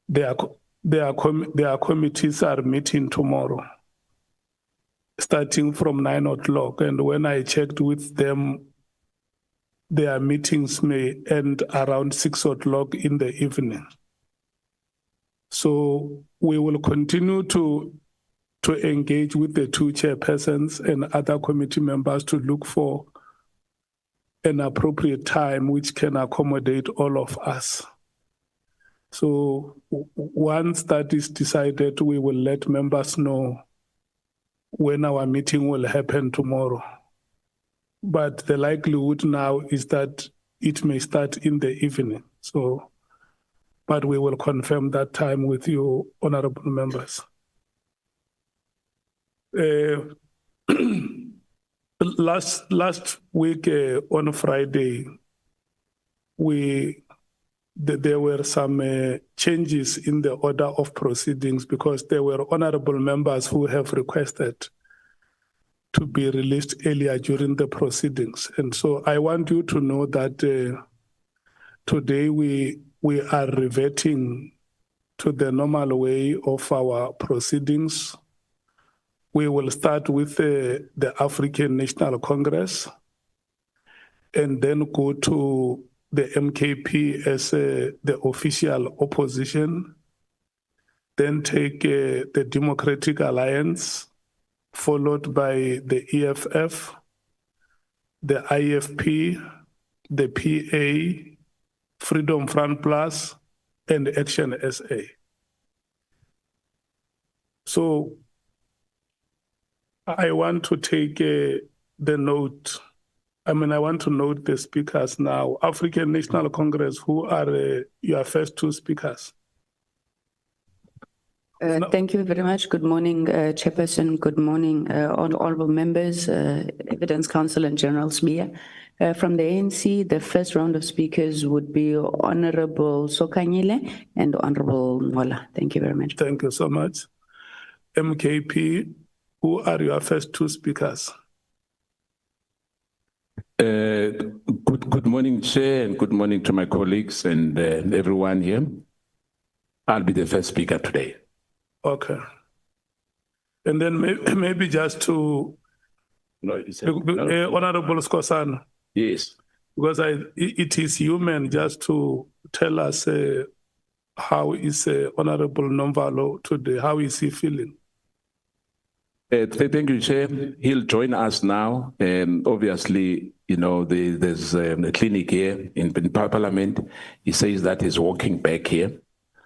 their committees are meeting tomorrow, starting from 9 o'clock. And when I checked with them, their meetings may end around 6 o'clock in the evening. So we will continue to engage with the two chairpersons and other committee members to look for an appropriate time which can accommodate all of us. So once that is decided, we will let members know when our meeting will happen tomorrow. But the likelihood now is that it may start in the evening. So, but we will confirm that time with you, honorable members. Last week on Friday, there were some changes in the order of proceedings because there were honorable members who have requested to be released earlier during the proceedings. And so I want you to know that today we are reverting to the normal way of our proceedings. We will start with the African National Congress and then go to the MKP as the official opposition, then take the Democratic Alliance, followed by the EFF, the IFP, the PA, Freedom Front Plus, and Action SA. So I want to take the note. I want to note the speakers now. African National Congress, who are your first two speakers? Thank you very much. Good morning, Chairperson. Good morning, honorable members, Evidence Council and General Sibiya. From the ANC, the first round of speakers would be Honorable Sokhanyile and Honorable Nqola. Thank you very much. Thank you so much. MKP, who are your first two speakers? Good morning, Chair, and good morning to my colleagues and everyone here. I'll be the first speaker today. Okay. And then maybe just to... No, Honorable Skhosana. Yes. Because it is human just to tell us how is Honorable Nomvalo today, how is he feeling? Thank you, Chair. He'll join us now. And obviously, you know, there's a clinic here in Parliament. He says that he's walking back here.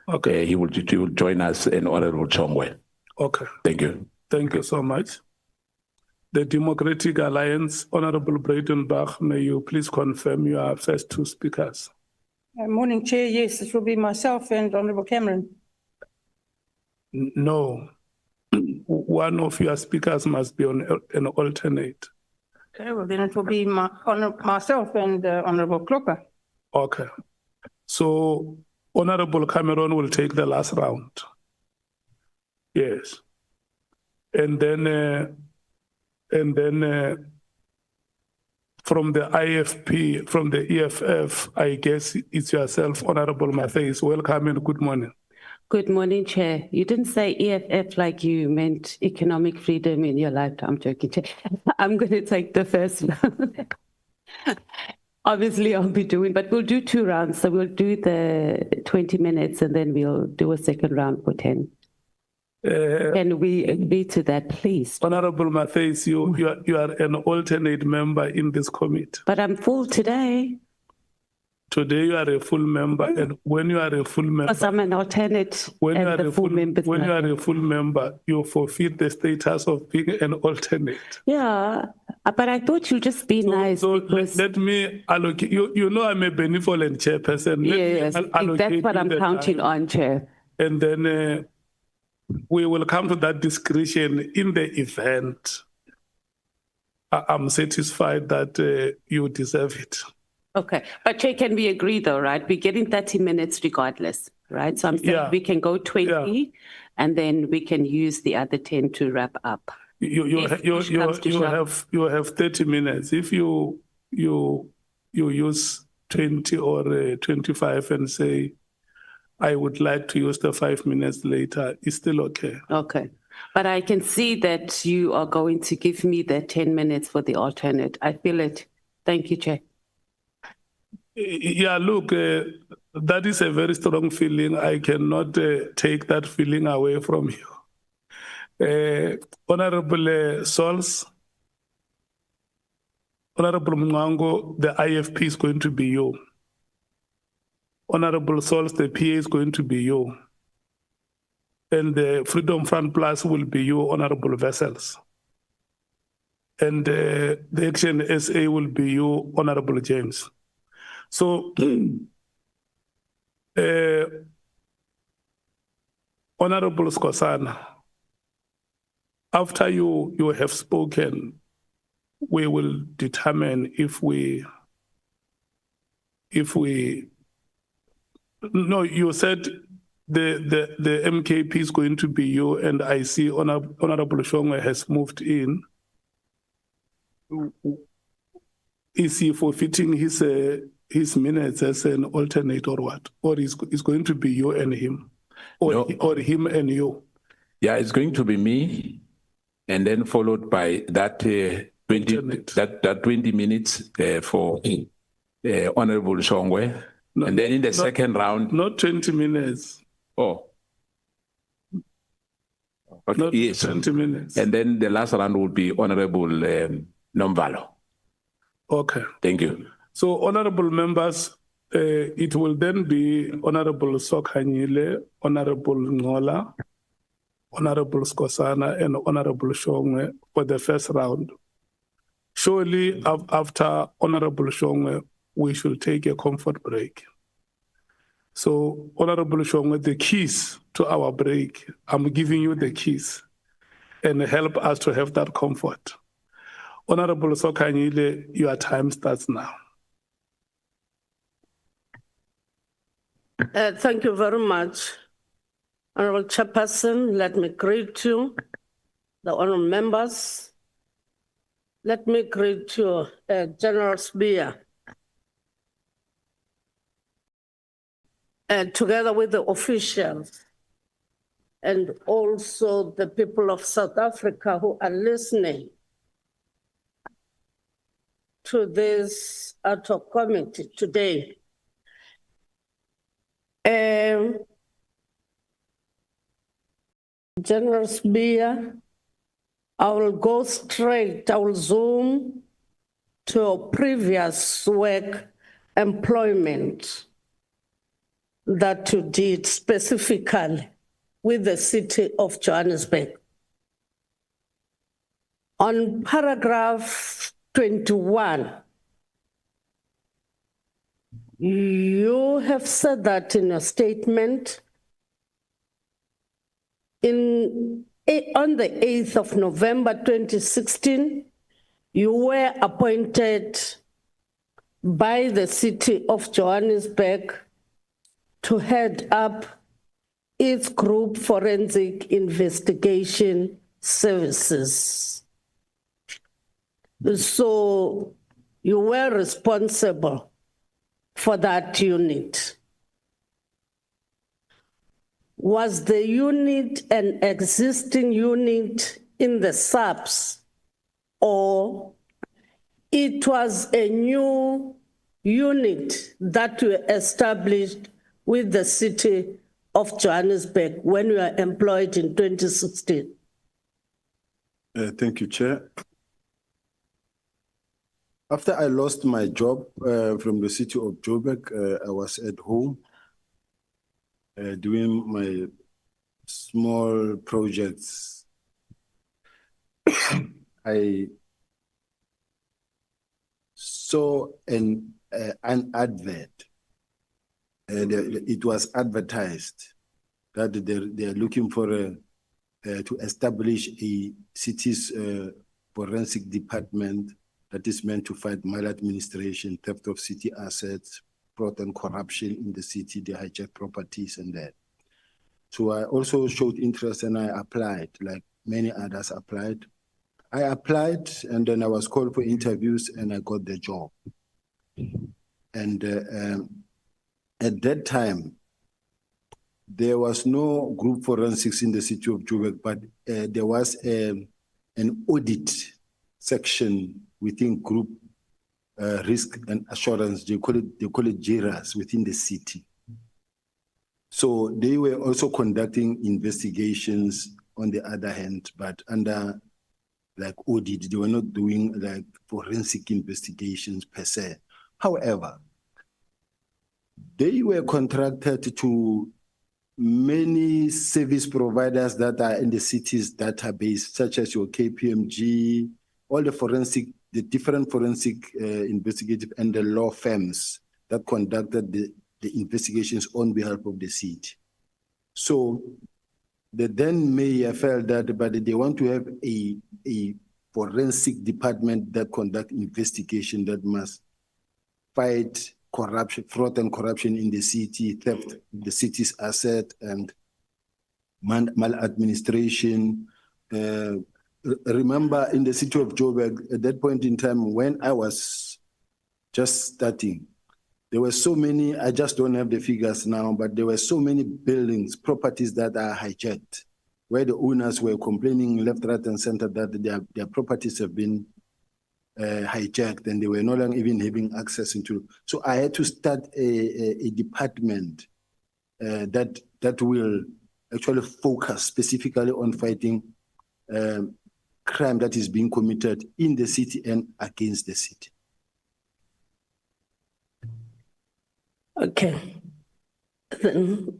Okay. He will join us in Honorable Shongwe. Okay. Thank you. Thank you so much. The Democratic Alliance, Honorable Breytenbach, may you please confirm your first two speakers? Morning, Chair. Yes, it will be myself and Honorable Cameron. No. One of your speakers must be on an alternate. Okay, well then it will be myself and Honorable Klopper. Okay. So Honorable Cameron will take the last round. Yes. And then from the IFP, from the EFF, I guess it's yourself, Honorable Matthys. Welcome and good morning. Good morning, Chair. You didn't say EFF like you meant economic freedom in your lifetime. I'm joking, Chair. I'm going to take the first round. Obviously, I'll be doing, but we'll do 2 rounds. So we'll do the 20 minutes and then we'll do a second round for 10. Can we agree to that, please? Honorable Matthys, you are an alternate member in this committee. But I'm full today. Today you are a full member, and when you are a full member, because I'm an alternate, when you are a full member, when you are a full member, you forfeit the status of being an alternate. Yeah, but I thought you'd just be nice. So let me allocate. You know, I'm a benevolent chairperson. Yes, that's what I'm counting on, Chair. And then we will come to that discretion in the event. I'm satisfied that you deserve it. Okay, but Chair, can we agree though, right? We're getting 30 minutes regardless, right? So I'm saying we can go 20 and then we can use the other 10 to wrap up. You have 30 minutes. If you use 20 or 25 and say, I would like to use the 5 minutes later. It's still okay. Okay. But I can see that you are going to give me the 10 minutes for the alternate. I feel it. Thank you, Chair. Yeah, look, that is a very strong feeling. I cannot take that feeling away from you. Honorable Sols, Honorable Mngango, the IFP is going to be you. Honorable Sols, the PA is going to be you. And the Freedom Front Plus will be you, Honorable Vessels. And the Action SA will be you, Honorable James. So, Honorable Skhosana, after you have spoken, we will determine if we, no, you said the MKP is going to be you, and I see Honorable Shongwe has moved in. Is he forfeiting his minutes as an alternate or what? Or is going to be you and him? Or, No. or him and you? Yeah, it's going to be me, and then followed by that 20 minutes for Honorable Shongwe. No, and then in the second round. Not 20 minutes. Oh. Okay, Not yes. 20 minutes. And then the last round would be Honorable Nomvalo. Okay. Thank you. So, honorable members, it will then be Honorable Sokhanyile, Honorable Nqola, Honorable Skhosana, and Honorable Shongwe for the first round. Surely, after Honorable Shongwe, we should take a comfort break. So, Honorable Shongwe, the keys to our break, I'm giving you the keys and help us to have that comfort. Honorable Sokhanyile, your time starts now. Thank you very much. Honorable Chairperson, let me greet you, the honorable members. Let me greet you, General Sibiya. Together with the officials and also the people of South Africa who are listening to this ad hoc committee today. General Sibiya, I will go straight, I will zoom to your previous work employment that you did specifically with the city of Johannesburg. On paragraph 21, you have said that in your statement on the 8th of November 2016, you were appointed by the city of Johannesburg to head up its group forensic investigation services. So you were responsible for that unit. Was the unit an existing unit in the SAPS, or it was a new unit that you established with the city of Johannesburg when you were employed in 2016? Thank you, Chair. After I lost my job from the city of Joburg, I was at home doing my small projects. I saw an advert. It was advertised that they're looking for to establish a city's forensic department that is meant to fight maladministration, theft of city assets, fraud and corruption in the city, the hijacked properties and that. So I also showed interest and I applied, like many others applied. I applied and then I was called for interviews and I got the job. And at that time, there was no group forensics in the city of Joburg, but there was an audit section within group risk and assurance. They call it JRAS within the city. So they were also conducting investigations on the other hand, but under like audit, they were not doing like forensic investigations per se. However, they were contracted to many service providers that are in the city's database, such as your KPMG, all the different forensic investigative and the law firms that conducted the investigations on behalf of the city. So the then mayor felt that, but they want to have a forensic department that conduct investigation that must fight corruption, fraud and corruption in the city, theft, the city's asset and maladministration. Remember in the city of Joburg, at that point in time when I was just starting, there were so many, I just don't have the figures now, but there were so many buildings, properties that are hijacked, where the owners were complaining left, right, and center that their properties have been hijacked and they were no longer even having access into. So I had to start a department that will actually focus specifically on fighting crime that is being committed in the city and against the city. Okay. Then,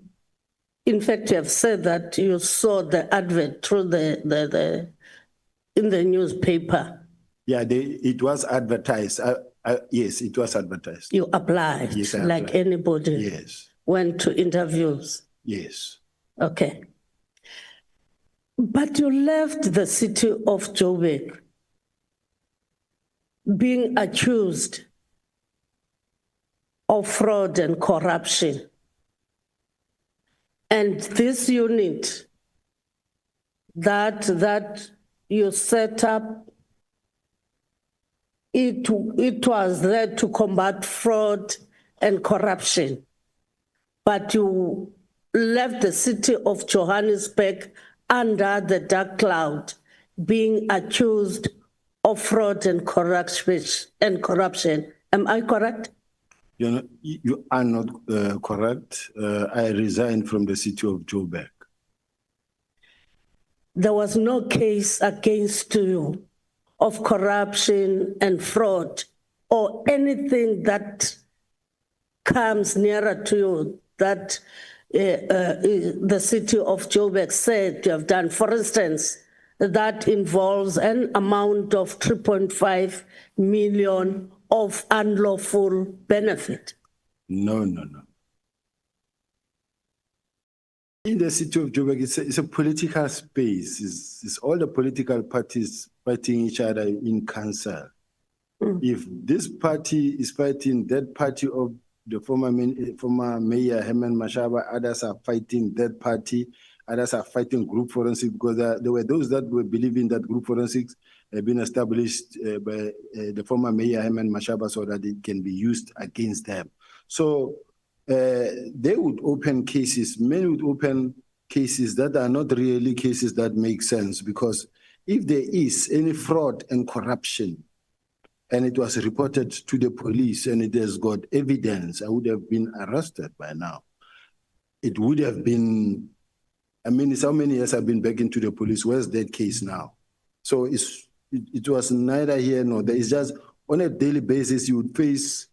in fact, you have said that you saw the advert through in the newspaper. Yeah, it was advertised. Yes, it was advertised. You applied, yes, like anybody. Yes. Went to interviews. Yes. Okay. But you left the city of Joburg being accused of fraud and corruption. And this unit that you set up, it was there to combat fraud and corruption. But you left the city of Johannesburg under the dark cloud, being accused of fraud and corruption. Am I correct? You are not correct. I resigned from the city of Joburg. There was no case against you of corruption and fraud or anything that comes nearer to you that the city of Joburg said you have done. For instance, that involves an amount of 3.5 million of unlawful benefit. No. In the city of Joburg, it's a political space. It's all the political parties fighting each other in council. If this party is fighting that party of the former mayor Herman Mashaba, others are fighting that party, others are fighting group forensics, because there were those that were believing that group forensics had been established by the former mayor Herman Mashaba so that it can be used against them. So they would open cases, many would open cases that are not really cases that make sense, because if there is any fraud and corruption, and it was reported to the police and it has got evidence, I would have been arrested by now. It would have been, I mean, it's how many years I've been back into the police, where's that case now? So it was neither here nor there. It's just on a daily basis you would face,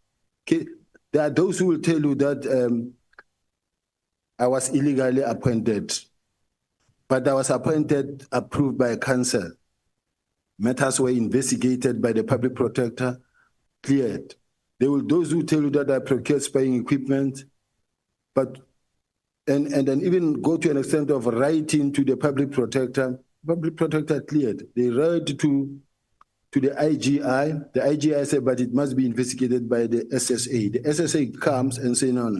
there are those who will tell you that I was illegally appointed, but I was appointed, approved by a council. Matters were investigated by the public protector, cleared. There will those who tell you that I procured spying equipment, but and then even go to an extent of writing to the public protector cleared. They write to the IGI. The IGI said, but it must be investigated by the SSA. The SSA comes and say, no.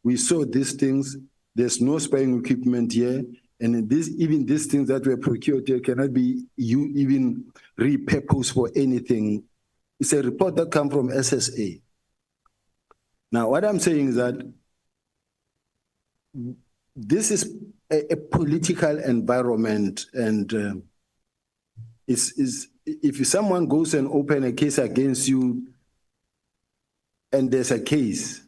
We saw these things. There's no spying equipment here. And even these things that were procured here cannot be even repurposed for anything. It's a report that comes from SSA. Now, what I'm saying is that this is a political environment, and if someone goes and open a case against you and there's a case,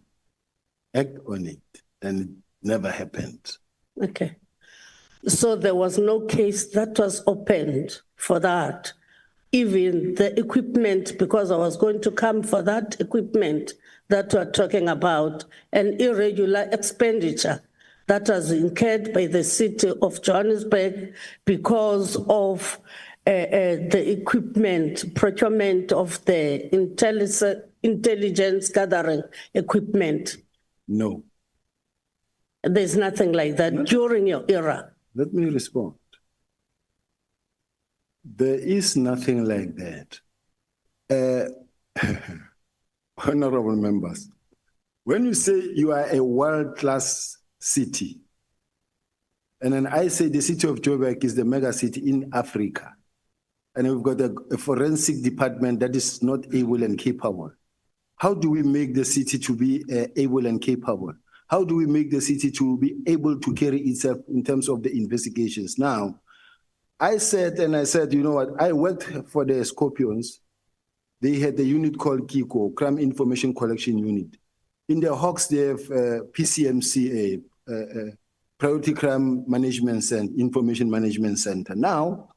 act on it, and it never happened. Okay. So there was no case that was opened for that. Even the equipment, because I was going to come for that equipment that we're talking about, an irregular expenditure that was incurred by the city of Johannesburg because of the equipment, procurement of the intelligence gathering equipment. No. There's nothing like that during your era. Let me respond. There is nothing like that. Honorable members, when you say you are a world-class city, and then I say the city of Joburg is the mega city in Africa, and we've got a forensic department that is not able and capable, how do we make the city to be able and capable? How do we make the city to be able to carry itself in terms of the investigations? Now, I said, you know what, I worked for the Scorpions. They had a unit called KICO, Crime Information Collection Unit. In the Hawks, they have PCMC, Priority Crime Management Center, Information Management Center. Now,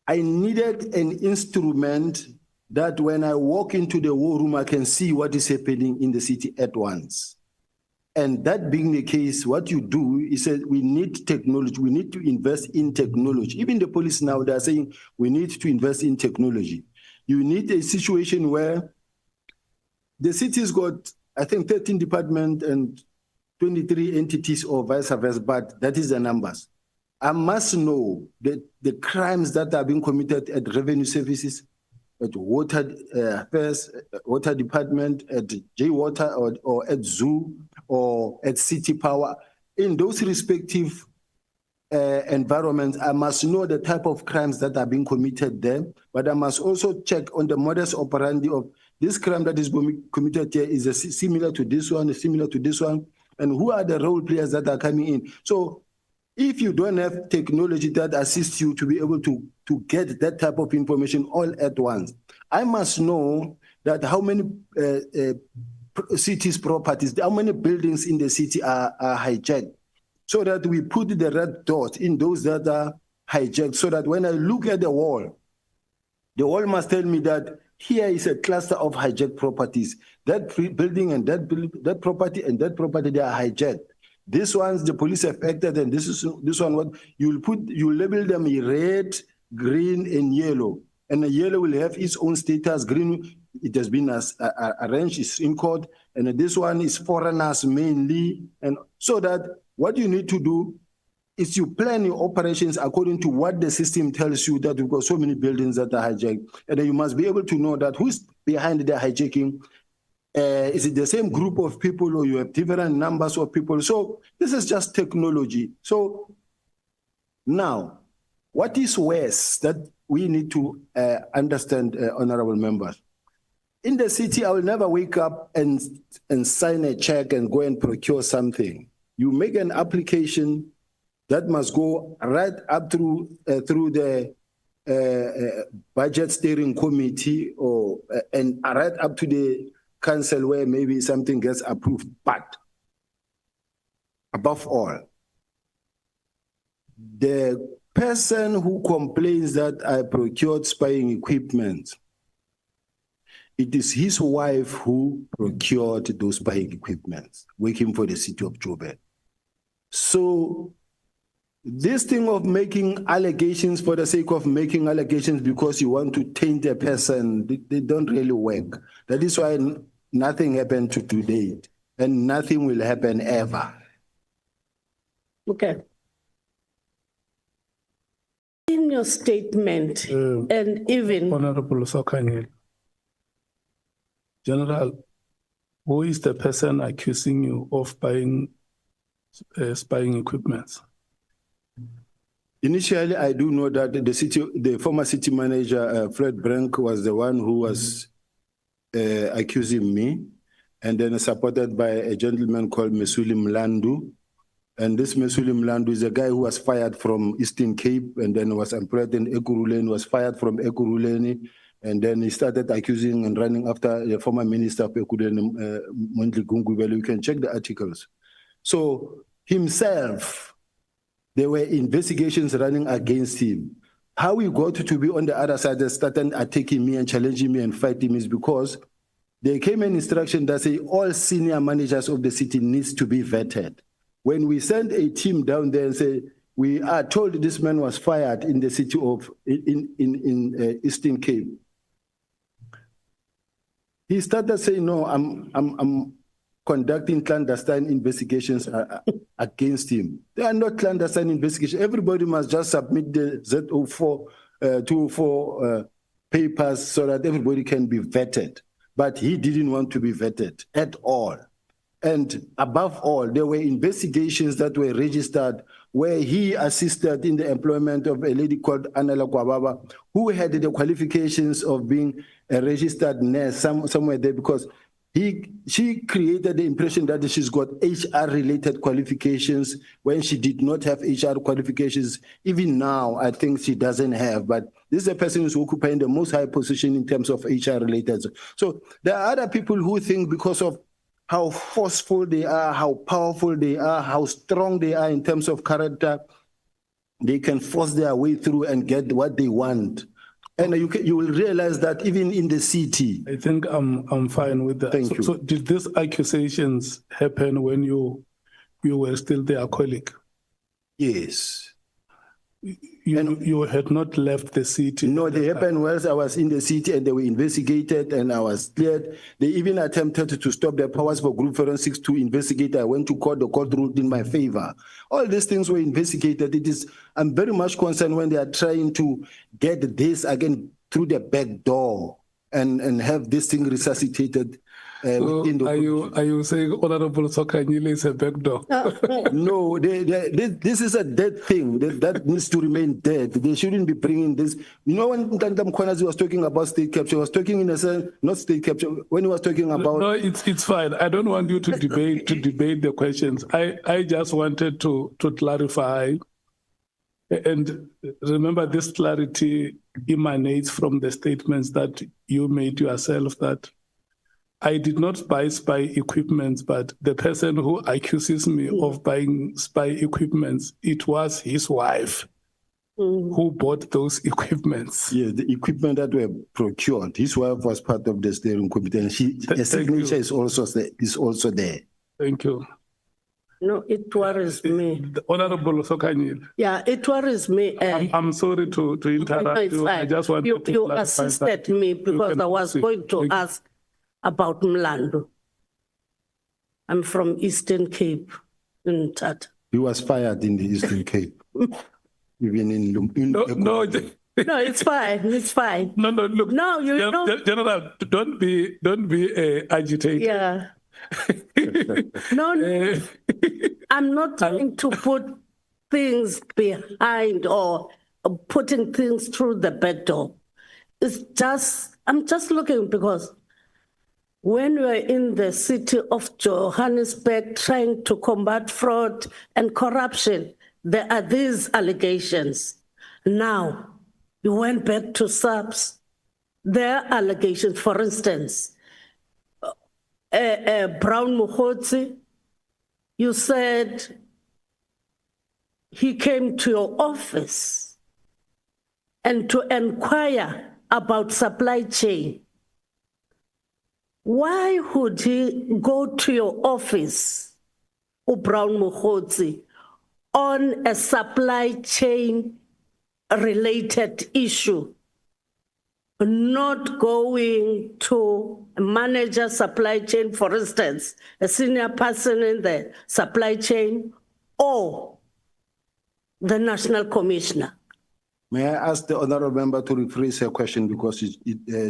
I needed an instrument that when I walk into the war room, I can see what is happening in the city at once. And that being the case, what you do is that we need technology. We need to invest in technology. Even the police now, they're saying we need to invest in technology. You need a situation where the city's got, I think, 13 departments and 23 entities or vice versa, but that is the numbers. I must know that the crimes that are being committed at revenue services, at water affairs, water department, at J-Water, or at Zoo, or at City Power. In those respective environments, I must know the type of crimes that are being committed there, but I must also check on the modus operandi of this crime that is being committed here. Is similar to this one, similar to this one, and who are the role players that are coming in. So if you don't have technology that assists you to be able to get that type of information all at once, I must know that how many cities' properties, how many buildings in the city are hijacked, so that we put the red dot in those that are hijacked, so that when I look at the wall must tell me that here is a cluster of hijacked properties. That building and that property and that property, they are hijacked. This one's the police affected, and this one what you label them red, green, and yellow. And the yellow will have its own status. Green, it has been arranged, it's in court, and this one is foreigners mainly. And so that what you need to do is you plan your operations according to what the system tells you, that we've got so many buildings that are hijacked. And then you must be able to know that who's behind the hijacking. Is it the same group of people, or you have different numbers of people? So this is just technology. So now, what is worse that we need to understand, honorable members? In the city, I will never wake up and sign a check and go and procure something. You make an application that must go right up through the budget steering committee, and right up to the council where maybe something gets approved. But above all, the person who complains that I procured spying equipment, it is his wife who procured those spying equipment, working for the city of Joburg. So this thing of making allegations for the sake of making allegations because you want to taint a person, they don't really work. That is why nothing happened to date, and nothing will happen ever. Okay. In your statement, and even... Honorable Sokhanyile, General, who is the person accusing you of buying spying equipment? Initially, I do know that the former city manager, Fred Brink, was the one who was accusing me, and then supported by a gentleman called Mesuli Mlandu, And this Mesuli Mlandu is a guy who was fired from Eastern Cape and then was employed in Ekurhuleni, was fired from Ekurhuleni, and then he started accusing and running after the former minister of Ekurhuleni, Mondli Gungubelo. You can check the articles. So himself, there were investigations running against him. How he got to be on the other side and started attacking me and challenging me and fighting me is because there came an instruction that say all senior managers of the city needs to be vetted. When we sent a team down there and say, we are told this man was fired in the city of, in Eastern Cape. He started saying, no, I'm conducting clandestine investigations against him. They are not clandestine investigations. Everybody must just submit the Z04, 204 papers so that everybody can be vetted. But he didn't want to be vetted at all. And above all, there were investigations that were registered where he assisted in the employment of a lady called Anela Kwababa, who had the qualifications of being a registered nurse somewhere there, because she created the impression that she's got HR-related qualifications when she did not have HR qualifications. Even now, I think she doesn't have, but this is a person who's occupying the most high position in terms of HR-related. So there are other people who think because of how forceful they are, how powerful they are, how strong they are in terms of character, they can force their way through and get what they want. And you will realize that even in the city. I think I'm fine with that. Thank you. So did these accusations happen when you were still their colleague? Yes. You had not left the city? No, they happened whilst I was in the city and they were investigated and I was cleared. They even attempted to stop their powers for group forensics to investigate. I went to court, the court ruled in my favor. All these things were investigated. I'm very much concerned when they are trying to get this again through the back door and have this thing resuscitated. So are you saying Honorable Sokhanyile is a backdoor? No, this is a dead thing that needs to remain dead. They shouldn't be bringing this. You know, when Lt Gen Mkhwanazi was talking about state capture, he was talking in a sense, not state capture, when he was talking about... No, it's fine. I don't want you to debate the questions. I just wanted to clarify. And remember, this clarity emanates from the statements that you made yourself, that I did not buy spy equipment, but the person who accuses me of buying spy equipment, it was his wife who bought those equipments. Yeah, the equipment that were procured. His wife was part of the steering committee, and her signature is also there. Thank you. No, it worries me. Honorable Sokhanyile. Yeah, it worries me. I'm sorry to interrupt you. I just want you assisted me because I was going to ask about Mlandu. I'm from Eastern Cape in Tata. He was fired in the Eastern Cape. Even in No, it's fine. It's fine. No, look. No, you don't. General, don't be agitated. Yeah. No, I'm not trying to put things behind or putting things through the back door. I'm just looking because when we're in the city of Johannesburg trying to combat fraud and corruption, there are these allegations. Now, you went back to SAPS. There are allegations, for instance, Brown Mkhwanazi, you said he came to your office and to inquire about supply chain. Why would he go to your office, Brown Mkhwanazi, on a supply chain related issue, not going to manage a supply chain, for instance, a senior person in the supply chain, or the national commissioner? May I ask the honorable member to rephrase her question because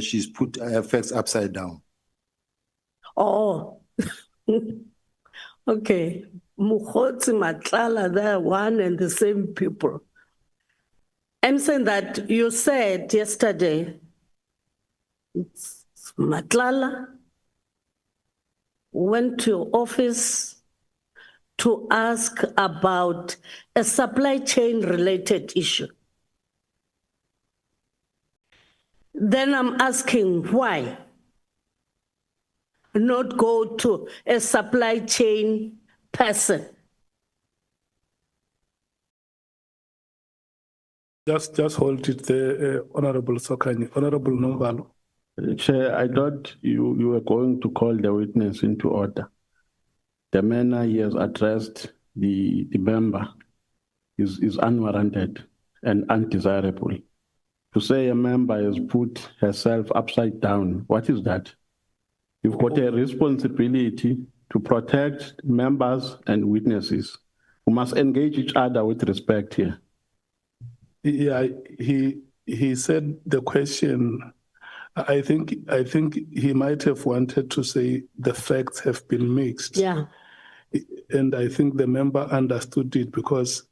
she's put her facts upside down. Oh, okay. Mkhwanazi, Matlala, they're one and the same people. I'm saying that you said yesterday, Matlala went to your office to ask about a supply chain related issue. Then I'm asking why not go to a supply chain person? Just hold it there, Honorable Sokhanyile. Honorable Nomvalo. Chair, I thought you were going to call the witness into order. The manner he has addressed the member is unwarranted and undesirable. To say a member has put herself upside down, what is that? You've got a responsibility to protect members and witnesses who must engage each other with respect here. Yeah, he said the question. I think he might have wanted to say the facts have been mixed. Yeah. And I think the member understood it because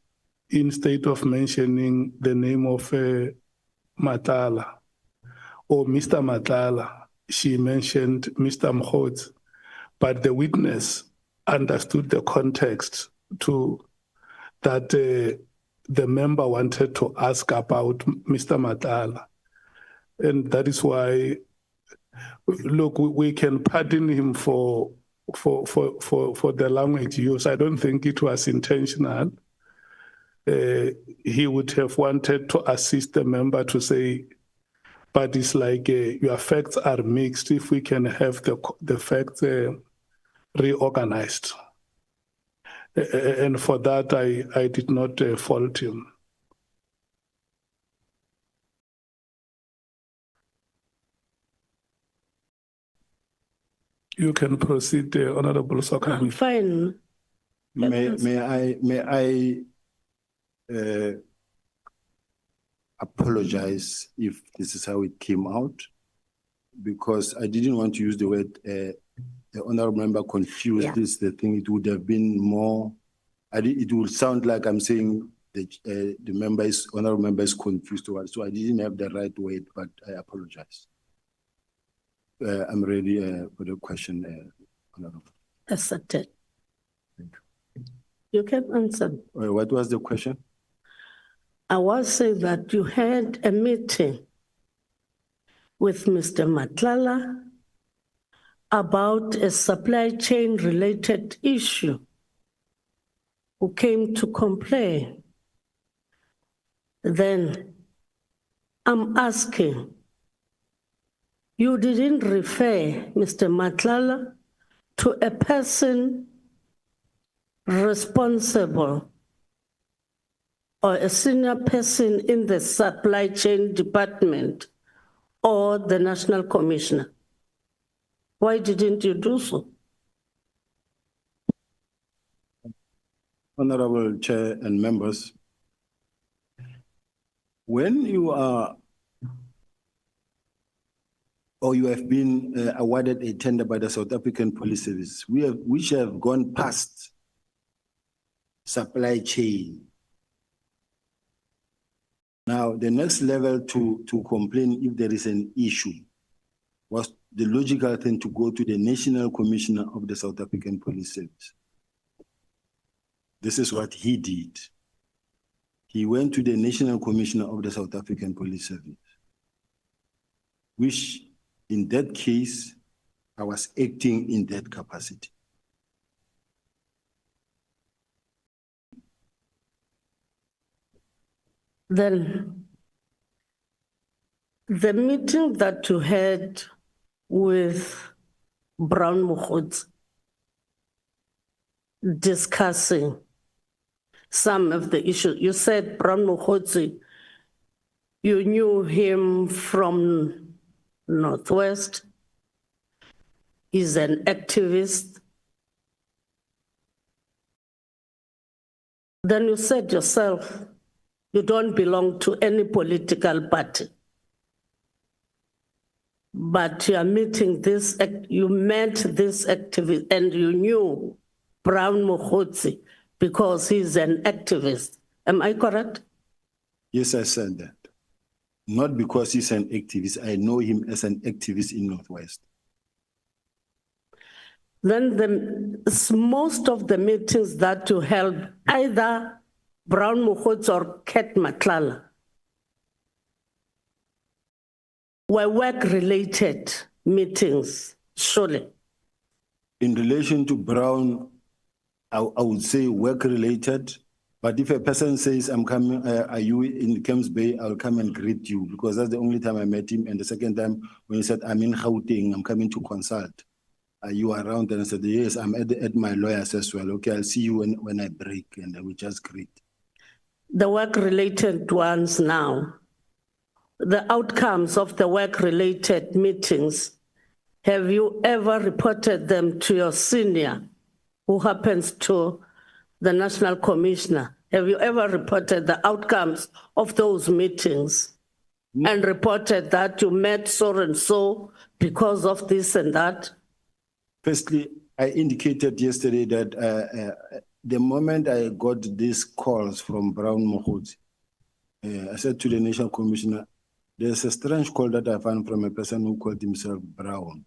instead of mentioning the name of Matala or Mr. Matala, she mentioned Mr. Mkhwanazi, but the witness understood the context to that the member wanted to ask about Mr. Matala. And that is why, look, we can pardon him for the language use. I don't think it was intentional. He would have wanted to assist the member to say, but it's like your facts are mixed. If we can have the facts reorganized. And for that, I did not fault him. You can proceed, Honorable Sokhanyile. Fine. May I apologize if this is how it came out, because I didn't want to use the word the honorable member confused this, the thing. It would have been more, it would sound like I'm saying the honorable member is confused, so I didn't have the right word, but I apologize. I'm ready for the question, Honorable. Accepted. You can answer. What was the question? I was saying that you had a meeting with Mr. Matlala about a supply chain related issue who came to complain. Then I'm asking, you didn't refer Mr. Matlala to a person responsible or a senior person in the supply chain department or the national commissioner? Why didn't you do so? Honorable Chair and members, when you are or you have been awarded a tender by the South African Police Service, which have gone past supply chain. Now, the next level to complain if there is an issue was the logical thing to go to the National Commissioner of the South African Police Service. This is what he did. He went to the National Commissioner of the South African Police Service, which in that case, I was acting in that capacity. Then the meeting that you had with Brown Mkhwanazi discussing some of the issues, you said Brown Mkhwanazi, you knew him from Northwest, he's an activist. Then you said yourself, you don't belong to any political party. But you are meeting this, you met this activist and you knew Brown Mkhwanazi because he's an activist. Am I correct? Yes, I said that. Not because he's an activist. I know him as an activist in Northwest. then most of the meetings that you held, either Brown Mokgotsi or Cat Matlala, were work-related meetings, surely. In relation to Brown, I would say work-related, but if a person says, I'm coming, are you in Camps Bay, I'll come and greet you, because that's the only time I met him. And the second time when he said, I'm in Gauteng, I'm coming to consult. Are you around? And I said, yes, I'm at my lawyer's as well. Okay, I'll see you when I break, and we just greet. The work-related ones now, the outcomes of the work-related meetings, have you ever reported them to your senior, who happens to the National Commissioner? Have you ever reported the outcomes of those meetings and reported that you met so and so because of this and that? Firstly, I indicated yesterday that the moment I got these calls from Brown Mokgotsi, I said to the National Commissioner, there's a strange call that I found from a person who called himself Brown.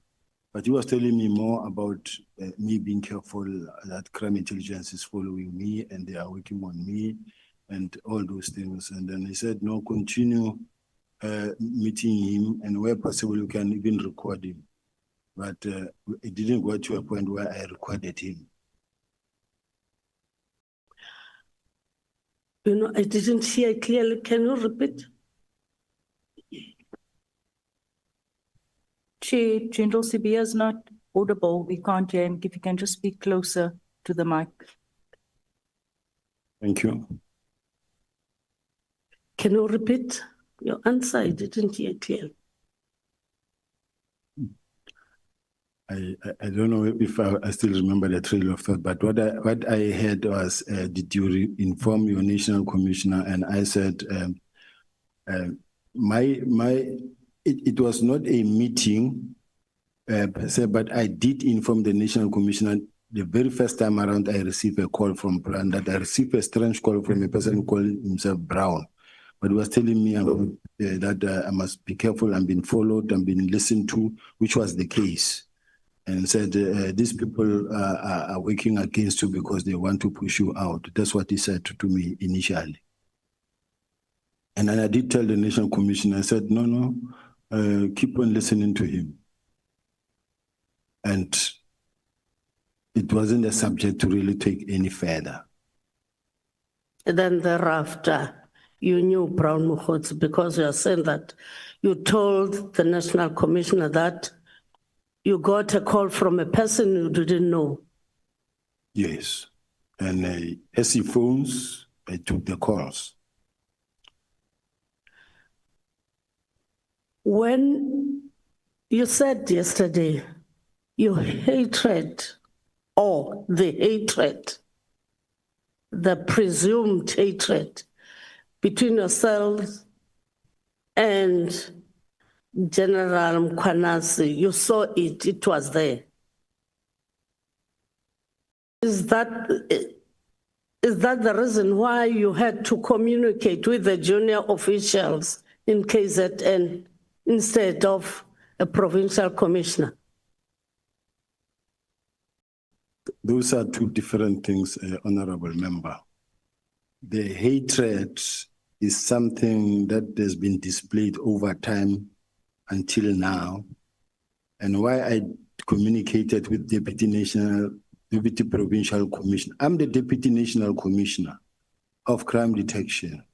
But he was telling me more about me being careful that crime intelligence is following me and they are working on me and all those things. And then he said, no, continue meeting him, and where possible, you can even record him. But it didn't go to a point where I recorded him. You know, I didn't hear clearly. Can you repeat? Chair, General Sibiya is not audible. We can't hear him. If you can just speak closer to the mic. Thank you. Can you repeat your answer? I didn't hear clearly. I don't know if I still remember the trail of thought, but what I heard was, did you inform your National Commissioner? And I said, it was not a meeting per se, but I did inform the National Commissioner the very first time around. I received a call from Brown, that I received a strange call from a person who called himself Brown, but he was telling me that I must be careful. I'm being followed, I'm being listened to, which was the case. And said, these people are working against you because they want to push you out. That's what he said to me initially. And then I did tell the National Commissioner, I said, no, keep on listening to him. And it wasn't a subject to really take any further. And then thereafter, you knew Brown Mokgotsi because you are saying that you told the National Commissioner that you got a call from a person you didn't know. Yes. And as he phones, I took the calls. When you said yesterday, your hatred or the hatred, the presumed hatred between yourselves and General Mkhwanazi, you saw it, it was there. Is that the reason why you had to communicate with the junior officials in KZN instead of a provincial commissioner? Those are two different things, Honorable Member. The hatred is something that has been displayed over time until now, and why I communicated with Deputy Provincial Commissioner. I'm the Deputy National Commissioner of Crime Detection.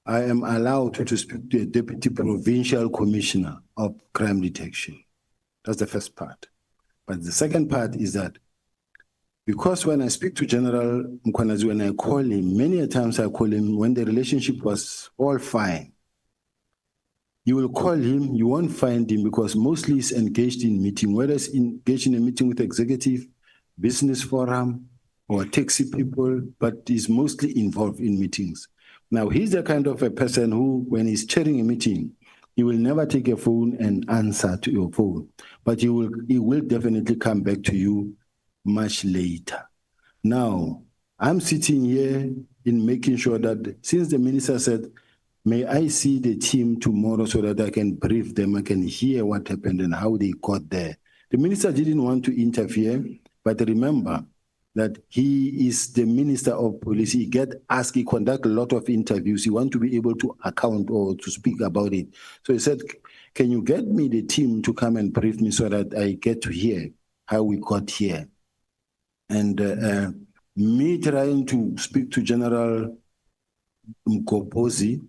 I am allowed to speak to a Deputy Provincial Commissioner of Crime Detection. That's the first part. But the second part is that because when I speak to General Mkhwanazi, when I call him, many a times I call him when the relationship was all fine. You will call him, you won't find him because mostly he's engaged in meeting, whether he's engaged in a meeting with executive, business forum, or taxi people, but he's mostly involved in meetings. Now, he's the kind of a person who, when he's chairing a meeting, he will never take a phone and answer to your phone, but he will definitely come back to you much later. Now, I'm sitting here in making sure that since the minister said, may I see the team tomorrow so that I can brief them, I can hear what happened and how they got there. The minister didn't want to interfere, but remember that he is the Minister of Police. He conduct a lot of interviews. He wants to be able to account or to speak about it. So he said, can you get me the team to come and brief me so that I get to hear how we got here? And me trying to speak to General Mkhwanazi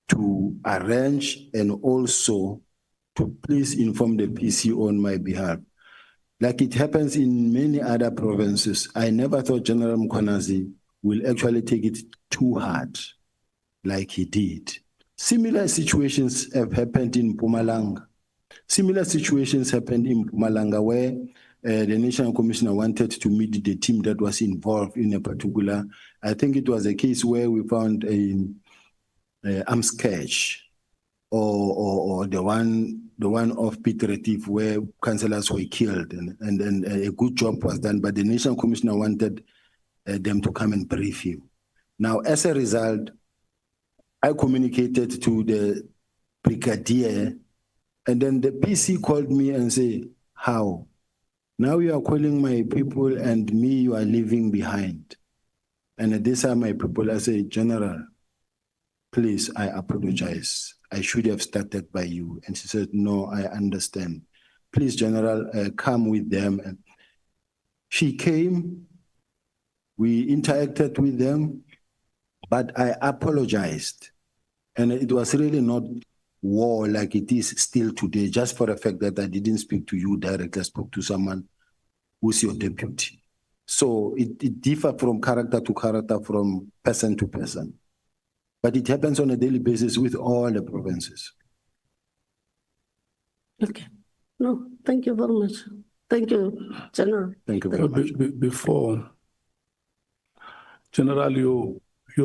to arrange and also to please inform the PC on my behalf. Like it happens in many other provinces, I never thought General Mkhwanazi will actually take it too hard like he did. Similar situations have happened in Mpumalanga. Similar situations happened in Mpumalanga where the National Commissioner wanted to meet the team that was involved in a particular, I think it was a case where we found an arms cache or the one of Piet Retief where councillors were killed and a good job was done, but the National Commissioner wanted them to come and brief him. Now, as a result, I communicated to the brigadier, and then the PC called me and said, how? Now you are calling my people and me you are leaving behind. And these are my people. I say, General, please, I apologize. I should have started by you. And she said, no, I understand. Please, General, come with them. And she came, we interacted with them, but I apologized. And it was really not war like it is still today, just for the fact that I didn't speak to you directly, I spoke to someone who's your deputy. So it differs from character to character, from person to person. But it happens on a daily basis with all the provinces. Okay. No, thank you very much. Thank you, General. Thank you very much. Before, General, you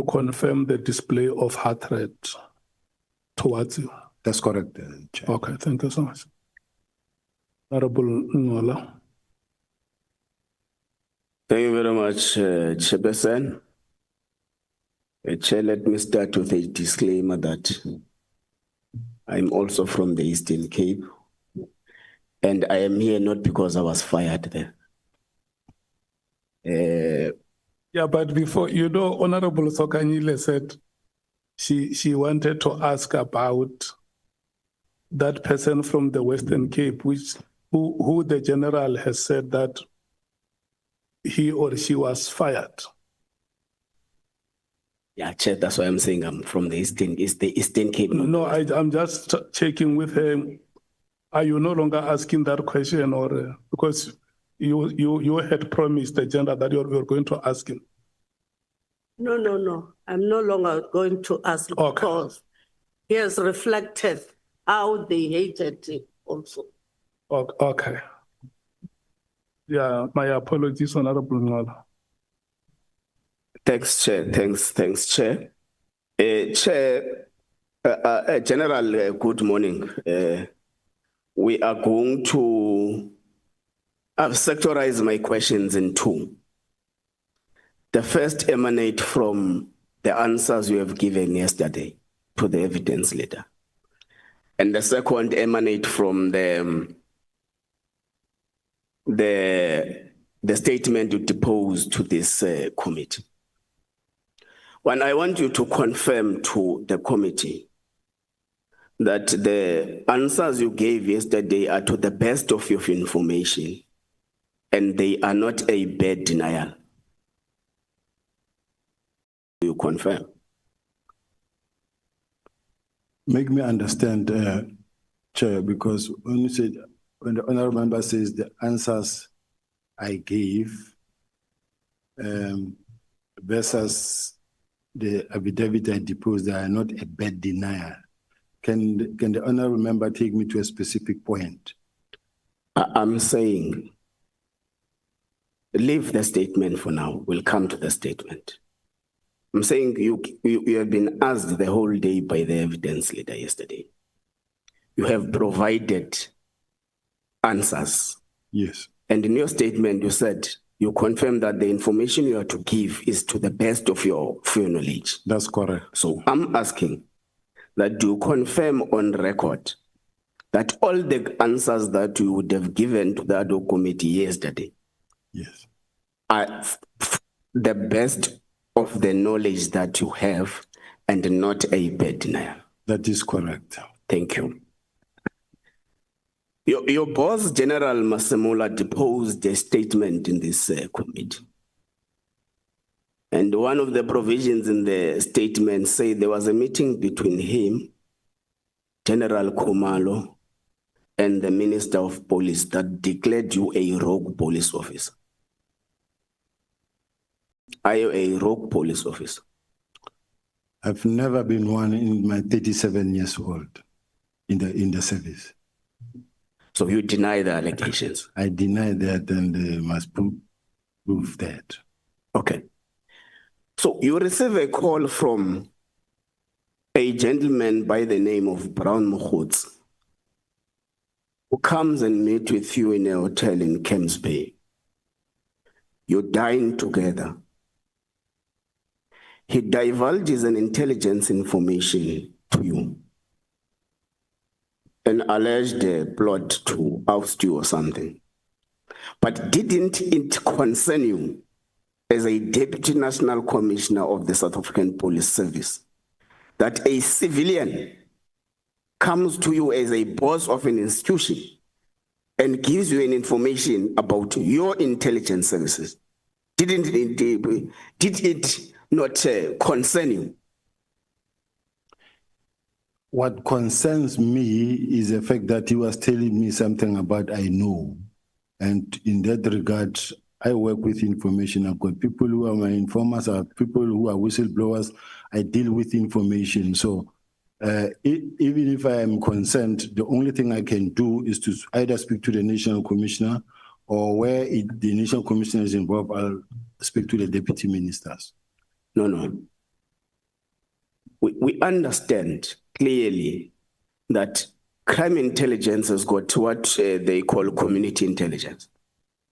confirm the display of hatred towards you. That's correct, Chair. Okay, thank you so much. Honorable Nqola. Thank you very much, Chairperson. Chair, let me start with a disclaimer that I'm also from the Eastern Cape, and I am here not because I was fired there. Yeah, but before, Honorable Sokhanyile said she wanted to ask about that person from the Western Cape, who the general has said that he or she was fired. Yeah, Chair, that's why I'm saying I'm from the Eastern Cape. No, I'm just checking with her. Are you no longer asking that question, or because you had promised the general that you were going to ask him? No. I'm no longer going to ask because he has reflected how they hated him also. Okay. Yeah, my apologies, Honorable Nqola. Thanks, Chair. Thanks, Chair. Chair, General, good morning. We are going to sectorize my questions in two. The first emanate from the answers you have given yesterday to the evidence letter. And the second emanate from the statement you deposed to this committee. When I want you to confirm to the committee that the answers you gave yesterday are to the best of your information and they are not a bad denial. You confirm? Make me understand, Chair, because when the honorable member says the answers I gave versus the affidavit I deposed, they are not a bad denial. Can the honorable member take me to a specific point? I'm saying, leave the statement for now. We'll come to the statement. I'm saying you have been asked the whole day by the evidence leader yesterday. You have provided answers. Yes. And in your statement, you said, you confirm that the information you are to give is to the best of your knowledge. That's correct. So I'm asking that do you confirm on record that all the answers that you would have given to the ad hoc committee yesterday Yes. are the best of the knowledge that you have and not a bad denial. That is correct. Thank you. Your boss, General Masemola, deposed a statement in this committee. And one of the provisions in the statement say there was a meeting between him, General Khumalo, and the Minister of Police that declared you a rogue police officer. Are you a rogue police officer? I've never been one in my 37 years old in the service. So you deny the allegations? I deny that and must prove that. Okay. So you receive a call from a gentleman by the name of Brown Mkhwanazi, who comes and meets with you in a hotel in Camps Bay. You dine together. He divulges an intelligence information to you, an alleged plot to oust you or something. But didn't it concern you as a Deputy National Commissioner of the South African Police Service that a civilian comes to you as a boss of an institution and gives you an information about your intelligence services? Did it not concern you? What concerns me is the fact that he was telling me something about I know. And in that regard, I work with information. I've got people who are my informers, I have people who are whistleblowers. I deal with information. So even if I am concerned, the only thing I can do is to either speak to the National Commissioner or where the National Commissioner is involved, I'll speak to the Deputy Ministers. No. We understand clearly that crime intelligence has got what they call community intelligence,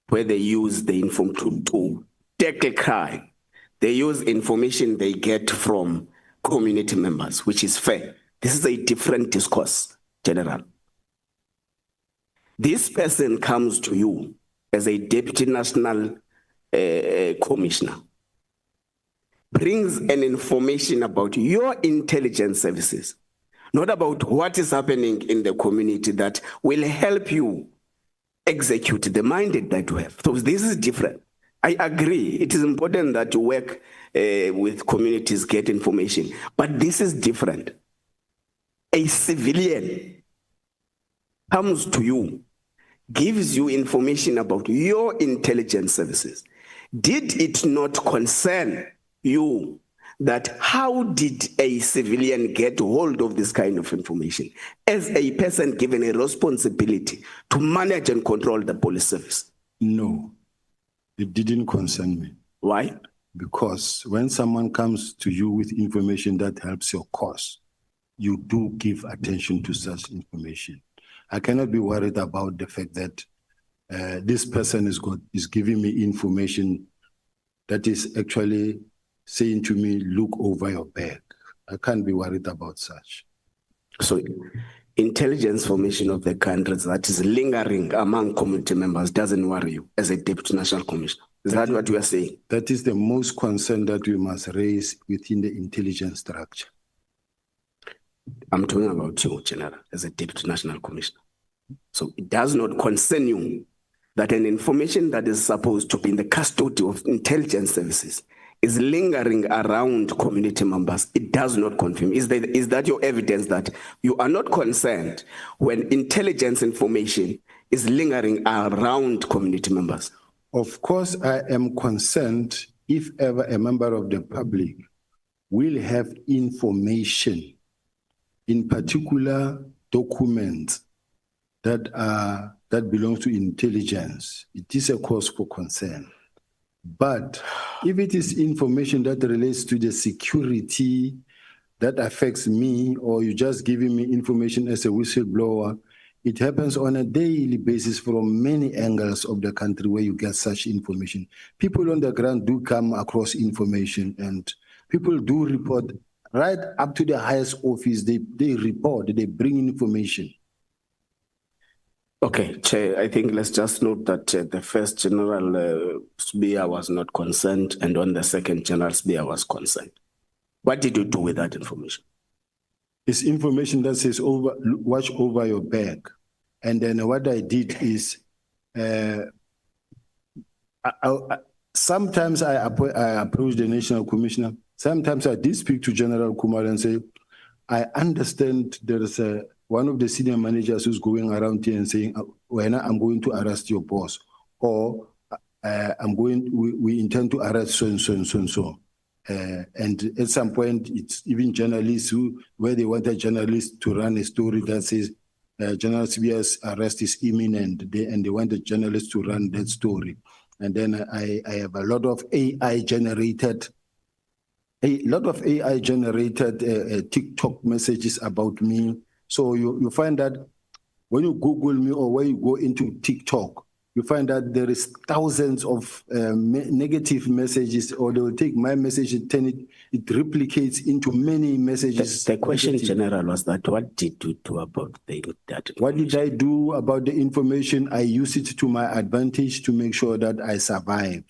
where they use the information to tackle crime. They use information they get from community members, which is fair. This is a different discourse, General. This person comes to you as a Deputy National Commissioner, brings an information about your intelligence services, not about what is happening in the community that will help you execute the mandate that you have. So this is different. I agree. It is important that you work with communities, get information, but this is different. A civilian comes to you, gives you information about your intelligence services. Did it not concern you that how did a civilian get hold of this kind of information as a person given a responsibility to manage and control the police service? No, it didn't concern me. Why? Because when someone comes to you with information that helps your cause, you do give attention to such information. I cannot be worried about the fact that this person is giving me information that is actually saying to me, look over your back. I can't be worried about such. So intelligence formation of the countries that is lingering among community members doesn't worry you as a Deputy National Commissioner. Is that what you are saying? That is the most concern that we must raise within the intelligence structure. I'm talking about you, General, as a Deputy National Commissioner. So it does not concern you that an information that is supposed to be in the custody of intelligence services is lingering around community members. It does not confirm. Is that your evidence that you are not concerned when intelligence information is lingering around community members? Of course, I am concerned if ever a member of the public will have information, in particular documents that belongs to intelligence. It is a cause for concern. But if it is information that relates to the security that affects me, or you're just giving me information as a whistleblower, it happens on a daily basis from many angles of the country where you get such information. People on the ground do come across information, and people do report right up to the highest office. They report, they bring information. Okay, Chair, I think let's just note that the first General Sibiya was not concerned, and on the second, General Sibiya was concerned. What did you do with that information? It's information that says watch over your back. And then what I did is, sometimes I approach the National Commissioner. Sometimes I did speak to General Kumar and say, I understand there is one of the senior managers who's going around here and saying, when I'm going to arrest your boss, or we intend to arrest so and so and so and so. And at some point, it's even journalists where they want a journalist to run a story that says General Sibiya's arrest is imminent, and they want a journalist to run that story. And then I have a lot of AI generated TikTok messages about me. So you find that when you Google me or when you go into TikTok, you find that there is thousands of negative messages, or they will take my message and turn it replicates into many messages. The question, General, was that what did you do about that? What did I do about the information? I use it to my advantage to make sure that I survive.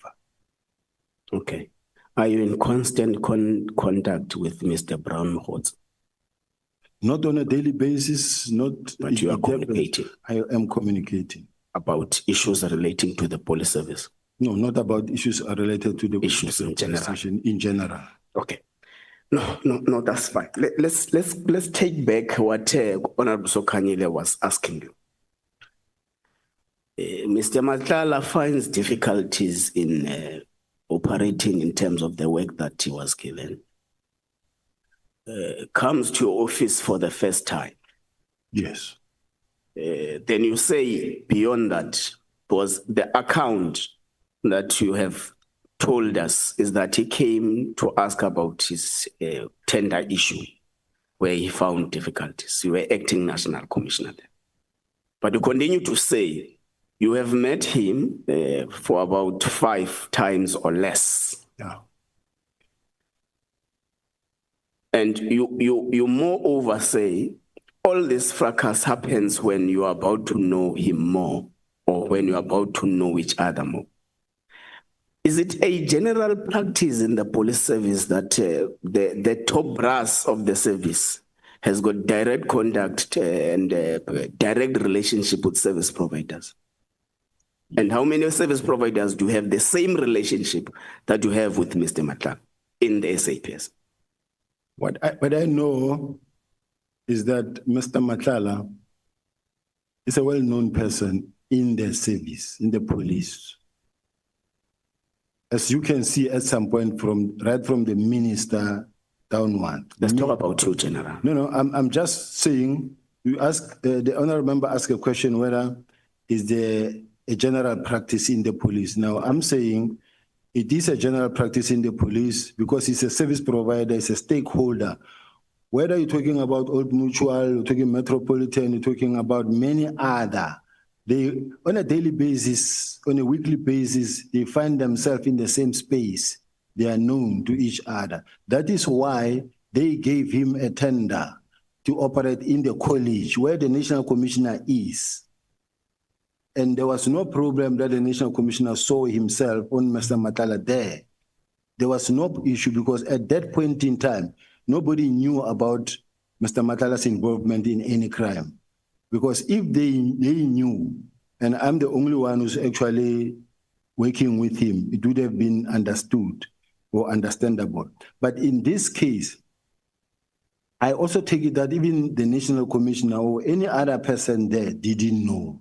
Okay. Are you in constant contact with Mr. Brown Mkhwanazi? Not on a daily basis, but you are communicating. I am communicating. About issues relating to the police service? No, not about issues related to the issues in general. In general. Okay. No, that's fine. Let's take back what Honorable Sokhanyile was asking you. Mr. Matlala finds difficulties in operating in terms of the work that he was given. Comes to your office for the first time. Yes. Then you say beyond that was the account that you have told us is that he came to ask about his tender issue where he found difficulties. You were acting national commissioner there. But you continue to say you have met him for about 5 times or less. Yeah. And you moreover say all this fracas happens when you are about to know him more, or when you are about to know each other more. Is it a general practice in the police service that the top brass of the service has got direct contact and direct relationship with service providers? And how many service providers do have the same relationship that you have with Mr. Matlala in the SAPS? What I know is that Mr. Matlala is a well-known person in the service, in the police. As you can see at some point right from the minister downward. Let's talk about you, General. No, I'm just saying, you ask, the honorable member asked a question whether is there a general practice in the police. Now, I'm saying it is a general practice in the police because it's a service provider, it's a stakeholder. Whether you're talking about Old Mutual, you're talking Metropolitan, you're talking about many other, they, on a daily basis, on a weekly basis, they find themselves in the same space. They are known to each other. That is why they gave him a tender to operate in the college where the National Commissioner is. And there was no problem that the National Commissioner saw himself on Mr. Matlala there. There was no issue because at that point in time, nobody knew about Mr. Matlala's involvement in any crime. Because if they knew, and I'm the only one who's actually working with him, it would have been understood or understandable. But in this case, I also take it that even the National Commissioner or any other person there didn't know.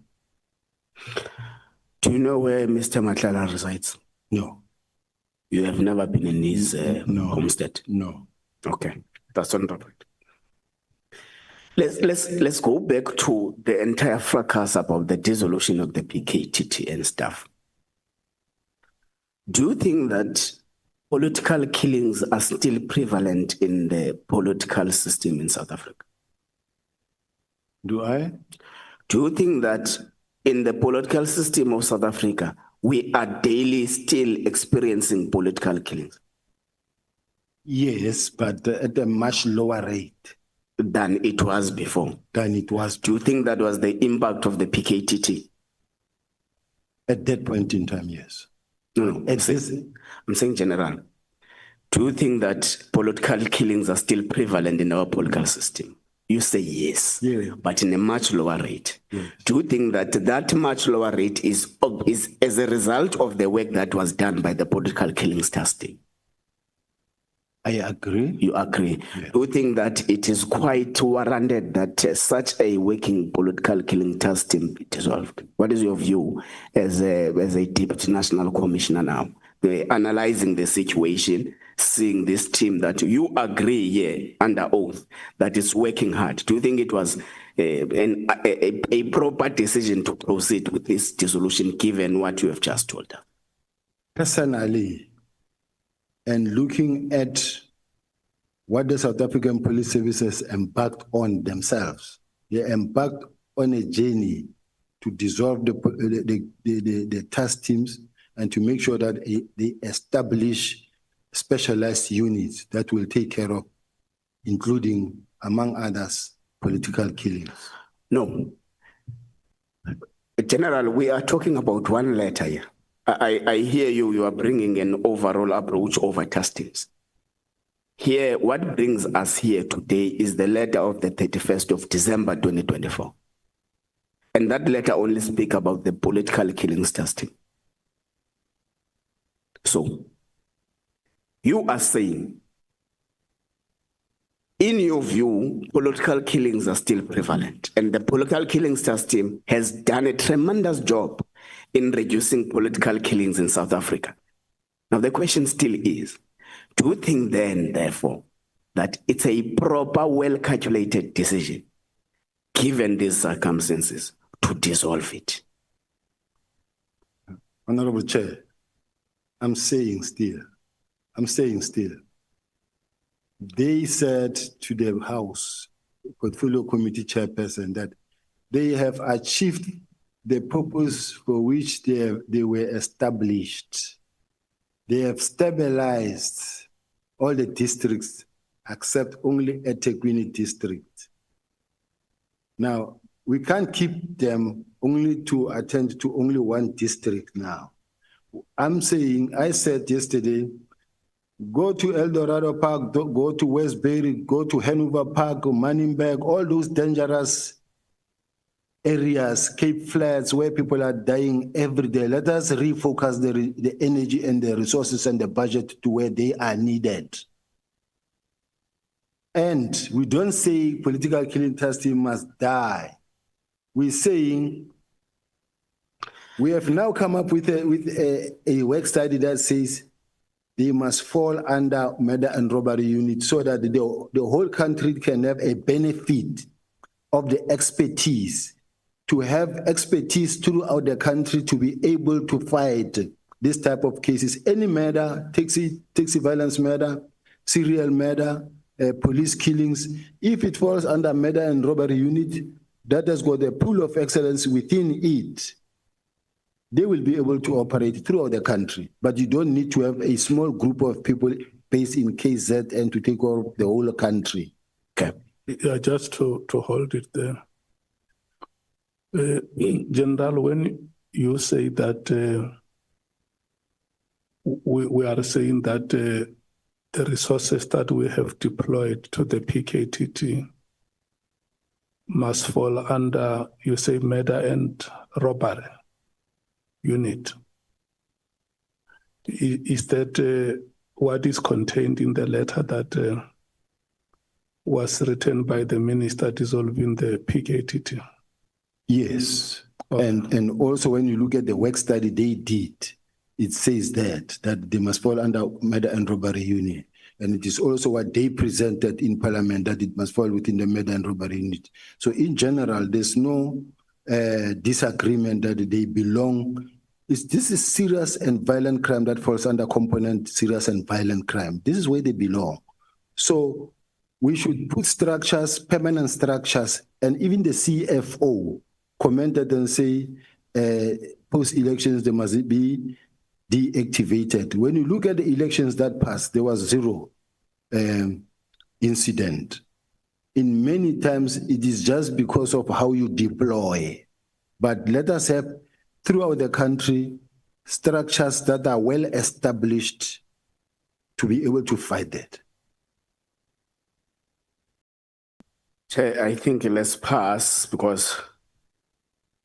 Do you know where Mr. Matlala resides? No. You have never been in his homestead? No. Okay, that's on the point. Let's go back to the entire fracas about the dissolution of the PKTT and stuff. Do you think that political killings are still prevalent in the political system in South Africa? Do I? Do you think that in the political system of South Africa, we are daily still experiencing political killings? Yes, but at a much lower rate. than it was before. Than it was Do you think that was the impact of the PKTT? at that point in time, yes. No, I'm saying general. Do you think that political killings are still prevalent in our political system? You say yes, but in a much lower rate. Do you think that that much lower rate is as a result of the work that was done by the political killings task team? I agree. You agree? Yes. Do you think that it is quite warranted that such a working political killing task team be dissolved? What is your view as a deputy national commissioner now? Analyzing the situation, seeing this team that you agree here under oath that is working hard. Do you think it was a proper decision to proceed with this dissolution given what you have just told us? Personally, and looking at what the South African Police Services embarked on themselves, they embarked on a journey to dissolve the task teams and to make sure that they establish specialized units that will take care of, including, among others, political killings. No. General, we are talking about one letter here. I hear you are bringing an overall approach over task teams. Here, what brings us here today is the letter of the 31st of December 2024. And that letter only speaks about the political killings task team. So, you are saying, in your view, political killings are still prevalent, and the political killings task team has done a tremendous job in reducing political killings in South Africa. Now, the question still is, do you think then, therefore, that it's a proper, well-calculated decision, given these circumstances, to dissolve it? Honorable Chair, I'm saying still, they said to the House Portfolio Committee Chairperson that they have achieved the purpose for which they were established. They have stabilized all the districts except only eThekwini district. Now, we can't keep them only to attend to only one district now. I said yesterday, go to Eldorado Park, go to Westbury, go to Hanover Park, Manningberg, all those dangerous areas, Cape Flats, where people are dying every day. Let us refocus the energy and the resources and the budget to where they are needed. And we don't say political killing task team must die. We're saying we have now come up with a work study that says they must fall under murder and robbery unit so that the whole country can have a benefit of the expertise, to have expertise throughout the country to be able to fight this type of cases. Any murder, taxi violence murder, serial murder, police killings, if it falls under murder and robbery unit, that has got a pool of excellence within it. They will be able to operate throughout the country, but you don't need to have a small group of people based in KZN to take over the whole country. Okay. Yeah, just to hold it there. General, when you say that we are saying that the resources that we have deployed to the PKTT must fall under, you say, murder and robbery unit. Is that what is contained in the letter that was written by the minister dissolving the PKTT? Yes. Okay. And also when you look at the work study they did, it says that they must fall under murder and robbery unit. And it is also what they presented in Parliament, that it must fall within the murder and robbery unit. So in general, there's no disagreement that they belong. This is serious and violent crime that falls under component serious and violent crime. This is where they belong. So we should put structures, permanent structures, and even the CFO commented and say post-elections they must be deactivated. When you look at the elections that passed, there was zero incident. in many times it is just because of how you deploy. But let us have throughout the country structures that are well established to be able to fight that. Chair, I think let's pass, because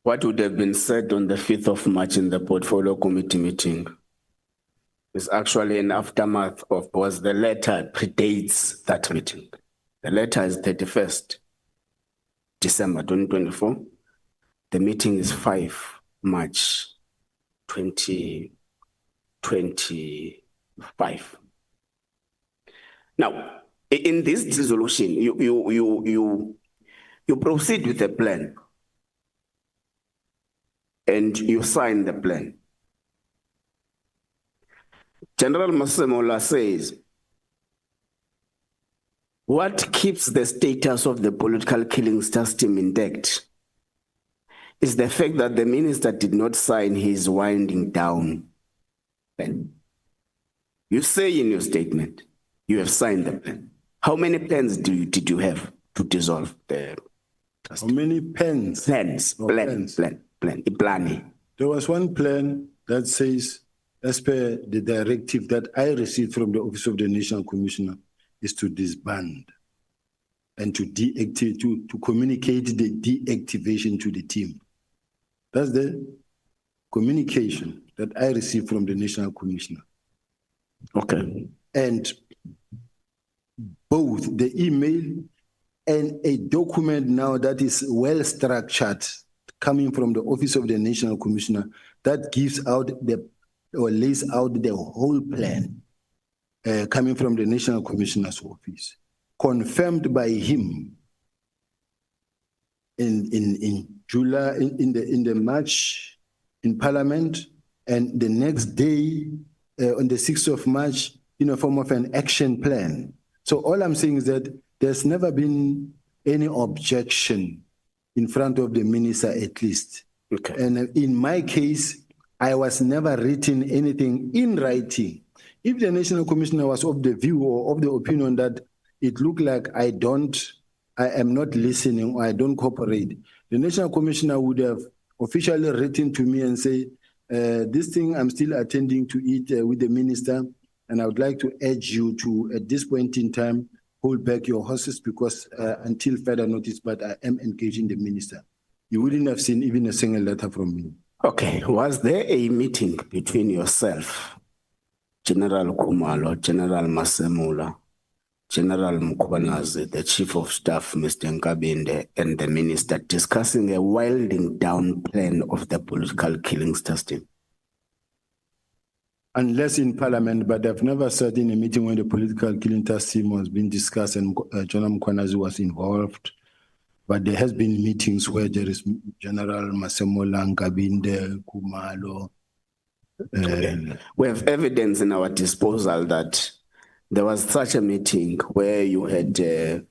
what would have been said on the 5th of March in the Portfolio Committee meeting is actually an aftermath of, because the letter predates that meeting. The letter is 31st December 2024. The meeting is 5 March 2025. Now, in this resolution, you proceed with a plan and you sign the plan. General Masemola says, what keeps the status of the political killing system intact is the fact that the minister did not sign his winding down plan. You say in your statement, you have signed the plan. How many plans did you have to dissolve the trust? How many plans? Planning. There was one plan that says, as per the directive that I received from the Office of the National Commissioner, is to disband and to deactivate, to communicate the deactivation to the team. That's the communication that I received from the National Commissioner. Okay. And both the email and a document now that is well structured coming from the Office of the National Commissioner that gives out or lays out the whole plan coming from the National Commissioner's office, confirmed by him in July, in the March in Parliament, and the next day on the 6th of March in a form of an action plan. So all I'm saying is that there's never been any objection in front of the minister, at least. Okay. And in my case, I was never written anything in writing. If the National Commissioner was of the view or of the opinion that it looked like I am not listening or I don't cooperate, the National Commissioner would have officially written to me and say, this thing I'm still attending to it with the minister, and I would like to urge you to, at this point in time, hold back your horses because until further notice, but I am engaging the minister. You wouldn't have seen even a single letter from me. Okay, was there a meeting between yourself, General Khumalo, General Masemola, General Mkhwanazi, the Chief of Staff, Mr. Nkabinde, and the Minister discussing a winding down plan of the political killing system? Unless in Parliament, but I've never sat in a meeting when the political killing task team was being discussed and General Mkhwanazi was involved. But there has been meetings where there is General Masemola, Nkabinde, Khumalo. We have evidence in our disposal that there was such a meeting where you had the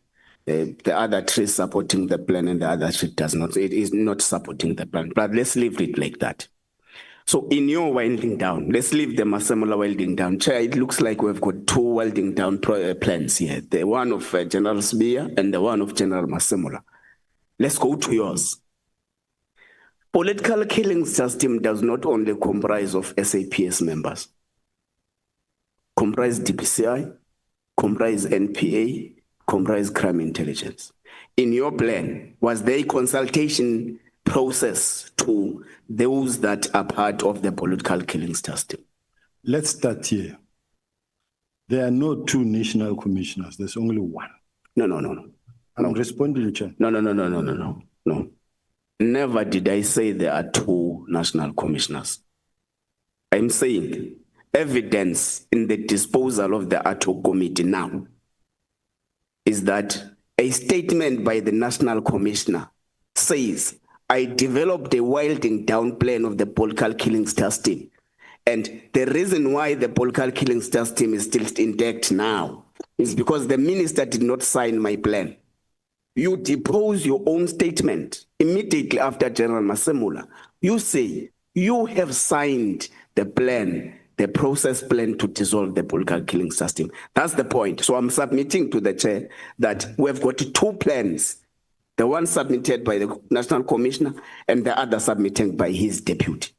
other tree supporting the plan and the other tree does not. It is not supporting the plan. But let's leave it like that. So in your winding down, let's leave the Masemola winding down. Chair, it looks like we've got two winding down plans here. The one of General Sibiya and the one of General Masemola. Let's go to yours. Political killing system does not only comprise of SAPS members. Comprise DPCI, comprise NPA, comprise crime intelligence. In your plan, was there a consultation process to those that are part of the political killing system? Let's start here. There are no two national commissioners. There's only one. No. I'm responding, Chair. No. Never did I say there are two national commissioners. I'm saying evidence in the disposal of the Ad Hoc Committee now is that a statement by the national commissioner says, I developed a winding down plan of the political killing system. And the reason why the political killing system is still intact now is because the minister did not sign my plan. You depose your own statement immediately after General Masemola. You say you have signed the plan the process plan to dissolve the political killing system. That's the point. So I'm submitting to the chair that we've got two plans. The one submitted by the National Commissioner and the other submitted by his deputy.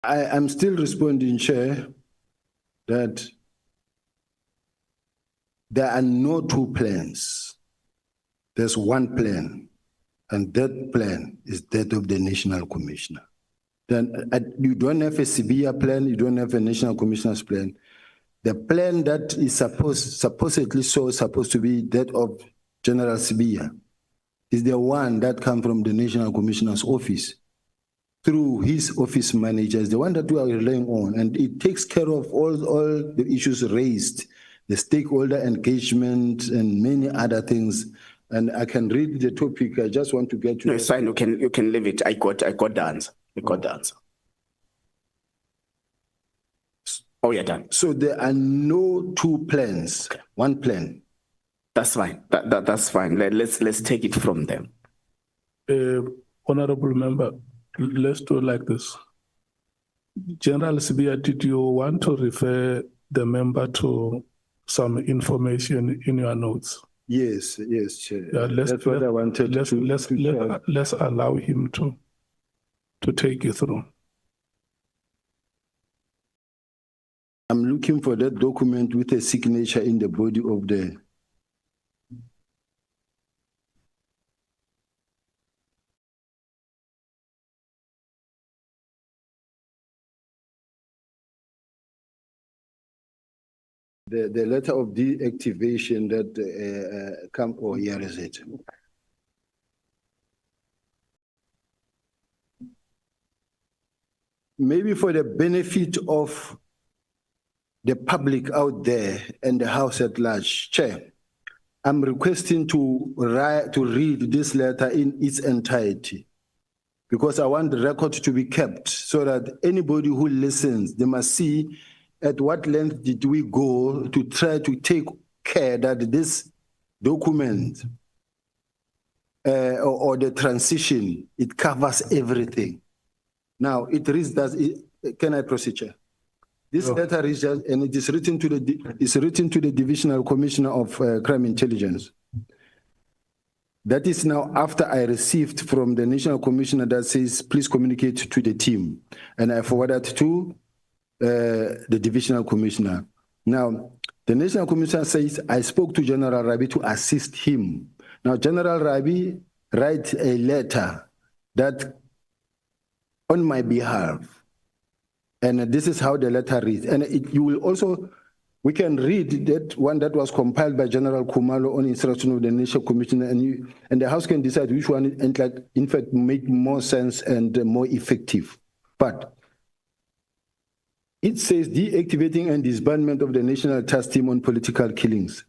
I'm still responding, Chair, that there are no two plans. There's one plan, and that plan is that of the National Commissioner. Then you don't have a Sibiya plan, you don't have a National Commissioner's plan. The plan that is supposedly supposed to be that of General Sibiya is the one that comes from the National Commissioner's office through his office managers, the one that we are relying on, and it takes care of all the issues raised, the stakeholder engagement and many other things. And I can read the topic. I just want to get to. No, it's fine. You can leave it. I got the answer. The answer. Oh, you're done. So there are no two plans. Okay. One plan. That's fine. That's fine. Let's take it from them. Honorable member, let's do it like this. General Sibiya, did you want to refer the member to some information in your notes? Yes, Chair. Yeah, that's what I wanted let's allow him to take you through. I'm looking for that document with a signature in the body of the. The letter of deactivation that come, oh, here is it. Maybe for the benefit of the public out there and the House at large, Chair, I'm requesting to read this letter in its entirety, because I want the record to be kept so that anybody who listens, they must see at what length did we go to try to take care that this document or the transition, it covers everything. Now, it reads that, can I proceed, Chair? This letter is just, and it is written to the Divisional Commissioner of Crime Intelligence. That is now after I received from the National Commissioner that says, please communicate to the team. And I forwarded to the Divisional Commissioner. Now, the National Commissioner says, I spoke to General Rabi to assist him. Now, General Rabi writes a letter that on my behalf, and this is how the letter reads. And you will also, we can read that one that was compiled by General Khumalo on instruction of the National Commissioner, and the House can decide which one, in fact, make more sense and more effective. But it says deactivating and disbandment of the National Task Team on Political Killings.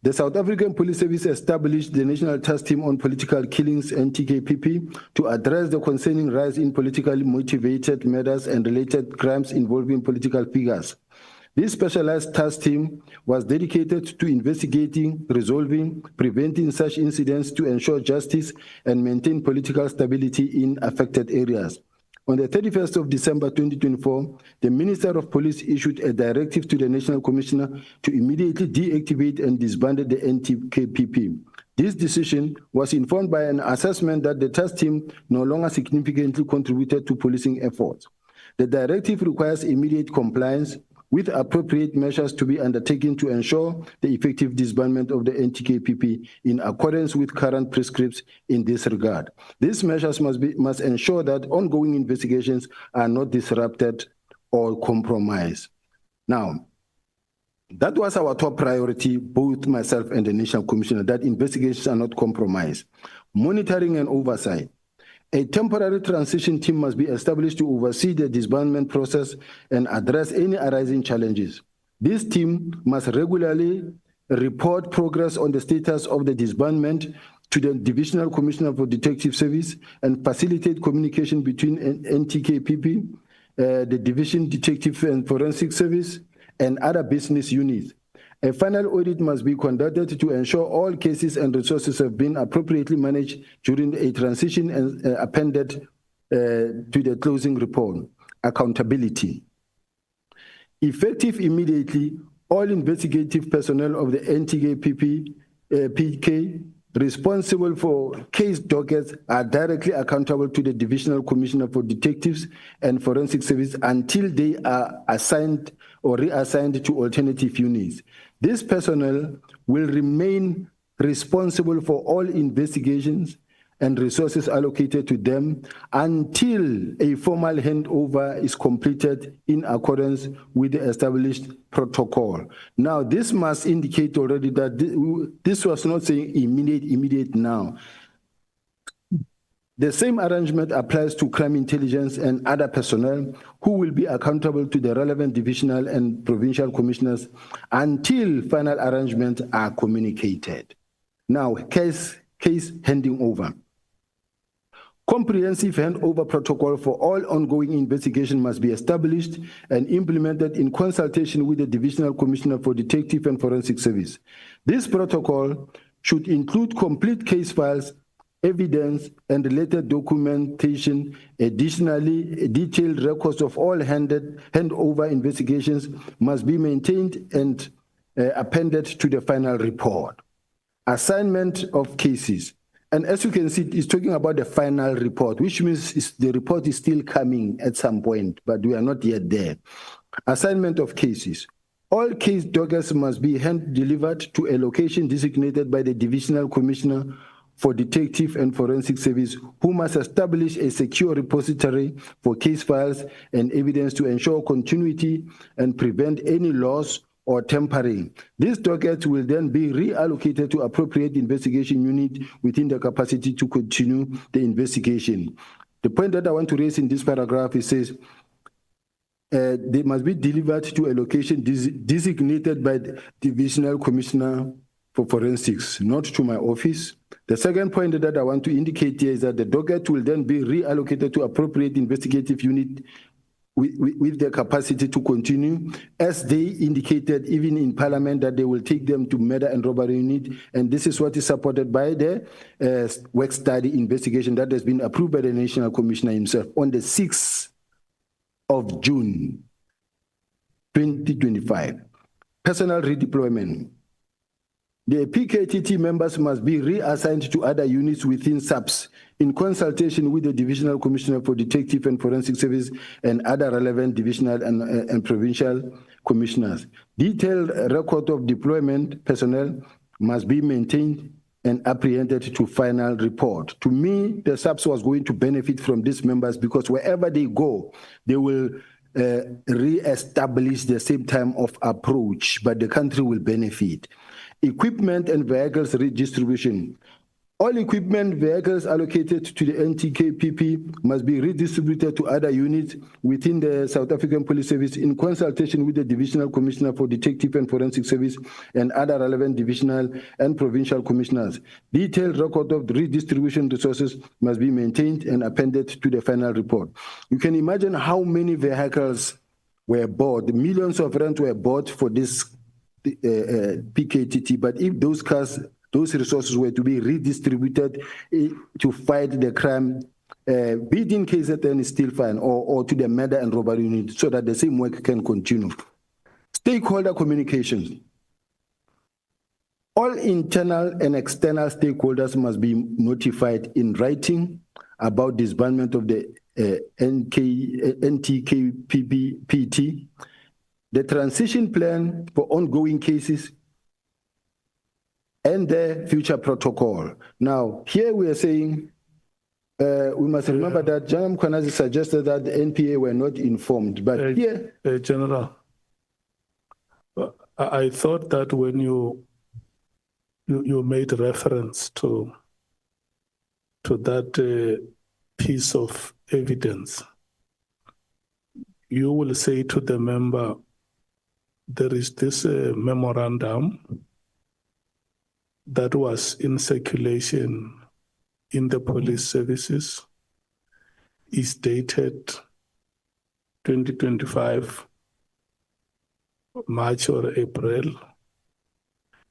The South African Police Service established the National Task Team on Political Killings, NTKPP, to address the concerning rise in politically motivated murders and related crimes involving political figures. This specialized task team was dedicated to investigating, resolving, preventing such incidents to ensure justice and maintain political stability in affected areas. On the 31st of December 2024, the Minister of Police issued a directive to the National Commissioner to immediately deactivate and disband the NTKPP. This decision was informed by an assessment that the task team no longer significantly contributed to policing efforts. The directive requires immediate compliance with appropriate measures to be undertaken to ensure the effective disbandment of the NTKPP in accordance with current prescripts in this regard. These measures must ensure that ongoing investigations are not disrupted or compromised. Now, that was our top priority, both myself and the National Commissioner, that investigations are not compromised. Monitoring and oversight. A temporary transition team must be established to oversee the disbandment process and address any arising challenges. This team must regularly report progress on the status of the disbandment to the Divisional Commissioner for Detective Service and facilitate communication between NTKPP, the Division Detective and Forensic Service, and other business units. A final audit must be conducted to ensure all cases and resources have been appropriately managed during a transition and appended to the closing report. accountability. Effective immediately, all investigative personnel of the PK responsible for case dockets are directly accountable to the Divisional Commissioner for Detectives and Forensic Service until they are assigned or reassigned to alternative units. This personnel will remain responsible for all investigations and resources allocated to them until a formal handover is completed in accordance with the established protocol. Now, this must indicate already that this was not saying immediate now. The same arrangement applies to crime intelligence and other personnel who will be accountable to the relevant divisional and provincial commissioners until final arrangements are communicated. Now, case handing over. Comprehensive handover protocol for all ongoing investigation must be established and implemented in consultation with the Divisional Commissioner for Detective and Forensic Service. This protocol should include complete case files, evidence, and related documentation. Additionally, detailed records of all handover investigations must be maintained and appended to the final report. Assignment of cases. And as you can see, it's talking about the final report, which means the report is still coming at some point, but we are not yet there. Assignment of cases. All case dockets must be hand-delivered to a location designated by the Divisional Commissioner for Detective and Forensic Service, who must establish a secure repository for case files and evidence to ensure continuity and prevent any loss or tampering. These dockets will then be reallocated to appropriate investigation unit within the capacity to continue the investigation. The point that I want to raise in this paragraph, it says, they must be delivered to a location designated by the Divisional Commissioner for Forensics, not to my office. The second point that I want to indicate here is that the docket will then be reallocated to appropriate investigative unit with their capacity to continue, as they indicated even in Parliament that they will take them to murder and robbery unit, and this is what is supported by the work study investigation that has been approved by the National Commissioner himself on the 6th of June 2025. Personnel redeployment. The PKTT members must be reassigned to other units within SAPS in consultation with the Divisional Commissioner for Detective and Forensic Service and other relevant divisional and provincial commissioners. Detailed record of deployment personnel must be maintained and apprehended to final report. To me, the SAPS was going to benefit from these members because wherever they go, they will re-establish the same time of approach, but the country will benefit. Equipment and vehicles redistribution. All equipment vehicles allocated to the NTKPP must be redistributed to other units within the South African Police Service in consultation with the Divisional Commissioner for Detective and Forensic Service and other relevant divisional and provincial commissioners. Detailed record of the redistribution resources must be maintained and appended to the final report. You can imagine how many vehicles were bought. Millions of rands were bought for this PKTT, but if those cars, those resources were to be redistributed to fight the crime, be it in KZN is still fine, or to the murder and robbery unit, so that the same work can continue. Stakeholder communications. All internal and external stakeholders must be notified in writing about disbandment of the NTKPT, the transition plan for ongoing cases, and the future protocol. Now, here we are saying, we must remember that Gen Mkhwanazi suggested that the NPA were not informed, but here... General, I thought that when you made reference to that piece of evidence, you will say to the member, there is this memorandum that was in circulation in the police services, is dated 2025, March or April.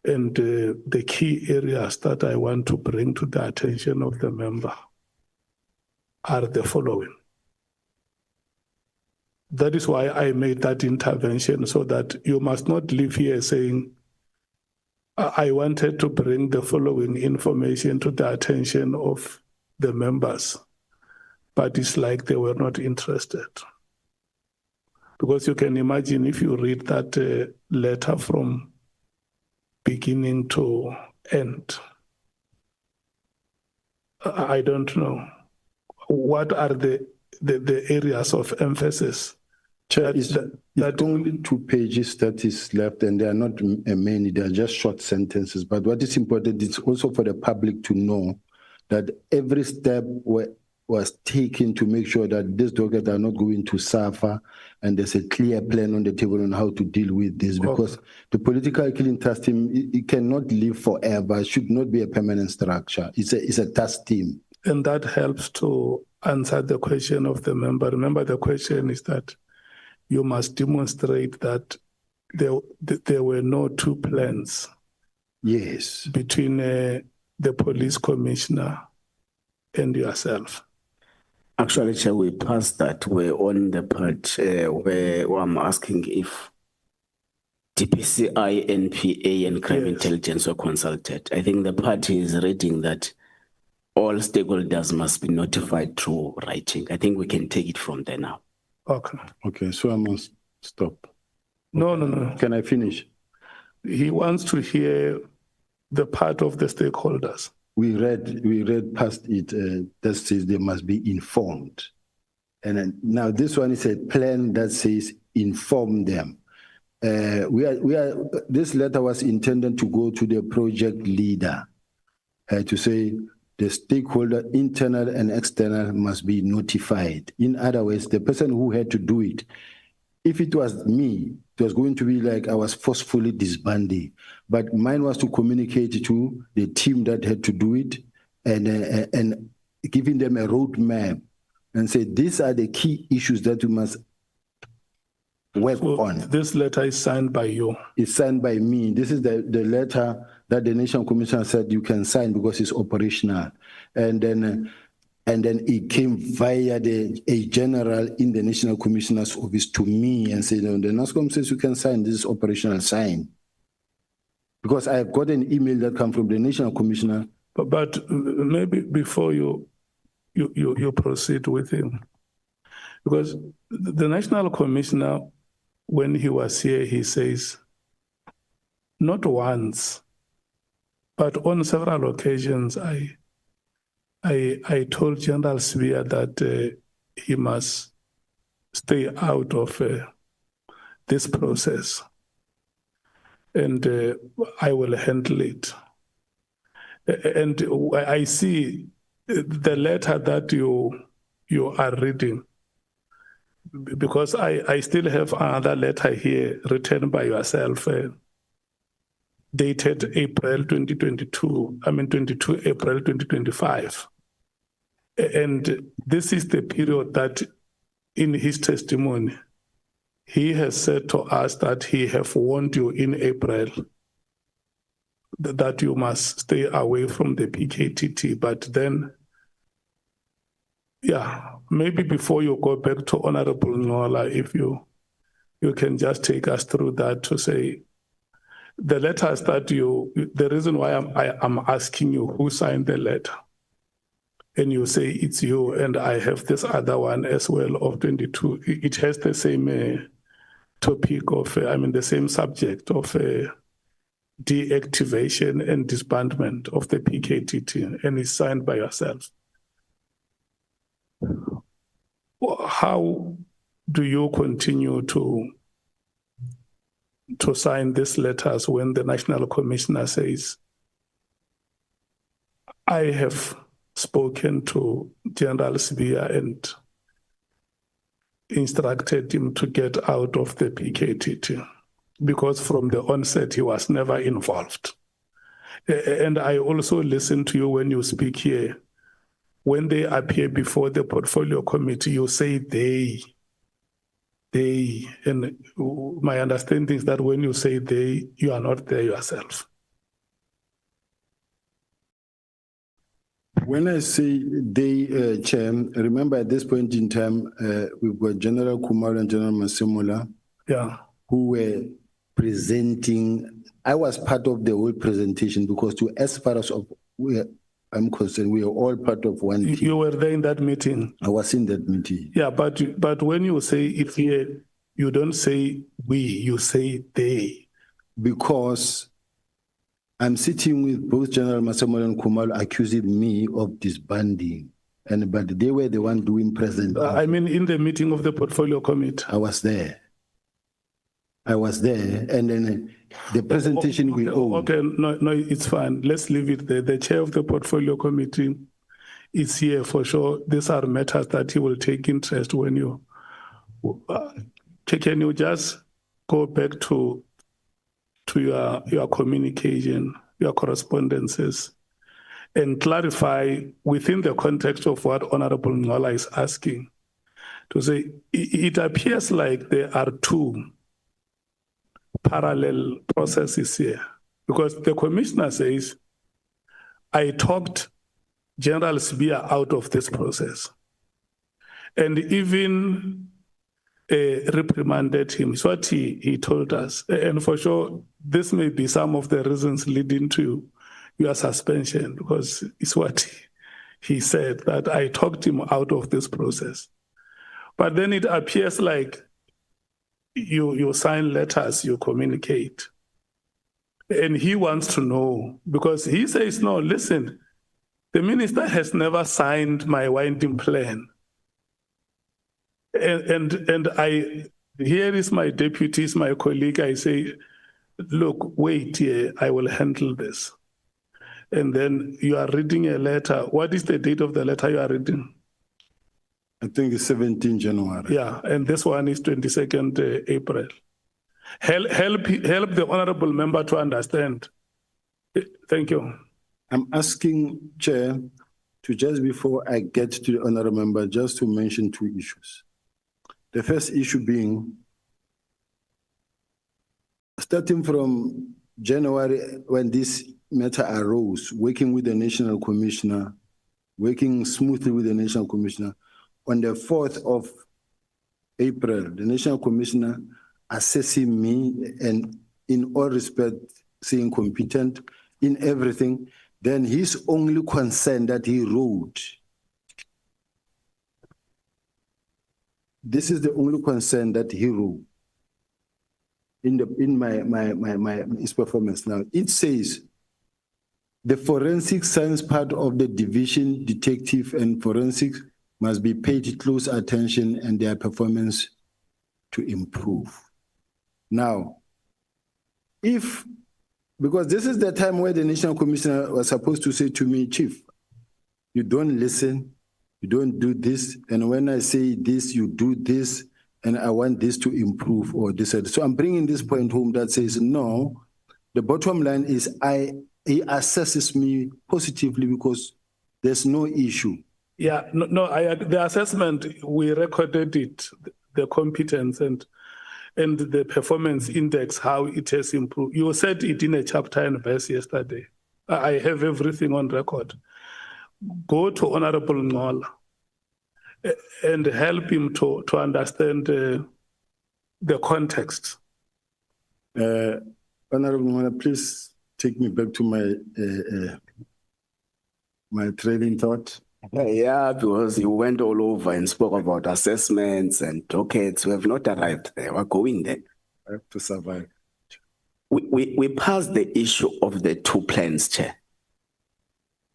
And the key areas that I want to bring to the attention of the member are the following. 1. that is why I made that intervention, so that you must not leave here saying, I wanted to bring the following information to the attention of the members, but it's like they were not interested. Because you can imagine if you read that letter from beginning to end, I don't know. What are the areas of emphasis? Chair, it's only 2 pages that is left, and they are not many, they are just short sentences. But what is important is also for the public to know that every step was taken to make sure that these doggers are not going to suffer, and there's a clear plan on the table on how to deal with this, because the political killing task team, it cannot live forever. It should not be a permanent structure. It's a task team. And that helps to answer the question of the member. Remember, the question is that you must demonstrate that there were no 2 plans. Yes. Between the police commissioner and yourself. Actually, Chair, we passed that. We're on the part where I'm asking if DPCI, NPA, and crime intelligence were consulted. I think the party is reading that all stakeholders must be notified through writing. I think we can take it from there now. Okay. Okay, so I must stop. No. Can I finish? He wants to hear the part of the stakeholders. We read past it that says they must be informed. And then, now this one is a plan that says inform them. This letter was intended to go to the project leader to say the stakeholder, internal and external, must be notified. In other words, the person who had to do it, if it was me, it was going to be like I was forcefully disbanding. But mine was to communicate to the team that had to do it and giving them a roadmap and say, these are the key issues that we must work on. This letter is signed by you? It's signed by me. This is the letter that the National Commissioner said you can sign because it's operational. And then it came via a general in the National Commissioner's office to me and said, no, the NASCOM says you can sign, this is operational, sign. Because I have got an email that comes from the National Commissioner. But maybe before you proceed with him, because the National Commissioner, when he was here, he says, not once, but on several occasions, I told General Sibiya that he must stay out of this process, and I will handle it. And I see the letter that you are reading, because I still have another letter here written by yourself, dated April 2022, 22 April 2025. And this is the period that in his testimony, he has said to us that he have warned you in April that you must stay away from the PKTT. But then, maybe before you go back to Honorable Nqola, if you can just take us through that to say, the letters that the reason why I'm asking you who signed the letter, and you say it's you, and I have this other one as well of 22. It has the same topic of, the same subject of deactivation and disbandment of the PKTT, and it's signed by yourself. How do you continue to sign these letters when the National Commissioner says, I have spoken to General Sibiya and instructed him to get out of the PKTT, because from the onset he was never involved. And I also listen to you when you speak here. When they appear before the portfolio committee, you say they, and my understanding is that when you say they, you are not there yourself. When I say they, Chair, remember at this point in time, we've got General Kumar and General Masemola, Yeah. who were presenting. I was part of the whole presentation because as far as I'm concerned, we are all part of one team. You were there in that meeting? I was in that meeting. Yeah, but when you say it here, you don't say we, you say they. Because I'm sitting with both General Masemola and Kumar accusing me of disbanding. But they were the one doing present. I mean, in the meeting of the portfolio committee. I was there. And then the presentation we own. Okay, no, it's fine. Let's leave it there. The chair of the portfolio committee is here for sure. These are matters that he will take interest when you. Can you just go back to your communication, your correspondences, and clarify within the context of what Honorable Nqola is asking, to say it appears like there are two parallel processes here, because the commissioner says, I talked General Sibiya out of this process and even reprimanded him. It's what he told us. And for sure, this may be some of the reasons leading to your suspension, because it's what he said, that I talked him out of this process. But then it appears like you sign letters, you communicate. And he wants to know, because he says, no, listen, the minister has never signed my winding plan. And here is my deputies, my colleague, I say, look, wait here, I will handle this. And then you are reading a letter. What is the date of the letter you are reading? I think it's 17 January. Yeah, and this one is 22nd April. Help the honorable member to understand. Thank you. I'm asking, Chair, to just before I get to the honorable member, just to mention two issues. The first issue being, starting from January, when this matter arose, working with the National Commissioner, working smoothly with the National Commissioner, on the 4th of April, the National Commissioner assessing me and in all respect saying competent in everything, then his only concern that he wrote, this is the only concern that he wrote in his performance. Now it says the forensic science part of the division, detective and forensics must be paid close attention and their performance to improve. Now, because this is the time where the National Commissioner was supposed to say to me, Chief, you don't listen, you don't do this, and when I say this, you do this, and I want this to improve or this. So I'm bringing this point home that says, no, the bottom line is he assesses me positively because there's no issue. Yeah, the assessment, we recorded it, the competence and the performance index, how it has improved. You said it in a chapter and verse yesterday. I have everything on record. Go to Honorable Nqola and help him to understand the context. Honorable Nqola, please take me back to my trailing thought. Yeah, because you went all over and spoke about assessments and dockets. We have not arrived there. We're going there. I have to survive. We passed the issue of the two plans, Chair.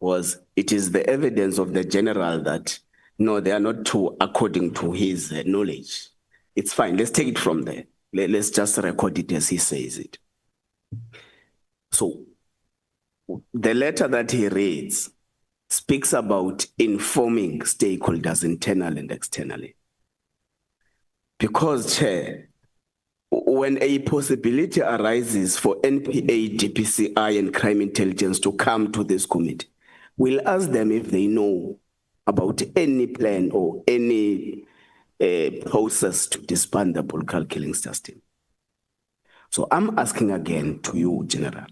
It is the evidence of the general that, no, they are not two according to his knowledge. It's fine. Let's take it from there. Let's just record it as he says it. So the letter that he reads speaks about informing stakeholders internally and externally. Because, Chair, when a possibility arises for NPA, DPCI, and crime intelligence to come to this committee, we'll ask them if they know about any plan or any process to disband the bulk killing system. So I'm asking again to you, General.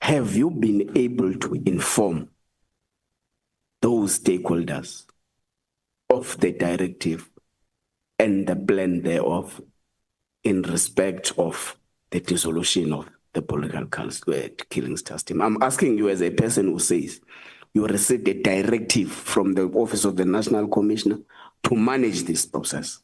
Have you been able to inform those stakeholders of the directive and the plan thereof in respect of the dissolution of the political killings task team? I'm asking you as a person who says you received a directive from the Office of the National Commissioner to manage this process.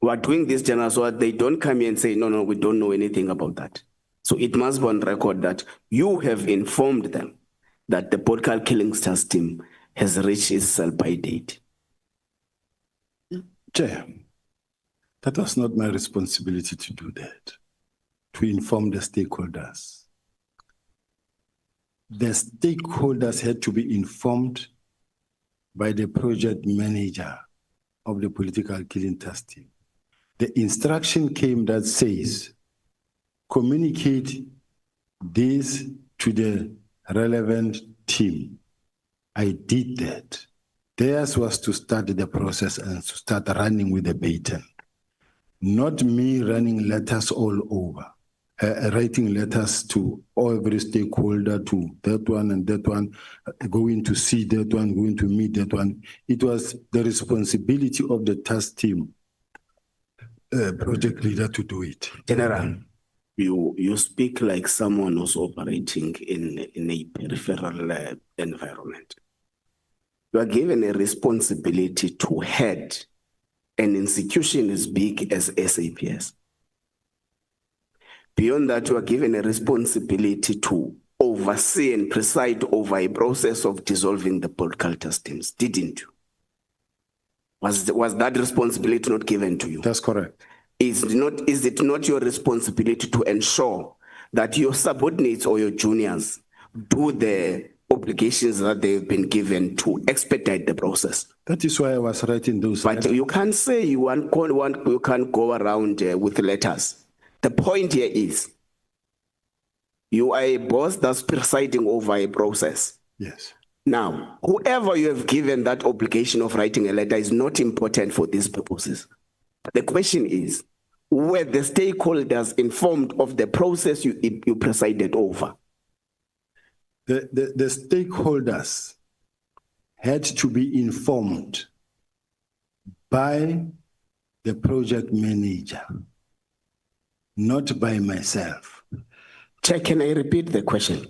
We are doing this, General, so they don't come here and say, no, we don't know anything about that. So it must be on record that you have informed them that the political killings task team has reached its sell-by date. Chair, that was not my responsibility to do that, to inform the stakeholders. The stakeholders had to be informed by the project manager of the political killing task team. The instruction came that says, communicate this to the relevant team. I did that. Theirs was to start the process and to start running with the baton. Not me running letters all over, writing letters to every stakeholder, to that one and that one, going to see that one, going to meet that one. It was the responsibility of the task team project leader to do it. General, you speak like someone who's operating in a peripheral environment. You are given a responsibility to head an institution as big as SAPS. Beyond that, you are given a responsibility to oversee and preside over a process of dissolving the political task teams, didn't you? Was that responsibility not given to you? That's correct. Is it not your responsibility to ensure that your subordinates or your juniors do the obligations that they've been given to expedite the process? That is why I was writing those. But you can't say you can't go around with letters. The point here is you are a boss that's presiding over a process. Yes. Now, whoever you have given that obligation of writing a letter is not important for these purposes. The question is, were the stakeholders informed of the process you presided over? The stakeholders had to be informed by the project manager, not by myself. Chair, can I repeat the question?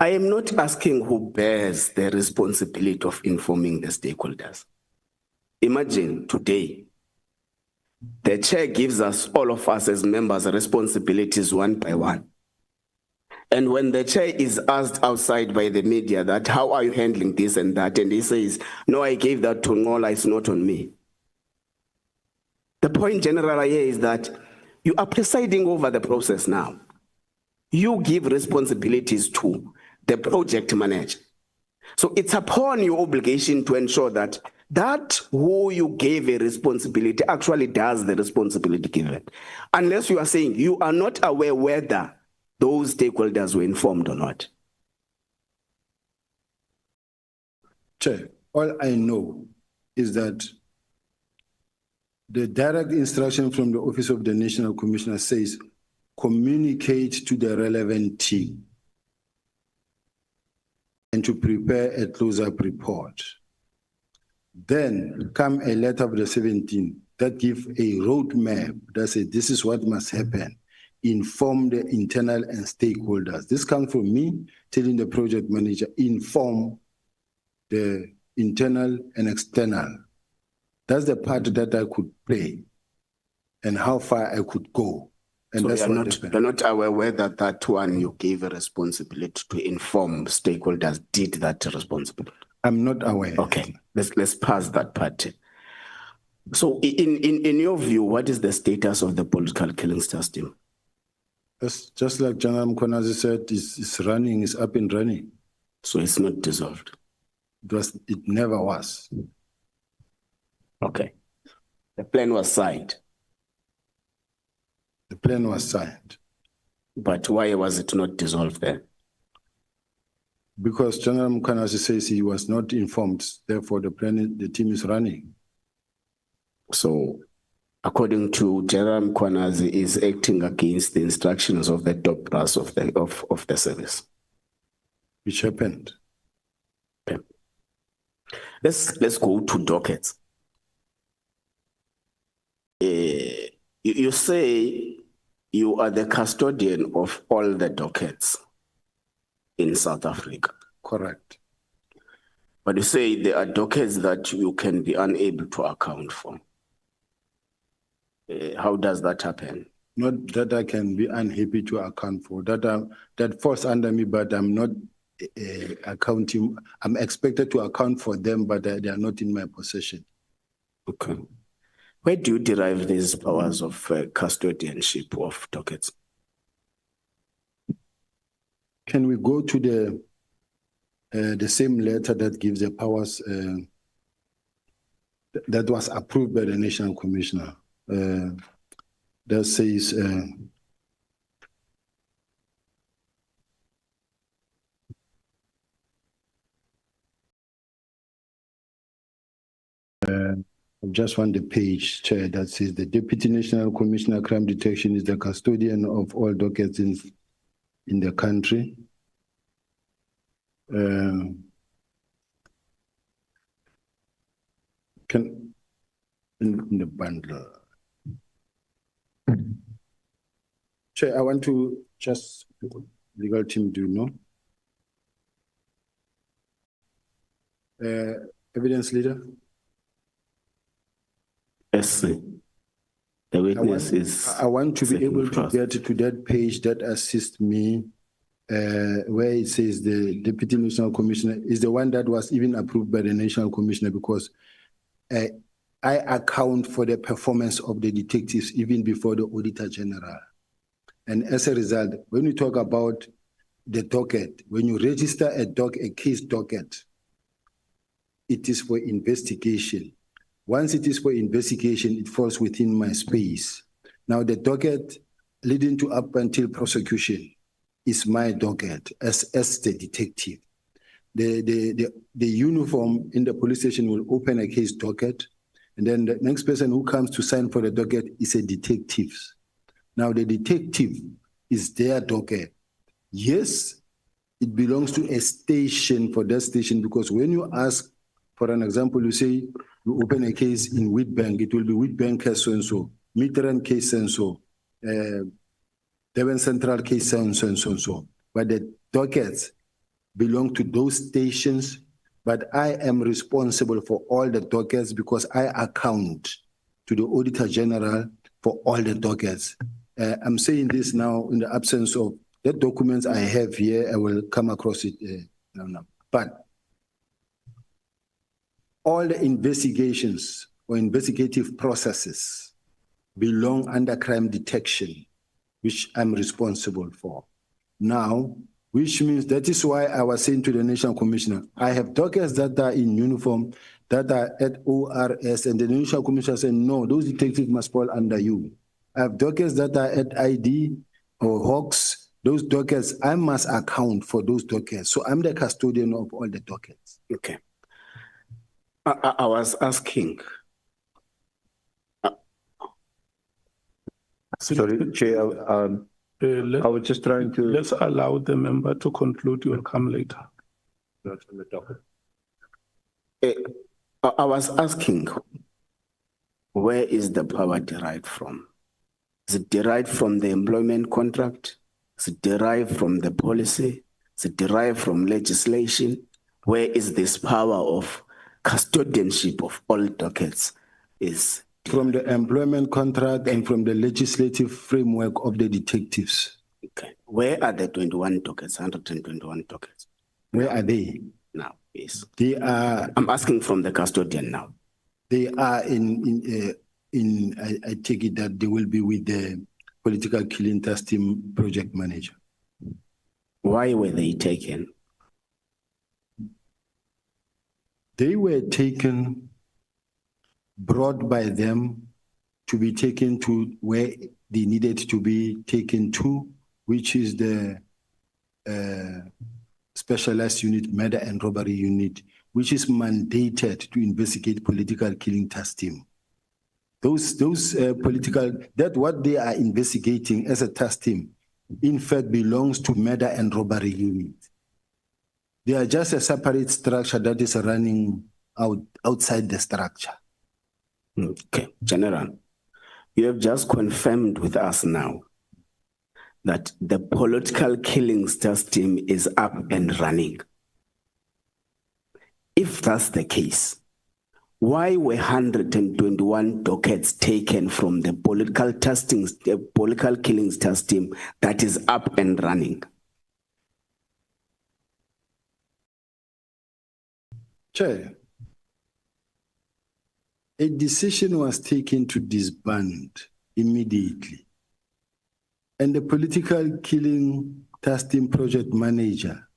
I am not asking who bears the responsibility of informing the stakeholders. Imagine today, the chair gives us, all of us as members, responsibilities one by one. And when the chair is asked outside by the media that, how are you handling this and that? And he says, no, I gave that to Nqola, it's not on me. The point, General, here is that you are presiding over the process now. You give responsibilities to the project manager. So it's upon your obligation to ensure that who you gave a responsibility actually does the responsibility given. Unless you are saying you are not aware whether those stakeholders were informed or not. Chair, all I know is that the direct instruction from the Office of the National Commissioner says, communicate to the relevant team and to prepare a close-up report. Then come a letter of the 17th that gives a roadmap that says this is what must happen. Inform the internal and stakeholders. This comes from me telling the project manager, inform the internal and external. That's the part that I could play and how far I could go. And so that's you're not aware whether that one you gave a responsibility to inform stakeholders did that responsibility? I'm not aware. Okay, let's pass that part. So in your view, what is the status of the political killings task team? It's just like General Mkhwanazi said, it's running, it's up and running. So it's not dissolved? It never was. Okay. The plan was signed? The plan was signed. But why was it not dissolved then? Because General Mkhwanazi says he was not informed, therefore the team is running. So according to General Mkhwanazi, is acting against the instructions of the top brass of the service. Which happened. Okay. Let's go to dockets. You say you are the custodian of all the dockets in South Africa. Correct. But you say there are dockets that you can be unable to account for. How does that happen? Not that I can be unhappy to account for. That falls under me, but I'm not accounting. I'm expected to account for them, but they are not in my possession. Okay. Where do you derive these powers of custodianship of dockets? Can we go to the same letter that gives the powers that was approved by the National Commissioner? That says I just want the page, Chair, that says the Deputy National Commissioner Crime Detection is the custodian of all dockets in the country. In the bundle. Chair, I want to just, legal team, do you know? Evidence leader? Yes, the witness is. I want to be able to get to that page that assists me where it says the Deputy National Commissioner is the one that was even approved by the National Commissioner, because I account for the performance of the detectives even before the Auditor General. And as a result, when we talk about the docket, when you register a case docket, it is for investigation. Once it is for investigation, it falls within my space. Now the docket leading to up until prosecution is my docket as the detective. The uniform in the police station will open a case docket, and then the next person who comes to sign for the docket is a detective. Now the detective is their docket. Yes, it belongs to a station for that station, because when you ask, for an example, you say you open a case in Witbank, it will be Witbank case so-and-so, Midrand case so-and-so, Devon Central case so-and-so. But the dockets belong to those stations, but I am responsible for all the dockets because I account to the Auditor General for all the dockets. I'm saying this now in the absence of the documents I have here. I will come across it now. But all the investigations or investigative processes belong under crime detection, which I'm responsible for. Now, which means that is why I was saying to the National Commissioner, I have dockets that are in uniform, that are at ORS, and the National Commissioner said, no, those detectives must fall under you. I have dockets that are at ID or Hawks. Those dockets, I must account for those dockets. So I'm the custodian of all the dockets. Okay. I was asking. Sorry, Chair, I was just trying to... Let's allow the member to conclude. You will come later. Not on the topic. I was asking, where is the power derived from? Is it derived from the employment contract? Is it derived from the policy? Is it derived from legislation? Where is this power of custodianship of all dockets? Is from the employment contract and from the legislative framework of the detectives. Okay. Where are the 21 dockets, 121 dockets? Where are they? Now, yes. They are... I'm asking from the custodian now. They are I take it that they will be with the political killing task team project manager. Why were they taken? They were taken, brought by them to be taken to where they needed to be taken to, which is the specialized unit, murder and robbery unit, which is mandated to investigate political killing task team. those political, that what they are investigating as a task team, in fact, belongs to murder and robbery unit. They are just a separate structure that is running outside the structure. Okay, General, you have just confirmed with us now that the political killings task team is up and running. If that's the case, why were 121 dockets taken from the political killings task team that is up and running? Chair, a decision was taken to disband immediately. And the political killing task team project manager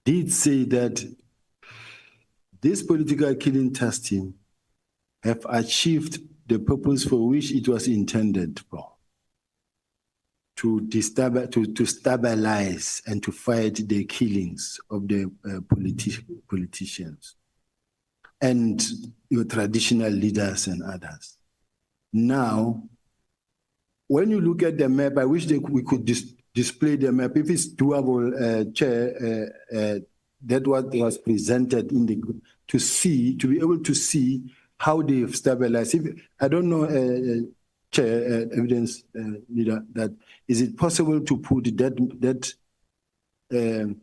did say that this political killing task team have achieved the purpose for which it was intended for, to stabilize and to fight the killings of the politicians and your traditional leaders and others. Now, when you look at the map, I wish we could display the map. If it's doable, Chair, that what was presented in the to be able to see how they've stabilized. I don't know, Chair, evidence leader, that is it possible to put that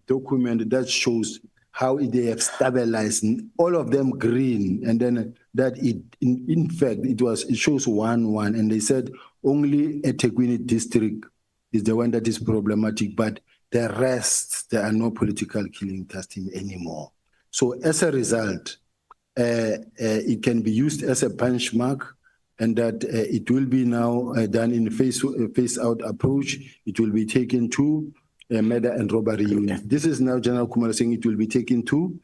document that shows how they have stabilized, all of them green, and then that in fact it shows 1-1, and they said only eThekwini district is the one that is problematic, but the rest, there are no political killing testing anymore. So as a result, it can be used as a benchmark, and that it will be now done in a phase-out approach. It will be taken to murder and robbery unit. This is now General Khumalo saying it will be taken to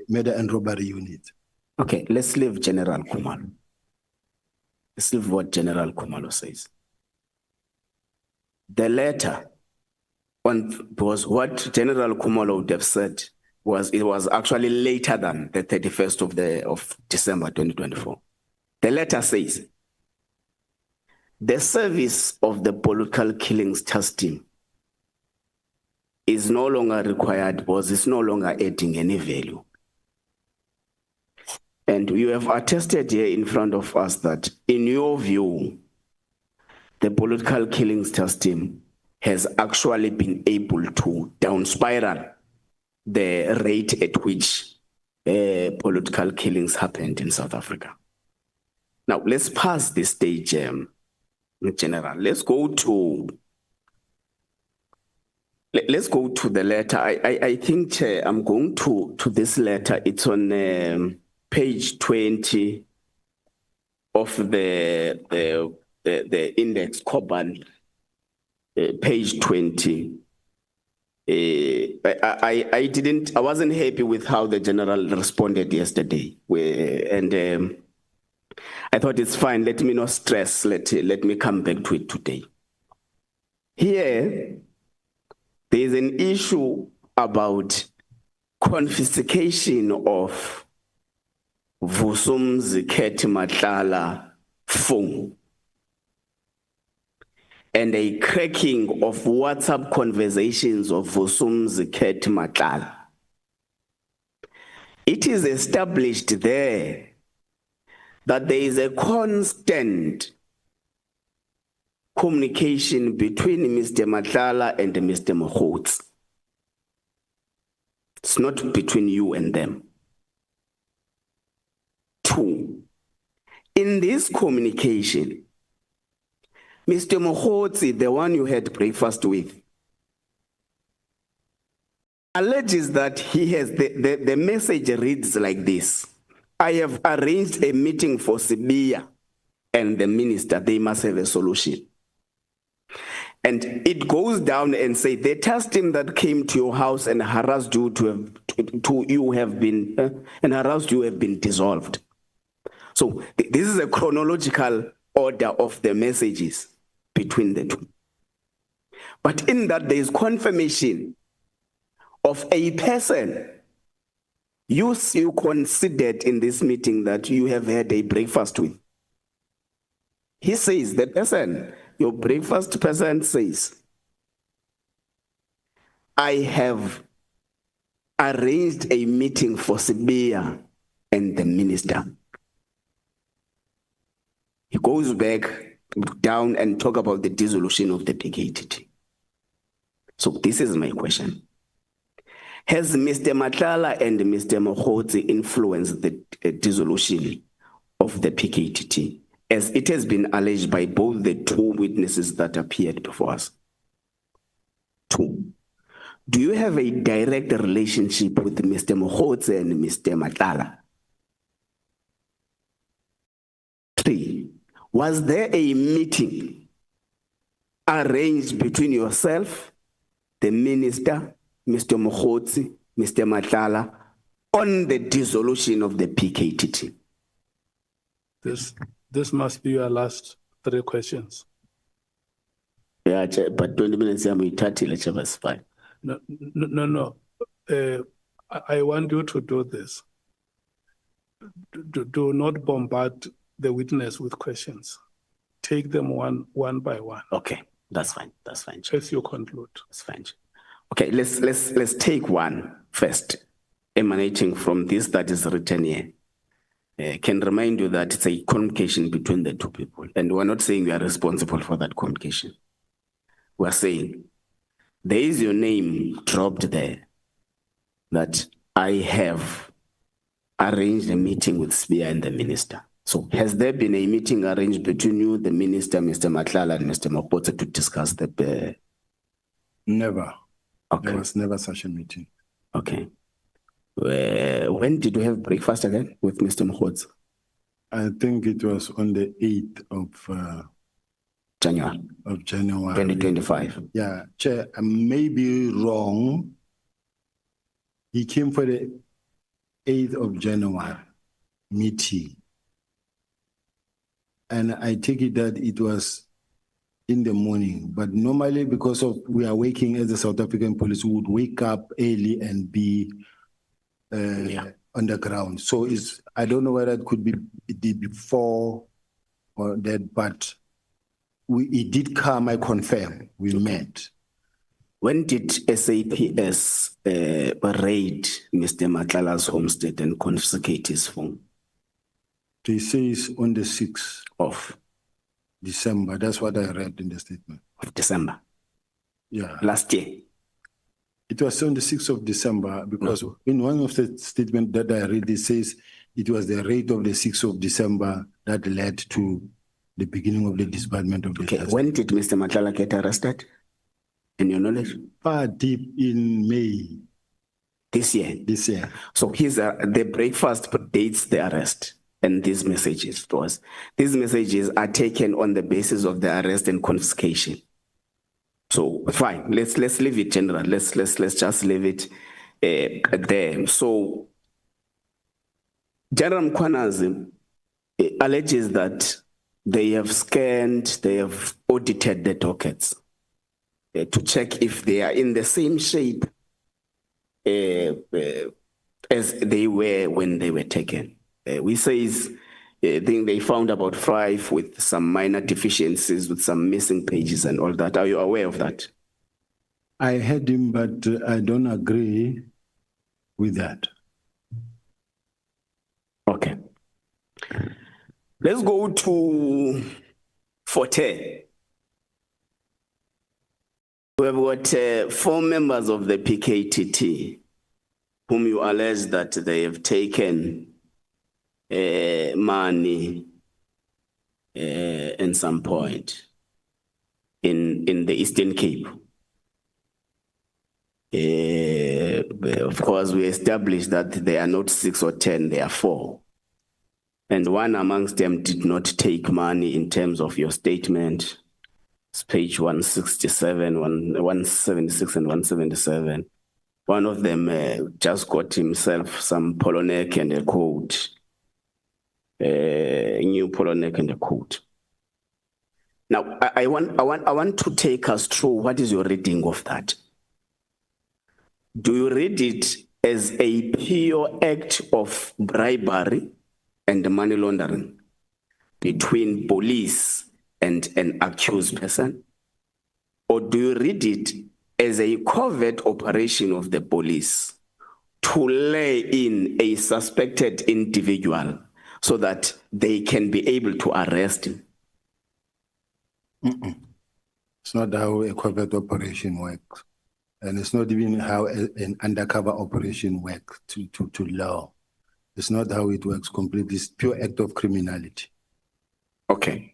murder and robbery unit. Okay, let's leave General Khumalo. Let's leave what General Khumalo says. The letter was what General Khumalo would have said it was actually later than the 31st of December 2024. The letter says, the service of the political killings task team is no longer required because it's no longer adding any value. And you have attested here in front of us that, in your view, the political killings task team has actually been able to down spiral the rate at which political killings happened in South Africa. Now, let's pass this stage, General. Let's go to the letter. I think, Chair, I'm going to this letter. It's on page 20 of the index Koban, page 20. I wasn't happy with how the General responded yesterday, and I thought it's fine. Let me not stress. Let me come back to it today. Here, there is an issue about confiscation of Vusumzi Matlala phone and a cracking of WhatsApp conversations of Vusumzi Matlala. It is established there that there is a constant communication between Mr. Matlala and Mr. Mkhwanazi. It's not between you and them. 2, in this communication, Mr. Mkhwanazi, the one you had breakfast with, alleges that he has the message reads like this: I have arranged a meeting for Sibiya and the minister. They must have a solution. And it goes down and say the task team that came to your house and harassed you have been dissolved. So this is a chronological order of the messages between the two. But in that there is confirmation of a person you considered in this meeting that you have had a breakfast with. He says, the person, your breakfast person says, I have arranged a meeting for Sibiya and the minister. He goes back down and talk about the dissolution of the PKTT. So this is my question. Has Mr. Matlala and Mr. Mkhwanazi influenced the dissolution of the PKTT, as it has been alleged by both the two witnesses that appeared before us? 2, do you have a direct relationship with Mr. Mkhwanazi and Mr. Matlala? 3, was there a meeting arranged between yourself, the minister, Mr. Mkhwanazi, Mr. Matlala, on the dissolution of the PKTT? This must be your last 3 questions. Yeah, but 20 minutes, I'm 30, let's fine. No. I want you to do this. Do not bombard the witness with questions. Take them one by one. Okay, that's fine. As you conclude. That's fine. Okay, let's take one first, emanating from this that is written here. Can remind you that it's a communication between the two people, and we're not saying we are responsible for that communication. We're saying there is your name dropped there, that I have arranged a meeting with Sibiya and the minister. So has there been a meeting arranged between you, the minister, Mr. Matlala, and Mr. Mkhwanazi to discuss the... Never. Okay. There was never such a meeting. Okay. When did you have breakfast again with Mr. Mkhwanazi? I think it was on the 8th of January. Of January. 2025. Yeah, Chair, I may be wrong. He came for the 8th of January meeting. And I take it that it was in the morning, but normally because of we are working as the South African police, we would wake up early and be on the ground. So I don't know whether it could be before or that, but it did come, I confirm, we met. When did SAPS raid Mr. Matlala's homestead and confiscate his phone? They say it's on the 6th of December. That's what I read in the statement. Of December? Yeah. Last year? It was on the 6th of December because in one of the statements that I read, it says it was the raid of the 6th of December that led to the beginning of the disbandment of the Okay, when did Mr. Matlala get arrested? In your knowledge? Far deep in May. This year? This year. So the breakfast dates the arrest. And these messages to us. These messages are taken on the basis of the arrest and confiscation. So fine, let's leave it general. Let's just leave it there. So General Mkhwanazi alleges that they have scanned, they have audited the dockets to check if they are in the same shape as they were when they were taken. We say I think they found about 5 with some minor deficiencies, with some missing pages and all that. Are you aware of that? I heard him, but I don't agree with that. Okay. Let's go to Forte. We have got 4 members of the PKTT whom you allege that they have taken money in some point in the Eastern Cape. Of course, we established that they are not 6 or 10, they are 4. And one amongst them did not take money in terms of your statement. It's page 167, 176 and 177. One of them just got himself some polo neck and a coat. New polo neck and a coat. Now, I want to take us through what is your reading of that. Do you read it as a pure act of bribery and money laundering between police and an accused person? Or do you read it as a covert operation of the police to lay in a suspected individual so that they can be able to arrest him? It's not how a covert operation works. And it's not even how an undercover operation works to law. It's not how it works completely. It's pure act of criminality. Okay.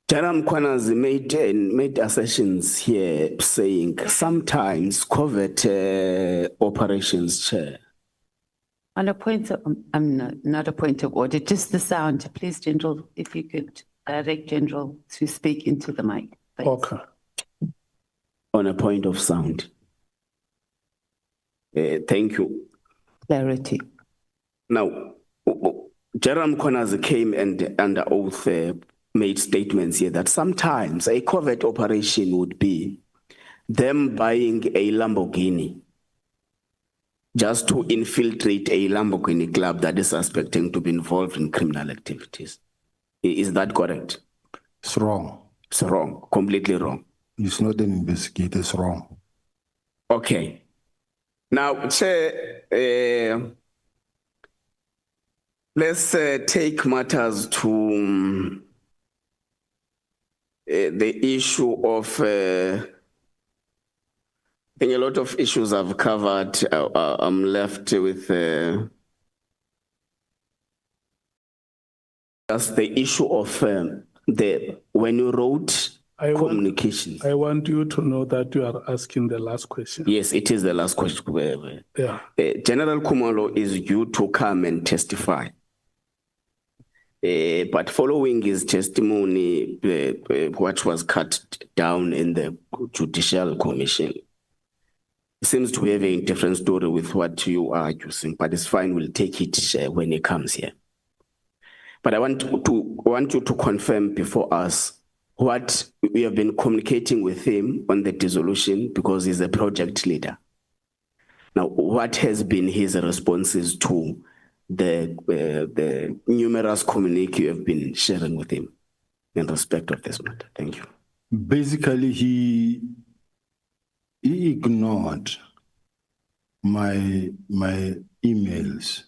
Gen Mkhwanazi made assertions here saying sometimes covert operations, Chair. On a point of, not a point of order, just the sound. Please, General, if you could direct General to speak into the mic. Thanks. Okay. On a point of sound. Thank you. Clarity. Now, Gen Mkhwanazi came and under oath made statements here that sometimes a covert operation would be them buying a Lamborghini just to infiltrate a Lamborghini club that is suspecting to be involved in criminal activities. Is that correct? It's wrong. It's wrong, completely wrong. It's not an investigator, it's wrong. Okay. Now, Chair, let's take matters to the issue of, I think a lot of issues I've covered. I'm left with just the issue of when you wrote communications. I want you to know that you are asking the last question. Yes, it is the last question. Yeah. General Khumalo is due to come and testify. But following his testimony, what was cut down in the Judicial Commission, it seems to have a different story with what you are using, but it's fine, we'll take it when he comes here. But I want you to confirm before us what we have been communicating with him on the dissolution, because he's a project leader. Now, what has been his responses to the numerous communiques you have been sharing with him in respect of this matter? Thank you. Basically, he ignored my emails,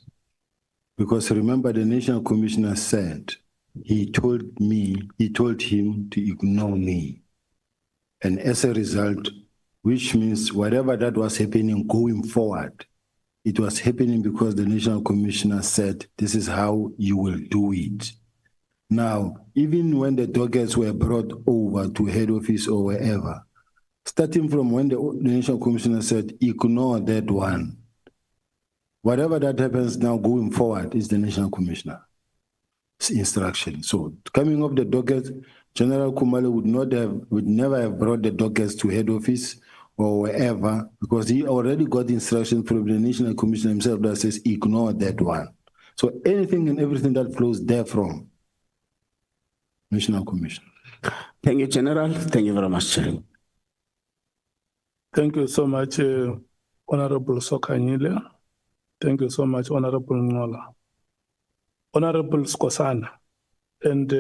because remember the National Commissioner said he told him to ignore me. And as a result, which means whatever that was happening going forward, it was happening because the National Commissioner said, this is how you will do it. Now, even when the dockets were brought over to head office or wherever, starting from when the National Commissioner said, ignore that one, whatever that happens now going forward is the National Commissioner's instruction. So coming off the docket, General Khumalo would never have brought the dockets to head office or wherever, because he already got instruction from the National Commissioner himself that says, ignore that one. So anything and everything that flows therefrom, National Commission. Thank you, General. Thank you very much, Chair. Thank you so much, Honorable Sokhanyile. Thank you so much, Honorable Nqola. Honorable Skhosana and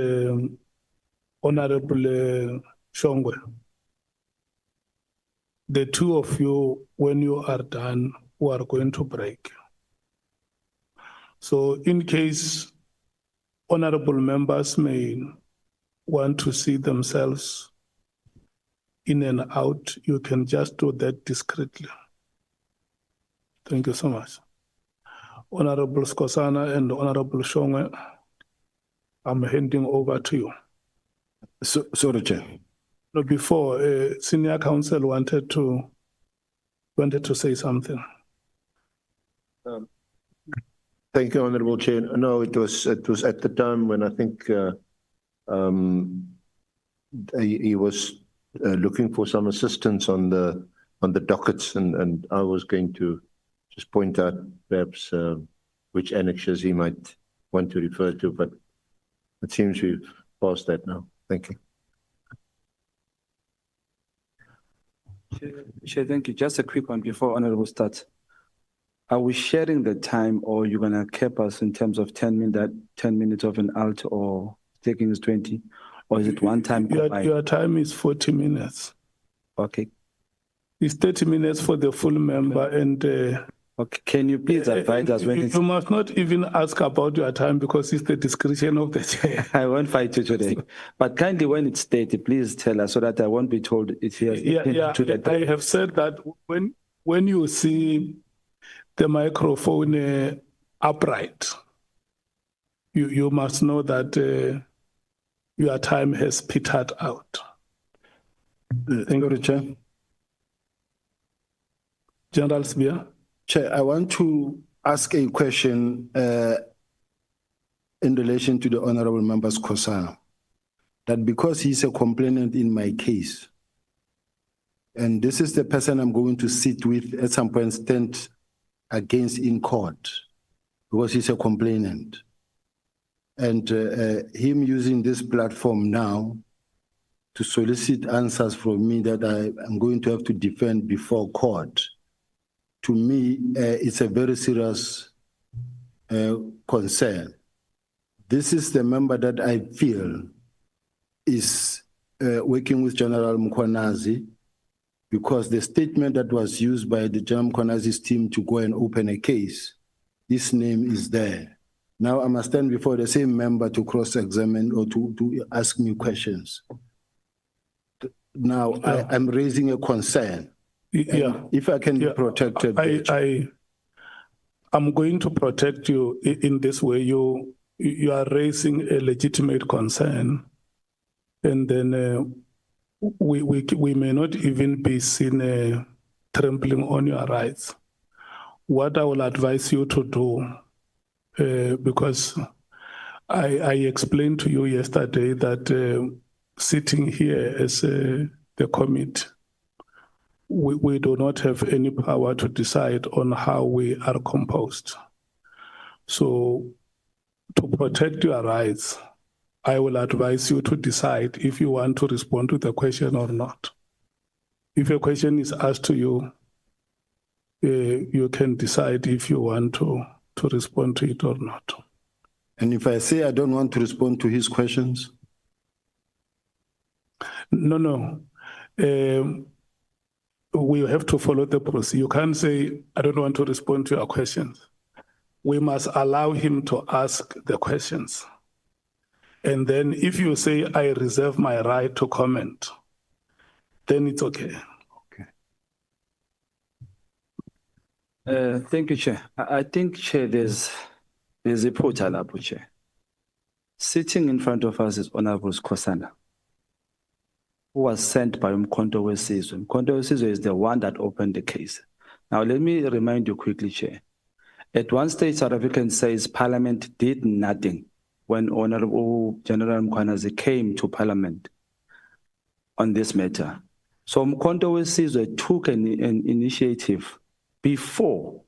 Honorable Shongwe. The two of you, when you are done, we are going to break. So in case honorable members may want to see themselves in and out, you can just do that discreetly. Thank you so much. Honorable Skhosana and Honorable Shongwe, I'm handing over to you. Sorry, Chair. No, before, senior counsel wanted to say something. Thank you, Honorable Chair. No, it was at the time when I think he was looking for some assistance on the dockets, and I was going to just point out perhaps which annexes he might want to refer to, but it seems we've passed that now. Thank you. Chair, thank you. Just a quick one before Honorable starts. Are we sharing the time, or you're going to cap us in terms of 10 minutes of an alt, or taking us 20? or is it one time? Your time is 40 minutes. Okay. It's 30 minutes for the full member and okay. Can you please advise us when you must not even ask about your time because it's the discretion of the chair. I won't fight you today. But kindly, when it's 30, please tell us so that I won't be told it's here. I have said that when you see the microphone upright, you must know that your time has petered out. Thank you, Chair. General Sibiya. Chair, I want to ask a question in relation to the Honorable Member Skhosana, that because he's a complainant in my case, and this is the person I'm going to sit with at some point, stand against in court, because he's a complainant. And him using this platform now to solicit answers from me that I'm going to have to defend before court, to me, it's a very serious concern. This is the member that I feel is working with General Mkhwanazi, because the statement that was used by the General Mkhwanazi's team to go and open a case, this name is there. Now I must stand before the same member to cross-examine or to ask me questions. Now I'm raising a concern. If I can be protected. I'm going to protect you in this way. You are raising a legitimate concern, and then we may not even be seen trampling on your rights. What I will advise you to do, because I explained to you yesterday that sitting here as the committee, we do not have any power to decide on how we are composed. So to protect your rights, I will advise you to decide if you want to respond to the question or not. If a question is asked to you, you can decide if you want to respond to it or not. And if I say I don't want to respond to his questions? No. We have to follow the process. You can't say, I don't want to respond to your questions. We must allow him to ask the questions. And then if you say, I reserve my right to comment, then it's okay. Thank you, Chair. I think, Chair, there's a portal, Chair. Sitting in front of us is Honorable Skhosana, who was sent by Mpofu-Walsh. Mpofu-Walsh is the one that opened the case. Now, let me remind you quickly, Chair. At one stage, South African says Parliament did nothing when Honorable General Mkhwanazi came to Parliament on this matter. So Mpofu-Walsh took an initiative before,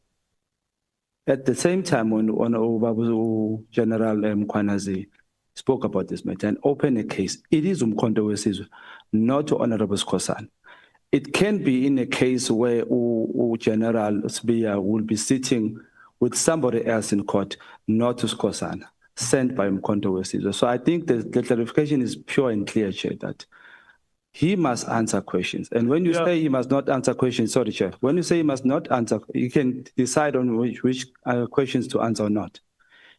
at the same time when Honorable General Mkhwanazi spoke about this matter and opened a case. It is Mpofu-Walsh, not Honorable Skhosana. It can be in a case where General Sibiya will be sitting with somebody else in court, not Skhosana, sent by Mpofu-Walsh. So I think the clarification is pure and clear, Chair, that he must answer questions. And when you say he must not answer questions, sorry, Chair, when you say he must not answer, you can decide on which questions to answer or not.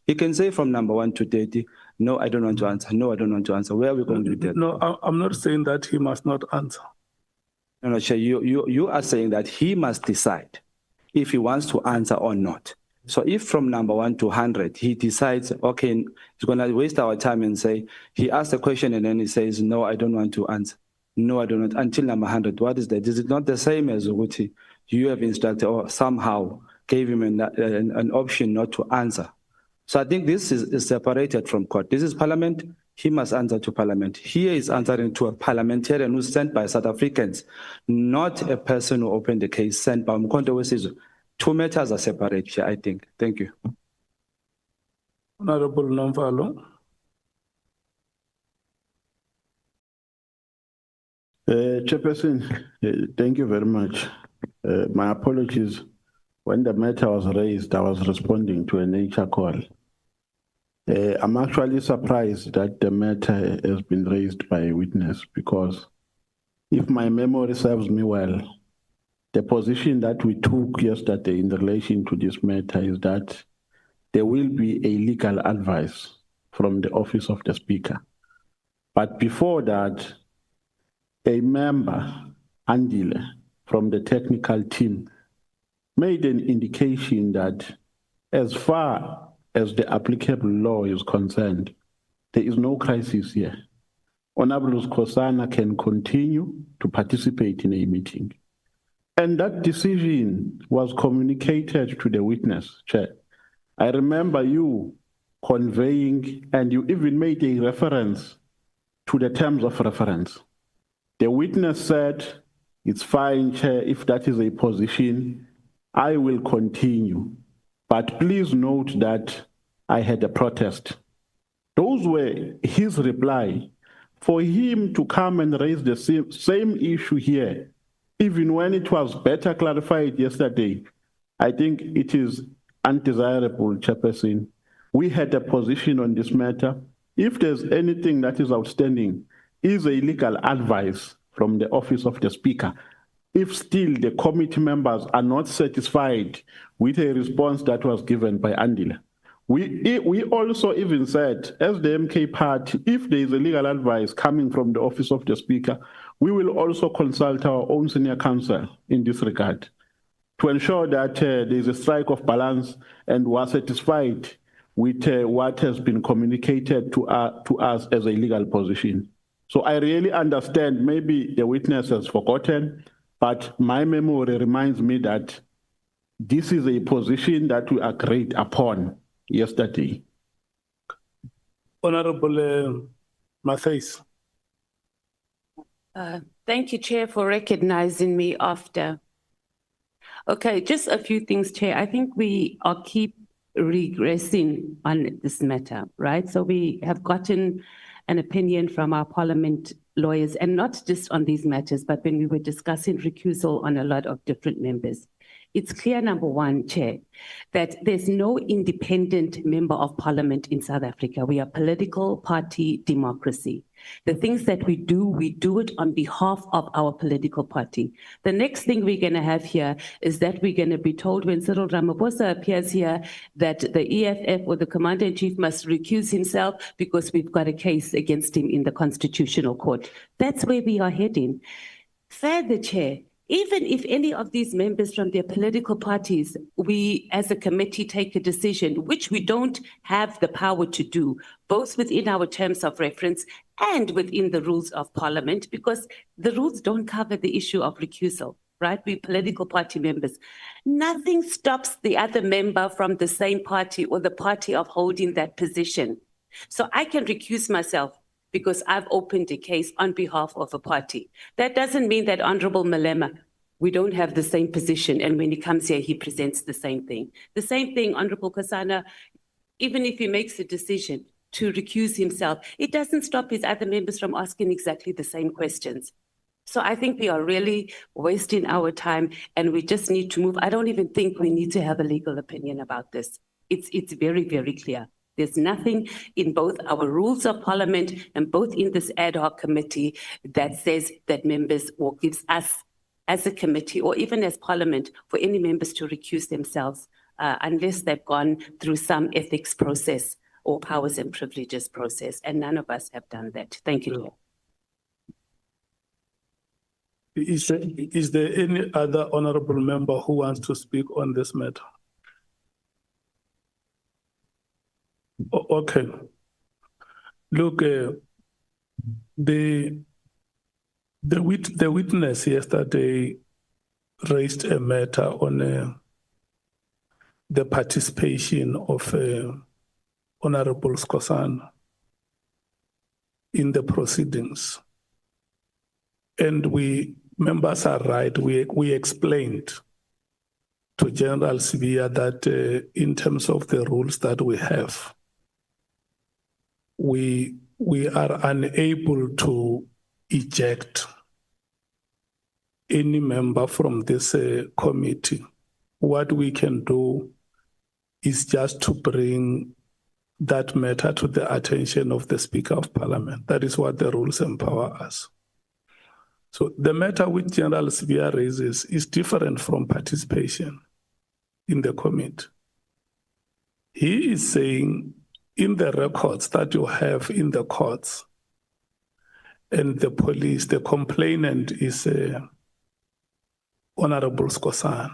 He can say from number 1 to 30, no, I don't want to answer. No, I don't want to answer. Where are we going to do that? No, I'm not saying that he must not answer. No, Chair, you are saying that he must decide if he wants to answer or not. So if from number 1 to 100, he decides, okay, he's going to waste our time and say, he asked a question and then he says, no, I don't want to answer. No, I don't want, until number 100. What is that? Is it not the same as Uguti? You have instructed or somehow gave him an option not to answer. So I think this is separated from court. This is Parliament. He must answer to Parliament. Here is answering to a parliamentarian who's sent by South Africans, not a person who opened the case sent by Mpofu-Walsh. Two matters are separate, I think. Thank you. Honorable Nomvalo. Chairperson, thank you very much. My apologies. When the matter was raised, I was responding to a nature call. I'm actually surprised that the matter has been raised by a witness because if my memory serves me well, the position that we took yesterday in relation to this matter is that there will be a legal advice from the office of the Speaker. But before that, a member, Andile, from the technical team, made an indication that as far as the applicable law is concerned, there is no crisis here. Honorable Skhosana can continue to participate in a meeting. And that decision was communicated to the witness, Chair. I remember you conveying, and you even made a reference to the terms of reference. The witness said, it's fine, Chair, if that is a position, I will continue. But please note that I had a protest. Those were his reply. For him to come and raise the same issue here, even when it was better clarified yesterday, I think it is undesirable, Chairperson. We had a position on this matter. If there's anything that is outstanding, is a legal advice from the office of the Speaker. If still the committee members are not satisfied with a response that was given by Andile, we also even said, as the MK party, if there is a legal advice coming from the office of the Speaker, we will also consult our own senior counsel in this regard to ensure that there is a strike of balance and we are satisfied with what has been communicated to us as a legal position. So I really understand, maybe the witness has forgotten, but my memory reminds me that this is a position that we agreed upon yesterday. Honorable Matthys. Thank you, Chair, for recognizing me after. Okay, just a few things, Chair. I think we are keep regressing on this matter, right? So we have gotten an opinion from our Parliament lawyers, and not just on these matters, but when we were discussing recusal on a lot of different members. It's clear, number one, Chair, that there's no independent member of Parliament in South Africa. We are political party democracy. The things that we do it on behalf of our political party. The next thing we're going to have here is that we're going to be told when Cyril Ramaphosa appears here that the EFF or the Commander-in-Chief must recuse himself because we've got a case against him in the Constitutional Court. That's where we are heading. Further, Chair, even if any of these members from their political parties, we as a committee take a decision, which we don't have the power to do, both within our terms of reference and within the rules of Parliament, because the rules don't cover the issue of recusal, right? We political party members. Nothing stops the other member from the same party or the party of holding that position. So I can recuse myself because I've opened a case on behalf of a party. That doesn't mean that Honorable Malema, we don't have the same position, and when he comes here, he presents the same thing. The same thing, Honorable Kekana, even if he makes a decision to recuse himself, it doesn't stop his other members from asking exactly the same questions. So I think we are really wasting our time, and we just need to move. I don't even think we need to have a legal opinion about this. It's very, very clear. There's nothing in both our rules of Parliament and both in this ad hoc committee that says that members or gives us as a committee or even as Parliament for any members to recuse themselves unless they've gone through some ethics process or powers and privileges process. And none of us have done that. Thank you. Is there any other honorable member who wants to speak on this matter? Okay. Look, the witness yesterday raised a matter on the participation of Honorable Skhosana in the proceedings. And we, members are right, we explained to General Sibiya that in terms of the rules that we have, we are unable to eject any member from this committee. What we can do is just to bring that matter to the attention of the Speaker of Parliament. That is what the rules empower us. So the matter which General Sibiya raises is different from participation in the committee. He is saying in the records that you have in the courts and the police, the complainant is Honorable Skhosana.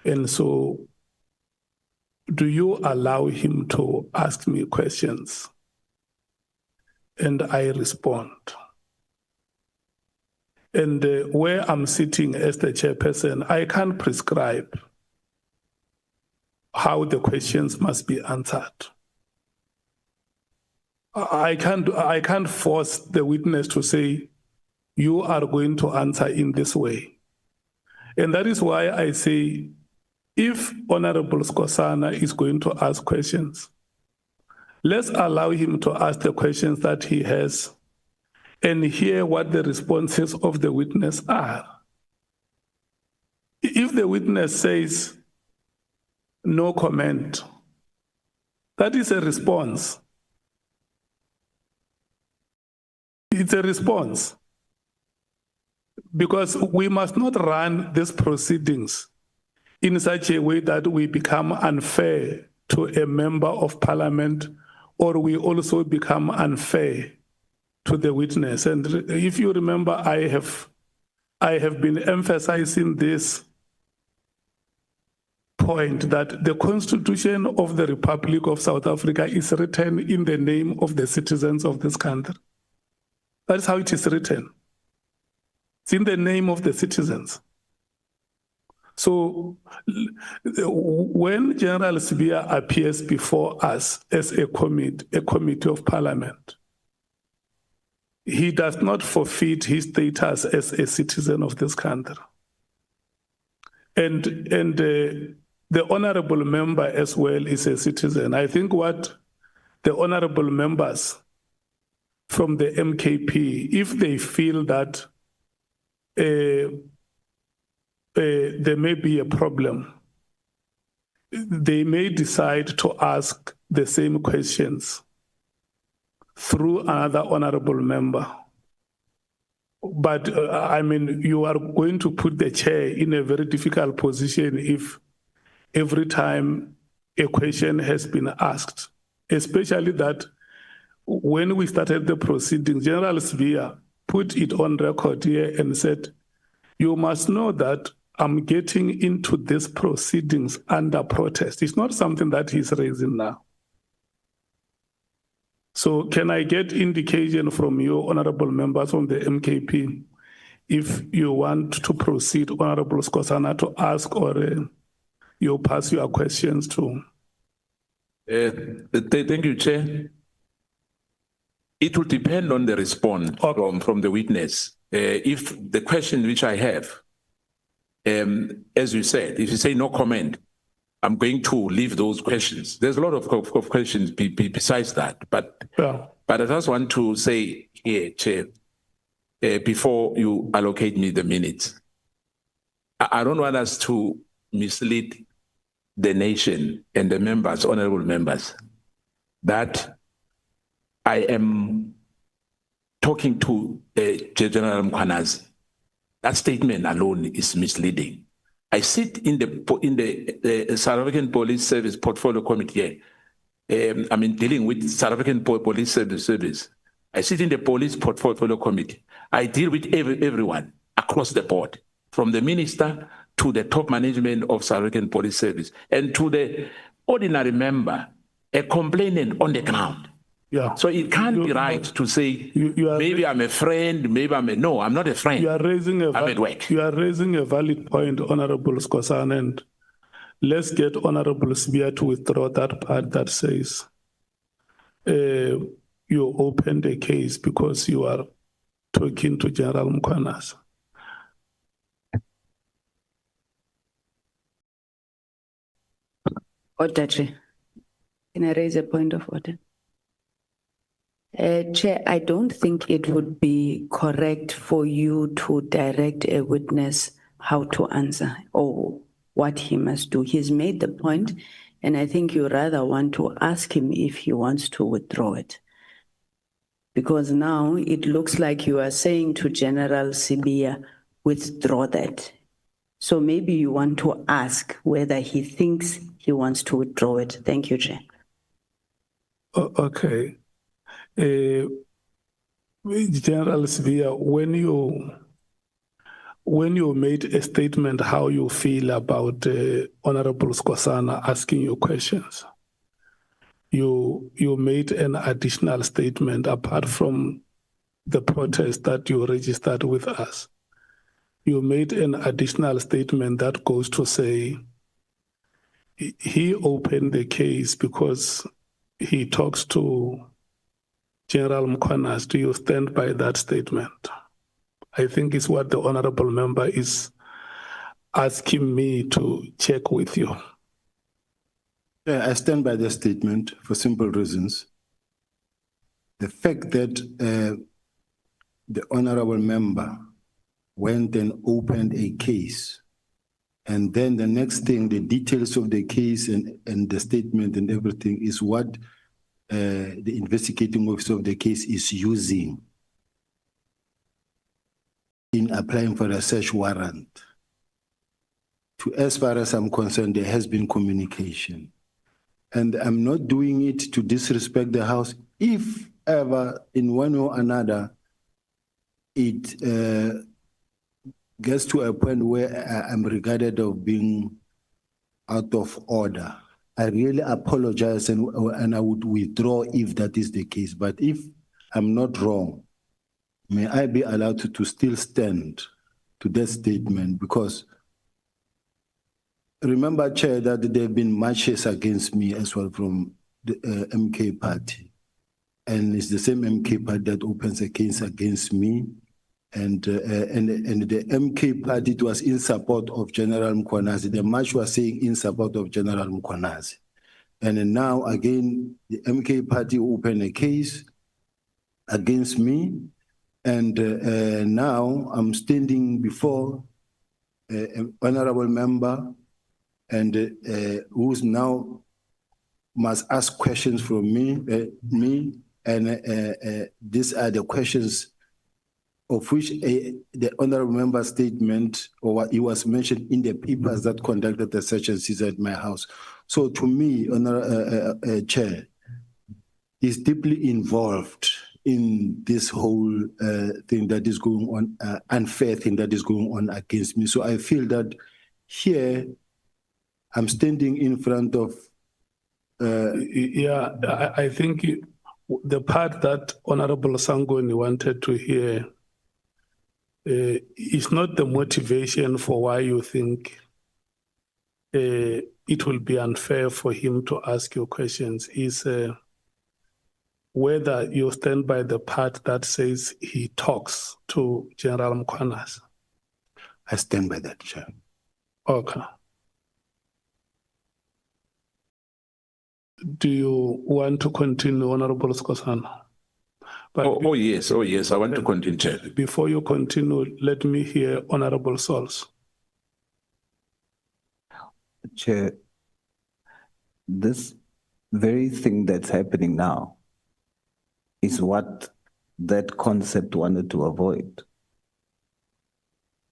And so do you allow him to ask me questions? And I respond. And where I'm sitting as the chairperson, I can't prescribe how the questions must be answered. I can't force the witness to say, you are going to answer in this way. And that is why I say, if Honorable Skhosana is going to ask questions, let's allow him to ask the questions that he has and hear what the responses of the witness are. If the witness says, no comment, that is a response. It's a response. Because we must not run these proceedings in such a way that we become unfair to a member of Parliament, or we also become unfair to the witness. And if you remember, I have been emphasizing this point that the Constitution of the Republic of South Africa is written in the name of the citizens of this country. That's how it is written. It's in the name of the citizens. So when General Sibiya appears before us as a committee of Parliament, he does not forfeit his status as a citizen of this country. And the honorable member as well is a citizen. I think what the honorable members from the MKP, if they feel that there may be a problem, they may decide to ask the same questions through another honorable member. But I mean, you are going to put the chair in a very difficult position if every time a question has been asked, especially that when we started the proceedings, General Sibiya put it on record here and said, you must know that I'm getting into these proceedings under protest. It's not something that he's raising now. So can I get indication from you, honorable members from the MKP, if you want to proceed, Honorable Skhosana, to ask, or you pass your questions to? Thank you, Chair. It will depend on the response from the witness. If the question which I have, as you said, if you say no comment, I'm going to leave those questions. There's a lot of questions besides that, but I just want to say here, Chair, before you allocate me the minutes, I don't want us to mislead the nation and the members, honorable members, that I am talking to General Mkhwanazi. That statement alone is misleading. I sit in the South African Police Service Portfolio Committee here. I mean, dealing with South African Police Service. I sit in the Police Portfolio Committee. I deal with everyone across the board, from the minister to the top management of South African Police Service, and to the ordinary member, a complainant on the ground. Yeah. So it can't be right to say, maybe I'm a friend, maybe no, I'm not a friend. You are raising I'm at work. You are raising a valid point, Honorable Skhosana, and let's get Honorable Sibiya to withdraw that part that says you opened a case because you are talking to General Mkhwanazi. Order, Chair. Can I raise a point of order? Chair, I don't think it would be correct for you to direct a witness how to answer or what he must do. He's made the point, And I think you rather want to ask him if he wants to withdraw it. Because now it looks like you are saying to General Sibiya, withdraw that. So maybe you want to ask whether he thinks he wants to withdraw it. Thank you, Chair. Okay. General Sibiya, when you made a statement how you feel about Honorable Skhosana asking you questions, you made an additional statement apart from the protest that you registered with us. You made an additional statement that goes to say he opened the case because he talks to General Mkhwanazi. Do you stand by that statement? I think it's what the honorable member is asking me to check with you. Yeah, I stand by the statement for simple reasons. The fact that the honorable member went and opened a case, and then the next thing, the details of the case and the statement and everything is what the investigating officer of the case is using in applying for a search warrant. As far as I'm concerned, there has been communication. And I'm not doing it to disrespect the House. If ever, in one or another, it gets to a point where I'm regarded of being out of order, I really apologize and I would withdraw if that is the case. But if I'm not wrong, may I be allowed to still stand to that statement? Because remember, Chair, that there have been marches against me as well from the MK party. And it's the same MK party that opens a case against me. And the MK party, it was in support of General Mkhwanazi. The march was saying in support of General Mkhwanazi. And now again, the MK party opened a case against me. And now I'm standing before an honorable member and who's now must ask questions from me. And these are the questions of which the honorable member statement or what he was mentioned in the papers that conducted the search and seizure at my house. So to me, Chair, is deeply involved in this whole thing that is going on, unfair thing that is going on against me. So I feel that here I'm standing in front of. I think the part that Honorable Sangoni wanted to hear is not the motivation for why you think it will be unfair for him to ask you questions. Is whether you stand by the part that says he talks to General Mkhwanazi. I stand by that, Chair. Okay. Do you want to continue, Honorable Skhosana? Oh, yes, I want to continue, Chair. Before you continue, let me hear Honorable Sols. Chair, this very thing that's happening now is what that concept wanted to avoid.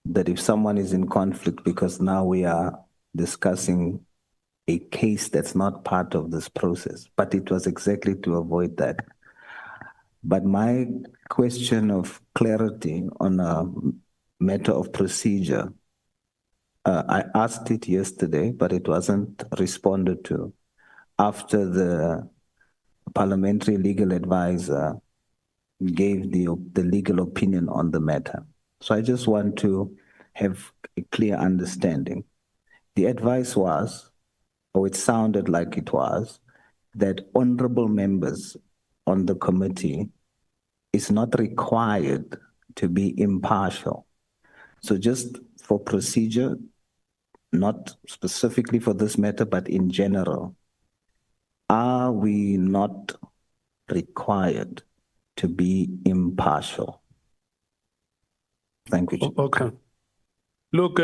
That if someone is in conflict, because now we are discussing a case that's not part of this process, but it was exactly to avoid that. But my question of clarity on a matter of procedure, I asked it yesterday, but it wasn't responded to after the parliamentary legal advisor gave the legal opinion on the matter. So I just want to have a clear understanding. The advice was, or it sounded like it was, that honorable members on the committee is not required to be impartial. So just for procedure, not specifically for this matter, but in general, are we not required to be impartial? Thank you. Okay. Look,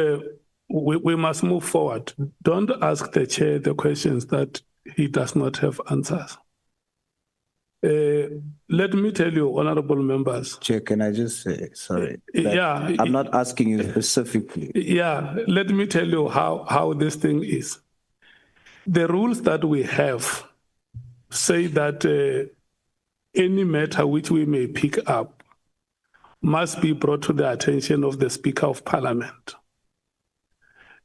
we must move forward. Don't ask the chair the questions that he does not have answers. Let me tell you, honorable members. Chair, can I just say, sorry? Yeah. I'm not asking you specifically. Yeah, let me tell you how this thing is. The rules that we have say that any matter which we may pick up must be brought to the attention of the Speaker of Parliament.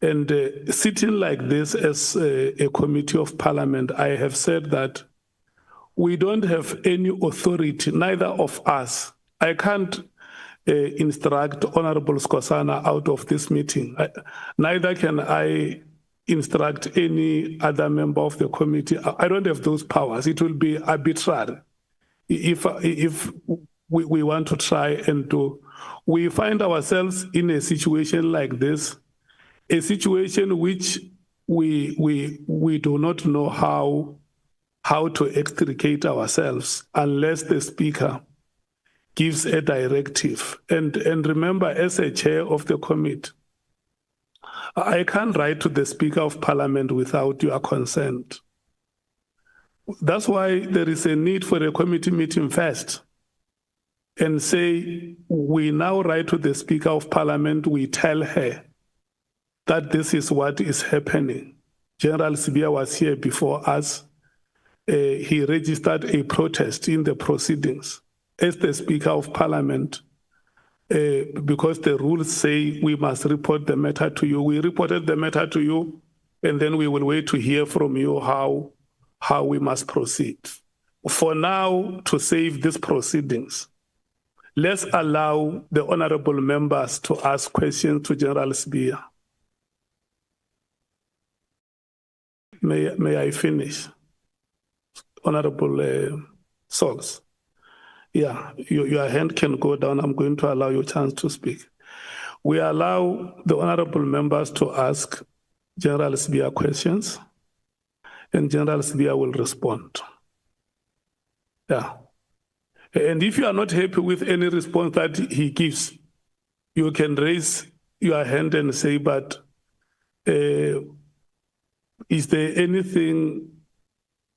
And sitting like this as a committee of Parliament, I have said that we don't have any authority, neither of us. I can't instruct Honorable Skhosana out of this meeting. Neither can I instruct any other member of the committee. I don't have those powers. It will be arbitrary if we want to try and do. We find ourselves in a situation like this, a situation which we do not know how to extricate ourselves unless the Speaker gives a directive. And remember, as a chair of the committee, I can't write to the Speaker of Parliament without your consent. That's why there is a need for a committee meeting first and say, we now write to the Speaker of Parliament, we tell her that this is what is happening. General Sibiya was here before us. He registered a protest in the proceedings as the Speaker of Parliament because the rules say we must report the matter to you. We reported the matter to you, and then we will wait to hear from you how we must proceed. For now, to save these proceedings, let's allow the honorable members to ask questions to General Sibiya. May I finish? Honorable Sols. Yeah, your hand can go down. I'm going to allow you a chance to speak. We allow the honorable members to ask General Sibiya questions, and General Sibiya will respond. Yeah. And if you are not happy with any response that he gives, you can raise your hand and say, but is there anything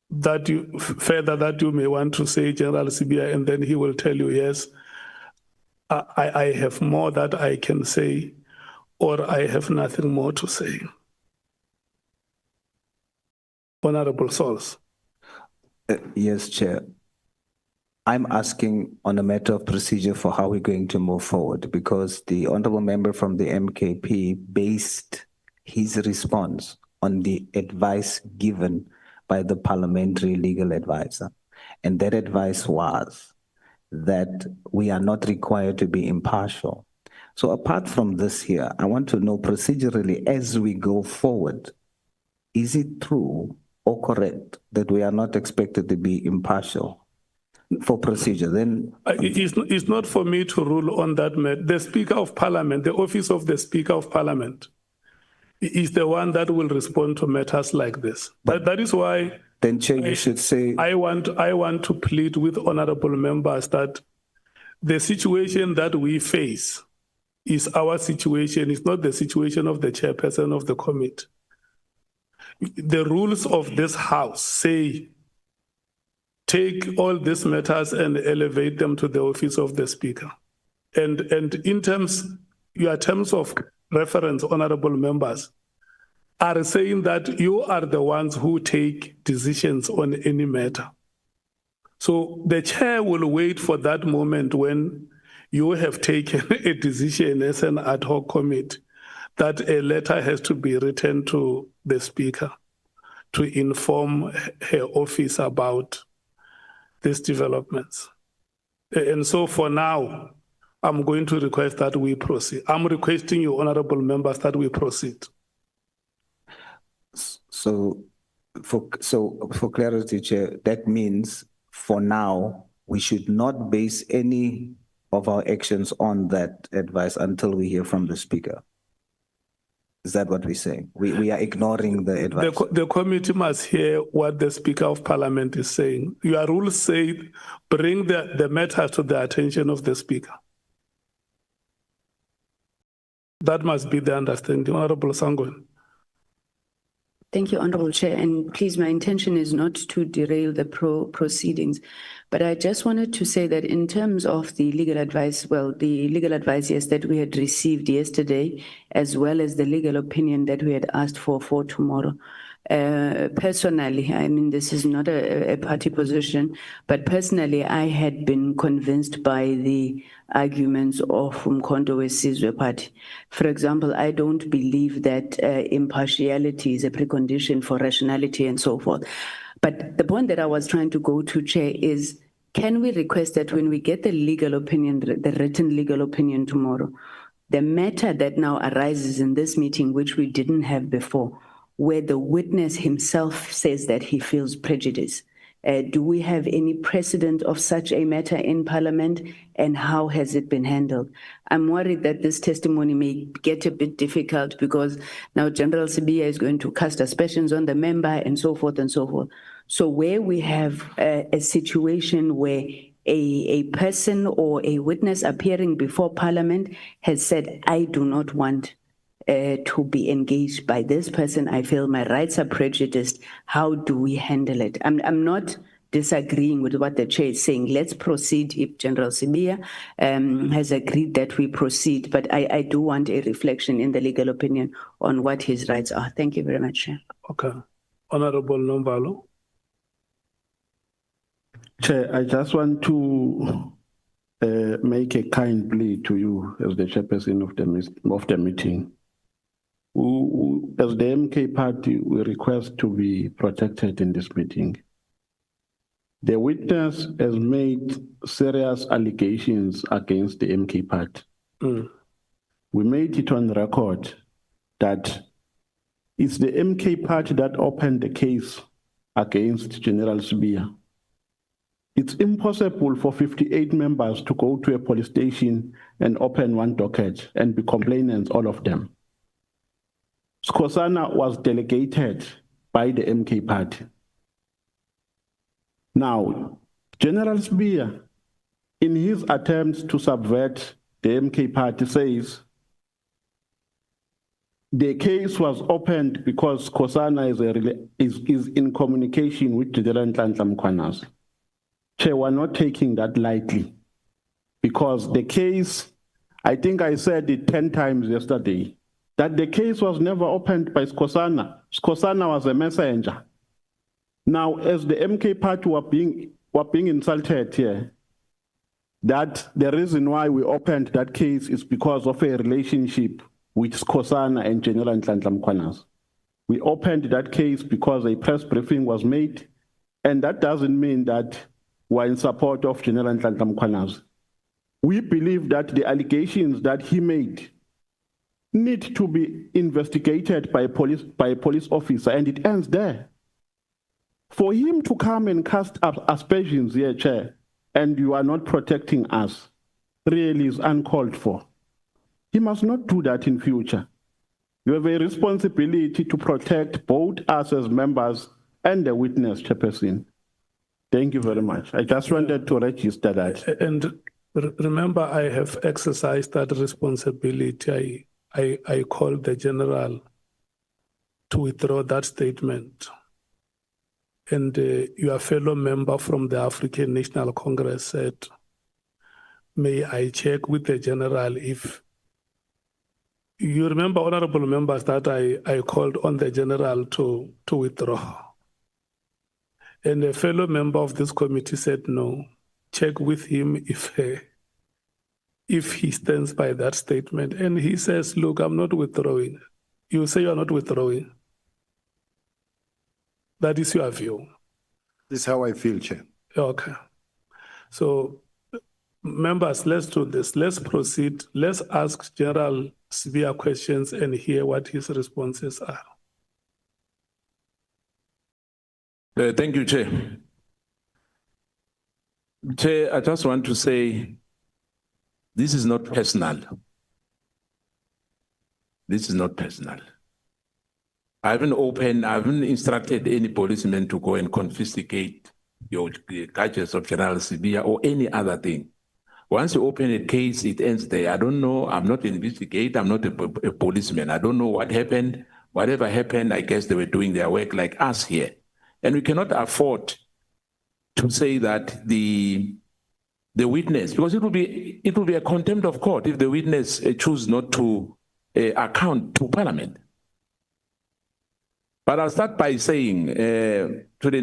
that you may want to say, General Sibiya? And then he will tell you, yes, I have more that I can say, or I have nothing more to say. Honorable Sols. Yes, Chair. I'm asking on a matter of procedure for how we're going to move forward, because the honorable member from the MKP based his response on the advice given by the parliamentary legal advisor. And that advice was that we are not required to be impartial. So apart from this here, I want to know procedurally as we go forward, is it true or correct that we are not expected to be impartial for procedure? Then it's not for me to rule on that matter. The Speaker of Parliament, the office of the Speaker of Parliament, is the one that will respond to matters like this. That is why then, Chair, you should say I want to plead with honorable members that the situation that we face is our situation. It's not the situation of the chairperson of the committee. The rules of this House say take all these matters and elevate them to the office of the Speaker. And in your terms of reference, honorable members, are saying that you are the ones who take decisions on any matter. So the chair will wait for that moment when you have taken a decision as an ad hoc committee that a letter has to be written to the Speaker to inform her office about these developments. And so for now, I'm going to request that we proceed. I'm requesting you, honorable members, that we proceed. So for clarity, Chair, that means for now, we should not base any of our actions on that advice until we hear from the Speaker. Is that what we're saying? We are ignoring the advice. The committee must hear what the Speaker of Parliament is saying. Your rules say bring the matter to the attention of the Speaker. That must be the understanding. Honorable Sangwen. Thank you, Honorable Chair. And please, my intention is not to derail the proceedings, but I just wanted to say that in terms of the legal advice, well, the legal advice, yes, that we had received yesterday, as well as the legal opinion that we had asked for tomorrow. Personally, I mean, this is not a party position, but personally, I had been convinced by the arguments of Umkhonto Party. For example, I don't believe that impartiality is a precondition for rationality and so forth. But the point that I was trying to go to, Chair, is can we request that when we get the legal opinion, the written legal opinion tomorrow, the matter that now arises in this meeting, which we didn't have before, where the witness himself says that he feels prejudice. Do we have any precedent of such a matter in Parliament, and how has it been handled? I'm worried that this testimony may get a bit difficult because now General Sibiya is going to cast aspersions on the member and so forth and so forth. So where we have a situation where a person or a witness appearing before Parliament has said, I do not want to be engaged by this person, I feel my rights are prejudiced. How do we handle it? I'm not disagreeing with what the chair is saying. Let's proceed if General Sibiya has agreed that we proceed, but I do want a reflection in the legal opinion on what his rights are. Thank you very much, Chair. Okay. Honorable Nomvalo. Chair, I just want to make a kind plea to you as the chairperson of the meeting. As the MK party, we request to be protected in this meeting. The witness has made serious allegations against the MK party. We made it on record that it's the MK party that opened the case against General Sibiya. It's impossible for 58 members to go to a police station and open one docket and be complainants, all of them. Skhosana was delegated by the MK party. Now, General Sibiya, in his attempts to subvert the MK party, says the case was opened because Skhosana is in communication with General Lt Gen Mkhwanazi. Chair, we're not taking that lightly because the case, I think I said it 10 times yesterday, that the case was never opened by Skhosana. Skhosana was a messenger. Now, as the MK party were being insulted here, that the reason why we opened that case is because of a relationship with Skhosana and General Lt Gen Mkhwanazi. We opened that case because a press briefing was made, and that doesn't mean that we're in support of General Lt Gen Mkhwanazi. We believe that the allegations that he made need to be investigated by a police officer, and it ends there. For him to come and cast aspersions here, Chair, and you are not protecting us, really is uncalled for. He must not do that in future. You have a responsibility to protect both us as members and the witness, Chairperson. Thank you very much. I just wanted to register that. And remember, I have exercised that responsibility. I called the general to withdraw that statement. And your fellow member from the African National Congress said, may I check with the general if you remember, honorable members, that I called on the general to withdraw. And a fellow member of this committee said, no, check with him if he stands by that statement. And he says, look, I'm not withdrawing. You say you're not withdrawing. That is your view. This is how I feel, Chair. Okay. So, members, let's do this. Let's proceed. Let's ask General Sibiya questions and hear what his responses are. Thank you, Chair. Chair, I just want to say this is not personal. This is not personal. I haven't instructed any policeman to go and confiscate your gadgets of General Sibiya or any other thing. Once you open a case, it ends there. I don't know. I'm not an investigator. I'm not a policeman. I don't know what happened. Whatever happened, I guess they were doing their work like us here. And we cannot afford to say that the witness, because it will be a contempt of court if the witness choose not to account to Parliament. But I'll start by saying to the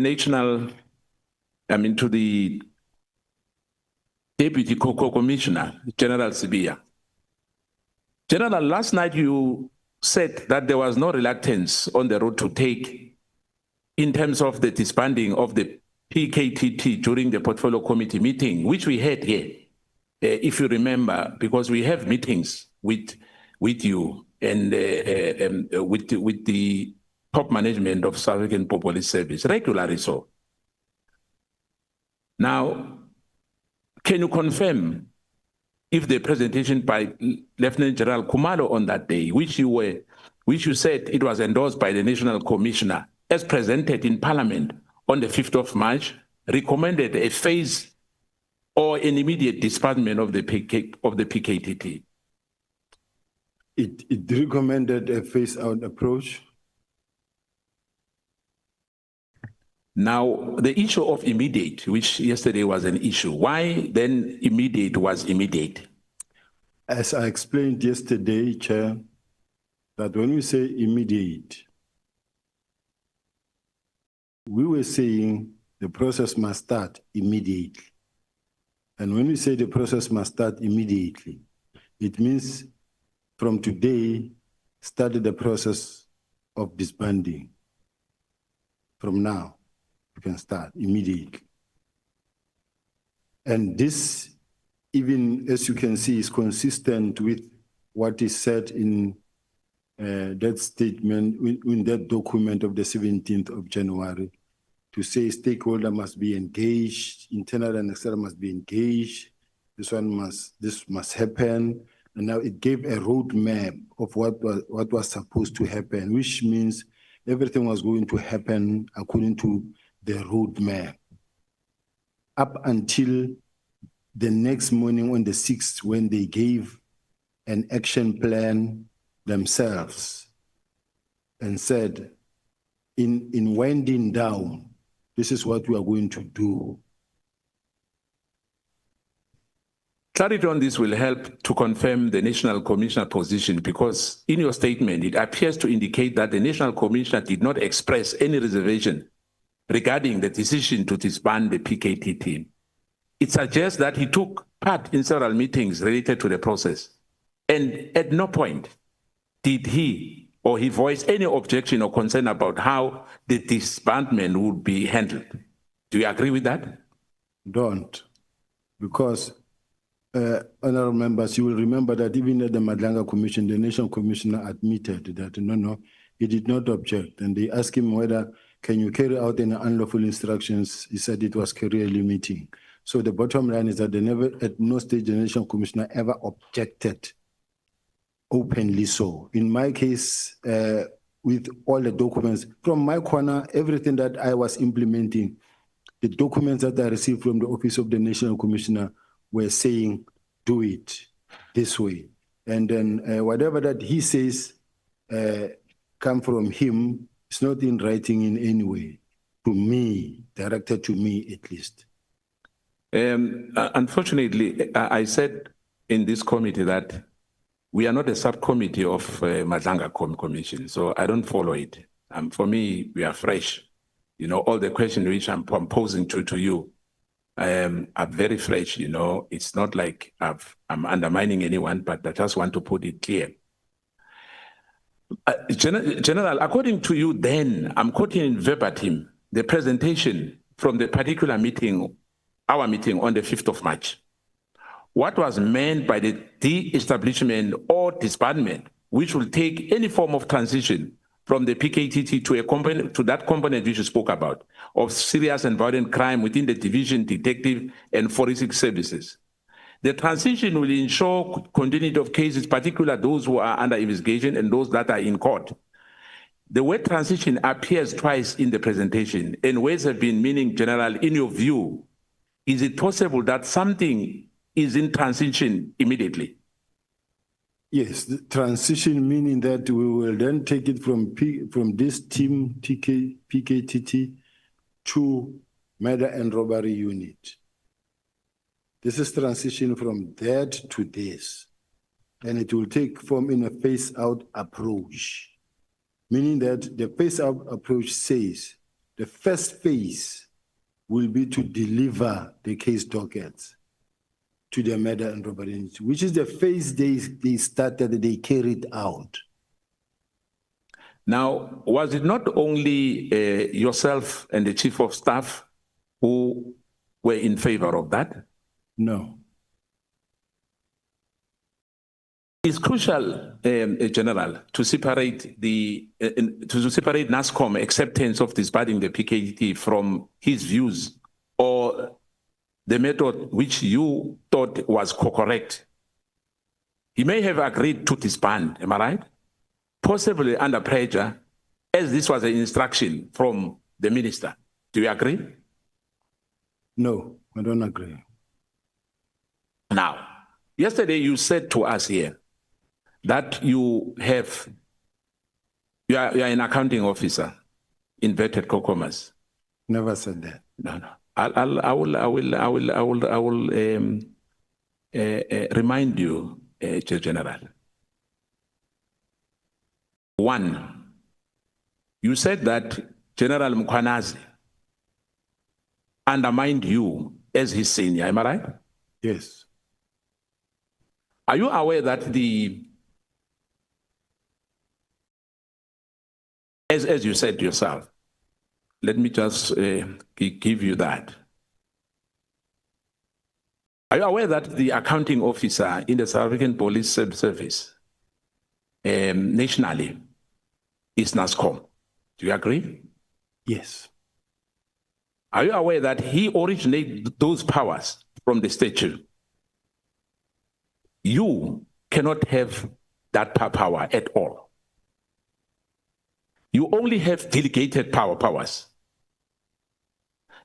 Deputy Commissioner, General Sibiya. General, last night you said that there was no reluctance on the road to take in terms of the disbanding of the PKTT during the Portfolio Committee meeting, which we had here, if you remember, because we have meetings with you and with the top management of South African Police Service, regularly so. Now, can you confirm if the presentation by Lieutenant General Khumalo on that day, which you said it was endorsed by the National Commissioner, as presented in Parliament on the 5th of March, recommended a phase or an immediate disbandment of the PKTT? It recommended a phase-out approach. Now, the issue of immediate, which yesterday was an issue, why then immediate was immediate? As I explained yesterday, Chair, that when we say immediate, we were saying the process must start immediately. And when we say the process must start immediately, it means from today, started the process of disbanding. From now, you can start immediately. And this, even as you can see, is consistent with what is said in that statement, in that document of the 17th of January, to say stakeholder must be engaged, internal and external must be engaged, this must happen. And now it gave a roadmap of what was supposed to happen, which means everything was going to happen according to the roadmap. Up until the next morning on the 6th, when they gave an action plan themselves and said, in winding down, this is what we are going to do. Clarity on this will help to confirm the National Commissioner position, because in your statement, it appears to indicate that the National Commissioner did not express any reservation regarding the decision to disband the PKTT. It suggests that he took part in several meetings related to the process, and at no point did he or he voice any objection or concern about how the disbandment would be handled. Do you agree with that? Don't, because honorable members, you will remember that even at the Madlanga Commission, the National Commissioner admitted that no, he did not object, and they asked him whether can you carry out any unlawful instructions. He said it was career limiting. So the bottom line is that they never, at no stage, the National Commissioner ever objected openly so. In my case, with all the documents, from my corner, everything that I was implementing, the documents that I received from the Office of the National Commissioner were saying, do it this way. And then whatever that he says come from him, it's not in writing in any way, to me, directed to me at least. Unfortunately, I said in this committee that we are not a subcommittee of Madlanga Commission, so I don't follow it. For me, we are fresh. You know, all the questions which I'm posing to you are very fresh. You know, it's not like I'm undermining anyone, but I just want to put it clear. General, according to you then, I'm quoting verbatim the presentation from the particular meeting, our meeting on the 5th of March. What was meant by the de-establishment or disbandment, which will take any form of transition from the PKTT to that component which you spoke about, of serious and violent crime within the division, detective, and forensic services. The transition will ensure continuity of cases, particularly those who are under investigation and those that are in court. The word transition appears twice in the presentation, and words have been meaning general. In your view, is it possible that something is in transition immediately. Yes, the transition meaning that we will then take it from this team PKTT to murder and robbery unit. This is transition from that to this, and it will take form in a phase-out approach, meaning that the phase-out approach says the first phase will be to deliver the case dockets to the murder and robbery unit, which is the phase they started, they carried out. Now, was it not only yourself and the chief of staff who were in favor of that? No. It's crucial, General, to separate NASCOM acceptance of disbanding the PKT from his views or the method which you thought was correct. He may have agreed to disband, am I right? Possibly under pressure, as this was an instruction from the minister. Do you agree? No, I don't agree. Now, yesterday you said to us here that you are an accounting officer, inverted commas. Never said that. No. I will remind you, General. One, you said that General Mkhwanazi undermined you as his senior, am I right? Yes. Are you aware that as you said yourself, let me just give you that. Are you aware that the accounting officer in the South African Police Service nationally is NASCOM? Do you agree? Yes. Are you aware that he originated those powers from the statute? You cannot have that power at all. You only have delegated powers.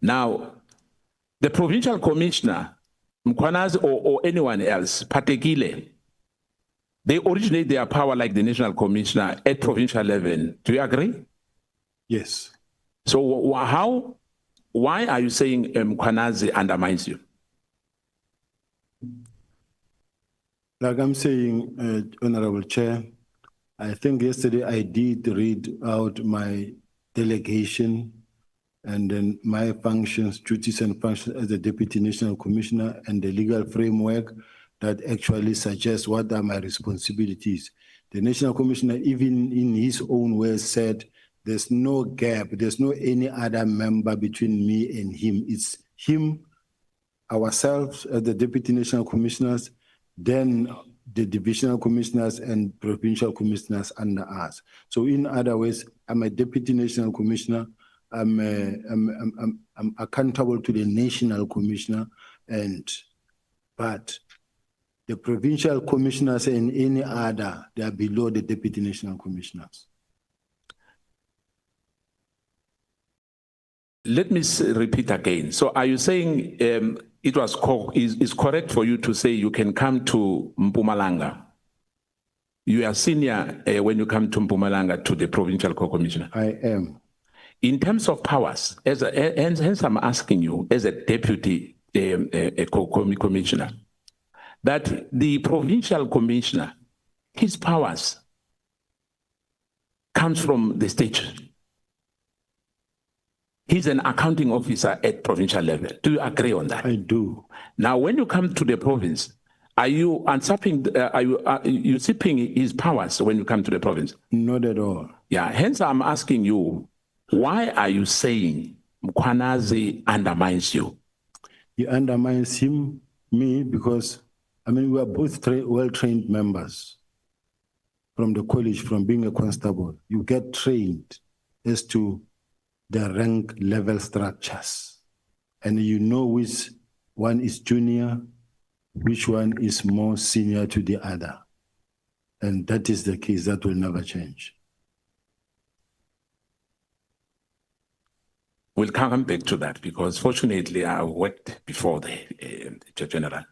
Now, the provincial commissioner, Mkhwanazi or anyone else, particularly, they originate their power like the national commissioner at provincial level. Do you agree? Yes. So why are you saying Mkhwanazi undermines you? Like I'm saying, Honorable Chair, I think yesterday I did read out my delegation and then my functions, duties and functions as the Deputy National Commissioner and the legal framework that actually suggests what are my responsibilities. The National Commissioner, even in his own words, said there's no gap, there's no any other member between me and him. It's him, ourselves as the Deputy National Commissioners, then the divisional commissioners and provincial commissioners under us. So in other words, I'm a Deputy National Commissioner, I'm accountable to the National Commissioner, but the provincial commissioners and any other, they are below the Deputy National Commissioners. Let me repeat again. So are you saying it was is correct for you to say you can come to Mpumalanga? You are senior when you come to Mpumalanga to the provincial co-commissioner? I am. In terms of powers, hence I'm asking you as a deputy commissioner, that the provincial commissioner, his powers comes from the state. He's an accounting officer at provincial level. Do you agree on that? I do. Now, when you come to the province, are you usurping, usurping his powers when you come to the province? Not at all. Yeah, hence I'm asking you, why are you saying Mkhwanazi undermines you? He undermines me, because, I mean, we are both well-trained members from the college, from being a constable. You get trained as to the rank level structures. And you know which one is junior, which one is more senior to the other. And that is the case, that will never change. We'll come back to that because fortunately I worked before the General.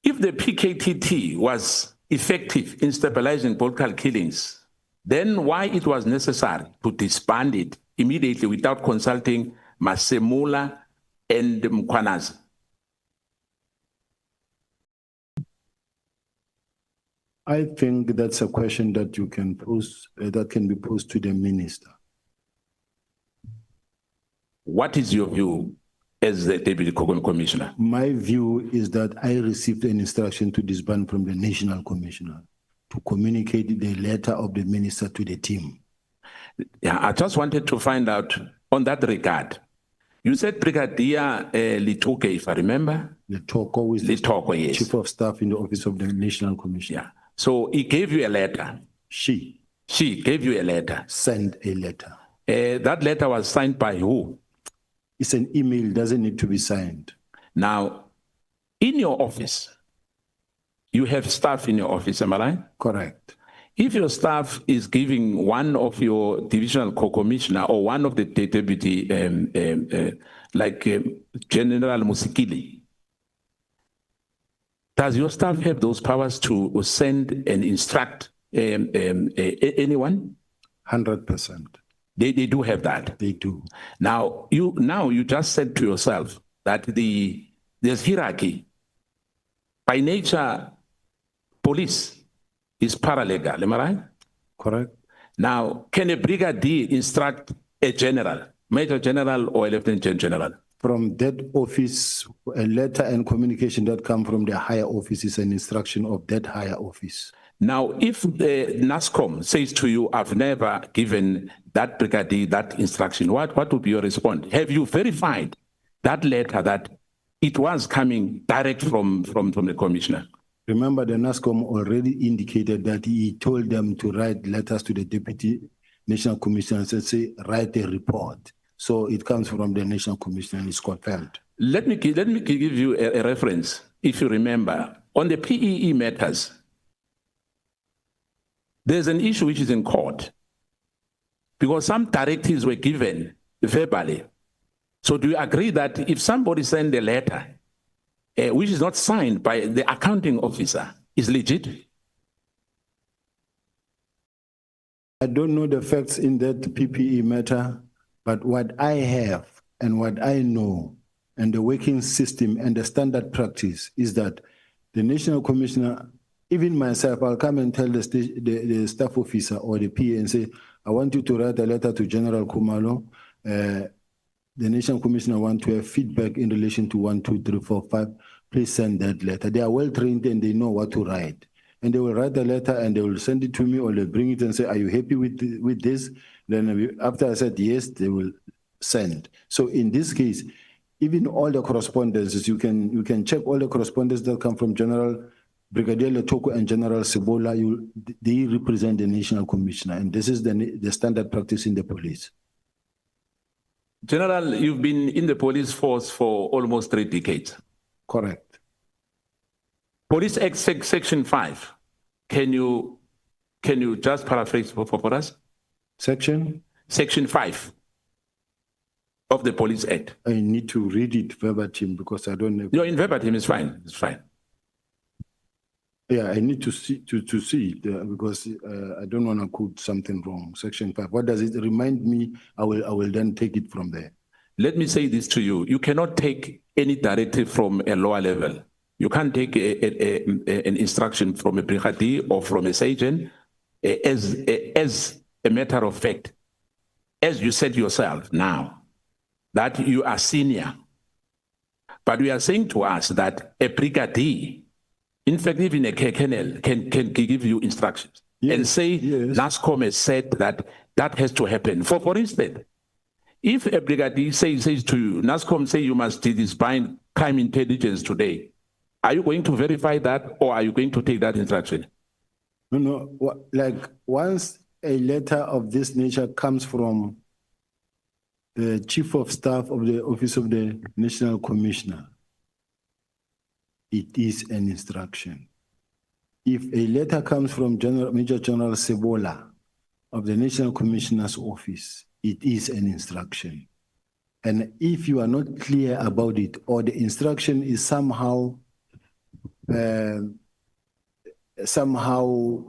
If the PKTT was effective in stabilizing political killings, then why it was necessary to disband it immediately without consulting Masemula and Mkhwanazi? I think that's a question that you can pose, that can be posed to the minister. What is your view as the Deputy Commissioner? My view is that I received an instruction to disband from the National Commissioner to communicate the letter of the minister to the team. Yeah, I just wanted to find out on that regard. You said Brigadier Litoke, if I remember. Litoko is Litoko, yes. Chief of Staff in the Office of the National Commissioner. Yeah. So he gave you a letter. She gave you a letter. Send a letter. That letter was signed by who? It's an email, doesn't need to be signed. Now, in your office, you have staff in your office, am I right? Correct. If your staff is giving one of your divisional co-commissioner or one of the deputy, General Musikili, does your staff have those powers to send and instruct anyone? 100%. They do have that. They do. Now you just said to yourself that there's hierarchy. By nature, police is paralegal, am I right? Correct. Now, can a brigadier instruct a general, major general or a lieutenant general? From that office, a letter and communication that come from the higher office is an instruction of that higher office. Now, if the NASCOM says to you, I've never given that brigadier that instruction, what would be your response? Have you verified that letter that it was coming direct from the commissioner? Remember, the NASCOM already indicated that he told them to write letters to the Deputy National Commissioner and say, write a report. So it comes from the National Commissioner and it's confirmed. Let me give you a reference, if you remember. On the PEE matters, there's an issue which is in court because some directives were given verbally. So do you agree that if somebody sends a letter which is not signed by the accounting officer, is legit? I don't know the facts in that PPE matter, but what I have and what I know and the working system and the standard practice is that the National Commissioner, even myself, I'll come and tell the staff officer or the PA and say, I want you to write a letter to General Khumalo. The National Commissioner want to have feedback in relation to 1, 2, 3, 4, 5. Please send that letter. They are well trained and they know what to write. And they will write the letter and they will send it to me or they bring it and say, are you happy with this? Then after I said yes, they will send. So in this case, even all the correspondences, you can check all the correspondence that come from General Brigadier Letoko and General Sebola. They represent the National Commissioner, and this is the standard practice in the police. General, you've been in the police force for almost 3 decades. Correct. Police Act Section 5. Can you just paraphrase for us? Section 5 of the Police Act. I need to read it verbatim because I don't know. No, in verbatim is fine. It's fine. Yeah, I need to see it because I don't want to quote something wrong. Section 5. What does it remind me? I will then take it from there. Let me say this to you. You cannot take any directive from a lower level. You can't take an instruction from a brigadier or from a sergeant as a matter of fact. As you said yourself now, that you are senior. But we are saying to us that a brigadier, in fact, even a Kekana can give you instructions and say, NASCOM has said that has to happen. For instance, if a brigadier says to you, NASCOM say you must disband crime intelligence today, are you going to verify that or are you going to take that instruction? No. Like once a letter of this nature comes from the Chief of Staff of the Office of the National Commissioner, it is an instruction. If a letter comes from Major General Sebola of the National Commissioner's Office, it is an instruction. And if you are not clear about it or the instruction is somehow somehow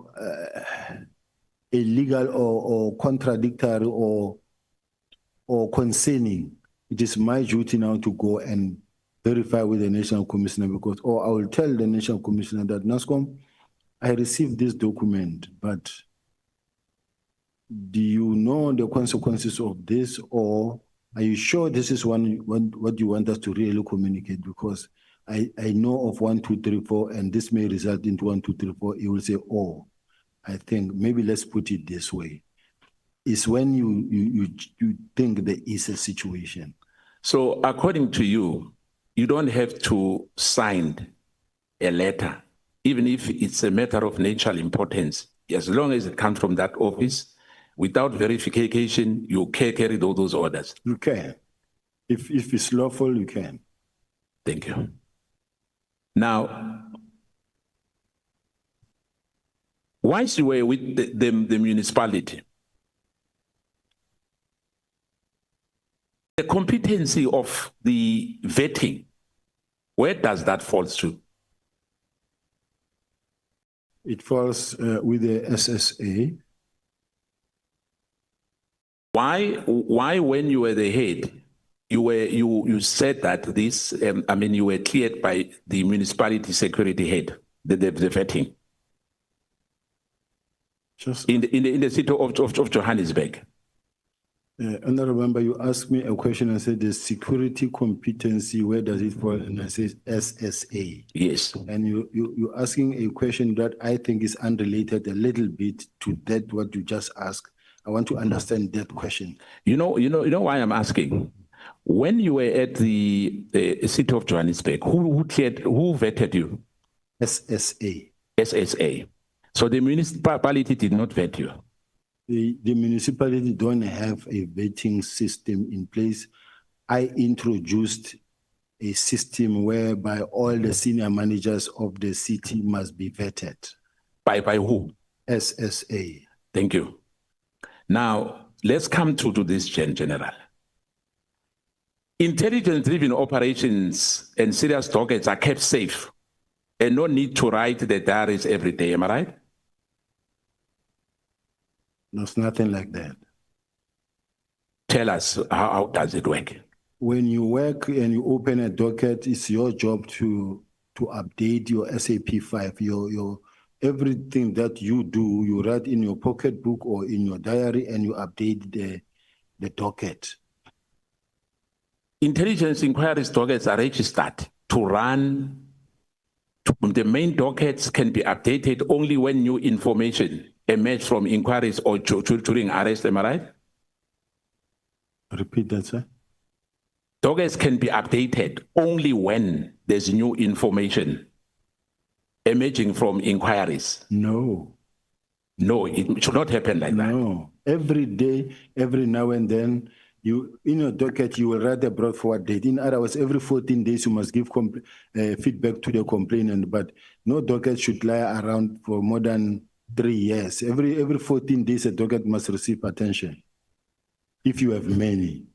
illegal or contradictory or concerning, it is my duty now to go and verify with the National Commissioner, because, or I will tell the National Commissioner that NASCOM, I received this document, but do you know the consequences of this, or are you sure this is what you want us to really communicate? Because I know of 1, 2, 3, 4, and this may result into 1, 2, 3, 4. You will say, oh, I think maybe let's put it this way. It's when you think there is a situation. So according to you, you don't have to sign a letter, even if it's a matter of national importance, as long as it comes from that office. Without verification, you can carry those orders. You can. If it's lawful, you can. Thank you. Now, once you were with the municipality, the competency of the vetting, where does that fall to? It falls with the SSA. Why when you were the head, you said that this, you were cleared by the municipality security head, the vetting? Just in the city of Johannesburg. And I remember you asked me a question and said the security competency, where does it fall? And I said SSA. Yes. And you're asking a question that I think is unrelated a little bit to that what you just asked. I want to understand that question. You know why I'm asking? When you were at the city of Johannesburg, who vetted you? SSA. SSA. So the municipality did not vet you. The municipality don't have a vetting system in place. I introduced a system whereby all the senior managers of the city must be vetted. By who? SSA. Thank you. Now, let's come to this general. Intelligence-driven operations and serious targets are kept safe and no need to write the diaries every day, am I right? There's nothing like that. Tell us, how does it work? When you work and you open a docket, it's your job to update your SAP 5, your everything that you do, you write in your pocket book or in your diary and you update the docket. Intelligence inquiries dockets are registered to run. The main dockets can be updated only when new information emerges from inquiries or during arrest, am I right? Repeat that, sir. Dockets can be updated only when there's new information emerging from inquiries. No. No, it should not happen like that. No. Every day, every now and then, you in your docket, you will write a brought forward date. In other words, every 14 days, you must give feedback to the complainant, but no docket should lie around for more than 3 years. Every 14 days, a docket must receive attention, if you have many.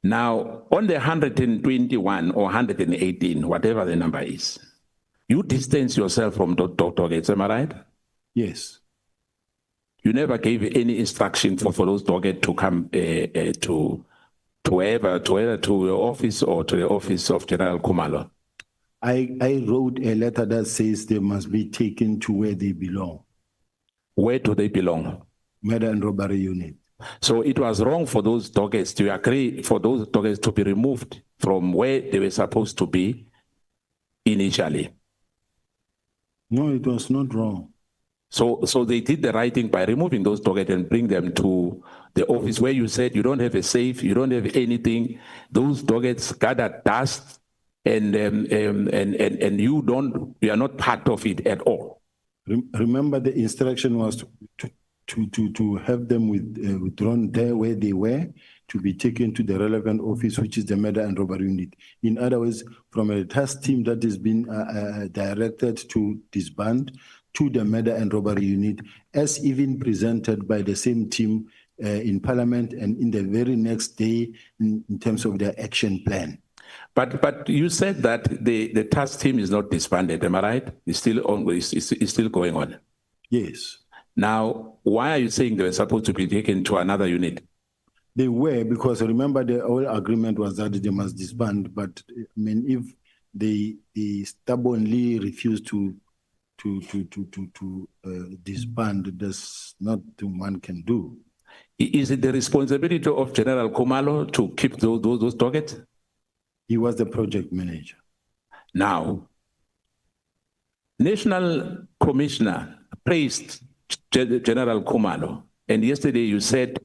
Now, on the 121 or 118, whatever the number is, you distance yourself from dockets, am I right? Yes. You never gave any instruction for those dockets to come to your office or to the office of General Khumalo. I wrote a letter that says they must be taken to where they belong. Where do they belong? Murder and robbery unit. So it was wrong for those dockets to agree for those dockets to be removed from where they were supposed to be initially. No, it was not wrong. So they did the right thing by removing those dockets and bring them to the office where you said you don't have a safe, you don't have anything. Those dockets gather dust, and you are not part of it at all. Remember, the instruction was to have them withdrawn there where they were, to be taken to the relevant office, which is the murder and robbery unit. In other words, from a task team that has been directed to disband to the murder and robbery unit, as even presented by the same team in Parliament and in the very next day in terms of their action plan. But you said that the task team is not disbanded, am I right? It's still on, it's still going on. Yes. Now, why are you saying they were supposed to be taken to another unit? They were, because remember the whole agreement was that they must disband, but I mean, if they stubbornly refuse to disband, there's nothing one can do. Is it the responsibility of General Khumalo to keep those dockets? He was the project manager. Now, National Commissioner praised General Khumalo, and yesterday you said,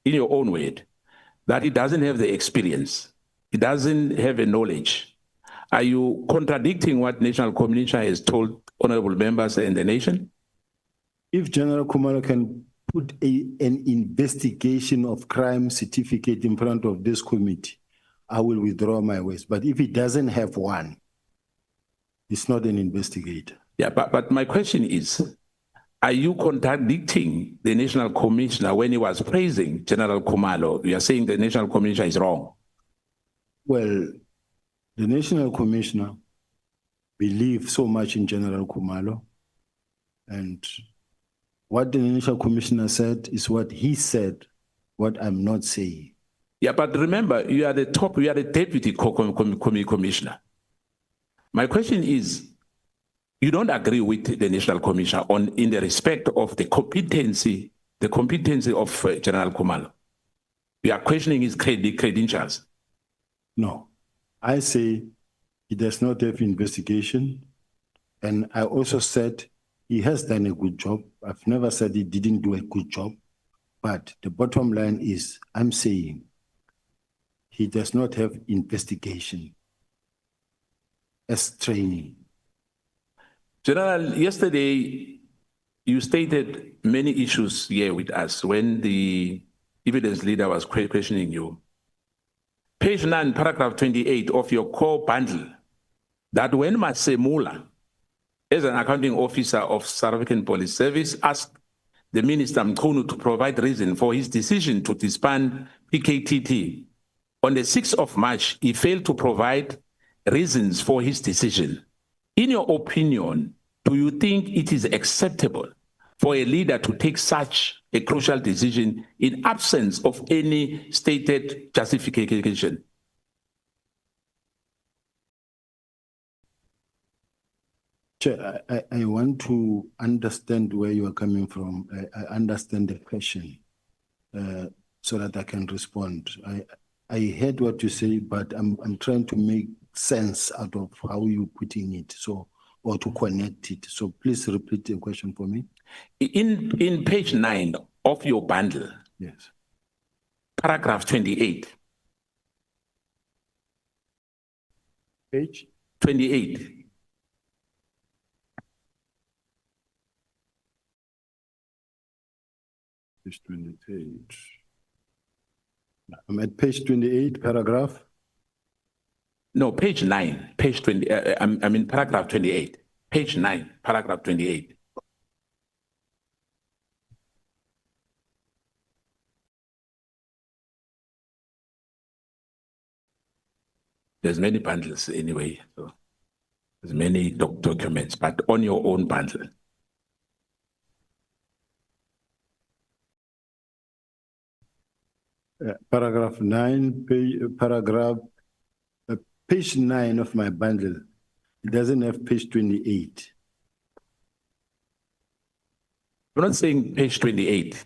in your own word, that he doesn't have the experience, he doesn't have the knowledge. Are you contradicting what National Commissioner has told honorable members in the nation? If General Khumalo can put an investigation of crime certificate in front of this committee, I will withdraw my words. But if he doesn't have one, it's not an investigator. Yeah, but my question is, are you contradicting the National Commissioner when he was praising General Khumalo? You are saying the National Commissioner is wrong. Well, the National Commissioner believes so much in General Khumalo, and what the National Commissioner said is what he said, what I'm not saying. Yeah, but remember, you are the deputy commissioner. My question is, you don't agree with the National Commissioner in the respect of the competency of General Khumalo. You are questioning his credentials. No, I say he does not have investigation. And I also said he has done a good job. I've never said he didn't do a good job. But the bottom line is, I'm saying he does not have investigation as training. General, yesterday you stated many issues here with us when the evidence leader was questioning you. Page 9, paragraph 28 of your core bundle, that when Masemula, as an accounting officer of South African Police Service, asked the Minister Mkhunu to provide reason for his decision to disband PKTT, on the 6th of March, he failed to provide reasons for his decision. In your opinion, do you think it is acceptable for a leader to take such a crucial decision in absence of any stated justification? Chair, I want to understand where you are coming from. I understand the question so that I can respond. I heard what you say, but I'm trying to make sense out of how you're putting it, or to connect it. So please repeat the question for me. In page 9 of your bundle, yes, paragraph 28. Page 28. Page 28. I'm at page 28, paragraph. No, page 9, page 20. I'm in paragraph 28. Page 9, paragraph 28. There's many bundles anyway, so there's many documents, but on your own bundle. Paragraph 9, page 9 of my bundle. It doesn't have page 28. I'm not saying page 28.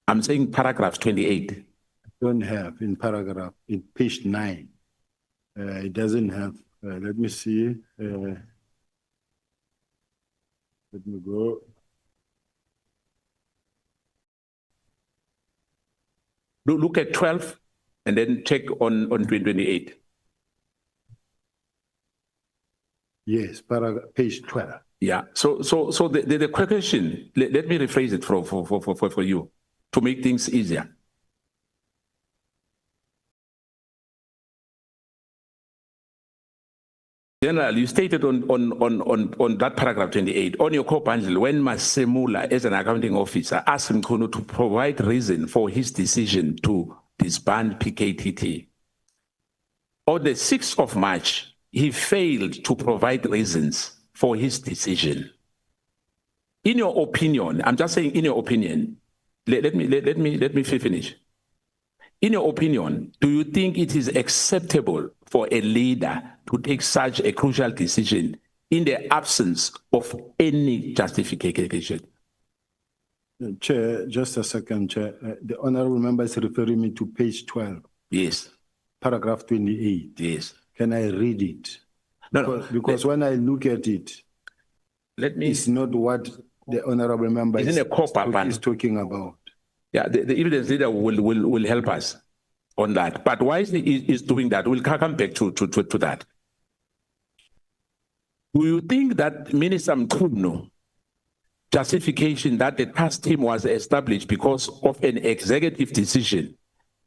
I'm saying paragraph 28. I don't have in page 9. It doesn't have, let me see. Let me go. Look at 12 and then check on 28. Yes, page 12. Yeah. So the question, let me rephrase it for you to make things easier. General, you stated on that paragraph 28, on your core bundle, when Masemula, as an accounting officer, asked Mkhunu to provide reason for his decision to disband PKTT, On the 6th of March, he failed to provide reasons for his decision. In your opinion, I'm just saying in your opinion, let me finish. In your opinion, do you think it is acceptable for a leader to take such a crucial decision in the absence of any justification? Chair, just a second, Chair. The honorable member is referring me to page 12. Yes. Paragraph 28. Yes. Can I read it? No, because when I look at it, it's not what the honorable member is talking about. Yeah, the evidence leader will help us on that. But why is he doing that? We'll come back to that. Do you think that Minister Mkhwanazi justification that the task team was established because of an executive decision?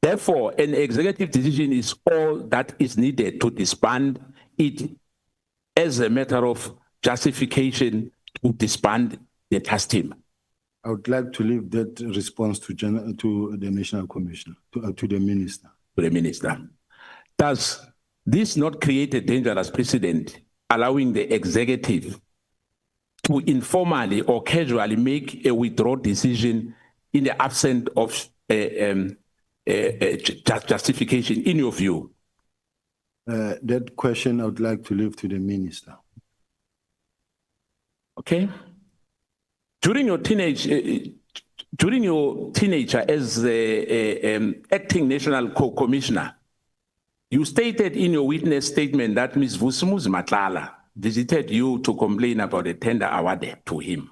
Therefore, an executive decision is all that is needed to disband it as a matter of justification to disband the task team. I would like to leave that response to the National Commissioner, to the Minister. To the Minister. Does this not create a dangerous precedent, allowing the executive to informally or casually make a withdrawal decision in the absence of justification, in your view? That question I would like to leave to the Minister. Okay. During your teenager as acting national commissioner, you stated in your witness statement that Ms. Vusumuzi Matlala visited you to complain about a tender awarded to him.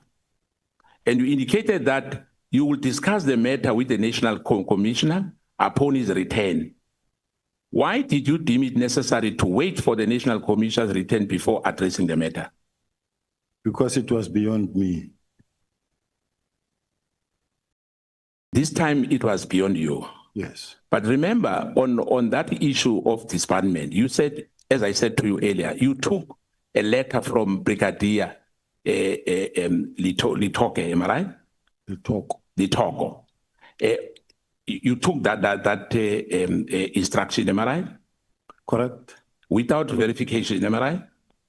And you indicated that you will discuss the matter with the national commissioner upon his return. Why did you deem it necessary to wait for the national commissioner's return before addressing the matter? Because it was beyond me. This time it was beyond you. Yes. But remember, on that issue of disbandment, you said, as I said to you earlier, you took a letter from Brigadier Litoke, am I right? Litoko. You took that instruction, am I right? Correct. Without verification, am I right?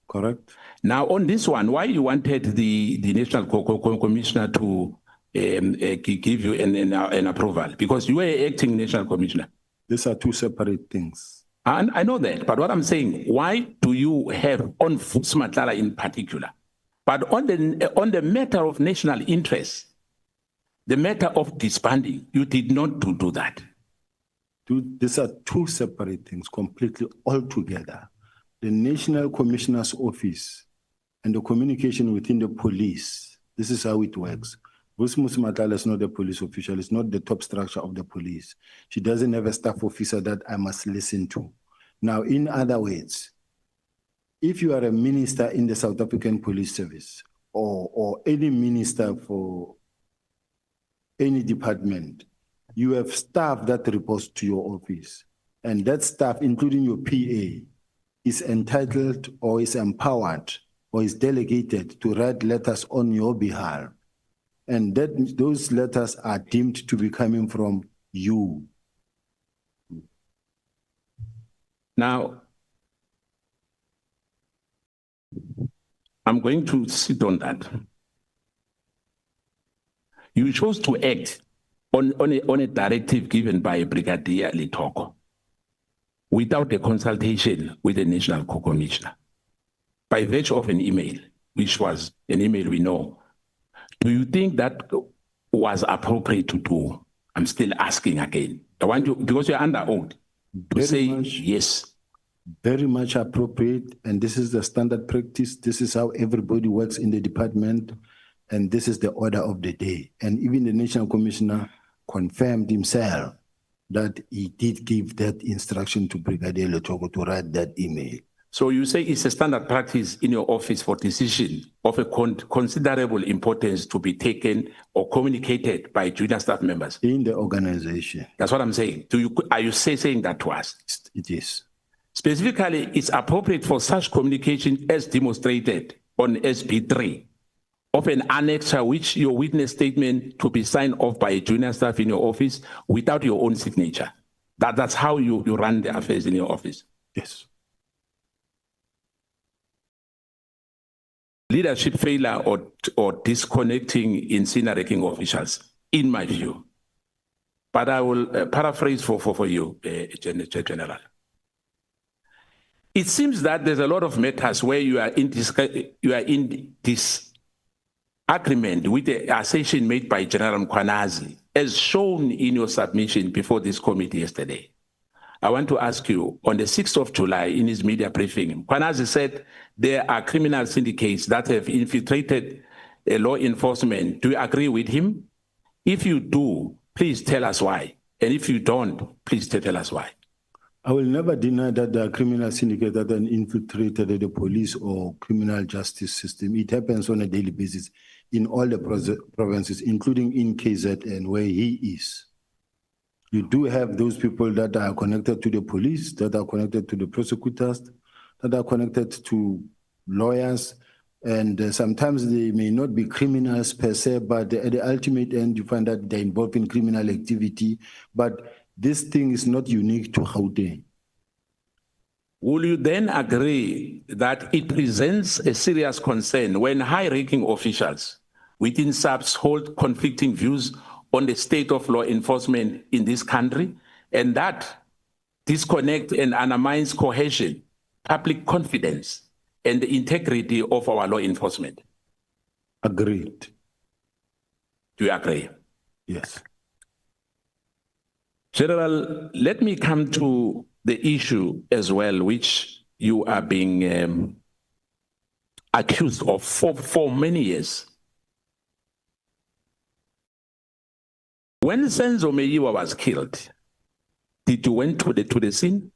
Correct. Now, on this one, why you wanted the National Commissioner to give you an approval? Because you were acting National Commissioner. These are two separate things. And I know that, but what I'm saying, why do you have on Matlala in particular, but on the matter of national interest, the matter of disbanding, you did not do that? These are two separate things, completely altogether. The National Commissioner's Office and the communication within the police, this is how it works. Vusumuzi Matlala is not a police official. It's not the top structure of the police. She doesn't have a staff officer that I must listen to. Now, in other words, if you are a minister in the South African Police Service or any minister for any department, you have staff that reports to your office. And that staff, including your PA, is entitled or is empowered or is delegated to write letters on your behalf. And those letters are deemed to be coming from you. Now, I'm going to sit on that. You chose to act on a directive given by Brigadier Litoko without a consultation with the National Commissioner by virtue of an email, which was an email we know. Do you think that was appropriate to do? I'm still asking again. I want you, because you're under oath, to say yes. Very much appropriate, and this is the standard practice. This is how everybody works in the department, and this is the order of the day. And even the National Commissioner confirmed himself that he did give that instruction to Brigadier Litoko to write that email. So you say it's a standard practice in your office for decision of a considerable importance to be taken or communicated by junior staff members? In the organization. That's what I'm saying. Are you saying that to us? It is. Specifically, it's appropriate for such communication as demonstrated on SB3 of an annexure which your witness statement to be signed off by a junior staff in your office without your own signature. That's how you run the affairs in your office. Yes. Leadership failure or disconnecting incinerating officials, in my view. But I will paraphrase for you, General. It seems that there's a lot of matters where you are in disagreement with the assertion made by General Mkhwanazi, as shown in your submission before this committee yesterday. I want to ask you, on the 6th of July, in his media briefing, Mkhwanazi said there are criminal syndicates that have infiltrated law enforcement. Do you agree with him? If you do, please tell us why. And if you don't, please tell us why. I will never deny that there are criminal syndicates that have infiltrated the police or criminal justice system. It happens on a daily basis in all the provinces, including in KZN, where he is. You do have those people that are connected to the police, that are connected to the prosecutors, that are connected to lawyers, and sometimes they may not be criminals per se, but at the ultimate end, you find that they're involved in criminal activity. But this thing is not unique to Gauteng. Will you then agree that it presents a serious concern when high-ranking officials within SAPS hold conflicting views on the state of law enforcement in this country, and that disconnect and undermines cohesion, public confidence, and the integrity of our law enforcement? Agreed. Do you agree? Yes. General, let me come to the issue as well, which you are being accused of for many years. When Senzo Meyiwa was killed, did you went to the scene?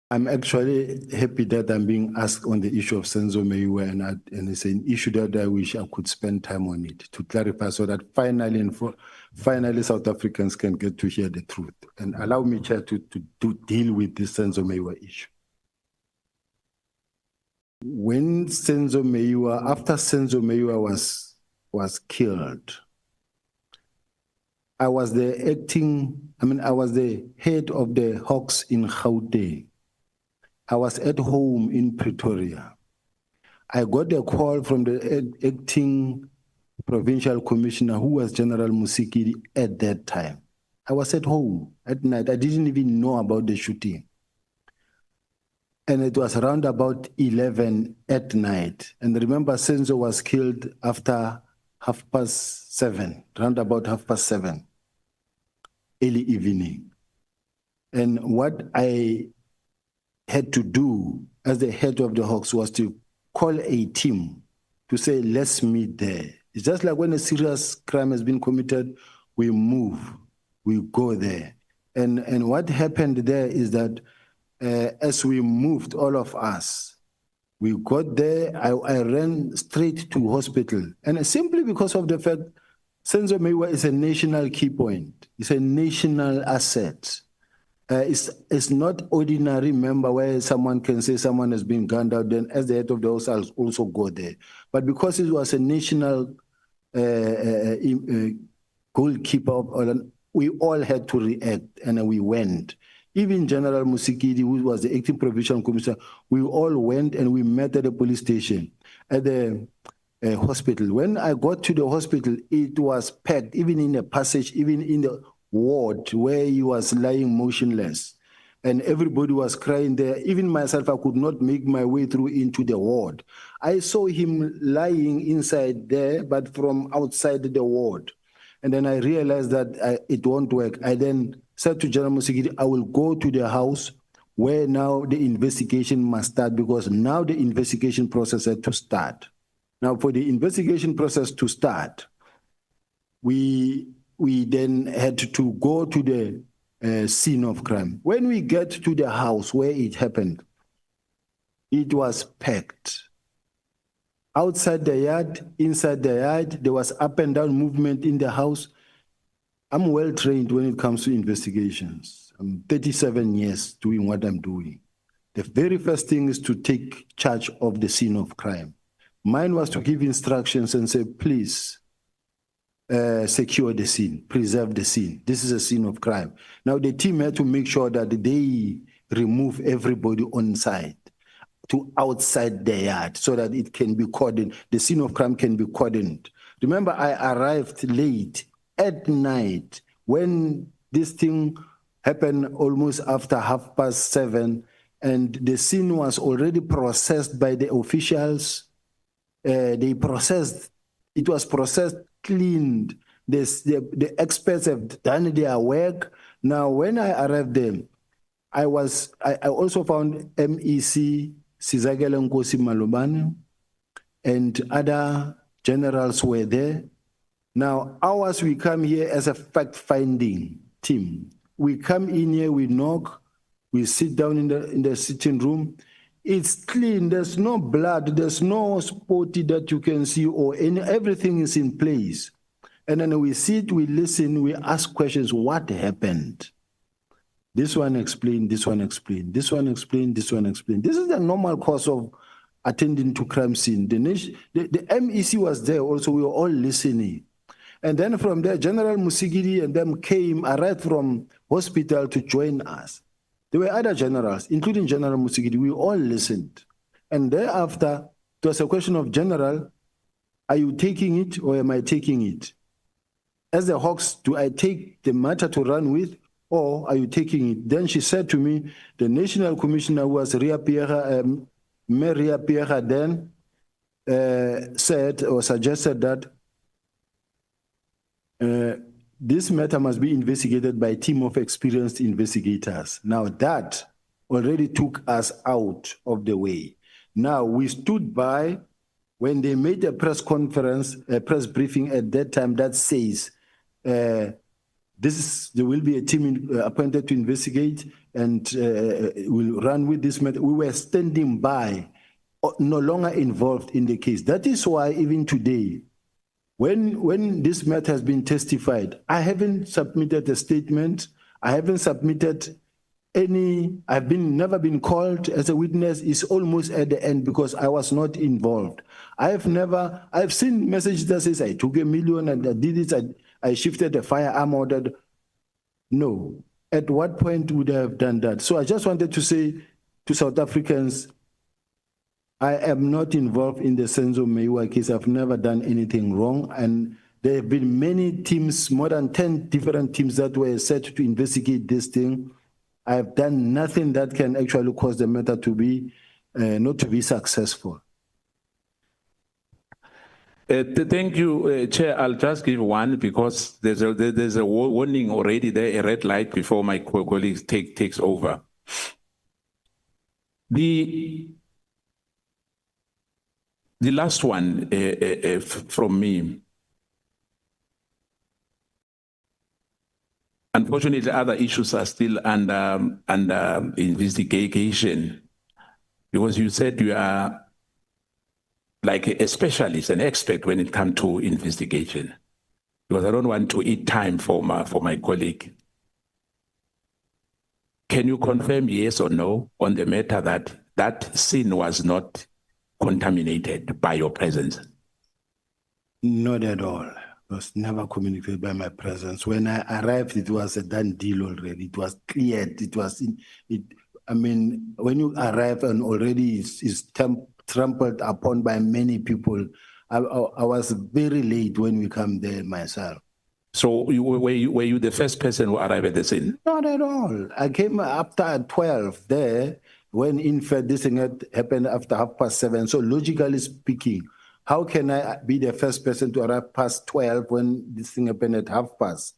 I'm actually happy that I'm being asked on the issue of Senzo Meyiwa, and it's an issue that I wish I could spend time on it to clarify, so that finally South Africans can get to hear the truth. And allow me, Chair, to deal with this Senzo Meyiwa issue. When Senzo Meyiwa, after Senzo Meyiwa was killed, I was the head of the Hawks in Gauteng. I was at home in Pretoria. I got a call from the acting provincial commissioner, who was General Musikiri at that time. I was at home at night. I didn't even know about the shooting. And it was around about 11 at night. And remember, Senzo was killed after 7:30, around about 7:30, early evening. And what I had to do as the head of the Hawks was to call a team to say, let's meet there. It's just like when a serious crime has been committed, we move, we go there. And what happened there is that as we moved, all of us, we got there. I ran straight to hospital. And simply because of the fact Senzo Meyiwa is a national key point. It's a national asset. It's not ordinary member where someone can say someone has been gunned out, then as the head of the house, I'll also go there. But because it was a national goalkeeper, we all had to react, and we went. Even General Musikiri, who was the acting provincial commissioner, we all went and we met at the police station, at the hospital. When I got to the hospital, it was packed, even in the passage, even in the ward where he was lying motionless, and everybody was crying there. Even myself, I could not make my way through into the ward. I saw him lying inside there, but from outside the ward. And then I realized that it won't work. I then said to General Musikiri, I will go to the house where now the investigation must start, because now the investigation process had to start. Now, for the investigation process to start, we then had to go to the scene of crime. When we get to the house where it happened, it was packed. Outside the yard, inside the yard, there was up and down movement in the house. I'm well trained when it comes to investigations. I'm 37 years doing what I'm doing. The very first thing is to take charge of the scene of crime. Mine was to give instructions and say, please, secure the scene, preserve the scene. This is a scene of crime. Now the team had to make sure that they remove everybody on site to outside the yard so that it can be cordoned, the scene of crime can be cordoned. Remember, I arrived late at night when this thing happened almost after 7:30, and the scene was already processed by the officials. It was processed, cleaned. The experts have done their work. Now, when I arrived there, I also found MEC Sizakele Nkosi Malobane and other generals were there. Now, ours, we come here as a fact-finding team. We come in here, we knock, we sit down in the sitting room. It's clean, there's no blood, there's no spotty that you can see, everything is in place. And then we sit, we listen, we ask questions, what happened? This one explained, this one explained, this one explained, this one explained. This is the normal course of attending to crime scene. The MEC was there also, we were all listening. And then from there, General Musigiri and them arrived from hospital to join us. There were other generals, including General Musigiri. We all listened. And thereafter, it was a question of, General, are you taking it or am I taking it? As the Hawks, do I take the matter to run with or are you taking it? Then she said to me, the National Commissioner who was Maria Pierre then said or suggested that this matter must be investigated by a team of experienced investigators. Now that already took us out of the way. Now we stood by when they made a press conference, a press briefing at that time that says there will be a team appointed to investigate and will run with this matter. We were standing by, no longer involved in the case. That is why even today, when this matter has been testified, I haven't submitted a statement. I haven't submitted I've never been called as a witness. It's almost at the end because I was not involved. I've seen messages that says I took $1 million and I did it, I shifted the firearm order. No. At what point would I have done that? So I just wanted to say to South Africans, I am not involved in the Senzo Meyiwa case. I've never done anything wrong. And there have been many teams, more than 10 different teams that were set to investigate this thing. I have done nothing that can actually cause the matter to be, not to be successful. Thank you, Chair. I'll just give one because there's a warning already there, a red light before my colleagues takes over. The last one from me. Unfortunately, other issues are still under investigation because you said you are like a specialist, an expert when it comes to investigation. Because I don't want to eat time for my colleague. Can you confirm yes or no on the matter that that scene was not contaminated by your presence? Not at all. It was never communicated by my presence. When I arrived, it was a done deal already. It was cleared. I mean, when you arrive and already it's trampled upon by many people, I was very late when we come there myself. So were you the first person who arrived at the scene? Not at all. I came after 12 there, when in fact this thing had happened after 7:30. So logically speaking, how can I be the first person to arrive past 12 when this thing happened at 12:30?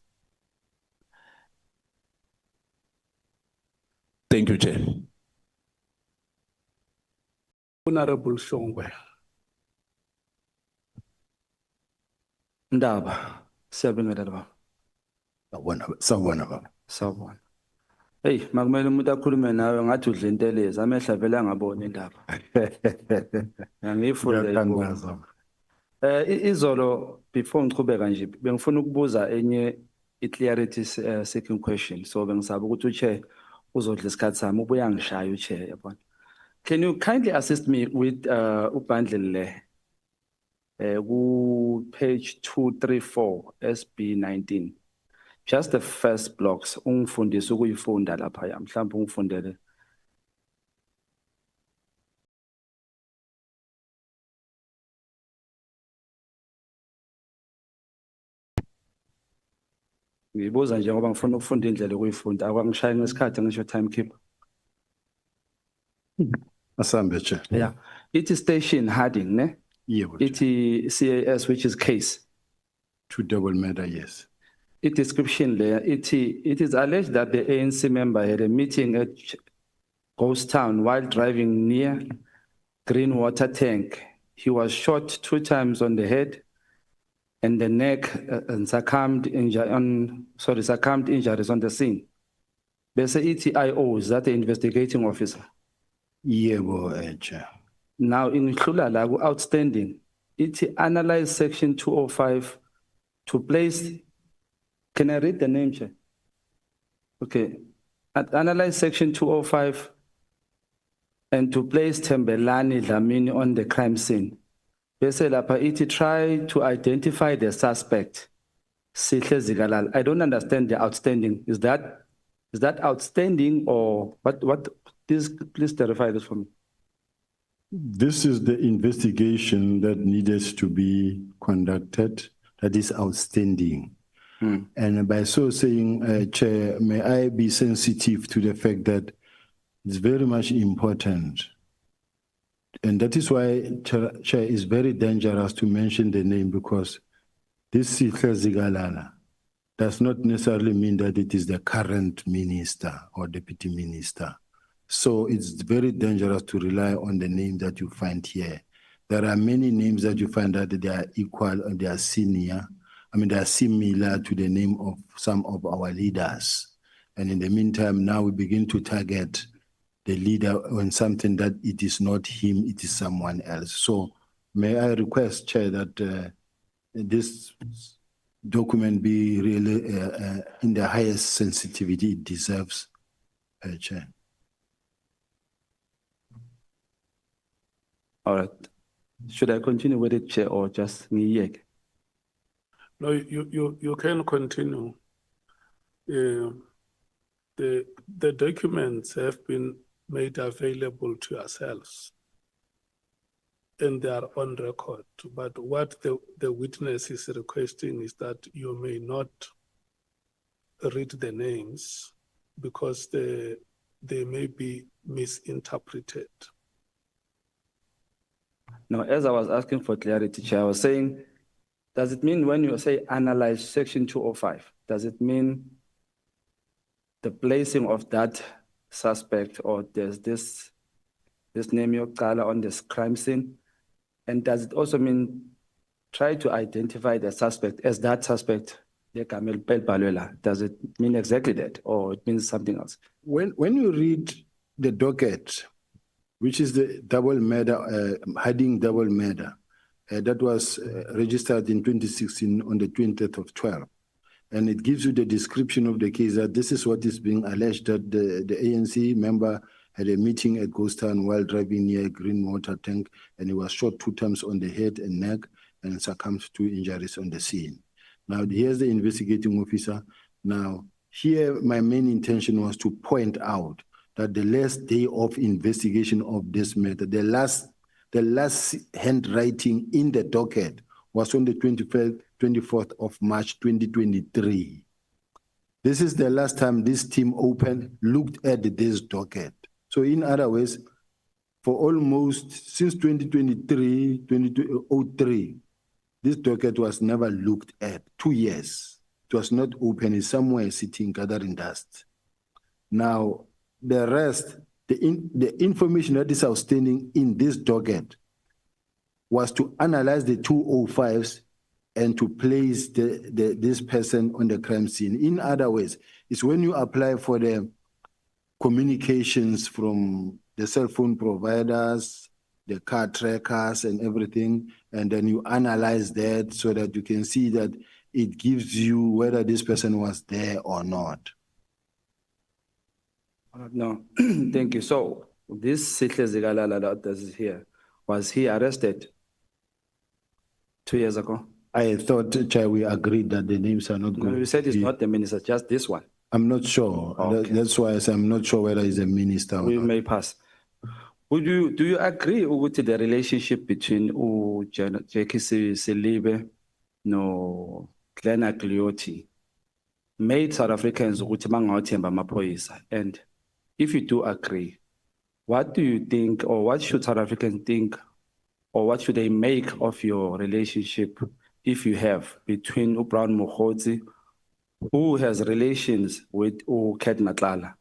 Thank you, Chair. Honorable Shongwe. Ndaba, siyabingelela baba. Sawubona. Hey, makumele umuntu akhulume nawe ngathi udla intelezi, amehla vele angaboni indaba. Ngiyifunda. Izolo before ngichubeka nje, bengifuna ukubuza enye clarity seeking question. So bengisaba ukuthi uChair uzodla isikhathi sami ubuya ngishaya uChair yabona. Can you kindly assist me with ubundle le? page 234 SB 19. Just the first blocks ungifundisa ukuyifunda lapha ya mhlawumbe ungifundele. Ngibuza nje ngoba ngifuna ukufunda indlela ukuyifunda akwangishaya ngesikhathi ngisho timekeeper. Asambe Chair. Yeah. It is station heading, ne? Yebo. It is CAS, which is case. Two double matter, yes. It description there. It is alleged that the ANC member had a meeting at Ghost Town while driving near Green Water Tank. He was shot 2 times on the head and the neck and succumbed injuries on the scene. Bese ETIO, is that the investigating officer? Yebo, Chair. Now in Nqola la outstanding, it analyzed section 205 to place. Can I read the name, Chair? Okay. Analyze section 205 and to place Tembelani Dlamini on the crime scene. Bese lapha it try to identify the suspect. Sihle Zigalala. I don't understand the outstanding. Is that outstanding or what? Please clarify this for me. This is the investigation that needed to be conducted. That is outstanding. And by so saying, Chair, may I be sensitive to the fact that it's very much important. And that is why, Chair, it's very dangerous to mention the name because this Sihle Zigalala does not necessarily mean that it is the current minister or deputy minister. So it's very dangerous to rely on the name that you find here. There are many names that you find that they are equal or they are senior. I mean, they are similar to the name of some of our leaders. And in the meantime, now we begin to target the leader on something that it is not him, it is someone else. So may I request, Chair, that this document be really in the highest sensitivity it deserves, Chair. All right. Should I continue with it, Chair, or just me? No, you can continue. The documents have been made available to yourselves and they are on record. But what the witness is requesting is that you may not read the names because they may be misinterpreted. Now, as I was asking for clarity, Chair, I was saying, does it mean when you say analyze section 205, does it mean the placing of that suspect or there's this name Nqola on this crime scene? And does it also mean try to identify the suspect as that suspect, does it mean exactly that or it means something else? When you read the docket, which is the double murder, heading double murder, that was registered in 2016 on the 20th of 12. And it gives you the description of the case that this is what is being alleged, that the ANC member had a meeting at Ghost Town while driving near a Green Water Tank, and he was shot 2 times on the head and neck and succumbed to injuries on the scene. Now, here's the investigating officer. Now, here my main intention was to point out that the last day of investigation of this matter, the last handwriting in the docket was on the 24th of March 2023. This is the last time this team looked at this docket. So in other words, for almost since 2023, this docket was never looked at. 2 years. It was not open. It's somewhere sitting, gathering dust. Now, the rest, the information that is outstanding in this docket was to analyze the 205s and to place this person on the crime scene. In other words, it's when you apply for the communications from the cell phone providers, the car trackers and everything, and then you analyze that so that you can see that it gives you whether this person was there or not. No, thank you. So this Sihle Zigalala that is here, was he arrested? 2 years ago? I thought, Chair, we agreed that the names are not No, going you said it's to be- not the minister, just this one. I'm not sure. Okay. That's why I say I'm not sure whether he's a minister or We not. may pass. Do you agree with the relationship between Jackie Silibe no Glenn Aglioti made South Africans ukuthi bangawathemba amaphoyisa? And if you do agree, what do you think, or what should South Africans think, or what should they make of your relationship, if you have, between Brown Mokgotsi, who has relations with Ket Nqola?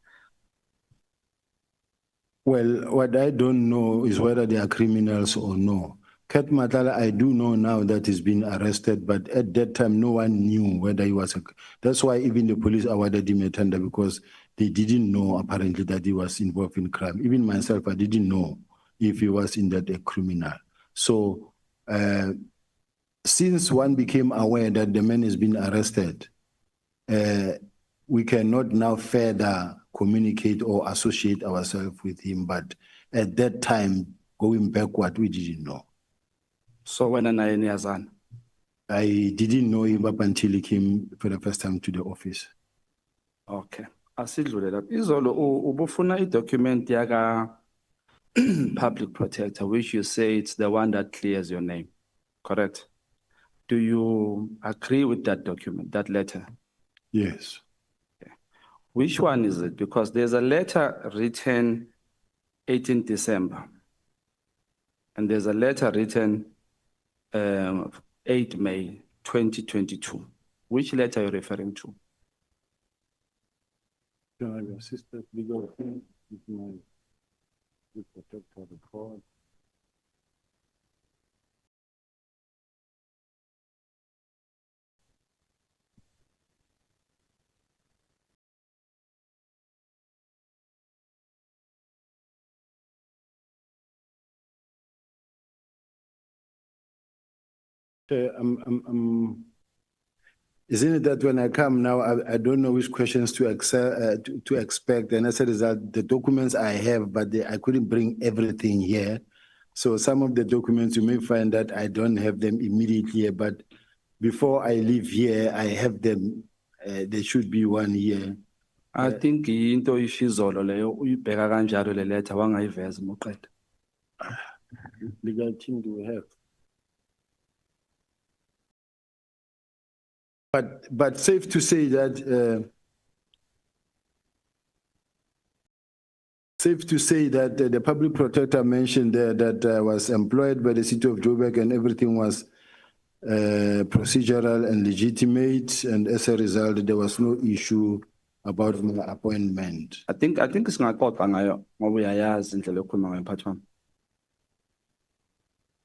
Well, what I don't know is whether they are criminals or no. Ket Nqola, I do know now that he's been arrested, but at that time, no one knew whether he was. That's why even the police awarded him a tender, because they didn't know apparently that he was involved in crime. Even myself, I didn't know if he was in that a criminal. So, since one became aware that the man has been arrested, we cannot now further communicate or associate ourselves with him. But at that time, going backward, we didn't know. So when I didn't know him up until he came for the first time to the office. Okay. Asidlule lapho. Izolo ubufuna i-document yaka public protector, which you say it's the one that clears your name, correct? Do you agree with that document, that letter? Yes. Okay. Which one is it? Because there's a letter written 18 December, and there's a letter written 8 May 2022. Which letter are you referring to? Assistant legal with my protector report. Isn't it that when I come now, I don't know which questions to expect, and as a result, the documents I have, but I couldn't bring everything here. So some of the documents you may find that I don't have them immediately here, but before I leave here, I have them. There should be one here. I think into ishizolo leyo uyibheka kanjalo le letter wangayiveza moqeda. Legal team do we have? But safe to say that the public protector mentioned there that was employed by the city of Joburg and everything was procedural and legitimate, and as a result, there was no issue about my appointment. I think singaxoxa ngayo ngoba uyayazi indlela yokukhuluma ngayo mphathi wami.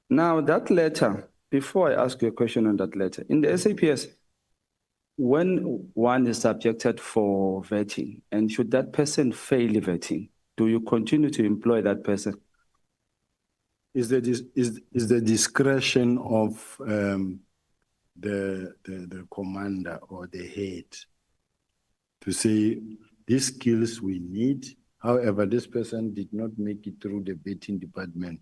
Now that letter, before I ask you a question on that letter, in the SAPS, when one is subjected for vetting, and should that person fail vetting, do you continue to employ that person? Is the discretion of the commander or the head to say these skills we need. However, this person did not make it through the vetting department,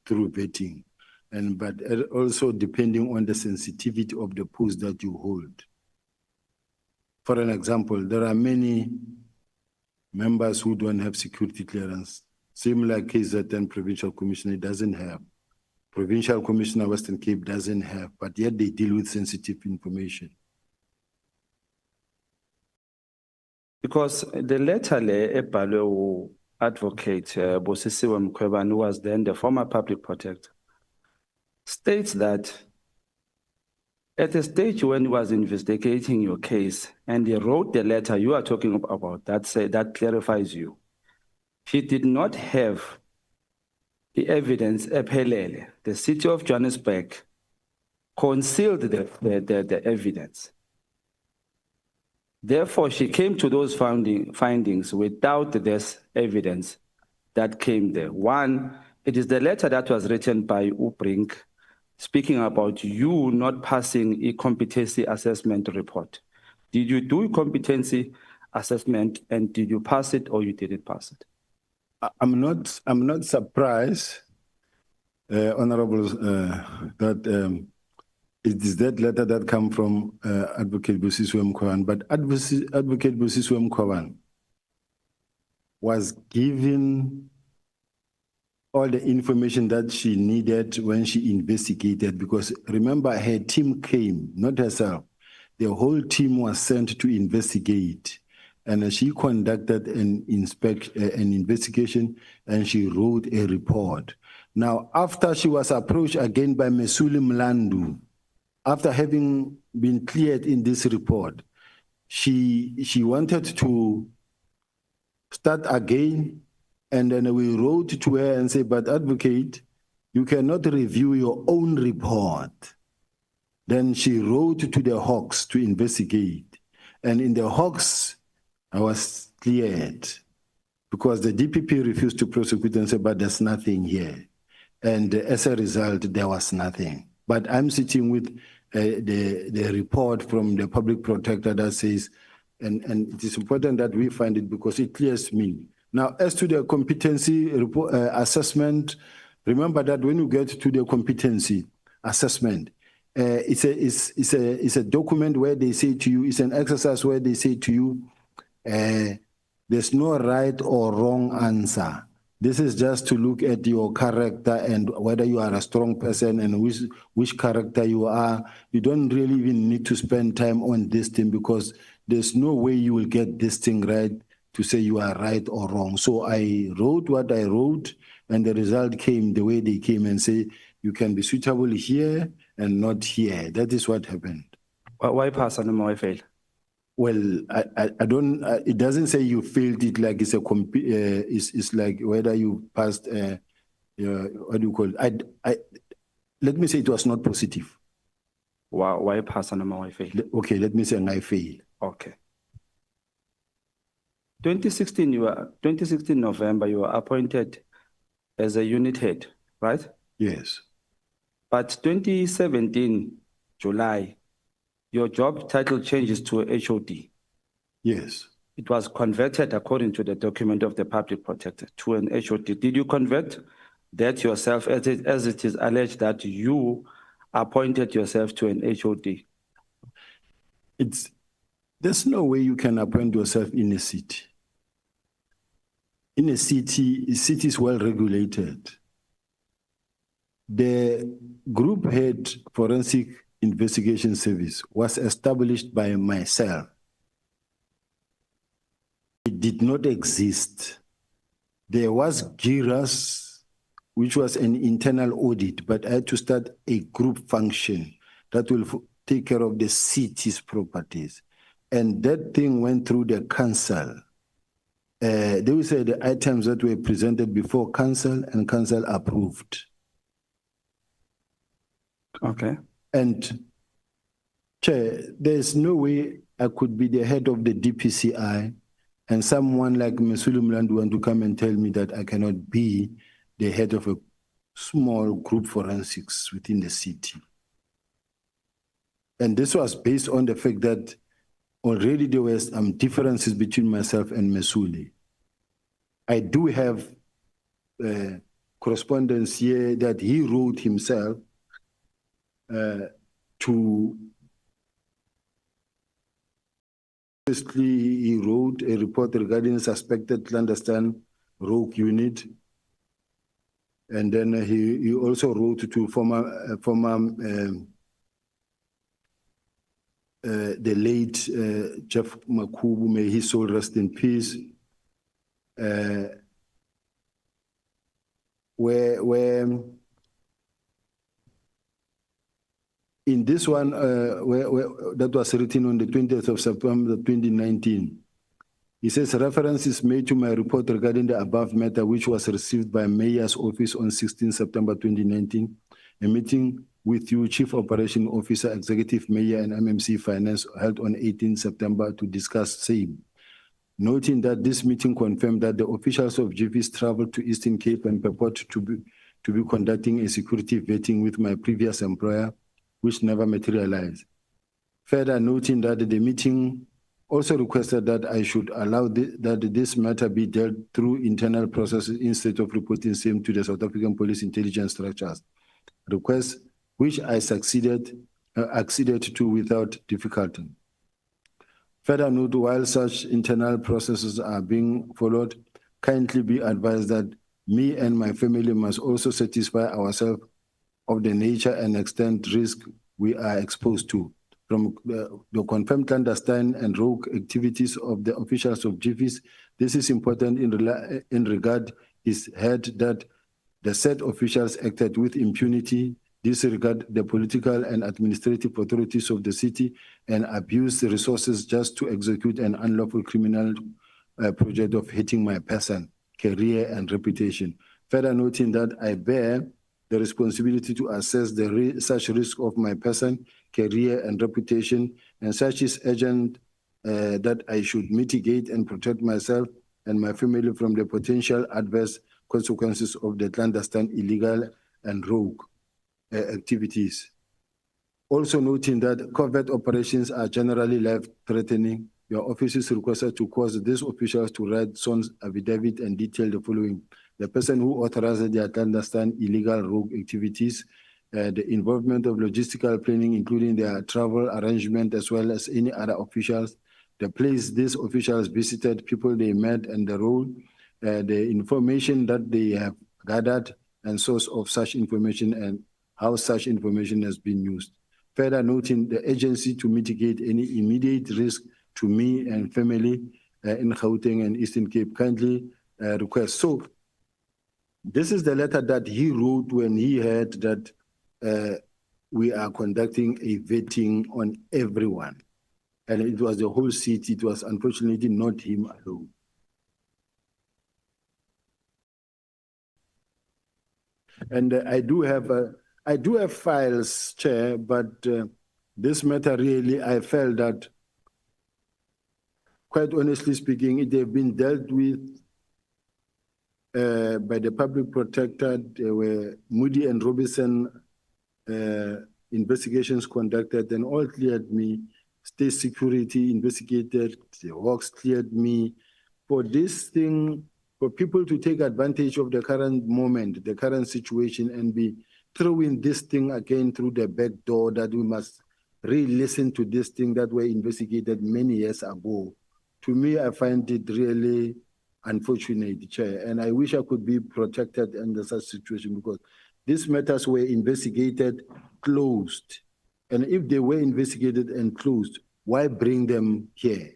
through vetting, but also depending on the sensitivity of the post that you hold. For an example, there are many members who don't have security clearance. Similar KZN Provincial Commissioner doesn't have. Provincial Commissioner Western Cape doesn't have, but yet they deal with sensitive information. Because the letter ebhalwe advocate Bosisiwe Mkhwanazi, who was then the former public protector, states that at the stage when he was investigating your case and he wrote the letter you are talking about, that clarifies you. He did not have the evidence ephelele. The city of Johannesburg concealed the evidence. Therefore, she came to those findings without this evidence that came there. One, it is the letter that was written by Ubrink, speaking about you not passing a competency assessment report. Did you do a competency assessment, and did you pass it or you didn't pass it? I'm not surprised, Honorable, that It is that letter that come from Advocate Busiswe Mkhwanazi, but Advocate Busiswe Mkhwanazi was given all the information that she needed when she investigated, because remember, her team came, not herself. The whole team was sent to investigate, and she conducted an investigation, and she wrote a report. Now, after she was approached again by Mesuli Mlandu, after having been cleared in this report, she wanted to start again, and then we wrote to her and said, but advocate, you cannot review your own report. Then she wrote to the Hawks to investigate. And in the Hawks, I was cleared because the DPP refused to prosecute and said, but there's nothing here. And as a result, there was nothing. But I'm sitting with the report from the public protector that says, and it is important that we find it because it clears me. Now, as to the competency report, assessment, remember that when you get to the competency assessment, it's a document where they say to you, it's an exercise where they say to you, there's no right or wrong answer. This is just to look at your character and whether you are a strong person and which character you are. You don't really even need to spend time on this thing because there's no way you will get this thing right to say you are right or wrong. So I wrote what I wrote, and the result came the way they came and say, you can be suitable here and not here. That is what happened. Why pass and why fail? Well, I don't, it doesn't say you failed it like it's it's like whether you passed, what do you call it? Let me say it was not positive. Why pass and why fail? Okay, let me say I fail. Okay. 2016 November, you were appointed as a unit head, right? Yes. But 2017 July, your job title changes to a HOD. Yes. It was converted according to the document of the public protector to an HOD. Did you convert that yourself as it is alleged that you appointed yourself to an HOD? There's no way you can appoint yourself in a city. In a city is well regulated. The group head forensic investigation service was established by myself. It did not exist. There was GIRAS, which was an internal audit, but I had to start a group function that will take care of the city's properties. And that thing went through the council. They will say the items that were presented before council and council approved. Okay. And Chair, there's no way I could be the head of the DPCI and someone like Mesuli Mlandu want to come and tell me that I cannot be the head of a small group forensics within the city. And this was based on the fact that already there were some differences between myself and Mesuli. I do have correspondence here that he wrote himself to. Firstly, he wrote a report regarding suspected clandestine rogue unit. And then he also wrote to the late Jeff Makubu, may his soul rest in peace, where in this one, that was written on the 20th of September 2019, he says, reference is made to my report regarding the above matter, which was received by Mayor's office on 16 September 2019, a meeting with you, Chief Operation Officer, Executive Mayor, and MMC Finance held on 18 September to discuss same. Noting that this meeting confirmed that the officials of GPs traveled to Eastern Cape and purport to be conducting a security vetting with my previous employer, which never materialized. Further noting that the meeting also requested that I should allow that this matter be dealt through internal processes instead of reporting same to the South African Police Intelligence Structures. Request which I succeeded acceded to without difficulty. Further note, while such internal processes are being followed, kindly be advised that me and my family must also satisfy ourselves of the nature and extent risk we are exposed to from the confirmed clandestine and rogue activities of the officials of GVs. This is important in regard is heard that the said officials acted with impunity, disregard the political and administrative authorities of the city, and abuse the resources just to execute an unlawful criminal project of hitting my person, career, and reputation. Further noting that I bear the responsibility to assess such risk of my person, career, and reputation, and such is urgent that I should mitigate and protect myself and my family from the potential adverse consequences of the clandestine, illegal, and rogue activities. Also noting that covert operations are generally life-threatening, your office is requested to cause these officials to write Son's affidavit and detail the following. The person who authorized their clandestine, illegal, rogue activities, the involvement of logistical planning, including their travel arrangement, as well as any other officials, the place these officials visited, people they met, and the role, the information that they have gathered, and source of such information, and how such information has been used. Further noting the agency to mitigate any immediate risk to me and family in Gauteng and Eastern Cape kindly request. So this is the letter that he wrote when he heard that we are conducting a vetting on everyone. And it was the whole city. It was unfortunately not him alone. And I do have files, Chair, but this matter really, I felt that, quite honestly speaking, it have been dealt with by the public protector. There were Moody and Robinson investigations conducted and all cleared me. State security investigated, the Hawks cleared me. For this thing, for people to take advantage of the current moment, the current situation, and be throwing this thing again through the back door, that we must re-listen to this thing that were investigated many years ago. To me, I find it really unfortunate, Chair, and I wish I could be protected under such situation, because these matters were investigated, closed. And if they were investigated and closed, why bring them here?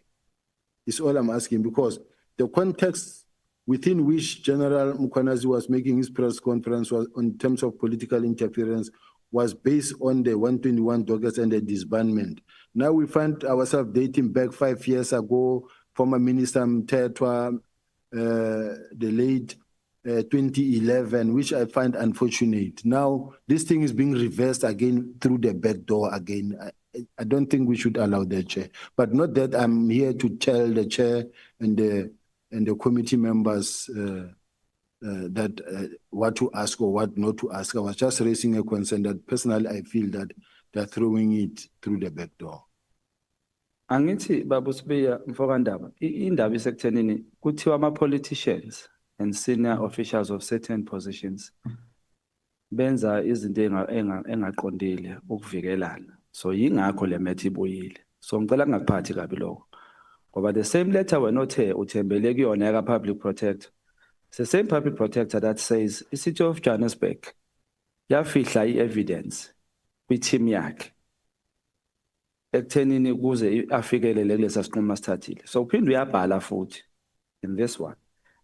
Is all I'm asking, because the context within which General Mkhwanazi was making his press conference was in terms of political interference was based on the 121 dockets and the disbandment. Now we find ourselves dating back 5 years ago, former Minister Mthethwa, the late 2011, which I find unfortunate. Now this thing is being reversed again through the back door again. I don't think we should allow that, Chair. But not that I'm here to tell the Chair and the committee members that what to ask or what not to ask. I was just raising a concern that personally I feel that they're throwing it through the back door. Angithi Babu Sibiya mfokandaba indaba isekuthenini kuthiwa ama-politicians and senior officials of certain positions benza izinto engaqondile ukuvikelana. So yingakho le matter ibuyile. So ngicela ngingakuphathi kabi lokho. Ngoba the same letter wena othe uthembele kuyona yaka public protector. It's the same public protector that says the city of Johannesburg yafihla i-evidence kwi-team yakhe ekuthenini kuze afikelele kulesa sinqumo asithathile. So uphinde uyabhala futhi in this one.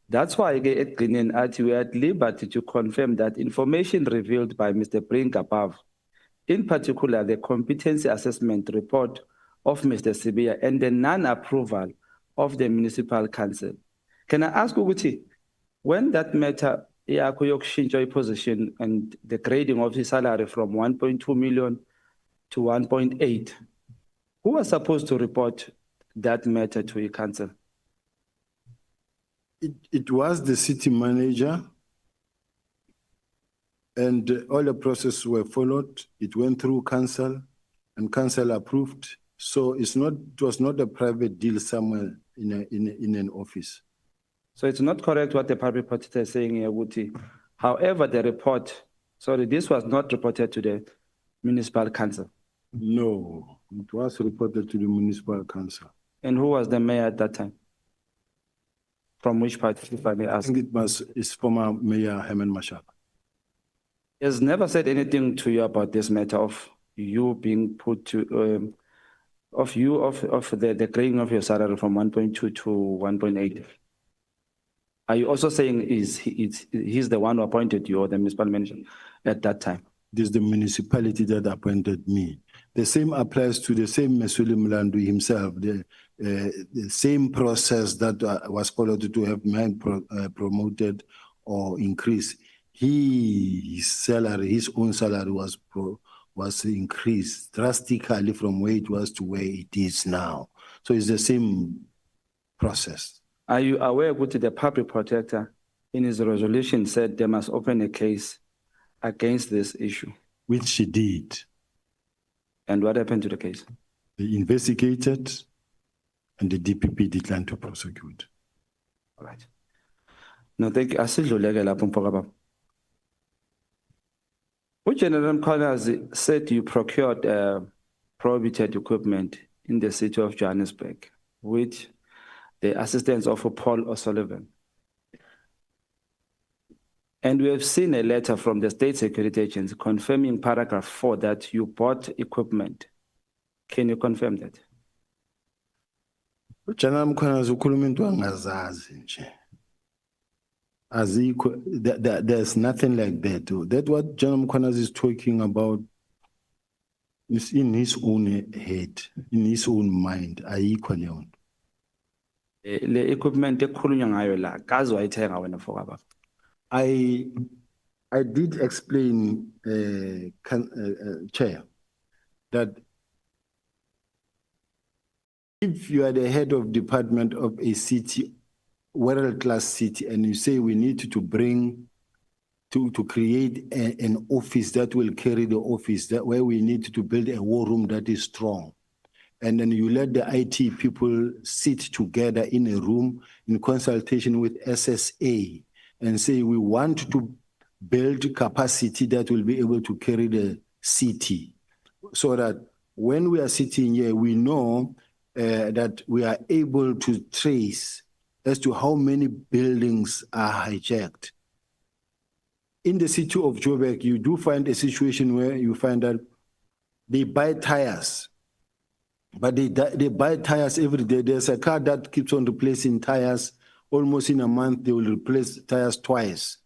That's why ke ekugcineni athi we are at liberty to confirm that information revealed by Mr. Brink above, in particular the competency assessment report of Mr. Sibiya and the non-approval of the municipal council. Can I ask ukuthi, when that matter yakho yokushintsha position and the grading of his salary from 1.2 million to 1.8, who was supposed to report that matter to your council? It was the city manager, and all the processes were followed. It went through council, and council approved. So it was not a private deal somewhere in an office. So it's not correct what the public protector is saying here, Wuti. However, the report, sorry, this was not reported to the municipal council. No, it was reported to the municipal council. And who was the mayor at that time? From which party, if I may I ask? think it's former Mayor Herman Mashaba. He has never said anything to you about this matter of you being put to, of the grading of your salary from 1.2 to 1.8. Are you also saying he's the one who appointed you or the municipal manager at that time? This is the municipality that appointed me. The same applies to the same Mesuli Mlandu himself, the same process that was followed to have man promoted or increased. His salary, his own salary was increased drastically from where it was to where it is now. So it's the same process. Are you aware that the public protector in his resolution said they must open a case against this issue? Which she did. And what happened to the case? They investigated and the DPP declined to prosecute. All right. No, thank you. General Mkhwanazi said you procured prohibited equipment in the city of Johannesburg with the assistance of Paul O'Sullivan. And we have seen a letter from the State Security Agency confirming paragraph 4 that you bought equipment. Can you confirm that? General Mkhwanazi ukhuluma into angazazi nje. There's nothing like that. That's what General Mkhwanazi is talking about is in his own head, in his own mind. Ayikho leyo nto. Le equipment ekhulunywa ngayo la kazi wayithenga wena for baba. I did explain, Chair, that if you are the head of department of a city, world-class city, and you say we need to create an office that will carry the office, that where we need to build a war room that is strong, and then you let the IT people sit together in a room in consultation with SSA and say we want to build capacity that will be able to carry the city, so that when we are sitting here, we know that we are able to trace as to how many buildings are hijacked. In the city of Joburg, you do find a situation where you find that they buy tires, but they buy tires every day. There's a car that keeps on replacing tires. Almost in a month, they will replace tires twice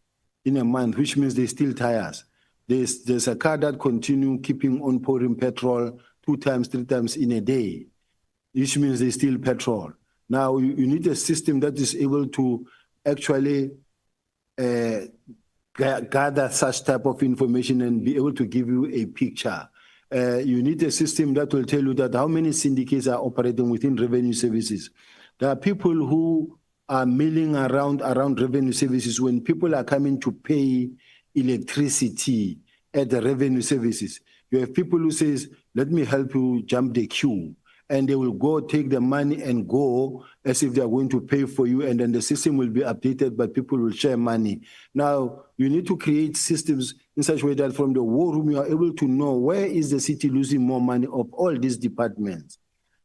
in a month, which means they steal tires. There's a car that continue keeping on pouring petrol 2 times, 3 times in a day, which means they steal petrol. Now, you need a system that is able to actually gather such type of information and be able to give you a picture. You need a system that will tell you that how many syndicates are operating within revenue services. There are people who are milling around revenue services when people are coming to pay electricity at the revenue services. You have people who says, let me help you jump the queue. And they will go take the money and go as if they are going to pay for you, and then the system will be updated, but people will share money. Now, you need to create systems in such a way that from the war room, you are able to know where is the city losing more money of all these departments.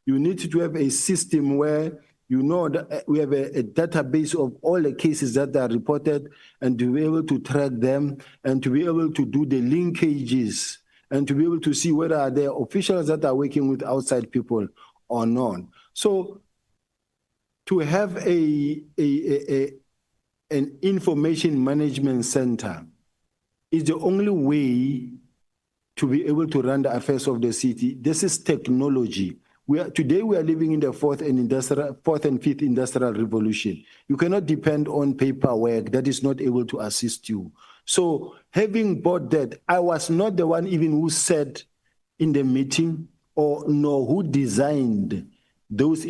You need to have a system where you know that we have a database of all the cases that are reported, and to be able to track them and to be able to do the linkages and to be able to see whether are there officials that are working with outside people or not. So to have an information management center is the only way to be able to run the affairs of the city. This is technology. Today we are living in the fourth and fifth industrial revolution. You cannot depend on paperwork that is not able to assist you. So having bought that, I was not the one even who said in the meeting or no who designed those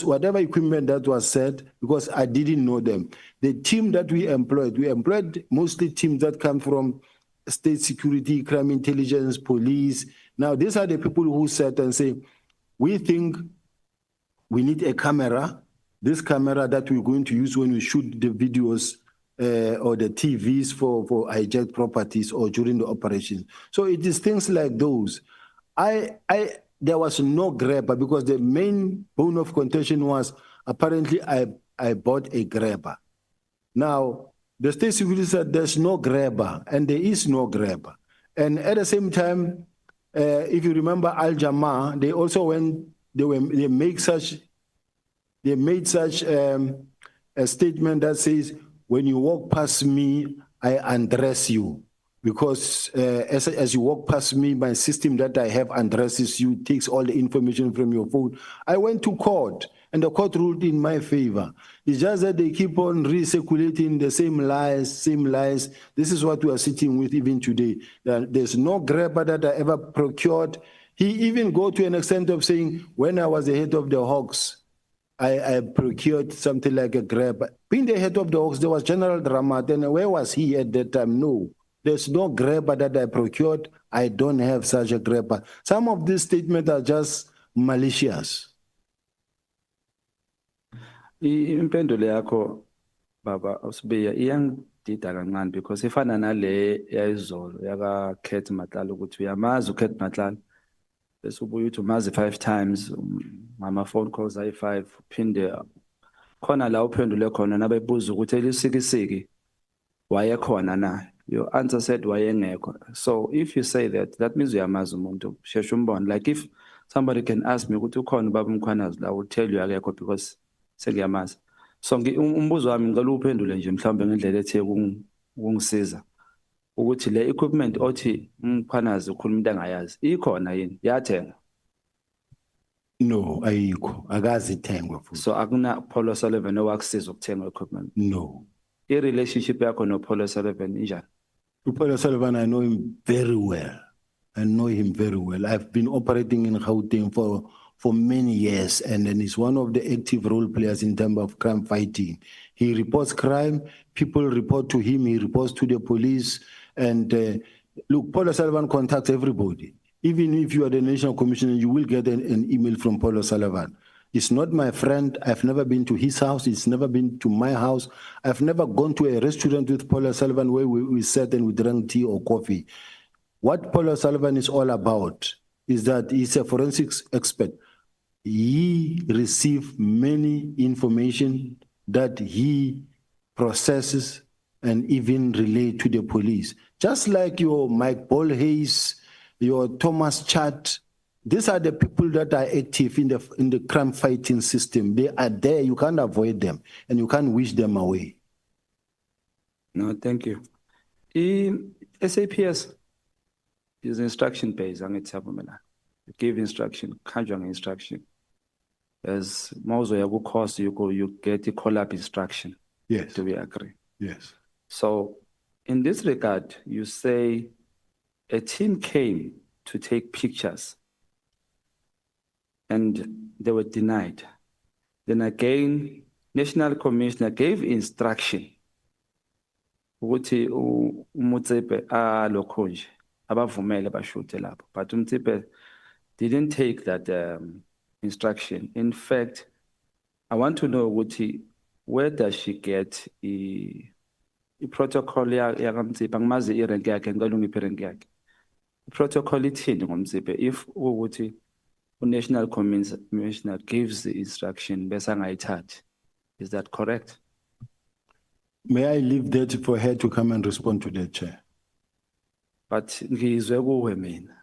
whatever equipment that was said, because I didn't know them. The team that we employed mostly teams that come from state security, crime intelligence, police. Now these are the people who sat and say, we think we need a camera, this camera that we're going to use when we shoot the videos or the TVs for hijacked properties or during the operation. So it is things like those. there was no grabber because the main bone of contention was apparently I bought a grabber. Now, the state security said there's no grabber, and there is no grabber. And at the same time, if you remember Al Jamaa, they also made such a statement that says, when you walk past me, I undress you. Because as you walk past me, my system that I have undresses you, takes all the information from your phone. I went to court, and the court ruled in my favor. It's just that they keep on recirculating the same lies, same lies. This is what we are sitting with even today. There's no grabber that I ever procured. He even go to an extent of saying, when I was the head of the Hawks, I procured something like a grabber. Being the head of the Hawks, there was General Rahman, and where was he at that time? No. There's no grabber that I procured. I don't have such a grabber. Some of these statements are just malicious. Impendulo yakho baba usibiya iyangidida kancane because ifana nale yayizolo yaka Khet Matlala ukuthi uyamazi uKhet Matlala bese ubuye uthi umazi 5 times mama phone calls ayi5 phinde khona la uphendule khona nabebuza ukuthi elisikisiki wayekhona na. Your answer said wayengekho. So if you say that, that means uyamazi umuntu sheshe umbone. Like if somebody can ask me ukuthi ukhona ubaba Mkhwanazi, I will tell you akekho because sengiyamazi. So umbuzo wami ngicela uphendule nje mhlawumbe ngendlela ethe ukungisiza ukuthi le equipment othi Mkhwanazi ukhuluma into engayazi ikhona yini yathenga? No, ayikho akazi ithengwa futhi. So akuna Polo Sullivan owakusiza ukuthenga equipment? No. I-relationship yakho no Polo Sullivan injani? Polo Sullivan, I know him very well. I know him very well. I've been operating in Gauteng for many years, and then he's one of the active role players in terms of crime fighting. He reports crime, people report to him, he reports to the police, and look, Polo Sullivan contacts everybody. Even if you are the National Commissioner, you will get an email from Polo Sullivan. He's not my friend. I've never been to his house. He's never been to my house. I've never gone to a restaurant with Polo Sullivan where we sat and we drank tea or coffee. What Polo Sullivan is all about is that he's a forensics expert. He receives many information that he processes and even relay to the police. Just like your Mike Bolhayes, your Thomas Chat, these are the people that are active in the crime fighting system. They are there. You can't avoid them, and you can't wish them away. No, thank you. SAPS is instruction based. You give instruction, conjure instruction. As most of course you get a call-up instruction. Yes. Do we agree? Yes. So, in this regard, you say a team came to take pictures and they were denied. Then again, National Commissioner gave instruction. Ukuthi uMotsepe alokho nje abavumele bashute lapho. But uMotsepe didn't take that instruction. In fact, I want to know ukuthi where does she get the protocol yakamtsepe? Angimazi irank yakhe, ngicela ungiphe irank yakhe. Protocol ithini ngomtsepe if ukuthi National Commissioner gives the instruction bese angayithathi? Is that correct? May I leave that for her to come and respond to that, Chair? But ngizwe kuwe mina.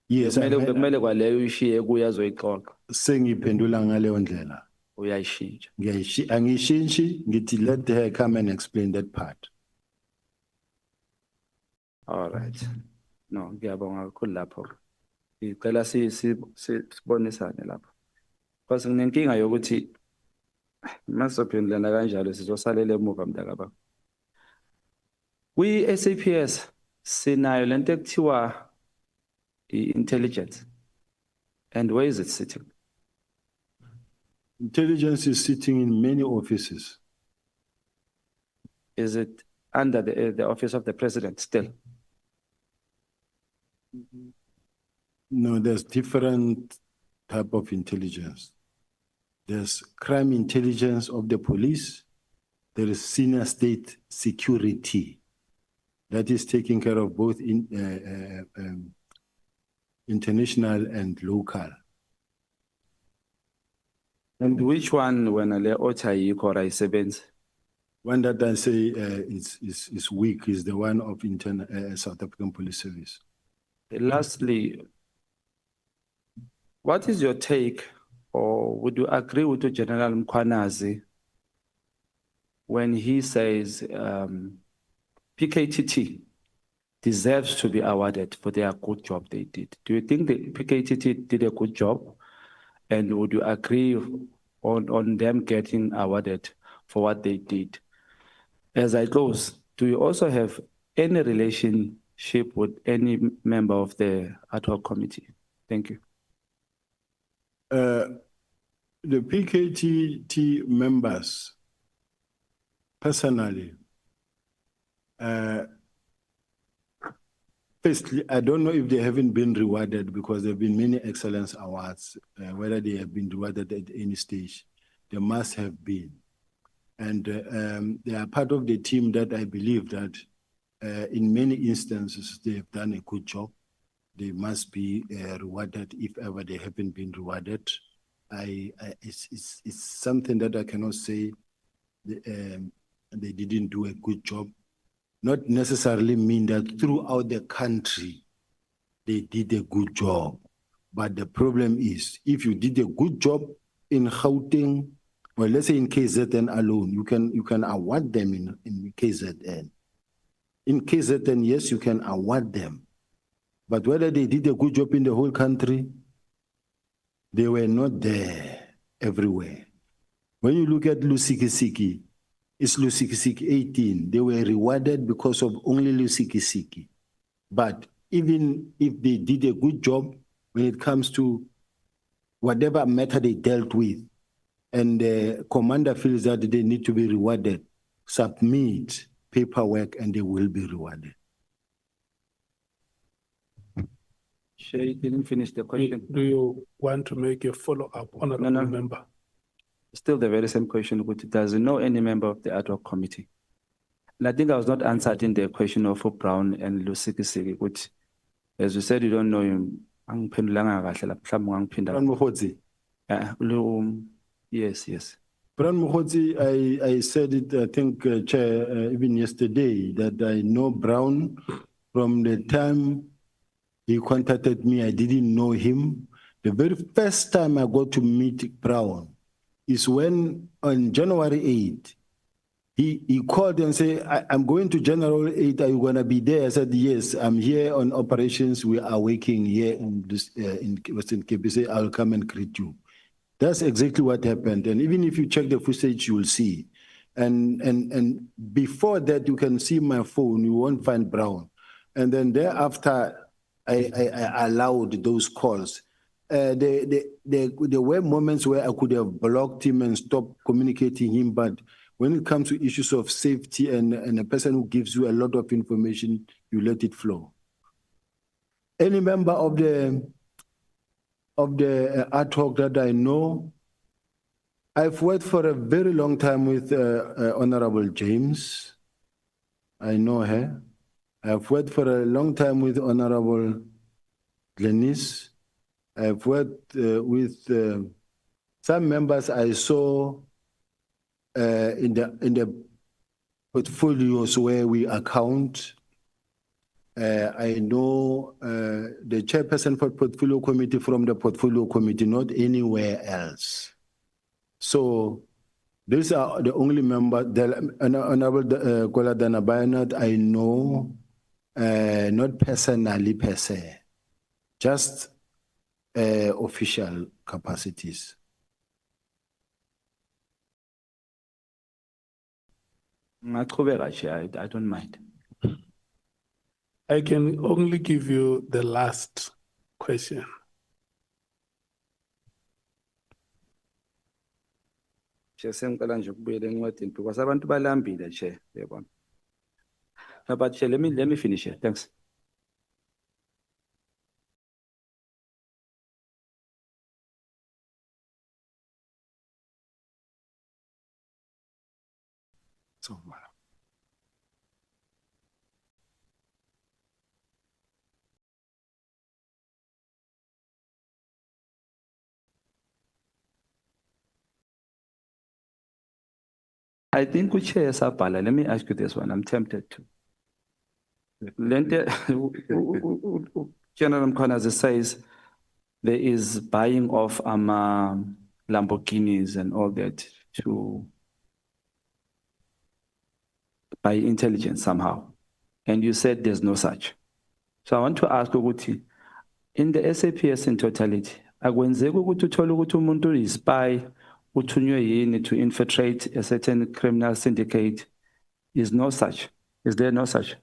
Yes, kumele kwaleyo ishiye kuye azoyixoxa. Sengiphendula ngaleyo ndlela. Uyayishintsha. Angishintshi, ngithi let her come and explain that part. All right. No, ngiyabonga kakhulu lapho. Ngicela sibonisane lapho. Because nginenkinga yokuthi masophendulana kanjalo sizosalela emuva mntakababa. We SAPS sinayo lento ekuthiwa intelligence. And where is it sitting? Intelligence is sitting in many offices. Is it under the office of the president still? No, there's different type of intelligence. There's crime intelligence of the police. There is senior state security that is taking care of both international and local. And which one when le Oratile or I7? One that I say is weak is the one of South African Police Service. Lastly, what is your take, or would you agree with the General Mkhwanazi when he says PKTT deserves to be awarded for their good job they did? Do you think the PKTT did a good job? And would you agree on them getting awarded for what they did? As I close, do you also have any relationship with any member of the ad hoc committee? Thank you. The PKTT members, personally, firstly, I don't know if they haven't been rewarded because there have been many excellence awards, whether they have been rewarded at any stage. They must have been. And they are part of the team that I believe that in many instances, they have done a good job. They must be rewarded if ever they haven't been rewarded. It's something that I cannot say they didn't do a good job. Not necessarily mean that throughout the country, they did a good job. But the problem is, if you did a good job in Gauteng, well, let's say in KZN alone, you can award them in KZN. In KZN, yes, you can award them. But whether they did a good job in the whole country, they were not there everywhere. When you look at Lusikisiki, it's Lusikisiki 18. They were rewarded because of only Lusikisiki. But even if they did a good job when it comes to whatever matter they dealt with, and the commander feels that they need to be rewarded, submit paperwork and they will be rewarded. Shay didn't finish the question. Do you want to make a follow-up, honorable member? Still the very same question. Does know any member of the ad hoc committee? And I think I was not answered in the question of Brown and Lusikisiki, which, as you said, you don't know him. Yes. Brown Mkhwanazi, I said it, I think, Chair, even yesterday, that I know Brown from the time he contacted me. I didn't know him. The very first time I got to meet Brown is when on January 8, he called and said, I'm going to General 8, are you going to be there? I said, yes, I'm here on operations. We are working here in Western Cape. He said, I'll come and greet you. That's exactly what happened. And even if you check the footage, you will see. And before that, you can see my phone, you won't find Brown. And then thereafter, I allowed those calls. There were moments where I could have blocked him and stopped communicating him, but when it comes to issues of safety and a person who gives you a lot of information, you let it flow. Any member of the ad hoc that I know, I've worked for a very long time with Honorable James. I know her. I've worked for a long time with Honorable Glenis. I've worked with some members I saw in the portfolios where we account. I know the chairperson for portfolio committee from the portfolio committee, not anywhere else. So these are the only members. Honorable Nqola Danabayana, I know, not personally per se, just official capacities. I don't mind. I can only give you the last question. Because abantu balambile, Chair. But Chair, let me finish here. Thanks. So, I think we share Sapala. Let me ask you this one. I'm tempted to. General Mkhwanazi says there is buying of Lamborghinis and all that to by intelligence somehow. And you said there's no such. So I want to ask Uguti, in the SAPS in totality, akwenzeki ukuthi uthole ukuthi umuntu uyi-spy uthunywe yini to infiltrate a certain criminal syndicate? Is no such. Is there no such?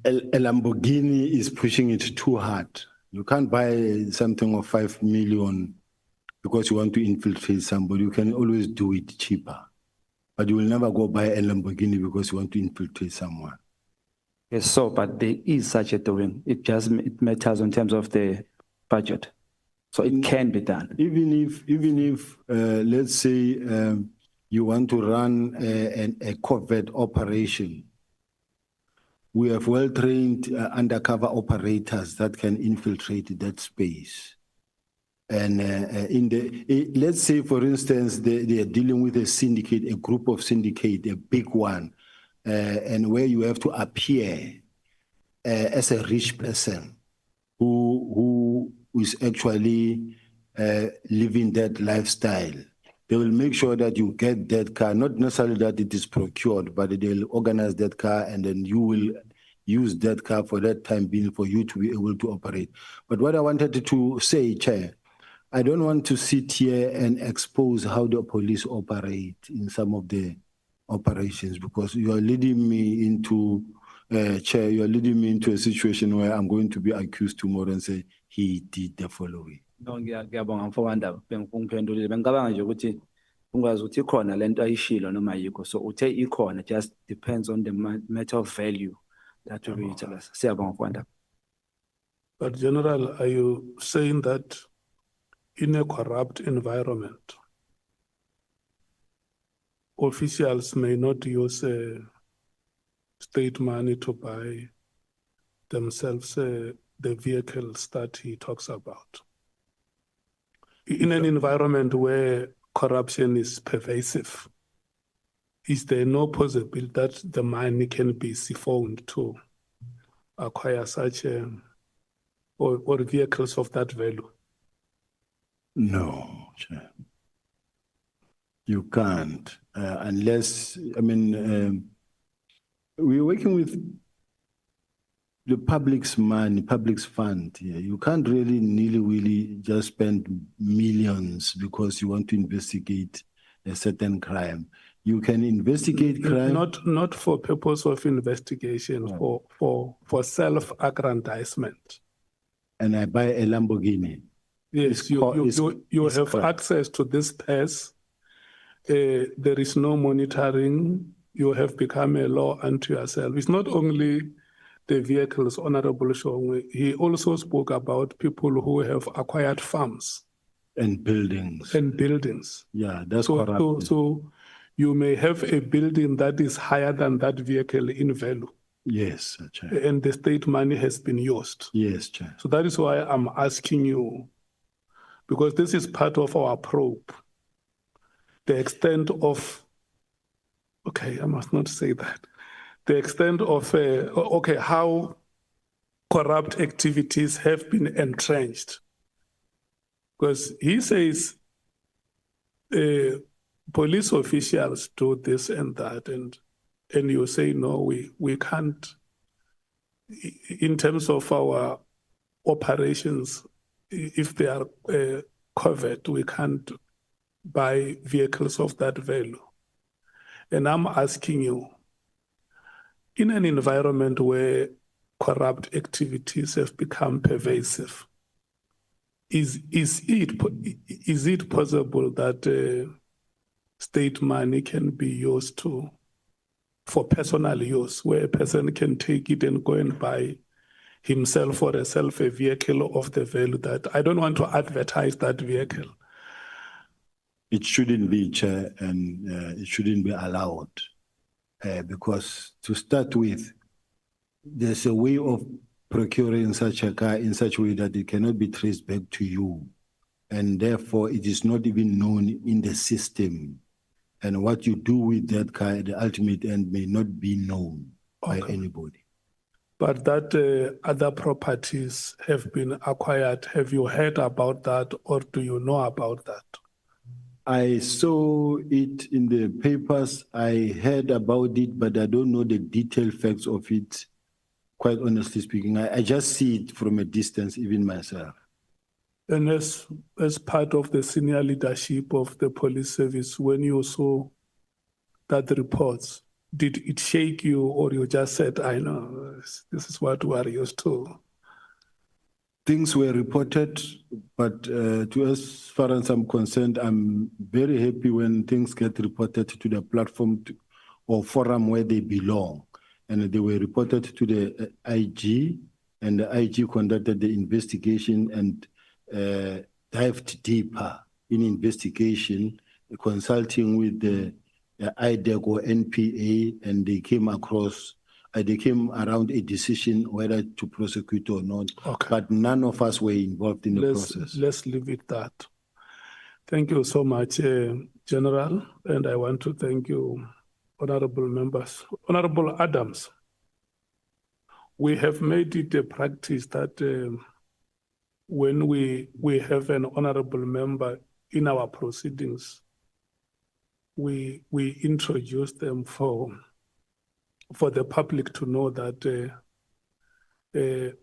A Lamborghini is pushing it too hard. You can't buy something of 5 million because you want to infiltrate somebody. You can always do it cheaper. But you will never go buy a Lamborghini because you want to infiltrate someone. Yes, so, but there is such a doing. It matters in terms of the budget. So it can be done. Even if let's say you want to run a covert operation, we have well-trained undercover operators that can infiltrate that space. And let's say, for instance, they are dealing with a syndicate, a group of syndicate, a big one, and where you have to appear as a rich person who is actually living that lifestyle. They will make sure that you get that car, not necessarily that it is procured, but they'll organize that car and then you will use that car for that time being for you to be able to operate. But what I wanted to say, Chair, I don't want to sit here and expose how the police operate in some of the operations because you are leading me into, Chair, you are leading me into a situation where I'm going to be accused tomorrow and say, he did the following. No, ngiyabonga mfowanda bengiphendulile bengicabanga nje ukuthi ungazi ukuthi ikhona lento ayishilo noma ayikho so uthe ikhona just depends on the matter of value that will be tell us. Siyabonga mfowanda. But General, are you saying that in a corrupt environment, officials may not use state money to buy themselves the vehicles that he talks about? In an environment where corruption is pervasive, is there no possibility that the money can be siphoned to acquire such or vehicles of that value? No, Chair. You can't, unless, I mean, we're working with the public's money, public's fund here. You can't really nilly-willy just spend millions because you want to investigate a certain crime. You can investigate crime. Not for purpose of investigation, no. for self-aggrandizement. And I buy a Lamborghini. Yes, you have correct. Access to this purse. There is no monitoring. You have become a law unto yourself. It's not only the vehicles, Honorable Shongwe. He also spoke about people who have acquired farms. And buildings. And buildings. Yeah, that's correct. So you may have a building that is higher than that vehicle in value. Yes, Chair. And the state money has been used. Yes, Chair. So that is why I'm asking you, because this is part of our probe, the extent of, okay, I must not say that, the extent of, how corrupt activities have been entrenched. Because he says police officials do this and that, and you say, no, we can't. In terms of our operations, if they are covered, we can't buy vehicles of that value. And I'm asking you, in an environment where corrupt activities have become pervasive, is it possible that state money can be used for personal use, where a person can take it and go and buy himself or herself a vehicle of the value that I don't want to advertise that vehicle? It shouldn't be, Chair, and it shouldn't be allowed. Because to start with, there's a way of procuring such a car in such a way that it cannot be traced back to you. And therefore, it is not even known in the system. And what you do with that car at the ultimate end may not be known by anybody. But that other properties have been acquired. Have you heard about that, or do you know about that? I saw it in the papers. I heard about it, but I don't know the detailed facts of it, quite honestly speaking. I just see it from a distance, even myself. And as part of the senior leadership of the police service, when you saw that reports, did it shake you, or you just said, I know, this is what we are used to? Things were reported, but as far as I'm concerned, I'm very happy when things get reported to the platform or forum where they belong. And they were reported to the IG, and the IG conducted the investigation and dived deeper in investigation, consulting with the IDEC or NPA, and they came around a decision whether to prosecute or not. But none of us were involved in the process. Let's leave it that. Thank you so much, General, and I want to thank you, honorable members. Honorable Adams, we have made it a practice that when we have an honorable member in our proceedings, we introduce them for the public to know that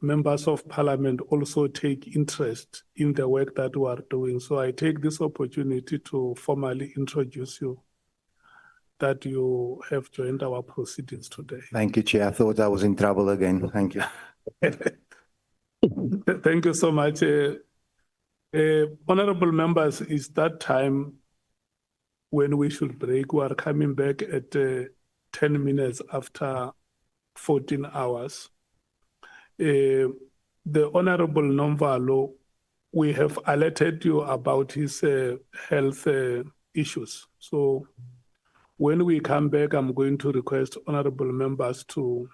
members of parliament also take interest in the work that we are doing. So I take this opportunity to formally introduce you, that you have joined our proceedings today. Thank you, Chair. I thought I was in trouble again. Thank you. Thank you so much. Honorable members, it's that time when we should break. We are coming back at 10 minutes after 14 hours. The Honorable Nomvalo, we have alerted you about his health issues. So when we come back, I'm going to request honorable members to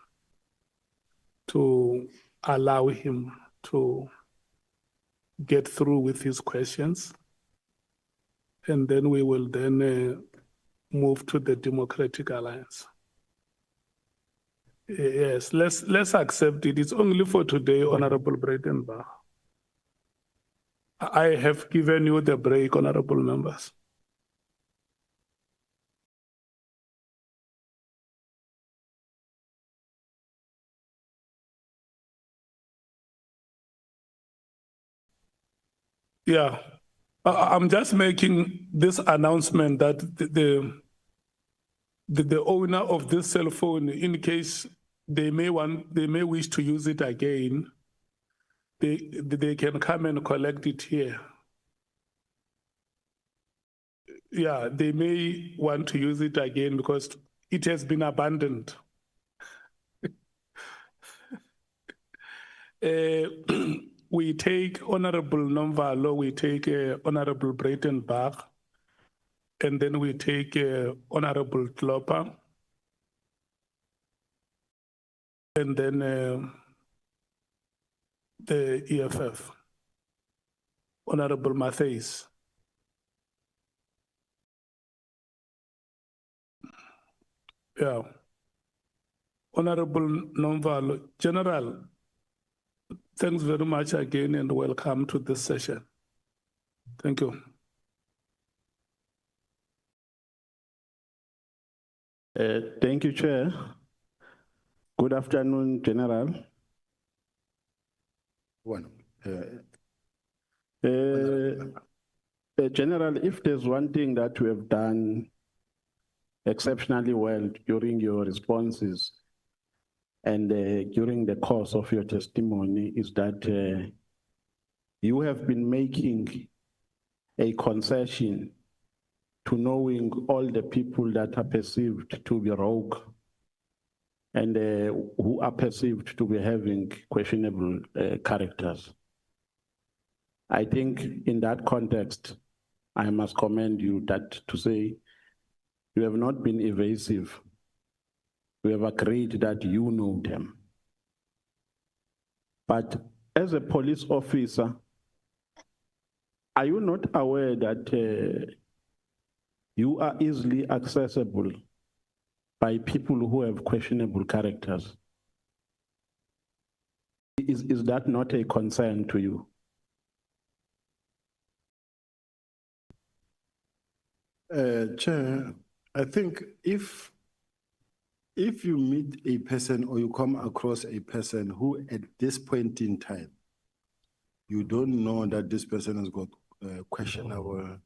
allow him to get through with his questions. And then we will then move to the Democratic Alliance. Yes, let's accept it. It's only for today, Honorable Breytenbach. I have given you the break, honorable members. Yeah, I'm just making this announcement that the owner of this cell phone, in case they may wish to use it again, they can come and collect it here. Yeah, they may want to use it again because it has been abandoned. We take Honorable Nomvalo, we take Honorable Breytenbach, and then we take Honorable Klopper, and then the EFF, Honorable Matthys. Yeah. Honorable Nomvalo, General, thanks very much again and welcome to this session. Thank you. Thank you, Chair. Good afternoon, General. General, if there's one thing that we have done exceptionally well during your responses and during the course of your testimony is that you have been making a concession to knowing all the people that are perceived to be rogue and who are perceived to be having questionable characters. I think in that context, I must commend you that to say you have not been evasive. We have agreed that you know them. But as a police officer, are you not aware that you are easily accessible by people who have questionable characters. Is that not a concern to you? Chair, I think if you meet a person or you come across a person who at this point in time, you don't know that this person has got questionable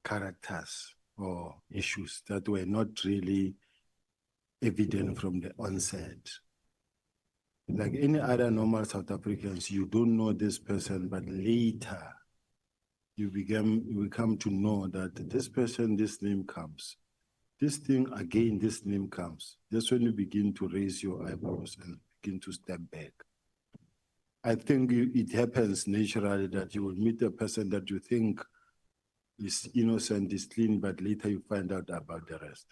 characters or issues that were not really evident from the onset. Like any other normal South Africans, you don't know this person, but later you come to know that this person, this name comes. This thing again, this name comes. That's when you begin to raise your eyebrows and begin to step back. I think it happens naturally that you will meet a person that you think is innocent, is clean, but later you find out about the rest.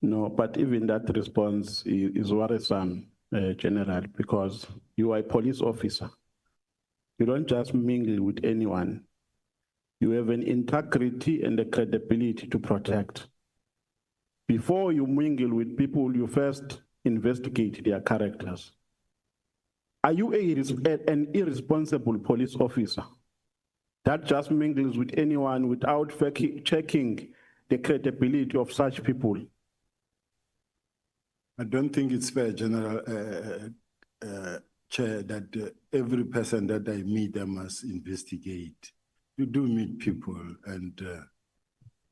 No, but even that response is worrisome, General, because you are a police officer. You don't just mingle with anyone. You have an integrity and a credibility to protect. Before you mingle with people, you first investigate their characters. Are you an irresponsible police officer that just mingles with anyone without checking the credibility of such people? I don't think it's fair, General Chair, that every person that I meet, I must investigate. You do meet people, and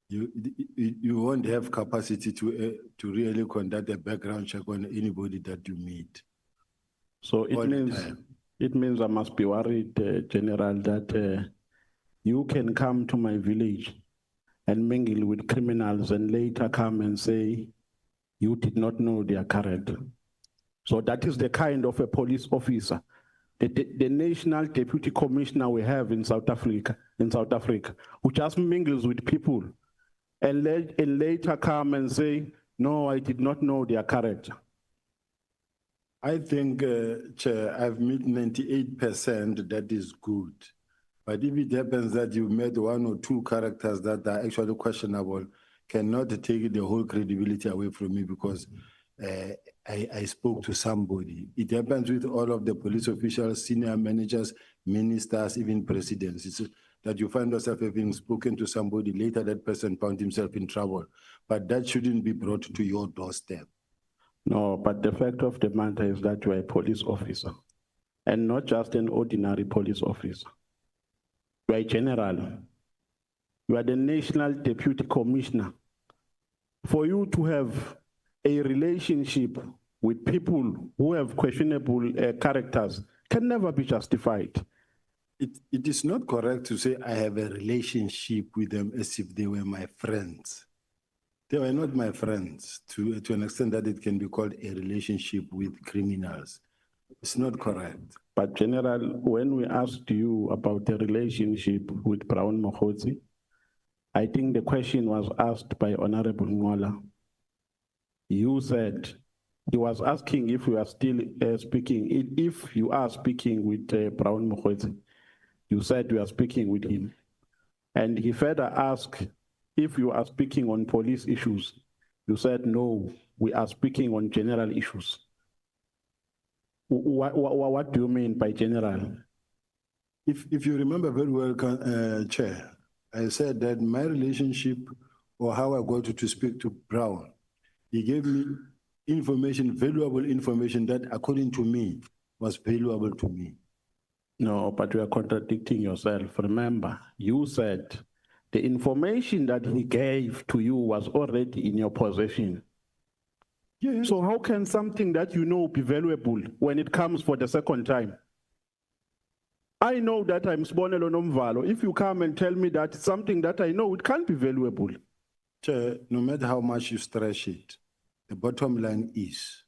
you won't have capacity to really conduct a background check on anybody that you meet. So it means I must be worried, General, that you can come to my village and mingle with criminals and later come and say you did not know their character. So that is the kind of a police officer, the national deputy commissioner we have in South Africa, who just mingles with people and later come and say, no, I did not know their character. I think, Chair, I've met 98% that is good. But if it happens that you met one or two characters that are actually questionable, cannot take the whole credibility away from me because I spoke to somebody. It happens with all of the police officials, senior managers, ministers, even presidents. It's that you find yourself having spoken to somebody, later that person found himself in trouble. But that shouldn't be brought to your doorstep. No, but the fact of the matter is that you are a police officer and not just an ordinary police officer. You are a general. You are the National Deputy Commissioner. For you to have a relationship with people who have questionable characters can never be justified. It is not correct to say I have a relationship with them as if they were my friends. They were not my friends to an extent that it can be called a relationship with criminals. It's not correct. But General, when we asked you about the relationship with Brown Mokgotsi, I think the question was asked by Honorable Nqola. You said, he was asking if we are still speaking, if you are speaking with Brown Mokgotsi. You said we are speaking with him. And he further asked if you are speaking on police issues. You said, no, we are speaking on general issues. What do you mean by general? If you remember very well, Chair, I said that my relationship or how I got to speak to Brown, he gave me information, valuable information that according to me was valuable to me. No, but you are contradicting yourself. Remember, you said the information that he gave to you was already in your possession. Yes. So how can something that you know be valuable when it comes for the second time? I know that I'm Skhosana Nomvalo. If you come and tell me that something that I know, it can't be valuable. Chair, no matter how much you stretch it, the bottom line is,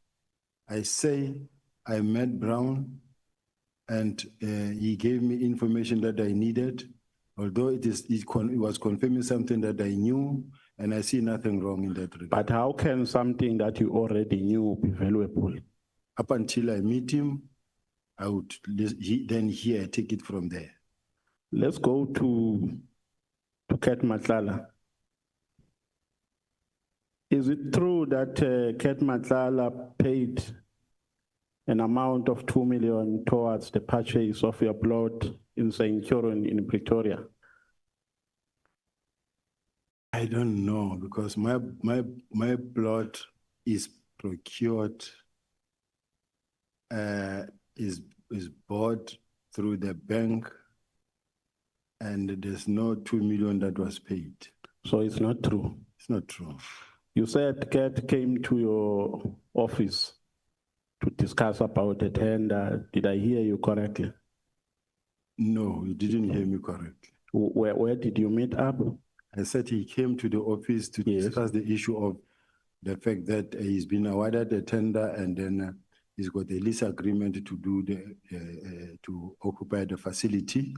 I say I met Brown and he gave me information that I needed, although it was confirming something that I knew, and I see nothing wrong in that regard. But how can something that you already knew be valuable? Up until I meet him, I would then here take it from there. Let's go to to Ket Matlala. Is it true that Ket Matlala paid an amount of 2 million towards the purchase of your plot in St. Joran in Pretoria? I don't know, because my plot is procured, is bought through the bank, and there's no 2 million that was paid. So it's not true? It's not true. You said Ket came to your office to discuss about a tender. Did I hear you correctly? No, you didn't hear me correctly. Where did you meet up? I said he came to the office to discuss the issue of the fact that he's been awarded a tender, and then he's got a lease agreement to do to occupy the facility,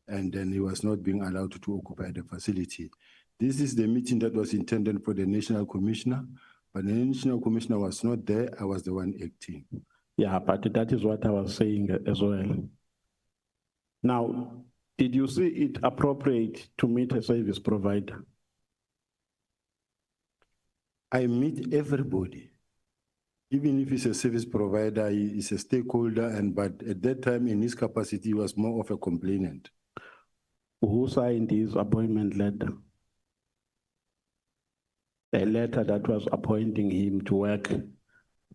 and then he was not being allowed to occupy the facility. This is the meeting that was intended for the National Commissioner, but the National Commissioner was not there. I was the one acting. Yeah, but that is what I was saying as well. Now, did you see it appropriate to meet a service provider? I meet everybody. Even if he's a service provider, he is a stakeholder, but at that time, in his capacity, he was more of a complainant. Who signed his appointment letter? A letter that was appointing him to work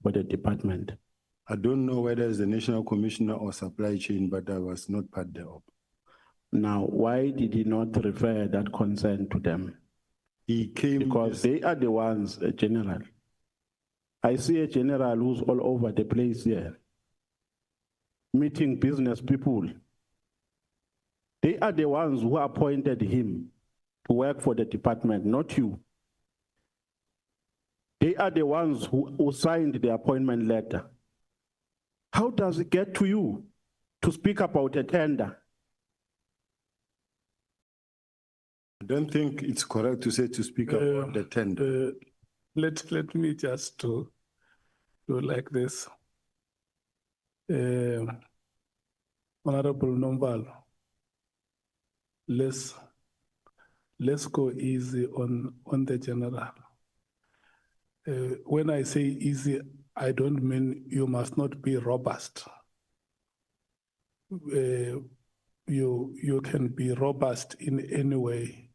for the department. I don't know whether it's the National Commissioner or supply chain, but I was not part thereof. Now, why did he not refer that concern to them? He came because they are the ones, General. I see a general who's all over the place here, meeting business people. They are the ones who appointed him to work for the department, not you. They are the ones who signed the appointment letter. How does it get to you to speak about a tender? I don't think it's correct to say to speak about the tender. Let me just do like this. Honorable Nomvalo, let's go easy on the general. When I say easy, I don't mean you must not be robust. You can be robust in any way.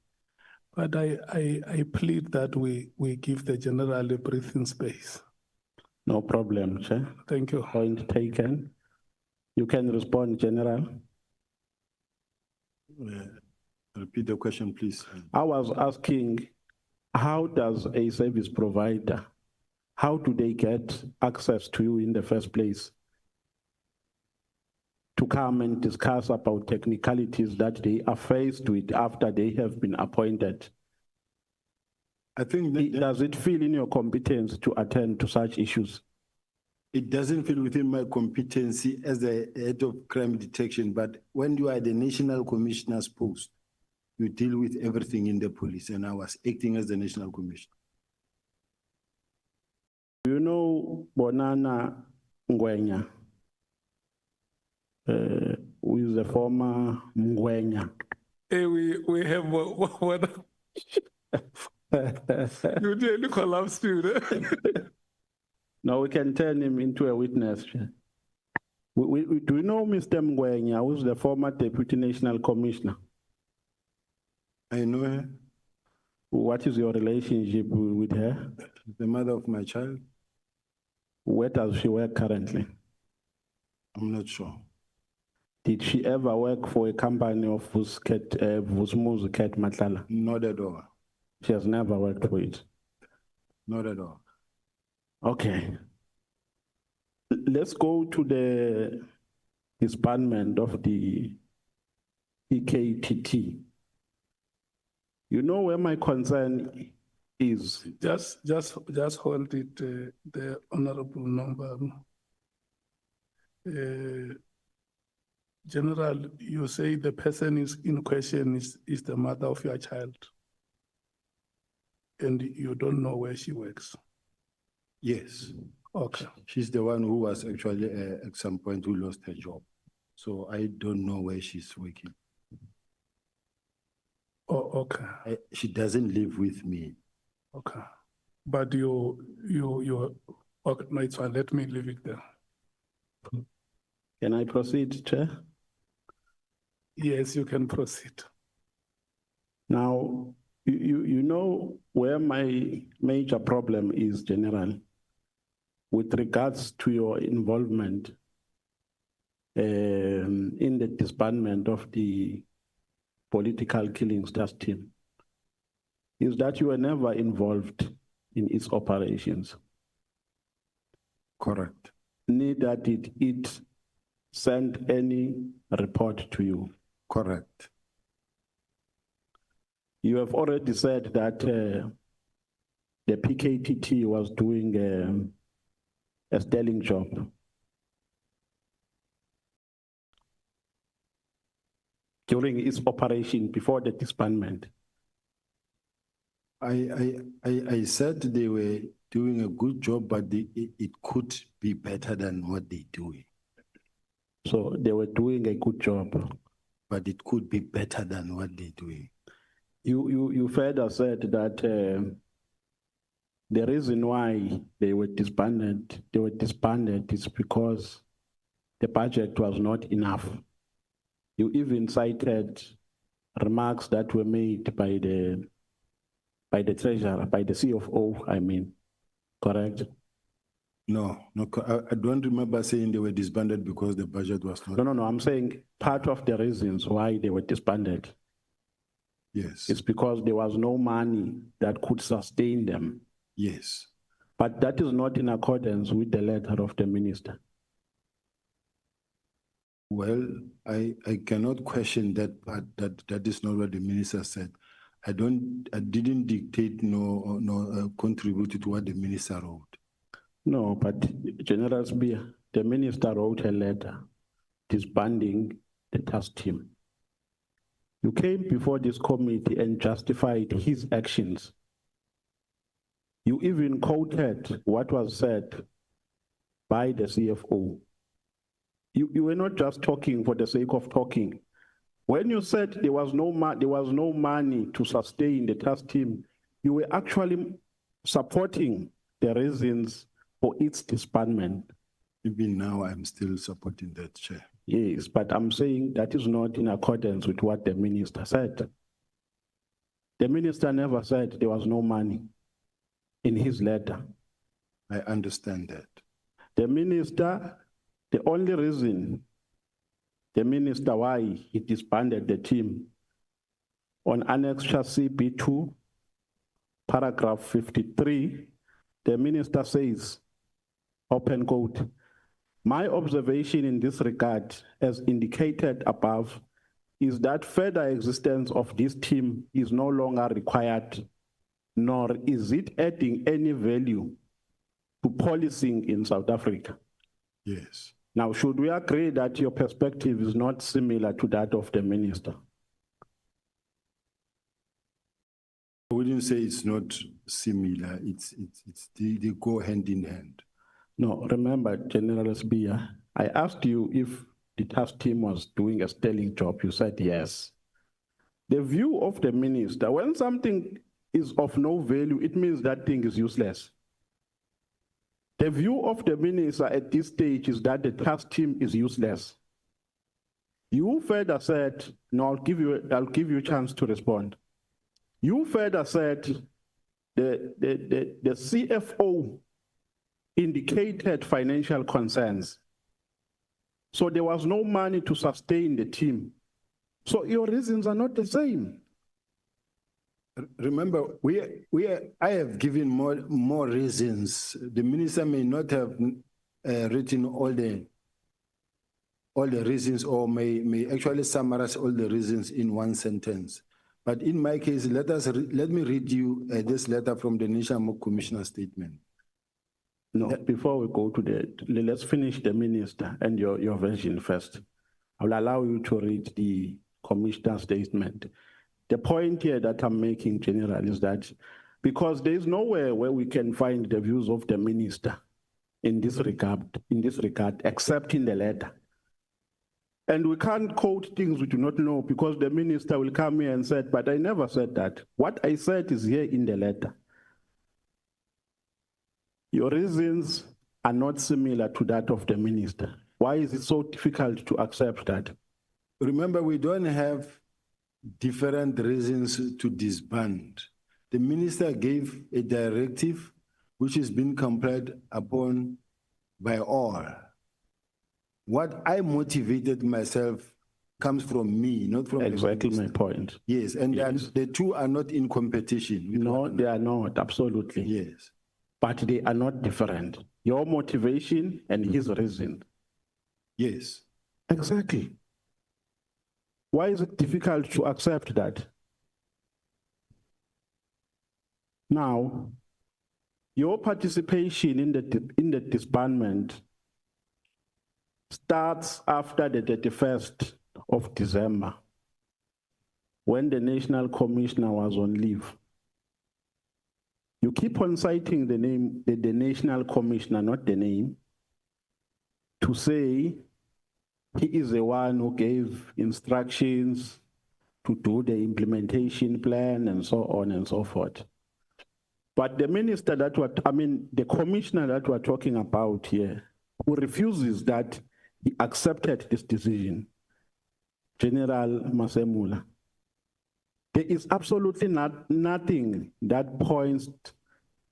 But I plead that we give the general a breathing space. No problem, Chair. Thank you. Point taken. You can respond, General. Repeat the question, please. I was asking, how does a service provider, how do they get access to you in the first place? To come and discuss about technicalities that they are faced with after they have been appointed. I think does it feel in your competence to attend to such issues? It doesn't fit within my competency as the head of crime detection, but when you are the National Commissioner's post, you deal with everything in the police, and I was acting as the National Commissioner. You know Bonana Ngwenya, who is the former Ngwenya. Hey, we have what? You nearly collapsed, dude. Now we can turn him into a witness. Do you know Mr. Ngwenya, who's the former Deputy National Commissioner? I know her. What is your relationship with her? The mother of my child. Where does she work currently? I'm not sure. Did she ever work for a company of Vusmu's Ket Matlala? Not at all. She has never worked for it? Not at all. Okay. Let's go to the disbandment of the EKTT. You know where my concern is? Just hold it, the Honorable Nomvalo. General, you say the person is in question is the mother of your child, and you don't know where she works. Yes. Okay. She's the one who was actually at some point who lost her job. So I don't know where she's working. Oh, Okay. She doesn't live with me. Okay. But you, okay, no, it's fine. Let me leave it there. Can I proceed, Chair? Yes, you can proceed. Now, you know where my major problem is, General, with regards to your involvement in the disbandment of the political killings task team, is that you were never involved in its operations. Correct. Neither did it send any report to you. Correct. You have already said that the PKTT was doing a sterling job. During its operation before the disbandment. I said they were doing a good job, but it could be better than what they're doing. So they were doing a good job. But it could be better than what they're doing. You further said that the reason why they were disbanded is because the budget was not enough. You even cited remarks that were made by the treasurer, by the CFO, I mean, correct? No, I don't remember saying they were disbanded because the budget was not. No, I'm saying part of the reasons why they were disbanded. Yes. It's because there was no money that could sustain them. Yes. But that is not in accordance with the letter of the minister. Well, I cannot question that part. That is not what the minister said. I didn't dictate nor contribute to what the minister wrote. No, but General Sibiya, the minister wrote a letter disbanding the task team. You came before this committee and justified his actions. You even quoted what was said by the CFO. You were not just talking for the sake of talking. When you said there was no money to sustain the task team, you were actually supporting the reasons for its disbandment. Even now, I'm still supporting that, Chair. Yes, but I'm saying that is not in accordance with what the minister said. The minister never said there was no money in his letter. I understand that. The minister, the only reason the minister why he disbanded the team on Annexure CB2, paragraph 53, the minister says, open quote, my observation in this regard, as indicated above, is that further existence of this team is no longer required, nor is it adding any value to policing in South Africa. Yes. Now, should we agree that your perspective is not similar to that of the minister? I wouldn't say it's not similar. They go hand in hand. No, remember, General Sibiya, I asked you if the task team was doing a sterling job. You said yes. The view of the minister, when something is of no value, it means that thing is useless. The view of the minister at this stage is that the task team is useless. You further said, no, I'll give you a chance to respond. You further said the CFO indicated financial concerns. So there was no money to sustain the team. So your reasons are not the same. Remember, I have given more reasons. The minister may not have written all the reasons, or may actually summarize all the reasons in one sentence. But in my case, let me read you this letter from the National Commissioner statement. No, before we go to let's finish the minister and your version first. I will allow you to read the commissioner statement. The point here that I'm making, General, is that because there is nowhere where we can find the views of the minister in this regard, except in the letter. And we can't quote things we do not know because the minister will come here and say, but I never said that. What I said is here in the letter. Your reasons are not similar to that of the minister. Why is it so difficult to accept that? Remember, we don't have different reasons to disband. The minister gave a directive which has been complied upon by all. What I motivated myself comes from me, not from exactly my point. Yes, and yes. The two are not in competition. No, they are not, absolutely. Yes. But they are not different. Your motivation and his reason. Yes. Exactly. Why is it difficult to accept that? Now, your participation in the disbandment starts after the 31st of December, when the National Commissioner was on leave. You keep on citing the name, the National Commissioner, not the name, to say he is the one who gave instructions to do the implementation plan and so on and so forth. But the minister that the commissioner that we're talking about here, who refuses that he accepted this decision, General Masemula, there is absolutely nothing that points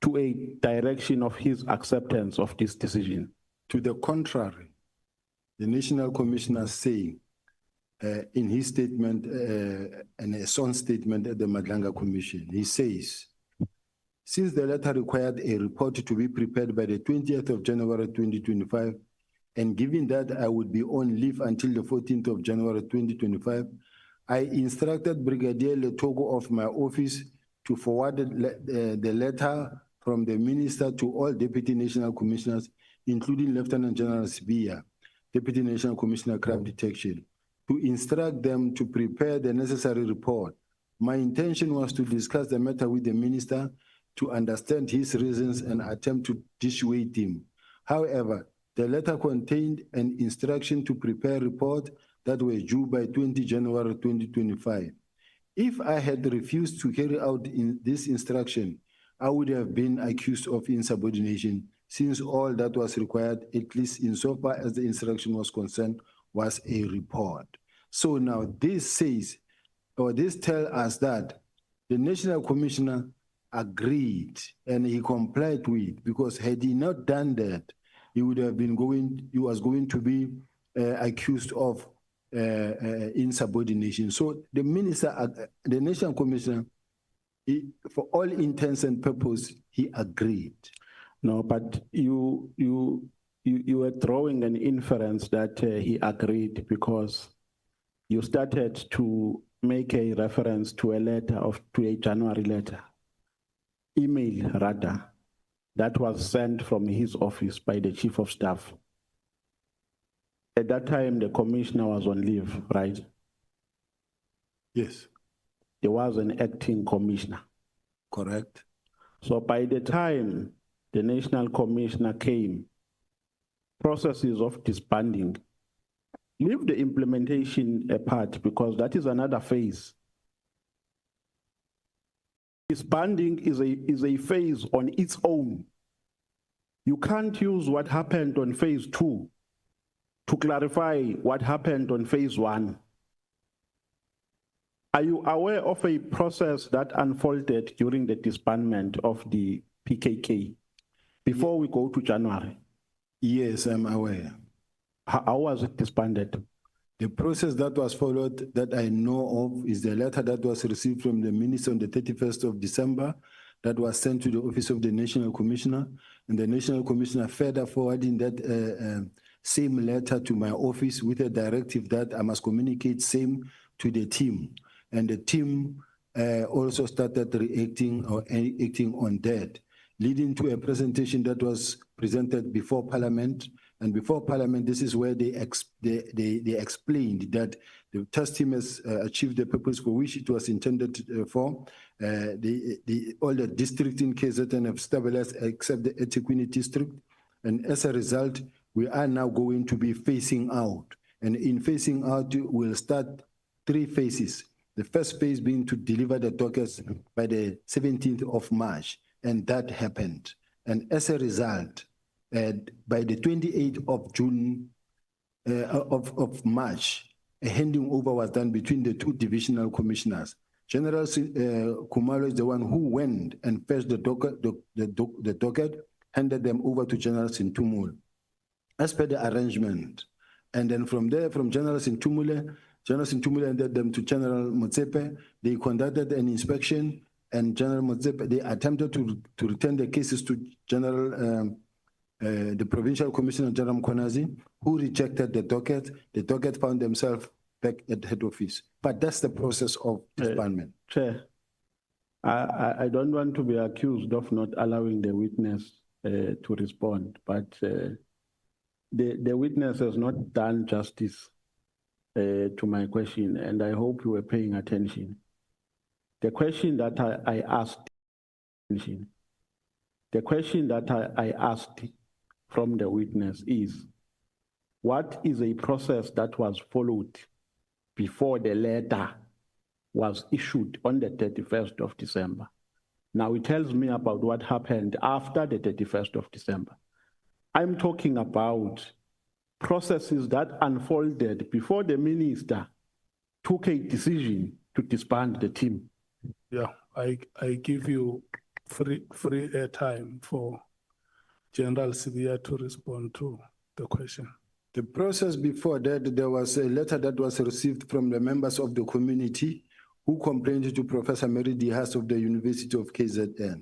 to a direction of his acceptance of this decision. To the contrary, the National Commissioner saying in his statement, and a sworn statement at the Madlanga Commission, he says, since the letter required a report to be prepared by the 20th of January 2025, and given that I would be on leave until the 14th of January 2025, I instructed Brigadier Letogo of my office to forward the letter from the minister to all Deputy National Commissioners, including Lt Gen Sibiya, Deputy National Commissioner Crime Detection, to instruct them to prepare the necessary report. My intention was to discuss the matter with the minister to understand his reasons and attempt to dissuade him. However, the letter contained an instruction to prepare a report that were due by 20 January 2025. If I had refused to carry out this instruction, I would have been accused of insubordination, since all that was required, at least insofar as the instruction was concerned, was a report. So now this says, or this tells us that the National Commissioner agreed and he complied with, because had he not done that, he would have been he was going to be accused of insubordination. So the minister, the National Commissioner, for all intents and purposes, he agreed. No, but you were drawing an inference that he agreed because you started to make a reference to a January letter, email rather, that was sent from his office by the Chief of Staff. At that time, the commissioner was on leave, right? Yes. There was an acting commissioner. Correct. So by the time the national commissioner came, processes of disbanding, leave the implementation apart because that is another phase. Disbanding is a phase on its own. You can't use what happened on phase 2 to clarify what happened on phase 1. Are you aware of a process that unfolded during the disbandment of the PKK before we go to January? Yes, I'm aware. How was it disbanded? The process that was followed that I know of is the letter that was received from the minister on the 31st of December that was sent to the office of the National Commissioner, and the National Commissioner further forwarding that same letter to my office with a directive that I must communicate same to the team. And the team also started reacting or acting on that, leading to a presentation that was presented before Parliament. And before Parliament, this is where they explained that the task team has achieved the purpose for which it was intended for. All the districts in KZN have stabilized except the Etiquette district. And as a result, we are now going to be phasing out. And in phasing out, we'll start 3 phases. The first phase being to deliver the dockets by the 17th of March, and that happened. And as a result, by the 28th of June, of March, a handing over was done between the 2 divisional commissioners. General Khumalo is the one who went and fetched the docket, handed them over to General Sintumule, as per the arrangement. And then from there, from General Sintumule handed them to General Motsepe. They conducted an inspection, and General Motsepe, they attempted to return the cases to General, the Provincial Commissioner, General Mkhwanazi, who rejected the docket. The docket found themselves back at head office. But that's the process of disbandment. Chair, I don't want to be accused of not allowing the witness to respond, but the witness has not done justice to my question, and I hope you were paying attention. The question that I asked from the witness is, what is a process that was followed before the letter was issued on the 31st of December? Now it tells me about what happened after the 31st of December. I'm talking about processes that unfolded before the minister took a decision to disband the team. Yeah, I give you free airtime for General Sibiya to respond to the question. The process before that, there was a letter that was received from the members of the community who complained to Professor Mary Dihas of the University of KZN.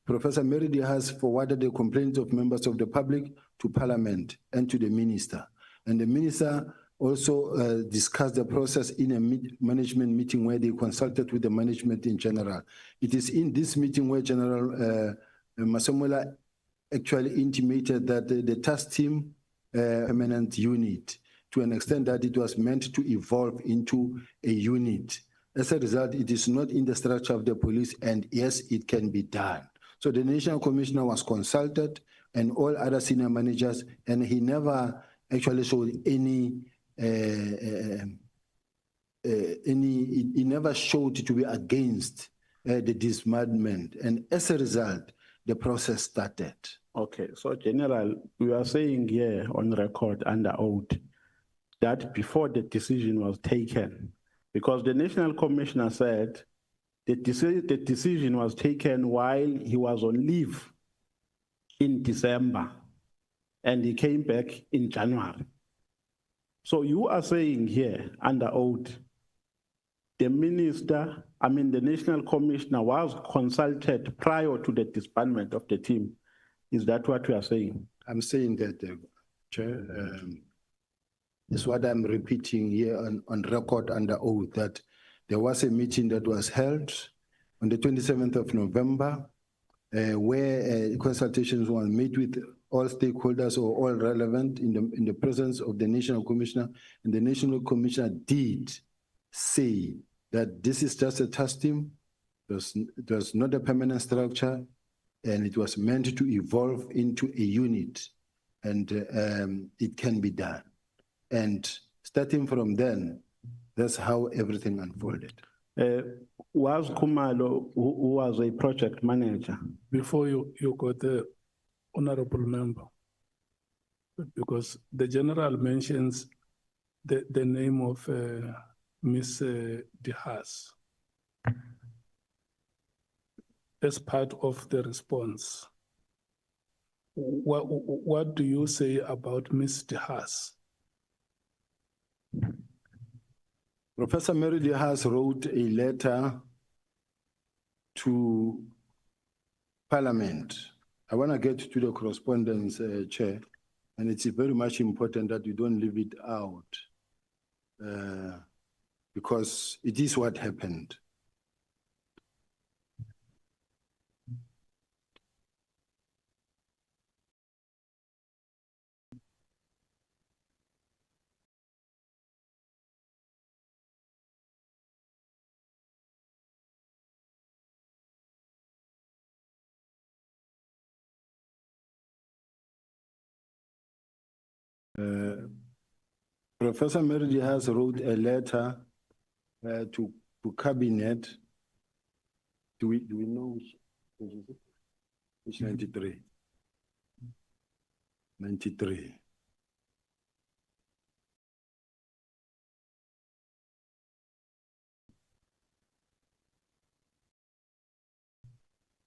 Professor Mary Dihas forwarded the complaints of members of the public to Parliament and to the minister. And the minister also discussed the process in a management meeting where they consulted with the management in general. It is in this meeting where General Masemola actually intimated that the task team permanent unit, to an extent that it was meant to evolve into a unit. As a result, it is not in the structure of the police, and yes, it can be done. So the National Commissioner was consulted and all other senior managers, and he never actually showed he never showed to be against the disbandment. And as a result, the process started. Okay, so General, we are saying here on record under oath that before the decision was taken, because the National Commissioner said the decision was taken while he was on leave in December and he came back in January. So you are saying here under oath, the National Commissioner was consulted prior to the disbandment of the team. Is that what you are saying? I'm saying that, Chair, is what I'm repeating here on record under oath, that there was a meeting that was held on the 27th of November, where consultations were made with all stakeholders or all relevant in the presence of the National Commissioner, and the National Commissioner did say that this is just a task team, it was not a permanent structure, and it was meant to evolve into a unit, and it can be done. And starting from then, that's how everything unfolded. Was Khumalo, who was a project manager? Before you got the honorable member, because the general mentions the name of Miss Dihas as part of the response. What do you say about Miss Dihas? Professor Mary Dihas wrote a letter to Parliament. I want to get to the correspondence, Chair, and it's very much important that you don't leave it out because it is what happened. Professor Meridi has wrote a letter to cabinet. Do we know which is it? Which 93? 93.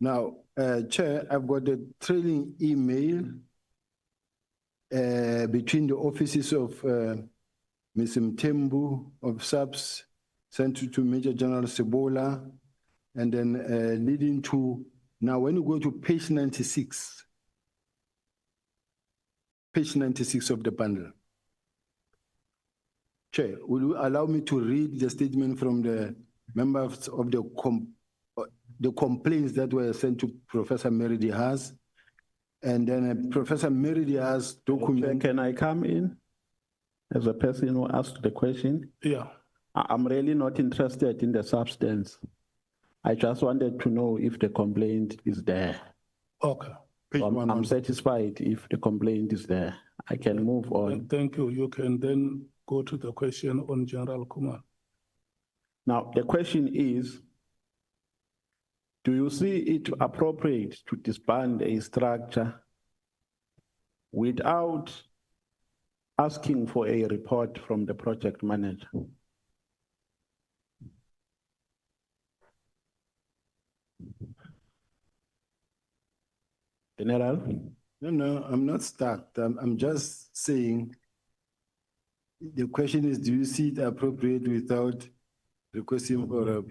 Now, Chair, I've got a trailing email between the offices of Ms. Mthembu of SAPS sent to Major General Sebola, and then leading to, now when you go to page 96 of the bundle. Chair, will you allow me to read the statement from the members of the complaints that were sent to Professor Meridi has, and then Professor Meridi has document. Can I come in as a person who asked the question? Yeah. I'm really not interested in the substance. I just wanted to know if the complaint is there. Okay. I'm satisfied if the complaint is there. I can move on. Thank you. You can then go to the question on General Kumar. Now, the question is, do you see it appropriate to disband a structure without asking for a report from the project manager? General? No, I'm not stuck. I'm just saying, the question is, do you see it appropriate without requesting for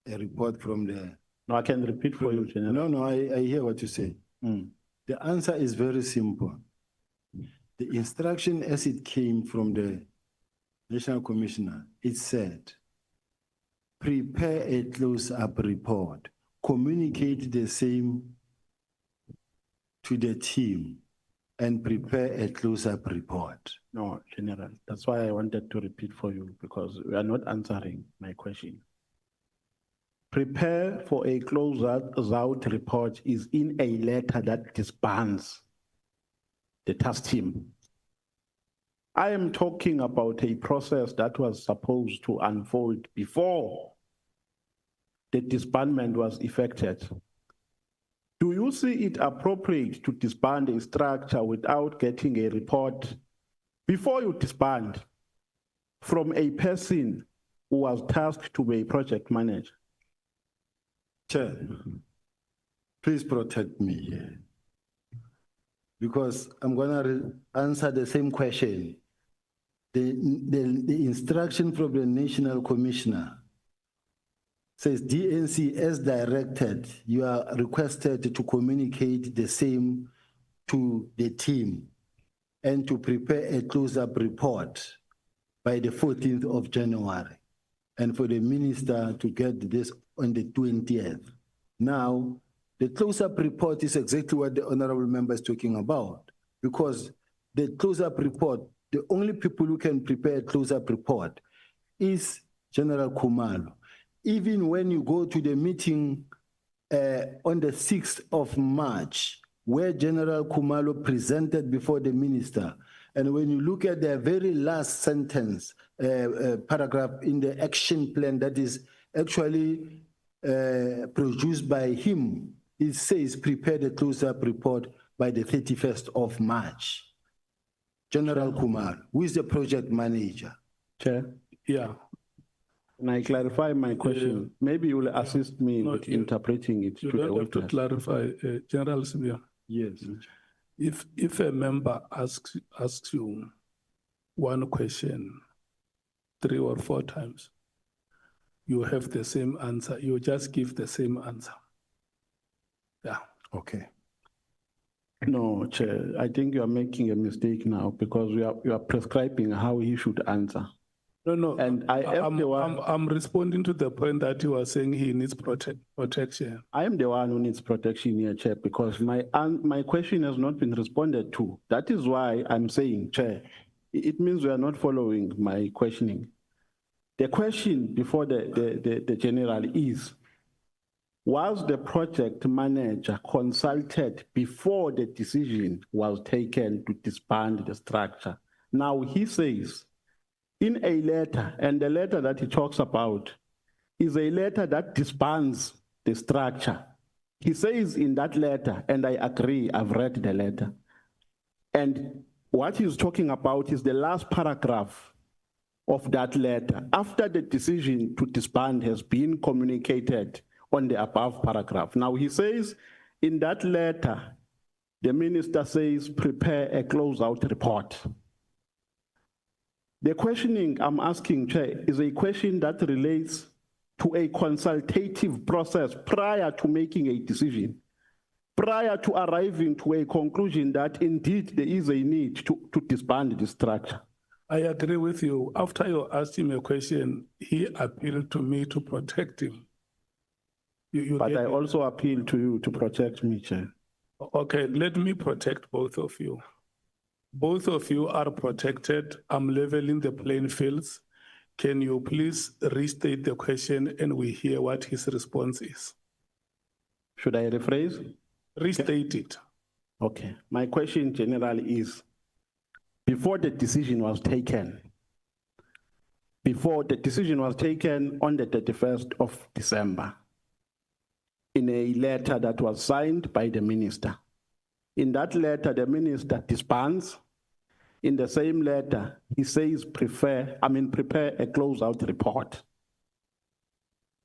a report from the... No, I can repeat for you, General. No, I hear what you say. The answer is very simple. The instruction as it came from the National Commissioner, it said, prepare a close-up report, communicate the same to the team, and prepare a close-up report. No, General, that's why I wanted to repeat for you, because we are not answering my question. Prepare for a close-out report is in a letter that disbands the task team. I am talking about a process that was supposed to unfold before the disbandment was effected. Do you see it appropriate to disband a structure without getting a report before you disband from a person who was tasked to be a project manager? Chair, please protect me here, because I'm going to answer the same question. The instruction from the National Commissioner says, DNC, as directed, you are requested to communicate the same to the team and to prepare a close-up report by the 14th of January, and for the minister to get this on the 20th. Now, the close-up report is exactly what the honorable member is talking about, because the close-up report, the only people who can prepare a close-up report is General Khumalo. Even when you go to the meeting on the 6th of March, where General Khumalo presented before the minister, and when you look at the very last sentence, paragraph in the action plan that is actually produced by him, it says prepare the close-up report by the 31st of March. General Kumar, who is the project manager? Chair? Yeah. Can I clarify my question? Maybe you will assist me with interpreting it. You don't have to clarify, General Sibiya. Yes. If a member asks you one question 3 or 4 times, you have the same answer. You just give the same answer. Yeah. Okay. No, Chair, I think you are making a mistake now, because you are prescribing how he should answer. No, and I'm responding to the point that you are saying he needs protection. I am the one who needs protection here, Chair, because my question has not been responded to. That is why I'm saying, Chair, it means we are not following my questioning. The question before the general is, was the project manager consulted before the decision was taken to disband the structure Now he says in a letter, and the letter that he talks about is a letter that disbands the structure. He says in that letter, and I agree, I've read the letter, and what he's talking about is the last paragraph of that letter, after the decision to disband has been communicated on the above paragraph. Now he says in that letter, the minister says, prepare a closeout report. The questioning I'm asking, Chair, is a question that relates to a consultative process prior to making a decision, prior to arriving to a conclusion that indeed there is a need to disband the structure. I agree with you. After you asked him a question, he appealed to me to protect him. But I also appeal to you to protect me, Chair. Okay, let me protect both of you. Both of you are protected. I'm leveling the playing fields. Can you please restate the question and we hear what his response is? Should I rephrase? Restate it. Okay. My question, General, is before the decision was taken on the 31st of December, in a letter that was signed by the minister. In that letter, the minister disbands. In the same letter, he says, prepare a closeout report.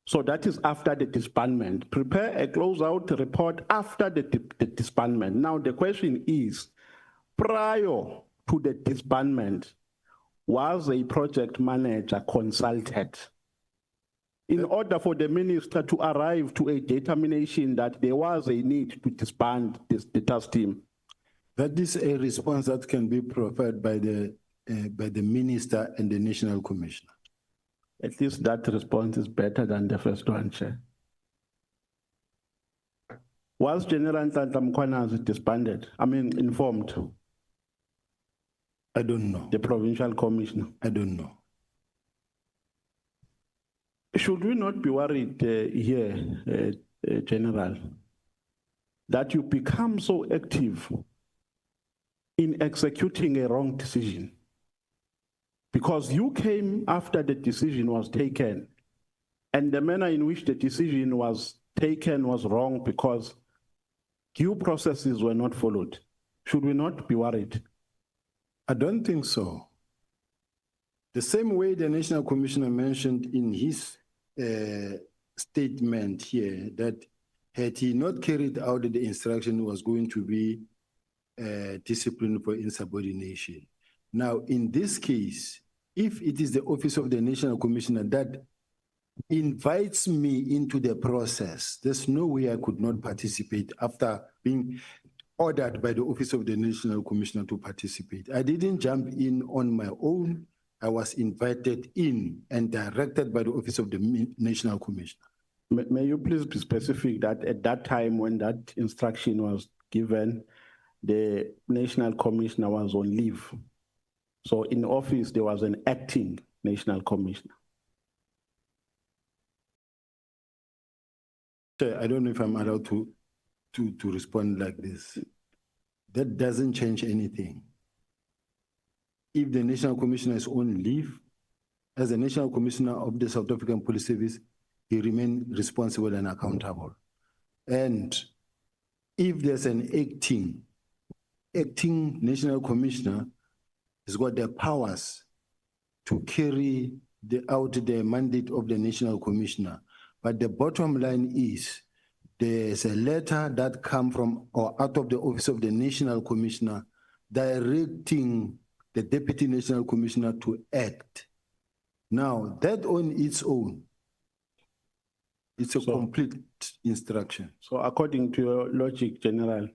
So that is after the disbandment. Prepare a closeout report after the disbandment. Now the question is, prior to the disbandment, was a project manager consulted in order for the minister to arrive to a determination that there was a need to disband the task team? That is a response that can be provided by the minister and the National Commissioner. At least that response is better than the first one, Chair. Was General Lt Gen Mkhwanazi disbanded? Informed? I don't know. The provincial commissioner? I don't know. Should we not be worried here, General, that you become so active in executing a wrong decision? Because you came after the decision was taken, and the manner in which the decision was taken was wrong because due processes were not followed. Should we not be worried? I don't think so. The same way the National Commissioner mentioned in his statement here that had he not carried out the instruction was going to be discipline for insubordination. Now, in this case, if it is the office of the National Commissioner that invites me into the process, there's no way I could not participate after being ordered by the office of the National Commissioner to participate. I didn't jump in on my own. I was invited in and directed by the office of the National Commissioner. May you please be specific that at that time when that instruction was given, the National Commissioner was on leave. So in office, there was an acting National Commissioner. I don't know if I'm allowed to respond like this. That doesn't change anything. If the National Commissioner is on leave, as the National Commissioner of the South African Police Service, he remains responsible and accountable. And if there's an acting National Commissioner, he's got the powers to carry out the mandate of the National Commissioner. But the bottom line is, there's a letter that comes from or out of the office of the National Commissioner directing the Deputy National Commissioner to act. Now, that on its own, it's a complete instruction. So according to your logic, General,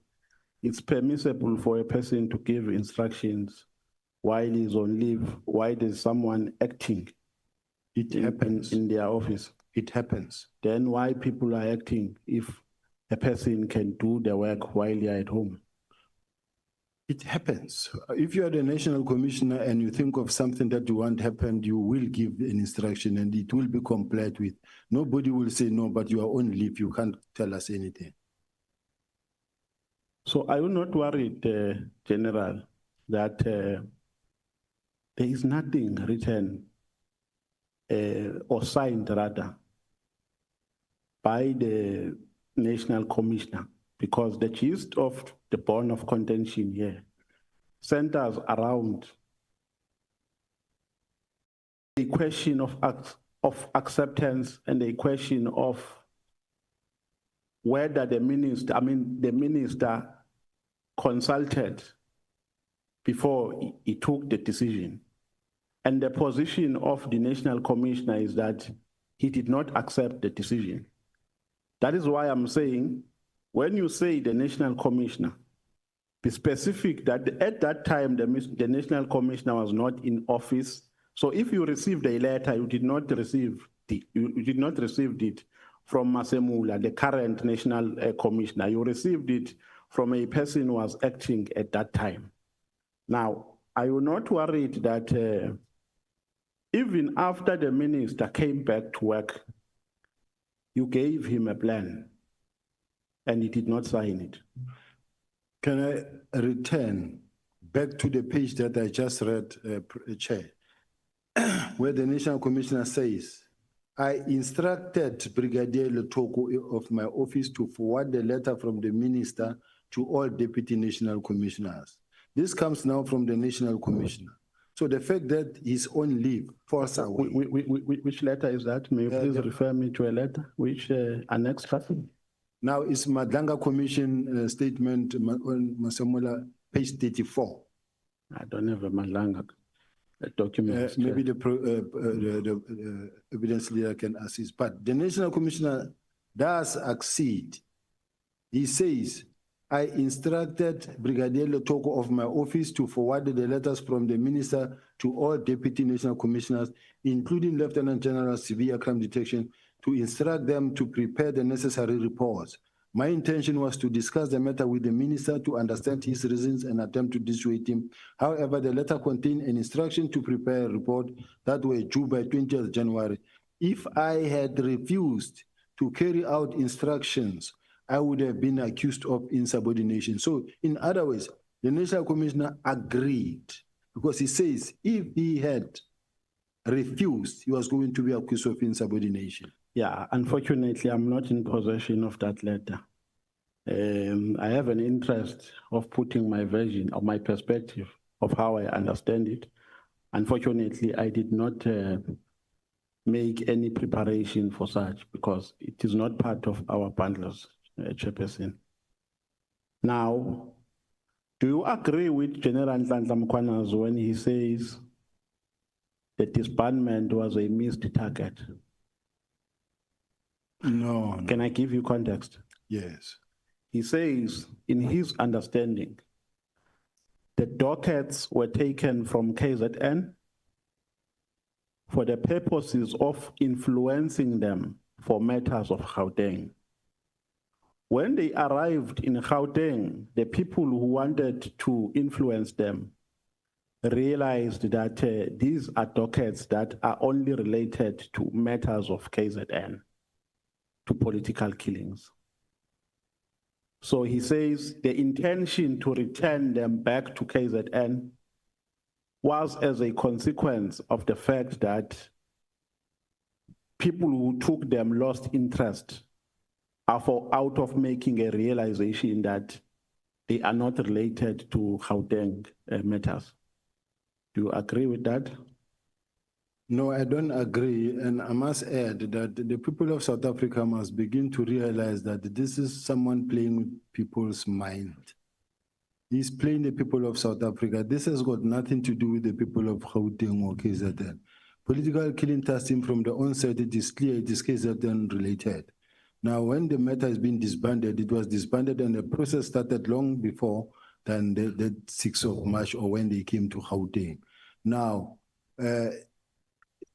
it's permissible for a person to give instructions while he's on leave, while there's someone acting. It happens in their office. It happens. Then why people are acting if a person can do the work while they're at home? It happens. If you are the National Commissioner and you think of something that you want happen, you will give an instruction and it will be complied with. Nobody will say no, but you are on leave. You can't tell us anything. So are you not worried, General, that there is nothing written or signed rather by the National Commissioner, because the gist of the bone of contention here centers around a question of acceptance and a question of whether the minister consulted before he took the decision. And the position of the National Commissioner is that he did not accept the decision. That is why I'm saying, when you say the National Commissioner, be specific that at that time the National Commissioner was not in office. So if you received a letter, you did not receive it from Masemula, the current National Commissioner. You received it from a person who was acting at that time. Now, are you not worried that even after the minister came back to work, you gave him a plan and he did not sign it? Can I return back to the page that I just read, Chair, where the National Commissioner says, I instructed Brigadier Letoko of my office to forward the letter from the minister to all deputy national commissioners. This comes now from the National Commissioner. So the fact that he's on leave forced away. Which letter is that? May you please refer me to a letter? Which annex person? Now it's Madlanga Commission statement on Masamula, page 34. I don't have a Madlanga document. Maybe the evidence leader can assist. But the National Commissioner does accede. He says, I instructed Brigadier Letoko of my office to forward the letters from the minister to all deputy national commissioners, including Lt Gen Sibiya crime detection, to instruct them to prepare the necessary reports. My intention was to discuss the matter with the minister to understand his reasons and attempt to dissuade him. However, the letter contained an instruction to prepare a report that were due by 20th January. If I had refused to carry out instructions, I would have been accused of insubordination. So, in other words, the National Commissioner agreed, because he says if he had refused, he was going to be accused of insubordination. Yeah, unfortunately, I'm not in possession of that letter. I have an interest of putting my version of my perspective of how I understand it. Unfortunately, I did not make any preparation for such because it is not part of our bundles, Chairperson. Now, do you agree with General Lt Gen Mkhwanazi when he says the disbandment was a missed target? No. Can I give you context? Yes. He says, in his understanding, the dockets were taken from KZN for the purposes of influencing them for matters of Gauteng. When they arrived in Gauteng, the people who wanted to influence them realized that these are dockets that are only related to matters of KZN, to political killings. So he says the intention to return them back to KZN was as a consequence of the fact that people who took them lost interest out of making a realization that they are not related to Gauteng matters. Do you agree with that? No, I don't agree. And I must add that the people of South Africa must begin to realize that this is someone playing with people's mind. He's playing the people of South Africa. This has got nothing to do with the people of Gauteng or KZN. Political killing testing from the onset, it is clear it is KZN related. Now, when the matter has been disbanded, it was disbanded and the process started long before than the 6th of March or when they came to Gauteng. Now,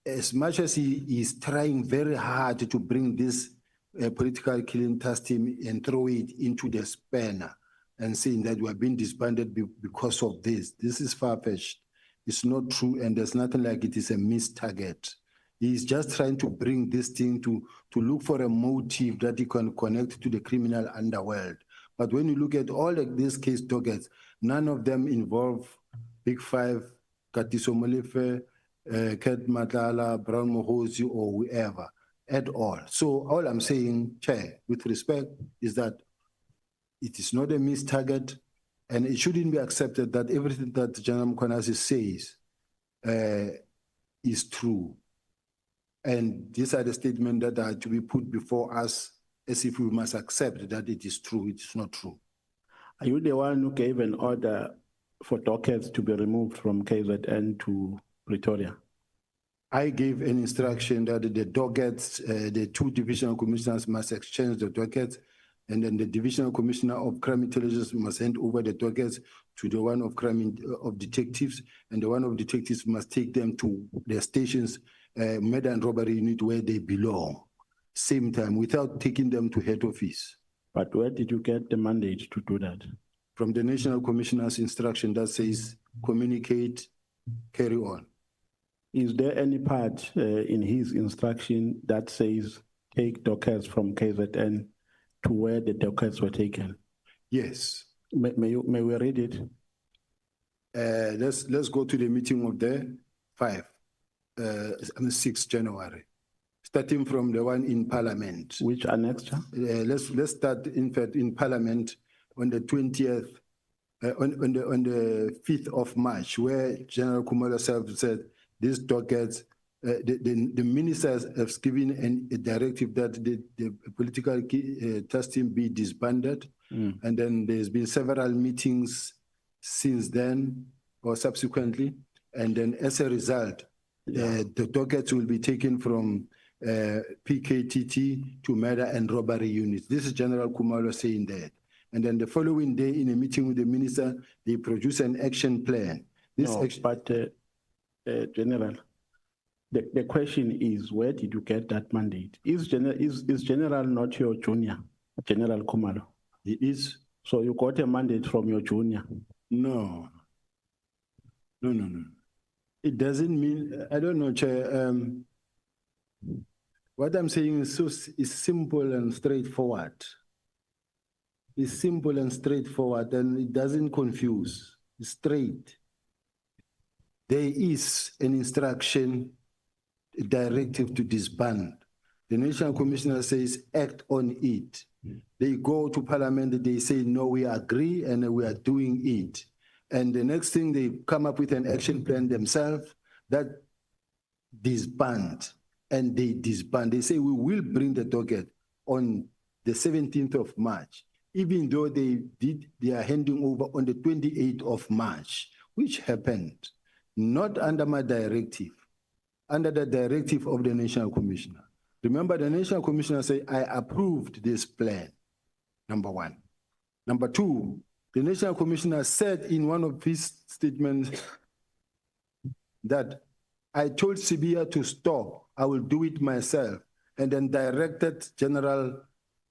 as much as he is trying very hard to bring this political killing task team and throw it into the spanner and saying that we have been disbanded because of this is far-fetched. It's not true, and there's nothing like it is a missed target. He's just trying to bring this thing to look for a motive that he can connect to the criminal underworld. But when you look at all of these case dockets, none of them involve Big Five Katiso Molefe, Ket Matala, Brown Mohosi, or whoever at all. So all I'm saying, Chair, with respect, is that it is not a missed target, and it shouldn't be accepted that everything that General Mkhwanazi says is true. And these are the statements that are to be put before us as if we must accept that it is true, it is not true. Are you the one who gave an order for dockets to be removed from KZN to Pretoria? I gave an instruction that the dockets, the two divisional commissioners must exchange the dockets, and then the divisional commissioner of crime intelligence must hand over the dockets to the one of crime of detectives, and the one of detectives must take them to their stations, murder and robbery unit where they belong, same time, without taking them to head office. But where did you get the mandate to do that? From the National Commissioner's instruction that says, communicate, carry on. Is there any part in his instruction that says take dockets from KZN to where the dockets were taken? Yes. May we read it? Let's go to the meeting of the 6th January. Starting from the one in Parliament. Which annexure? Let's start, in fact, in Parliament on the 20th, on the 5th of March, where General Khumalo said these dockets, the ministers have given a directive that the political task team be disbanded. And then there's been several meetings since then or subsequently. And then as a result, the dockets will be taken from PKTT to murder and robbery units. This is General Khumalo saying that. And then the following day, in a meeting with the minister, they produce an action plan. General, the question is, where did you get that mandate? Is General not your junior, General Khumalo? He is. So you got a mandate from your junior? No. It doesn't mean, I don't know, Chair. What I'm saying is simple and straightforward. It's simple and straightforward, and it doesn't confuse. It's straight. There is an instruction, a directive to disband. The National Commissioner says, act on it. They go to Parliament, they say, no, we agree, and we are doing it. And the next thing, they come up with an action plan themselves that disband, and they disband. They say, we will bring the docket on the 17th of March, even though they are handing over on the 28th of March, which happened not under my directive, under the directive of the National Commissioner. Remember, the National Commissioner said, I approved this plan, number one. Number two, the National Commissioner said in one of his statements that I told Sibiya to stop, I will do it myself, and then directed General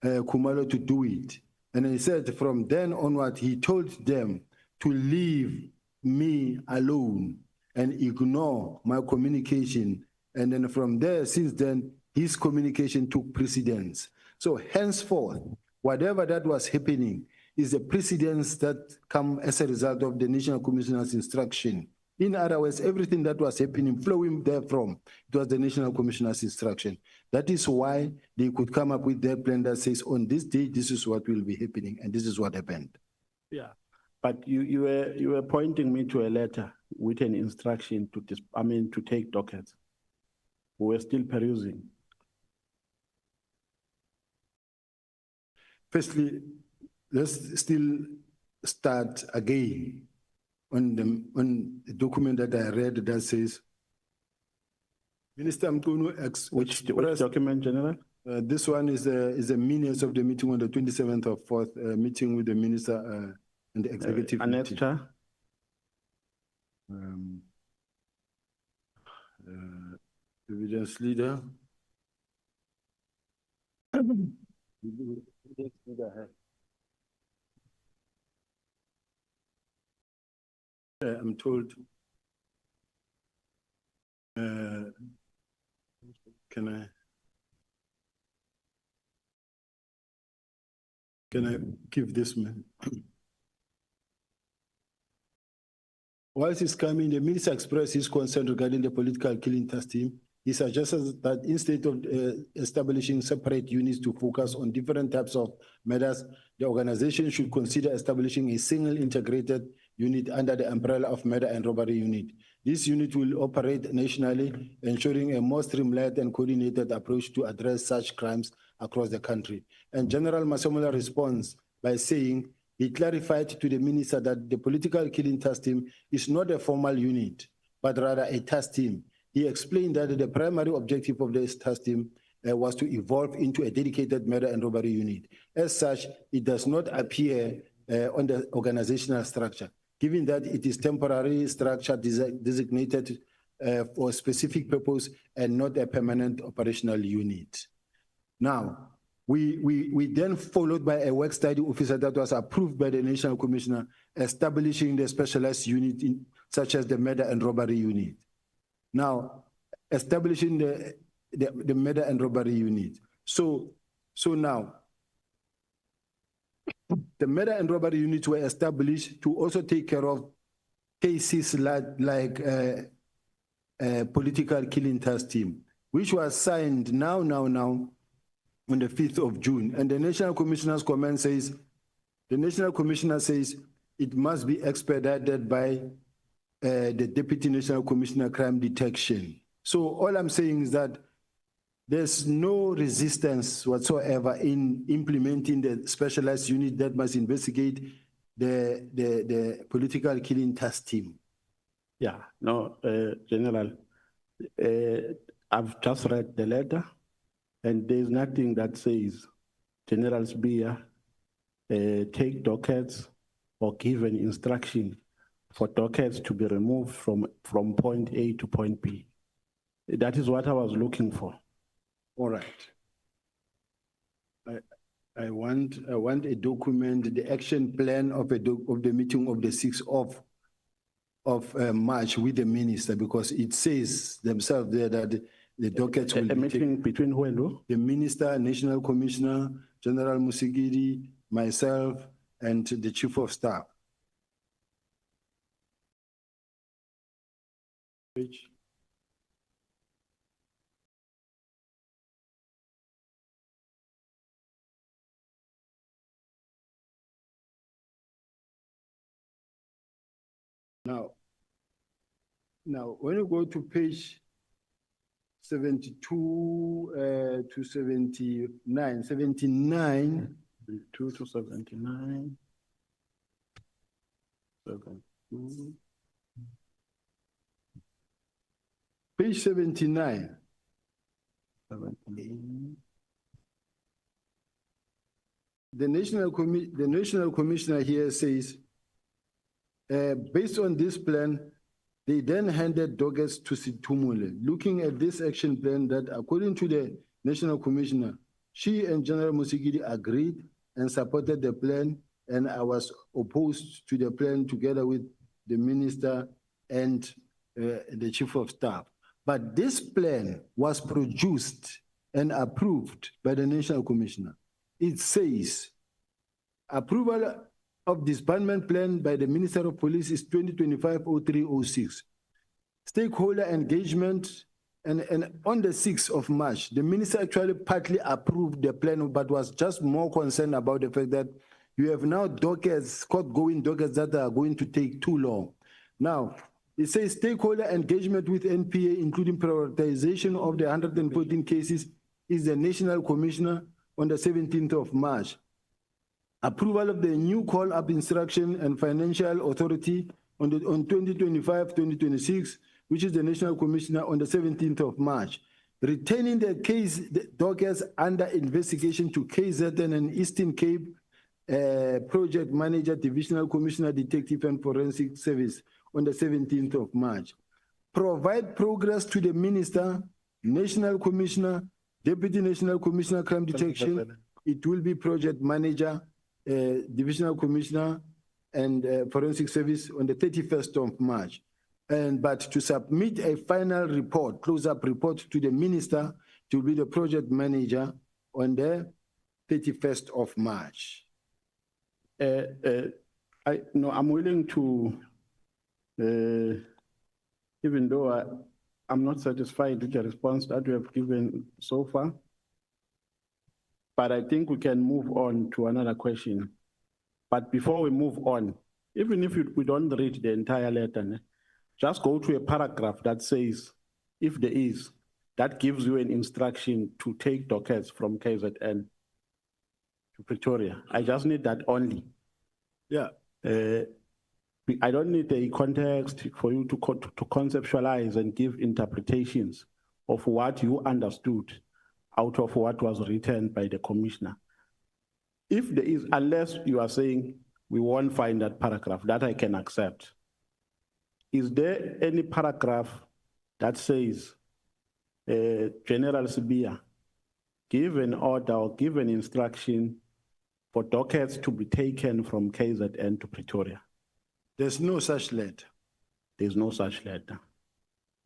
Khumalo to do it. And he said from then onward, he told them to leave me alone and ignore my communication. And then from there, since then, his communication took precedence. So henceforth, whatever that was happening is the precedence that come as a result of the National Commissioner's instruction. In other words, everything that was happening, flowing therefrom, it was the National Commissioner's instruction. That is why they could come up with their plan that says, on this day, this is what will be happening, and this is what happened. Yeah, but you were pointing me to a letter with an instruction to take dockets. We were still perusing. Firstly, let's still start again on the document that I read that says, Minister Mkhwanazi which document, General? This one is the minutes of the meeting on the 27th of 4th, meeting with the minister and the executive annexure. Evidence leader. I'm told. Can I give this man? whilst he's coming, the minister expressed his concern regarding the political killing task team. He suggested that instead of establishing separate units to focus on different types of matters, the organization should consider establishing a single integrated unit under the umbrella of murder and robbery unit. This unit will operate nationally, ensuring a more streamlined and coordinated approach to address such crimes across the country. And General Masemola responds by saying he clarified to the minister that the political killing task team is not a formal unit, but rather a task team. He explained that the primary objective of this task team was to evolve into a dedicated murder and robbery unit. As such, it does not appear on the organizational structure, given that it is temporary structure designated for a specific purpose and not a permanent operational unit. Now, we then followed by a work study officer that was approved by the National Commissioner, establishing the specialized unit such as the murder and robbery unit. Now, establishing the murder and robbery unit. So now, the murder and robbery units were established to also take care of cases like political killing task team, which was signed now on the 5th of June. And the National Commissioner's comment says, the National Commissioner says it must be expedited by the Deputy National Commissioner Crime Detection. So all I'm saying is that there's no resistance whatsoever in implementing the specialized unit that must investigate the political killing task team. Yeah, no, General, I've just read the letter and there's nothing that says General Sibiya take dockets or give an instruction for dockets to be removed from point A to point B. That is what I was looking for. All right. I want a document, the action plan of the meeting of the 6th of March with the minister, because it says themselves there that the dockets will be meeting between who and who? The minister, National Commissioner, General Musigidi, myself, and the Chief of Staff. Now, when you go to page 72 to 79, 79. 72 to 79. 72. Page 79. 79. The National Commissioner here says, based on this plan, they then handed dockets to Situmule. Looking at this action plan that, according to the National Commissioner, she and General Musigidi agreed and supported the plan, and I was opposed to the plan together with the minister and the Chief of Staff. But this plan was produced and approved by the National Commissioner. It says, approval of disbandment plan by the Minister of Police is 2025-0306. Stakeholder engagement, and on the 6th of March, the minister actually partly approved the plan, but was just more concerned about the fact that you have now dockets, court-going dockets that are going to take too long. Now, it says stakeholder engagement with NPA, including prioritization of the 114 cases, is the National Commissioner on the 17th of March. Approval of the new call-up instruction and financial authority on 2025-2026, which is the National Commissioner on the 17th of March. Retaining the case dockets under investigation to KZN and Eastern Cape Project Manager, Divisional Commissioner, Detective and Forensic Service on the 17th of March. Provide progress to the Minister, National Commissioner, Deputy National Commissioner, Crime Detection. It will be Project Manager, Divisional Commissioner, and Forensic Service on the 31st of March. But to submit a final report, close-up report to the Minister, to be the Project Manager on the 31st of March. I'm willing to even though I'm not satisfied with the response that we have given so far, but I think we can move on to another question. But before we move on, even if we don't read the entire letter, just go to a paragraph that says, if there is, that gives you an instruction to take dockets from KZN to Pretoria. I just need that only. Yeah. I don't need a context for you to conceptualize and give interpretations of what you understood out of what was written by the commissioner. If there is, unless you are saying we won't find that paragraph, that I can accept. Is there any paragraph that says General Sibiya give an order or give an instruction for dockets to be taken from KZN to Pretoria? There's no such letter. There's no such letter.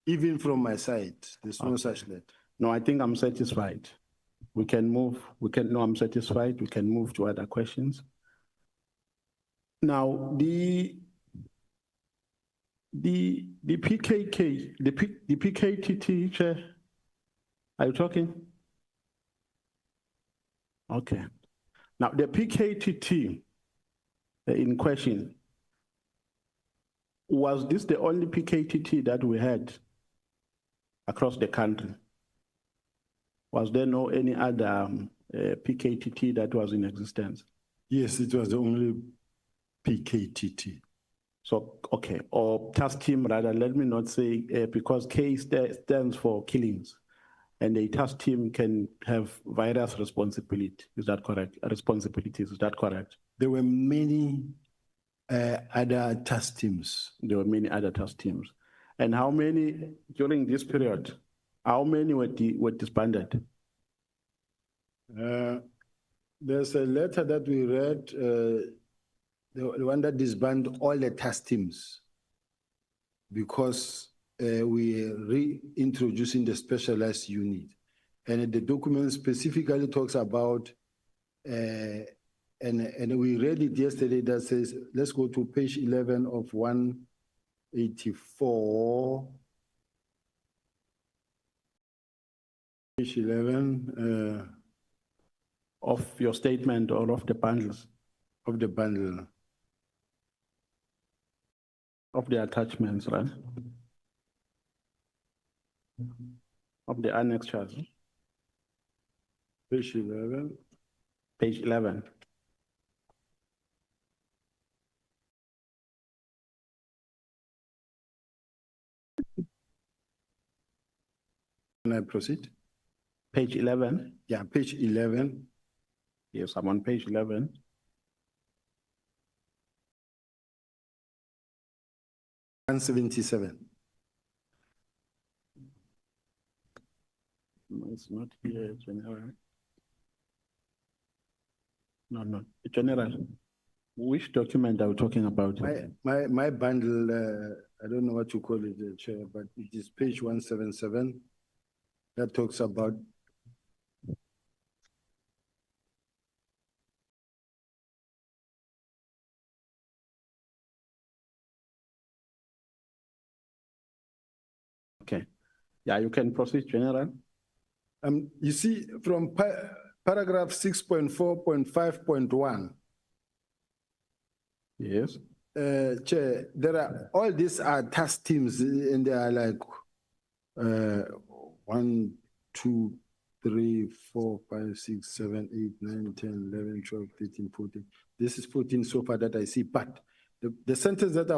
Even from my side, there's no such letter. No, I think I'm satisfied. We can move. No, I'm satisfied. We can move to other questions. Now, the PKK, the PKTT chair, are you talking? Okay. Now, the PKTT in question, was this the only PKTT that we had across the country? Was there no any other PKTT that was in existence? Yes, it was the only PKTT. So, okay, or task team rather, let me not say, because K stands for killings, and a task team can have various responsibilities. Is that correct? Responsibilities, is that correct? There were many other task teams. There were many other task teams. And how many, during this period, how many were disbanded? There's a letter that we read, the one that disbanded all the task teams because we are reintroducing the specialized unit. And the document specifically talks about, and we read it yesterday, that says, let's go to page 11 of 184. Page 11 of your statement or of the bundles? Of the bundle. Of the attachments, right? Of the annexures. Page 11. Page 11. Can I proceed? Page 11? Yeah, page 11. Yes, I'm on page 11. $177. No, it's not here, General. No, General. Which document are we talking about? My bundle, I don't know what you call it, Chair, but it is page 177 that talks about Okay. Yeah, you can proceed, General. You see, from paragraph 6.4.5.1. Yes. Chair, all these are task teams, and they are like 1, 2, 3, 4, 5, 6, 7, 8, 9, 10, 11, 12, 13, 14. This is 14 so far that I see. But the sentence that I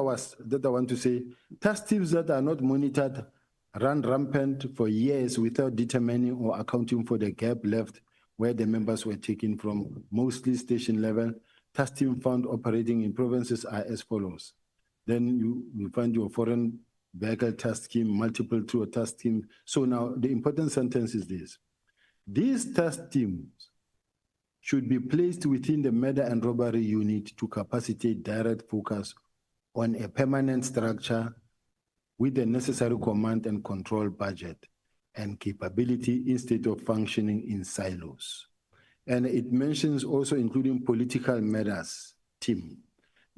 want to say, task teams that are not monitored ran rampant for years without determining or accounting for the gap left where the members were taken from, mostly station level. Task team found operating in provinces are as follows. Then you find your foreign vehicle task team, multiple tour task team. So now the important sentence is this. These task teams should be placed within the murder and robbery unit to capacitate direct focus on a permanent structure with the necessary command and control budget and capability instead of functioning in silos. And it mentions also including political matters team.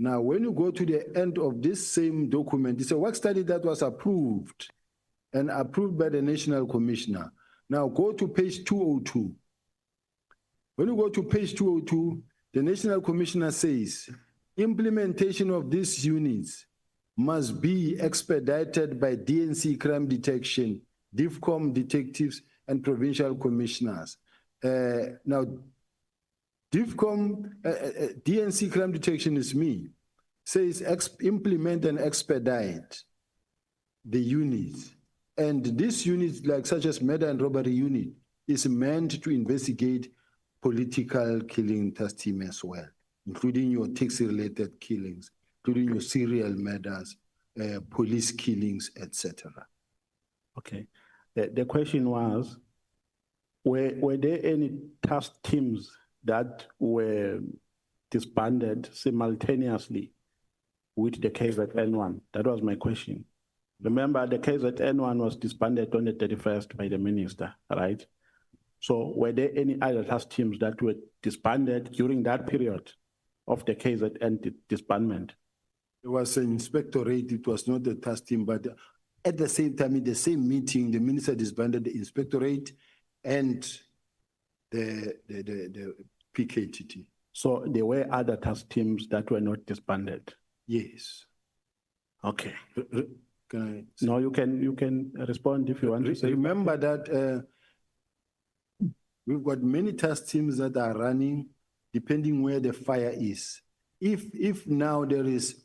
Now, when you go to the end of this same document, it's a work study that was approved and approved by the National Commissioner. Now, go to page 202. When you go to page 202, the National Commissioner says, implementation of these units must be expedited by DNC crime detection, DIFCOM detectives, and provincial commissioners. Now, DIFCOM, DNC crime detection is me, says implement and expedite the units. And this unit, like such as murder and robbery unit, is meant to investigate political killing task team as well, including your taxi-related killings, including your serial murders, police killings, etc. Okay. The question was, were there any task teams that were disbanded simultaneously with the KZN1? That was my question. Remember, the KZN1 was disbanded on the 31st by the minister, right? So were there any other task teams that were disbanded during that period of the KZN disbandment? It was an inspectorate, it was not a task team, but at the same time, in the same meeting, the minister disbanded the inspectorate and the PKTT. So there were other task teams that were not disbanded? Yes. Okay. Can I no, you can respond if you want to say. Remember that we've got many task teams that are running depending where the fire is. If now there is,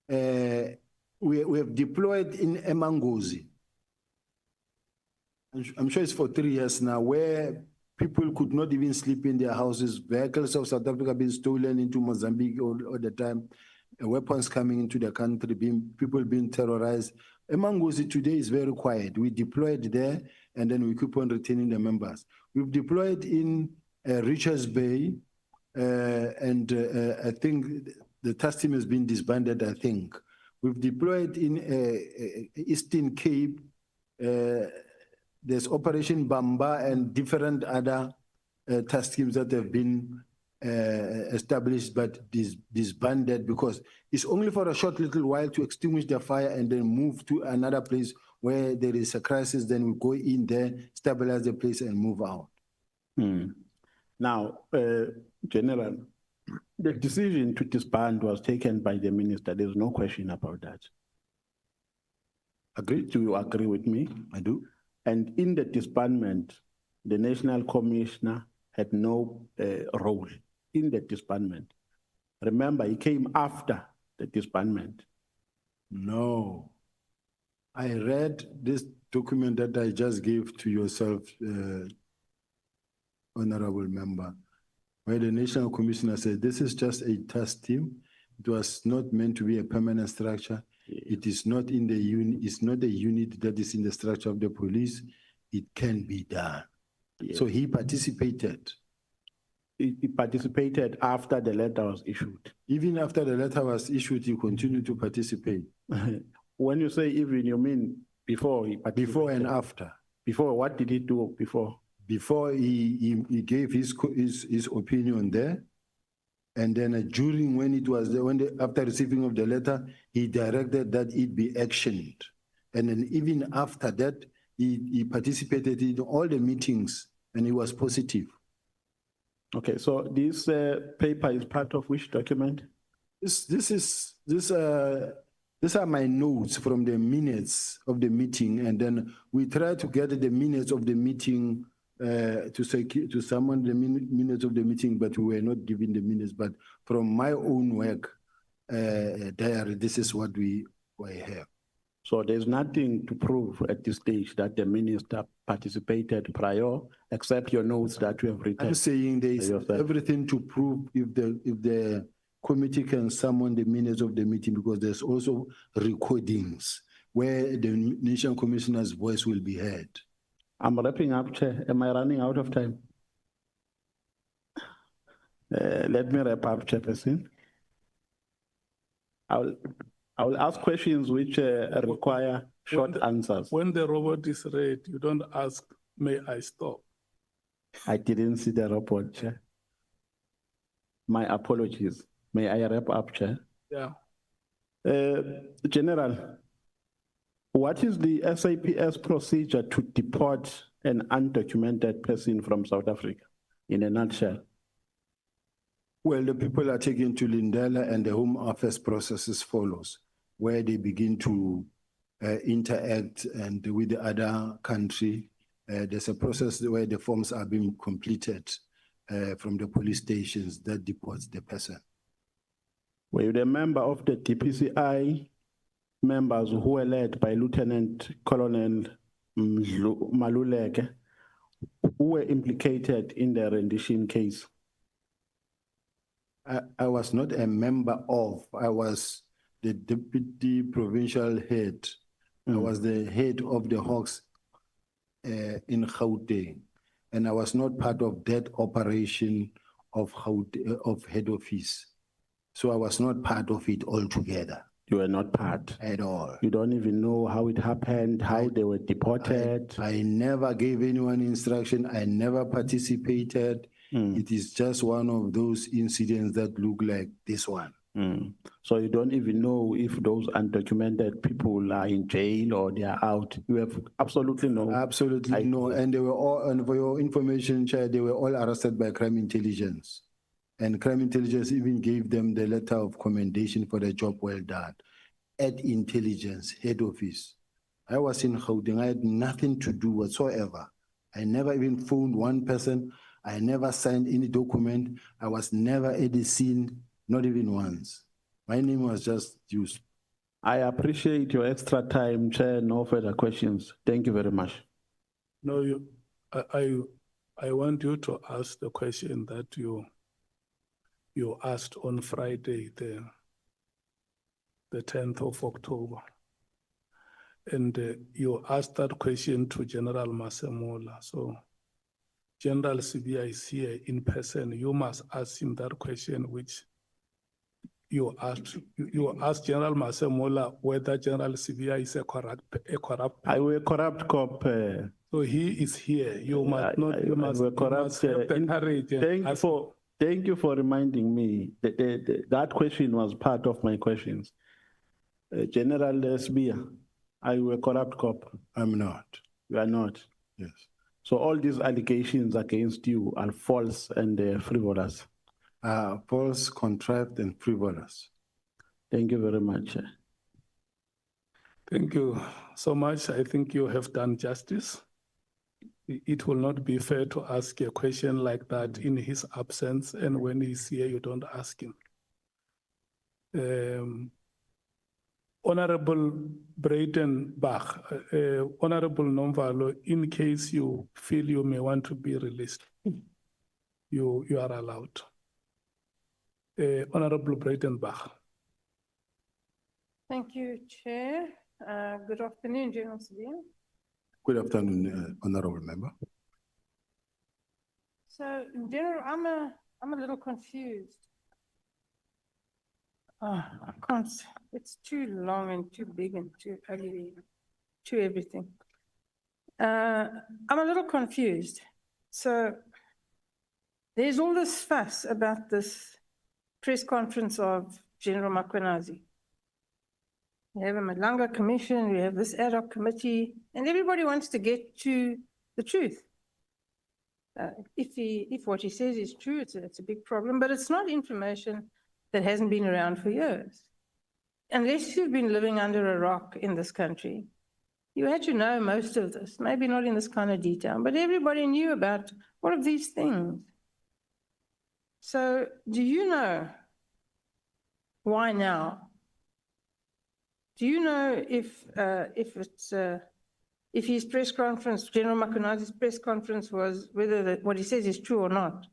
we have deployed in Emangozi, I'm sure it's for 3 years now, where people could not even sleep in their houses, vehicles of South Africa being stolen into Mozambique all the time, weapons coming into the country, people being terrorized. Emangozi today is very quiet. We deployed there and then we keep on retaining the members. We've deployed in Richards Bay and I think the task team has been disbanded, I think. We've deployed in Eastern Cape. There's Operation Bamba and different other task teams that have been established but disbanded because it's only for a short little while to extinguish the fire and then move to another place where there is a crisis. Then we go in there, stabilize the place and move out. Now, General, the decision to disband was taken by the minister. There's no question about that. Do you agree with me? I do. And in the disbandment, the National Commissioner had no role in the disbandment. Remember, he came after the disbandment. No. I read this document that I just gave to yourself, Honorable Member, where the National Commissioner said, this is just a task team. It was not meant to be a permanent structure. It is not in the unit, it's not a unit that is in the structure of the police. It can be done. So he participated. He participated after the letter was issued. Even after the letter was issued, he continued to participate. When you say even, you mean before he participated? Before and after. Before, what did he do before? Before he gave his opinion there. And then during when it was after receiving of the letter, he directed that it be actioned. And then even after that, he participated in all the meetings and he was positive. Okay, so this paper is part of which document? These are my notes from the minutes of the meeting, and then we try to get the minutes of the meeting to summon the minutes of the meeting, but we were not given the minutes. But from my own work diary, this is what we have. So there's nothing to prove at this stage that the minister participated prior, except your notes that you have written. I'm saying there is everything to prove if the committee can summon the minutes of the meeting, because there's also recordings where the National Commissioner's voice will be heard. I'm wrapping up, Chair. Am I running out of time? Let me wrap up, Chairperson. I will ask questions which require short answers. When the robot is read, you don't ask, may I stop? I didn't see the robot, Chair. My apologies. May I wrap up, Chair? Yeah. General, what is the SAPS procedure to deport an undocumented person from South Africa, in a nutshell? Well, the people are taken to Lindela and the Home Office processes follows, where they begin to interact and with the other country. There's a process where the forms are being completed from the police stations that deports the person. Were you a member of the DPCI members who were led by Lieutenant Colonel Maluleke, who were implicated in the rendition case? I was not a member of, I was the deputy provincial head. I was the head of the Hawks in Gauteng, and I was not part of that operation of head office. So I was not part of it altogether. You were not part at all. You don't even know how it happened, how they were deported. I never gave anyone instruction. I never participated. It is just one of those incidents that look like this one. So you don't even know if those undocumented people are in jail or they are out. You have absolutely no. Absolutely no. And they were all, and for your information, Chair, they were all arrested by crime intelligence. And crime intelligence even gave them the letter of commendation for the job well done at intelligence head office. I was in Gauteng. I had nothing to do whatsoever. I never even phoned one person. I never signed any document. I was never at the scene, not even once. My name was just used. I appreciate your extra time, Chair. No further questions. Thank you very much. No, I want you to ask the question that you asked on Friday, the 10th of October. And you asked that question to General Masemola. So General Sibiya is here in person. You must ask him that question, which you asked. You asked General Masemola whether General Sibiya is a corrupt. I will corrupt cop. So he is here. You must not. You must have the courage. Thank you for reminding me. That question was part of my questions. General Sibiya, are you a corrupt cop? I'm not. You are not? Yes. So all these allegations against you are false and frivolous? False, contrived, and frivolous. Thank you very much. Thank you so much. I think you have done justice. It will not be fair to ask a question like that in his absence, and when he's here, you don't ask him. Honorable Breytenbach, Honorable Nomvalo, in case you feel you may want to be released, you are allowed. Honorable Breytenbach. Thank you, Chair. Good afternoon, General Sibiya. Good afternoon, Honorable Member. So, General, I'm a little confused. I can't. It's too long and too big and too ugly, too everything. I'm a little confused. So, there's all this fuss about this press conference of General Mkhwanazi. We have a Malanga Commission, we have this ad hoc committee, and everybody wants to get to the truth. If what he says is true, it's a big problem, but it's not information that hasn't been around for years. Unless you've been living under a rock in this country, you had to know most of this, maybe not in this kind of detail, but everybody knew about all of these things. So do you know why now? Do you know if his press conference, General Mkhwanazi's press conference, was whether what he says is true or not,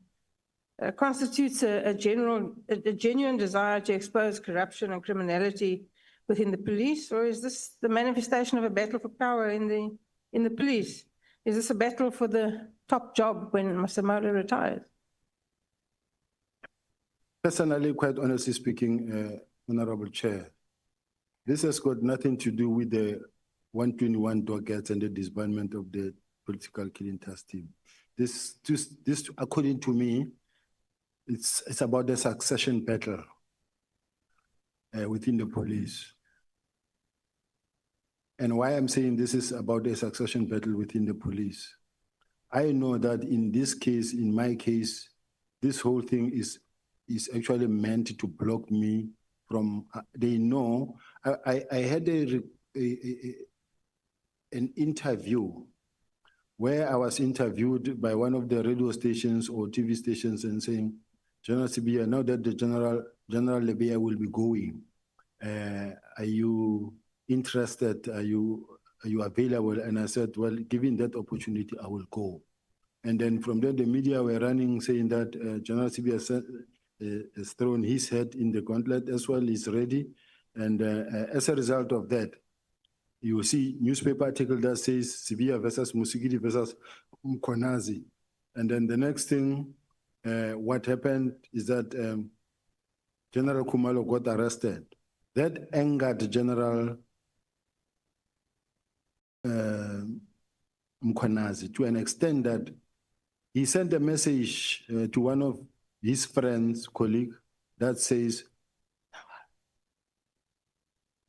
constitutes a genuine desire to expose corruption and criminality within the police, or is this the manifestation of a battle for power in the police? Is this a battle for the top job when Masemola retires? Personally, quite honestly speaking, Honorable Chair, this has got nothing to do with the 121 dockets and the disbandment of the political killing task team. This, according to me, it's about the succession battle. within the police. And why I'm saying this is about a succession battle within the police. I know that in this case, in my case, this whole thing is actually meant to block me from, they know, I had an interview where I was interviewed by one of the radio stations or TV stations and saying, General Sibiya, now that the General Lebeya will be going, are you interested? Are you available? And I said, well, given that opportunity, I will go. And then from there, the media were running saying that General Sibiya has thrown his head in the gauntlet as well, he's ready. And as a result of that, you will see newspaper article that says Sibiya versus Musigidi versus Mkhwanazi. And then the next thing, what happened is that General Khumalo got arrested. That angered General Mkhwanazi to an extent that he sent a message to one of his friends, colleague, that says,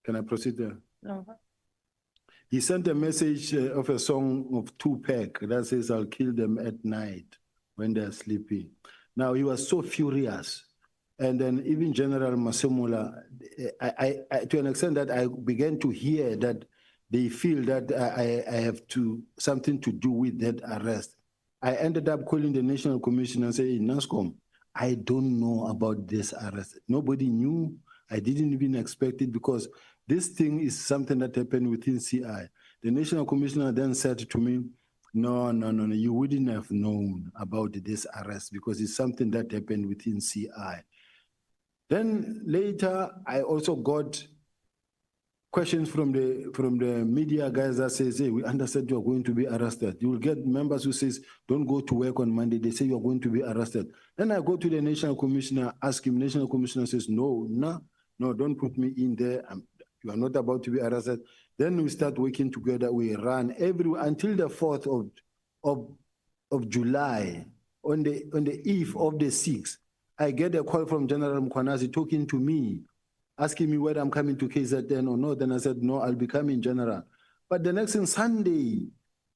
can I proceed there? He sent a message of a song of Tupac that says, I'll kill them at night when they're sleeping. Now, he was so furious. And then even General Masemola, to an extent that I began to hear that they feel that I have something to do with that arrest. I ended up calling the National Commission and saying, NASCOM, I don't know about this arrest. Nobody knew. I didn't even expect it because this thing is something that happened within CI. The National Commissioner then said to me, no, you wouldn't have known about this arrest because it's something that happened within CI. Then later, I also got questions from the media guys that says, hey, we understand you're going to be arrested. You will get members who says, don't go to work on Monday. They say you're going to be arrested. Then I go to the National Commissioner, ask him, National Commissioner says, no, don't put me in there. You are not about to be arrested. Then we start working together. We run until the 4th of July, on the eve of the 6th. I get a call from General Mkhwanazi talking to me, asking me whether I'm coming to KZN or not. Then I said, no, I'll be coming, General. But the next thing, Sunday,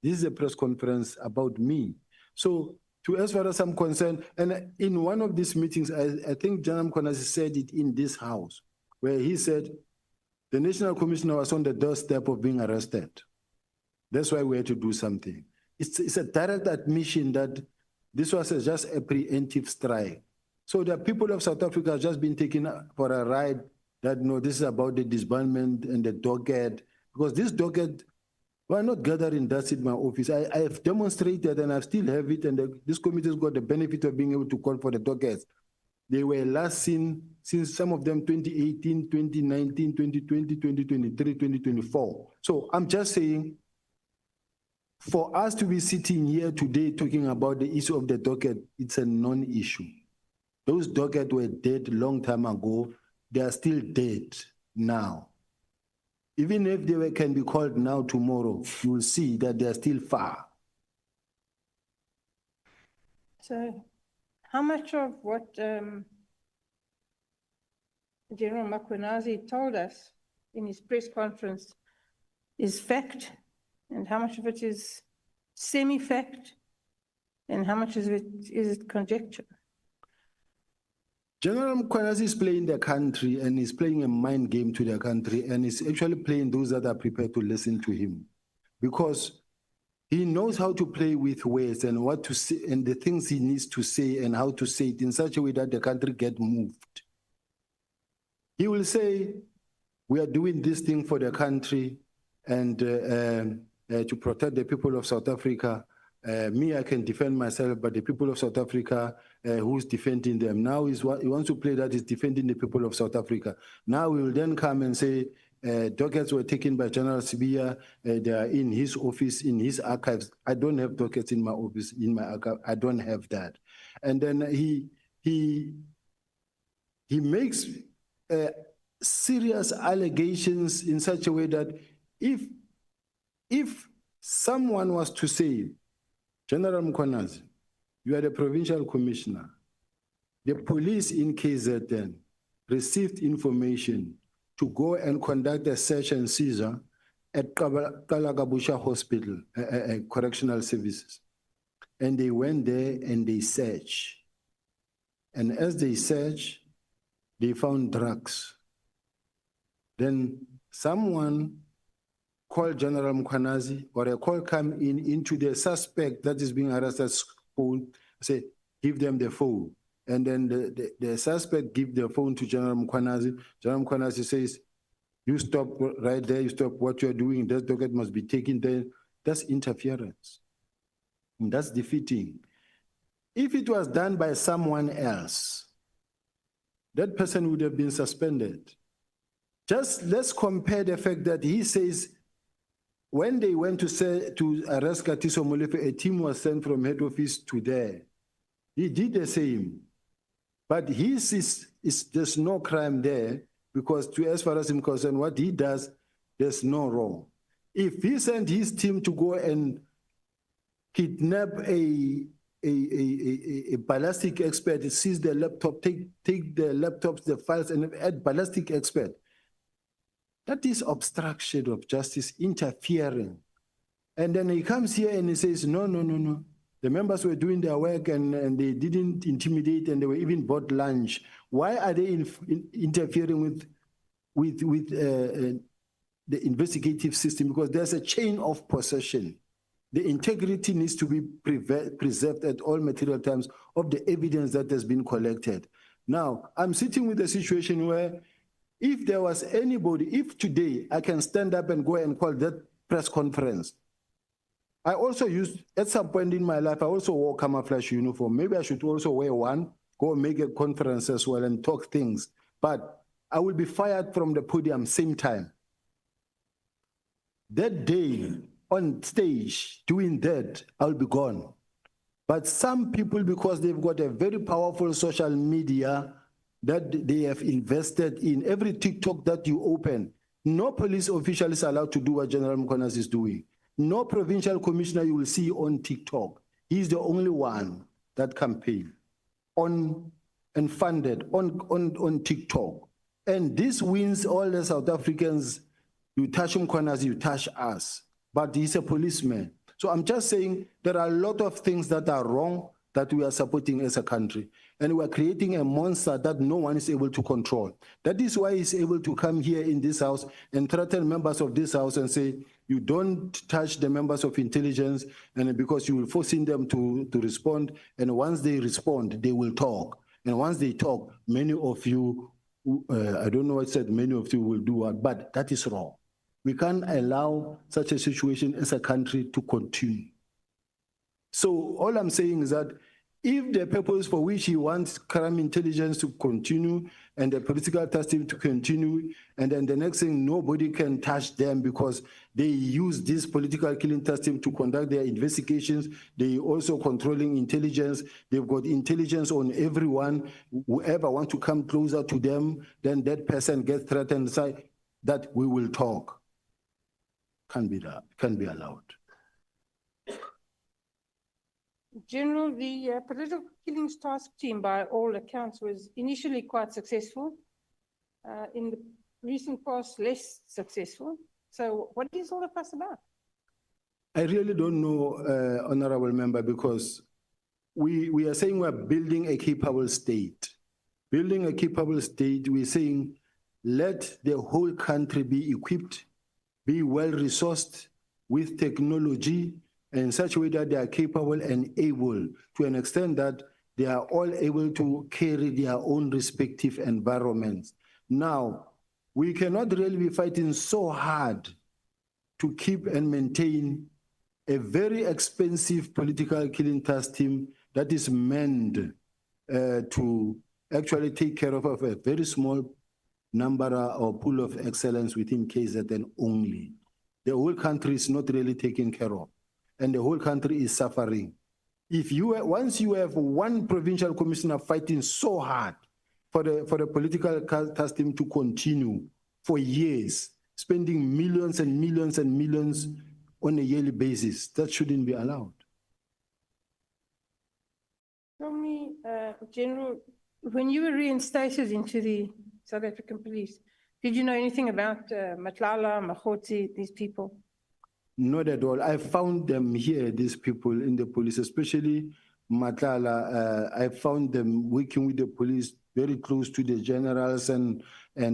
this is a press conference about me. So as far as I'm concerned, and in one of these meetings, I think General Mkhwanazi said it in this house, where he said, the National Commissioner was on the doorstep of being arrested. That's why we had to do something. It's a direct admission that this was just a preemptive strike. So the people of South Africa have just been taken for a ride that, no, this is about the disbandment and the docket. Because this docket, we're not gathering dust in my office. I have demonstrated and I still have it, and this committee has got the benefit of being able to call for the dockets. They were last seen since some of them 2018, 2019, 2020, 2023, 2024. So I'm just saying, for us to be sitting here today talking about the issue of the docket, it's a non-issue. Those dockets were dead a long time ago. They are still dead now. Even if they can be called now, tomorrow, you will see that they are still far. So, how much of what General Mkhwanazi told us in his press conference is fact, and how much of it is semi-fact, and how much of it is conjecture? General Mkhwanazi is playing the country, and he's playing a mind game to the country, and he's actually playing those that are prepared to listen to him, because he knows how to play with words and what to say and the things he needs to say and how to say it in such a way that the country get moved. He will say, we are doing this thing for the country and to protect the people of South Africa. Me, I can defend myself, but the people of South Africa, who's defending them? Now he wants to play that he's defending the people of South Africa. Now we will then come and say, dockets were taken by General Sibiya. They are in his office, in his archives. I don't have dockets in my office, in my archive. I don't have that. And then he makes serious allegations in such a way that if someone was to say, General Mkhwanazi, you are the provincial commissioner. The police in KZN received information to go and conduct a search and seizure at Kalagabusha Hospital, Correctional Services. And they went there and they searched. And as they searched, they found drugs. Then someone called General Mkhwanazi, or a call come into the suspect that is being arrested, say, give them the phone. And then the suspect give the phone to General Mkhwanazi. General Mkhwanazi says, you stop right there, you stop what you're doing, that docket must be taken there. That's interference. And that's defeating. If it was done by someone else, that person would have been suspended. Just let's compare the fact that he says, when they went to arrest Katiso Molefe, a team was sent from head office to there. He did the same. But there's no crime there, because as far as I'm concerned, what he does, there's no wrong. If he sent his team to go and kidnap a ballistic expert, seize the laptop, take the laptops, the files, and add ballistic expert, that is obstruction of justice, interfering. And then he comes here and he says, no. The members were doing their work and they didn't intimidate, and they were even bought lunch. Why are they interfering with the investigative system? Because there's a chain of possession. The integrity needs to be preserved at all material times of the evidence that has been collected. Now, I'm sitting with a situation where if there was anybody, if today I can stand up and go and call that press conference, I also used, at some point in my life, I also wore camouflage uniform. Maybe I should also wear one, go make a conference as well and talk things. But I will be fired from the podium same time. That day on stage doing that, I'll be gone. But some people, because they've got a very powerful social media that they have invested in, every TikTok that you open, no police official is allowed to do what General Mkhwanazi is doing. No provincial commissioner you will see on TikTok. He's the only one that campaign on and funded on TikTok. And this wins all the South Africans. You touch Mkhwanazi, you touch us. But he's a policeman. So I'm just saying there are a lot of things that are wrong that we are supporting as a country. And we're creating a monster that no one is able to control. That is why he's able to come here in this house and threaten members of this house and say, you don't touch the members of intelligence, and because you will force them to respond. And once they respond, they will talk. And once they talk, many of you, I don't know what said, many of you will do what, but that is wrong. We can't allow such a situation as a country to continue. So all I'm saying is that if the purpose for which he wants crime intelligence to continue and the political testing to continue, and then the next thing, nobody can touch them because they use this political killing testing to conduct their investigations. They also controlling intelligence. They've got intelligence on everyone. Whoever wants to come closer to them, then that person gets threatened, say that we will talk. Can't be allowed. General, the political killings task team, by all accounts, was initially quite successful. In the recent past, less successful. So what is all the fuss about? I really don't know, Honorable Member, because we are saying we're building a capable state. Building a capable state, we're saying let the whole country be equipped, be well-resourced with technology, in such a way that they are capable and able, to an extent that they are all able to carry their own respective environments. Now, we cannot really be fighting so hard to keep and maintain a very expensive political killing task team that is meant to actually take care of a very small number or pool of excellence within KZN only. The whole country is not really taken care of, and the whole country is suffering. Once you have one provincial commissioner fighting so hard for the political task team to continue for years, spending millions and millions and millions on a yearly basis, that shouldn't be allowed. Tell me, General, when you were reinstated into the South African Police, Did you know anything about Matlala, Mahoti, these people? Not at all. I found them here, these people in the police, especially Matlala. I found them working with the police very close to the generals and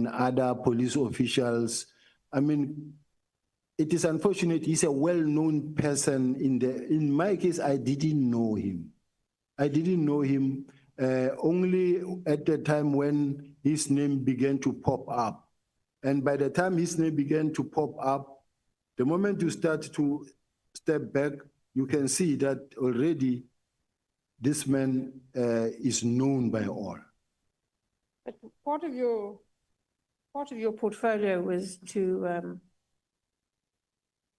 other police officials. I mean, it is unfortunate. He's a well-known person in my case, I didn't know him. I didn't know him only at the time when his name began to pop up. And by the time his name began to pop up, the moment you start to step back, you can see that already this man is known by all. But part of your portfolio was to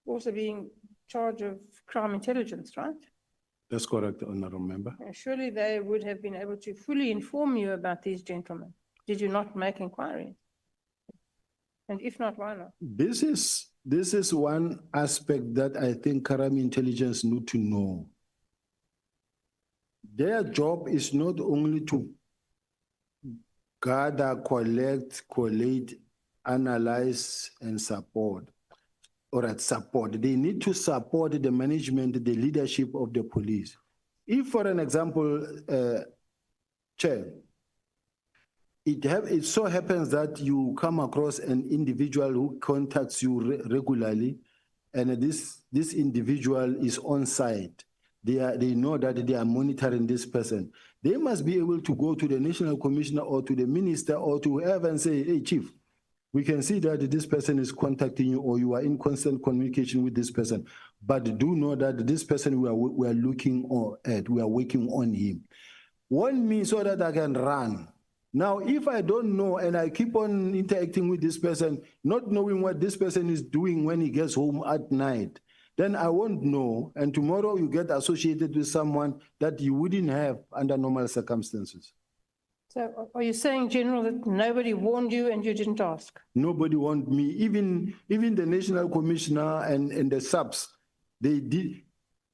also being in charge of crime intelligence, right? That's correct, Honourable Member. Surely they would have been able to fully inform you about these gentlemen. Did you not make inquiries? And if not, why not? This is one aspect that I think crime intelligence need to know. Their job is not only to gather, collect, collate, analyze, and support. Or at support. They need to support the management, the leadership of the police. If, for an example, Chair, it so happens that you come across an individual who contacts you regularly, and this individual is on site. They know that they are monitoring this person. They must be able to go to the National Commissioner or to the Minister or to whoever and say, hey, Chief, we can see that this person is contacting you or you are in constant communication with this person, but do know that this person we are looking at, we are working on him. Warn me so that I can run. Now, if I don't know and I keep on interacting with this person, not knowing what this person is doing when he gets home at night, then I won't know. And tomorrow you get associated with someone that you wouldn't have under normal circumstances. So are you saying, General, that nobody warned you and you didn't ask? Nobody warned me. Even the National Commissioner and the subs, they did.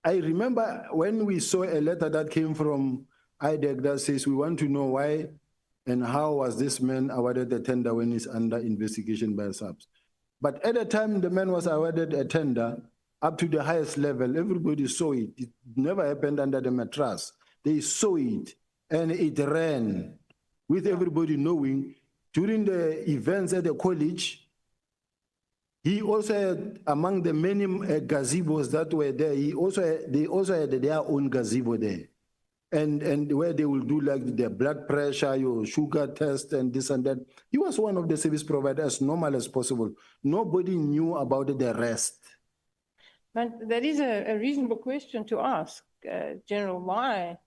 I remember when we saw a letter that came from IDEC that says we want to know why and how was this man awarded a tender when he's under investigation by subs. But at the time the man was awarded a tender up to the highest level, everybody saw it. It never happened under the mattress. They saw it and it ran. With everybody knowing, during the events at the college, he also had, among the many gazebos that were there, they also had their own gazebo there. And where they will do like their blood pressure, your sugar test and this and that. He was one of the service providers as normal as possible. Nobody knew about the rest. But that is a reasonable question to ask, General, why?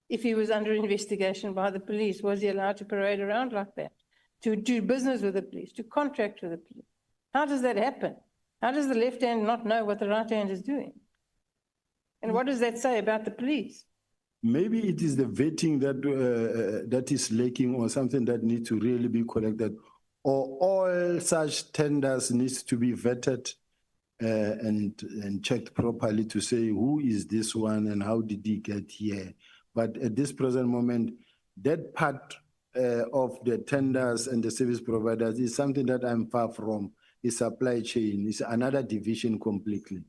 If he was under investigation by the police, was he allowed to parade around like that? To do business with the police, to contract with the police? How does that happen? How does the left hand not know what the right hand is doing? And what does that say about the police? Maybe it is the vetting that is lacking or something that needs to really be corrected. Or all such tenders needs to be vetted and checked properly to say who is this one and how did he get here. But at this present moment, that part of the tenders and the service providers is something that I'm far from. It's supply chain. It's another division completely.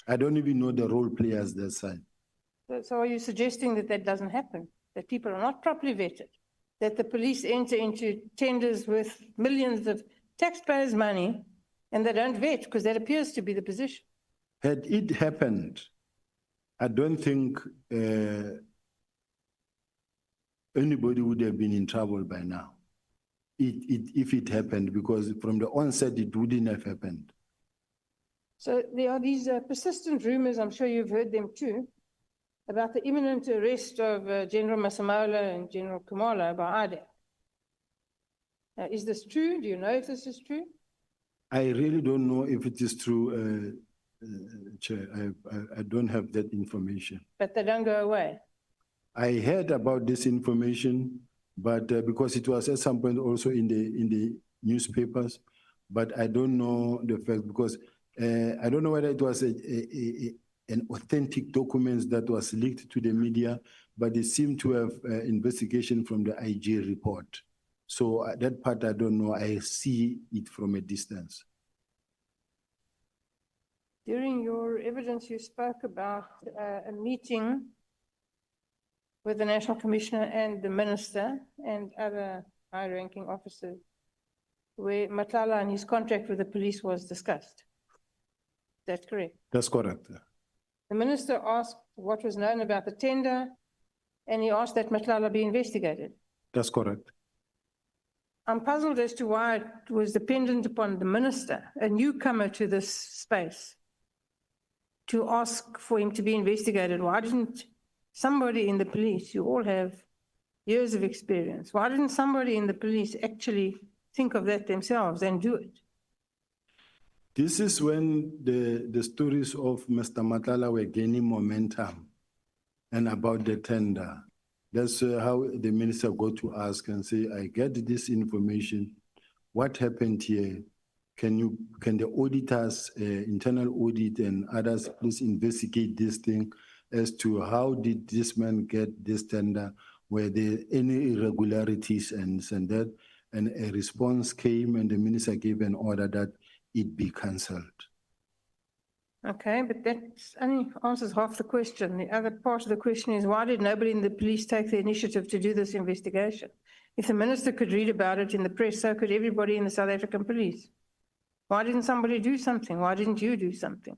I don't even know the role players that side. So are you suggesting that that doesn't happen? That people are not properly vetted? That the police enter into tenders with millions of taxpayers' money and they don't vet because that appears to be the position? Had it happened, I don't think anybody would have been in trouble by now. If it happened, because from the onset, it wouldn't have happened. So there are these persistent rumors, I'm sure you've heard them too, about the imminent arrest of General Masemola and General Nqola by IDEC. Is this true? Do you know if this is true? I really don't know if it is true, Chair. I don't have that information. But they don't go away? I heard about this information, but because it was at some point also in the newspapers, but I don't know the fact because I don't know whether it was an authentic document that was leaked to the media, but it seemed to have investigation from the IG report. So that part, I don't know. I see it from a distance. During your evidence, you spoke about a meeting with the National Commissioner and the Minister and other high-ranking officers, where Mqola and his contract with the police was discussed. Is that correct? That's correct. The Minister asked what was known about the tender, and he asked that Mqola be investigated. That's correct. I'm puzzled as to why it was dependent upon the Minister, a newcomer to this space, to ask for him to be investigated. Why didn't somebody in the police, you all have years of experience, why didn't somebody in the police actually think of that themselves and do it? This is when the stories of Mr. Mqola were gaining momentum and about the tender. That's how the minister got to ask and say, I get this information. What happened here? Can the auditors, internal audit and others, please investigate this thing as to how did this man get this tender? Were there any irregularities and that? And a response came and the minister gave an order that it be cancelled. Okay, but that only answers half the question. The other part of the question is, why did nobody in the police take the initiative to do this investigation? If the minister could read about it in the press, so could everybody in the South African police. Why didn't somebody do something? Why didn't you do something?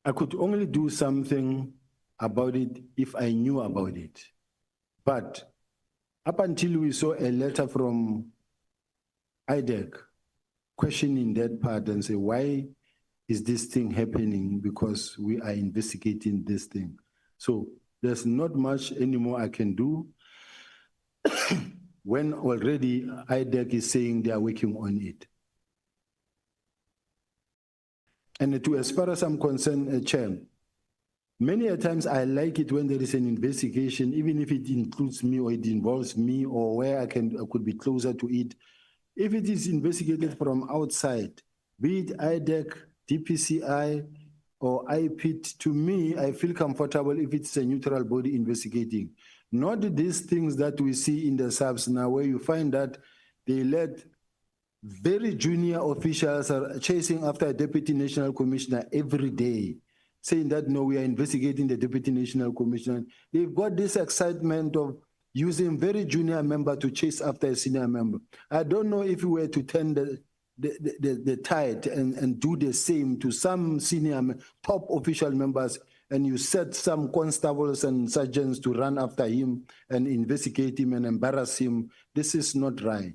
I could only do something about it if I knew about it. But up until we saw a letter from IDEC questioning that part and say, why is this thing happening? Because we are investigating this thing. So there's not much anymore I can do when already IDEC is saying they are working on it. And as far as I'm concerned, Chair, many a times I like it when there is an investigation, even if it includes me or it involves me or where I could be closer to it. If it is investigated from outside, be it IDEC, DPCI, or IPIT, to me, I feel comfortable if it's a neutral body investigating. Not these things that we see in the subs now, where you find that they let very junior officials are chasing after a deputy national commissioner every day, saying that, no, we are investigating the deputy national commissioner. They've got this excitement of using very junior member to chase after a senior member. I don't know if we were to turn the tide and do the same to some senior top official members, and you set some constables and sergeants to run after him and investigate him and embarrass him. This is not right.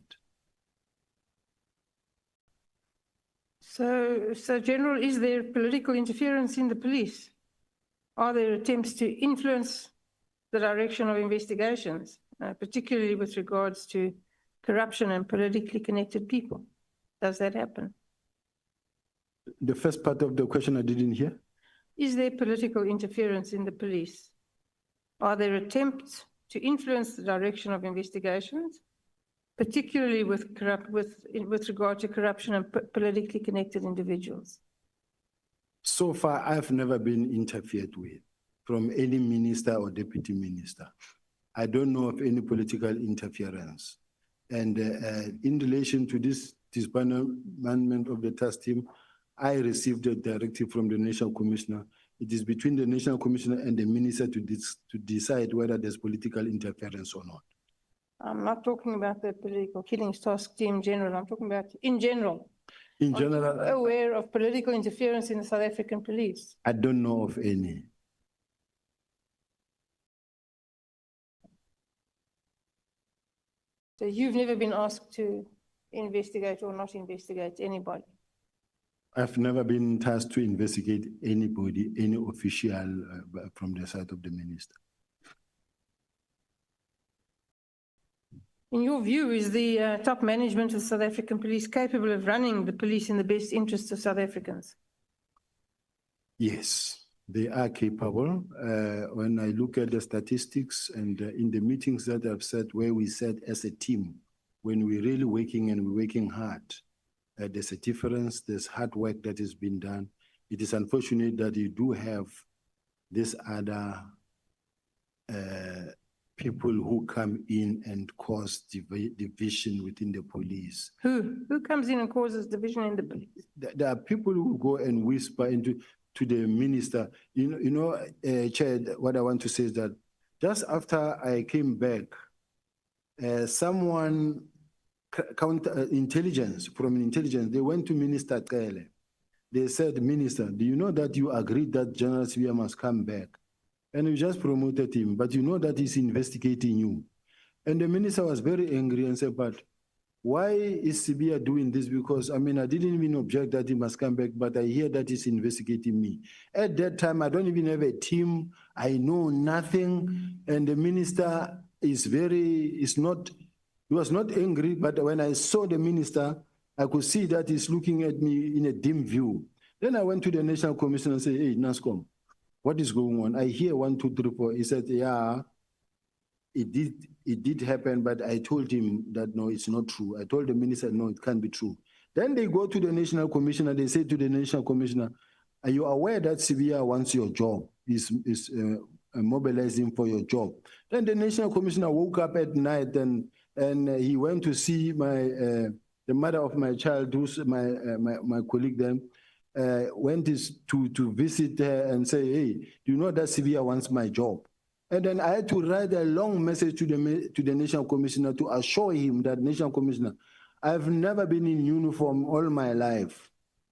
So General, is there political interference in the police? Are there attempts to influence the direction of investigations, particularly with regards to corruption and politically connected people? Does that happen? The first part of the question I didn't hear. Is there political interference in the police? Are there attempts to influence the direction of investigations, particularly with regard to corruption and politically connected individuals? So far, I've never been interfered with from any minister or deputy minister. I don't know of any political interference. And in relation to this disbandment of the task team, I received a directive from the National Commissioner. It is between the National Commissioner and the minister to decide whether there's political interference or not. I'm not talking about the political killings task team general. I'm talking about in general. In general, are you aware of political interference in the South African police? I don't know of any. So you've never been asked to investigate or not investigate anybody? I've never been tasked to investigate anybody, any official from the side of the minister. In your view, is the top management of the South African police capable of running the police in the best interests of South Africans? Yes, they are capable. When I look at the statistics and in the meetings that I've said, where we said as a team, when we're really working and we're working hard, there's a difference, there's hard work that has been done. It is unfortunate that you do have this other people who come in and cause division within the police. Who comes in and causes division in the police? There are people who go and whisper to the minister. Chair, what I want to say is that just after I came back, someone intelligence, they went to Minister Kele. They said, Minister, do you know that you agreed that General Sibiya must come back? And you just promoted him, but you know that he's investigating you. And the minister was very angry and said, but why is Sibiya doing this? Because, I didn't even object that he must come back, but I hear that he's investigating me. At that time, I don't even have a team. I know nothing. And the minister he was not angry, but when I saw the minister, I could see that he's looking at me in a dim view. Then I went to the National Commission and said, hey, NASCOM, what is going on? I hear 1, 2, 3, 4. He said, yeah, it did happen, but I told him that, no, it's not true. I told the minister, no, it can't be true. Then they go to the National Commissioner, they say to the National Commissioner, are you aware that Sibiya wants your job, is mobilizing for your job? Then the National Commissioner woke up at night and he went to see the mother of my child, who's my colleague then, went to visit her and say, hey, do you know that Sibiya wants my job? And then I had to write a long message to the National Commissioner to assure him that, National Commissioner, I've never been in uniform all my life.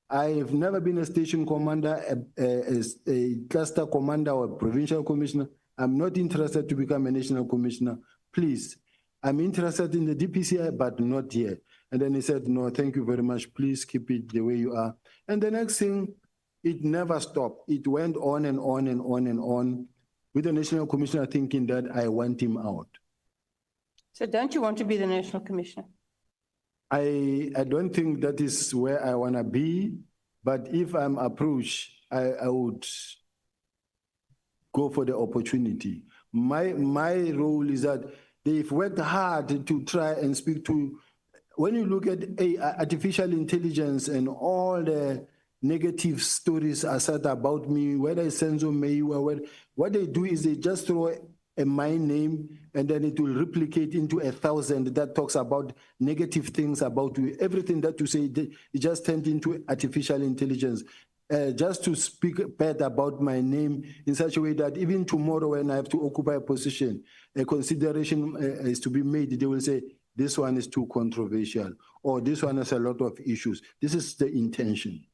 I've never been a station commander, a cluster commander or a provincial commissioner. I'm not interested to become a national commissioner. Please, I'm interested in the DPCI, but not here. And then he said, no, thank you very much. Please keep it the way you are. And the next thing, it never stopped. It went on and on and on and on, with the National Commissioner thinking that I want him out. So don't you want to be the National Commissioner? I don't think that is where I want to be, but if I'm approached, I would go for the opportunity. My role is that they've worked hard to try and speak to, when you look at artificial intelligence and all the negative stories are said about me, whether it's Senzo Meyiwa, what they do is they just throw my name and then it will replicate into 1,000 that talks about negative things about you. Everything that you say, it just turned into artificial intelligence. Just to speak bad about my name in such a way that even tomorrow when I have to occupy a position, a consideration is to be made, they will say, this one is too controversial, or this one has a lot of issues. This is the intention.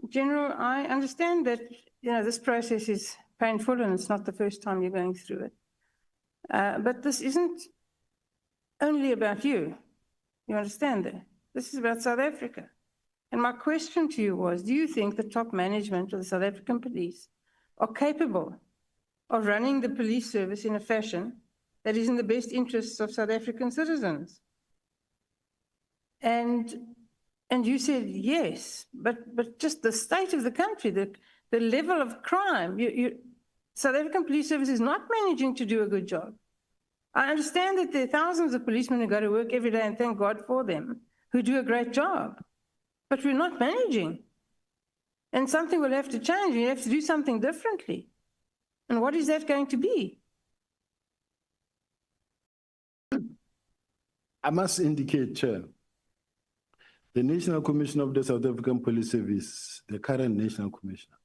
General, I understand that this process is painful and it's not the first time you're going through it. But this isn't only about you. You understand that? This is about South Africa. And my question to you was, do you think the top management of the South African police are capable of running the police service in a fashion that is in the best interests of South African citizens? And you said yes, but just the state of the country, the level of crime, South African police service is not managing to do a good job. I understand that there are thousands of policemen who go to work every day, and thank God for them, who do a great job. But we're not managing. And something will have to change. We have to do something differently. And what is that going to be? I must indicate, Chair, the National Commissioner of the South African Police Service, the current National Commissioner,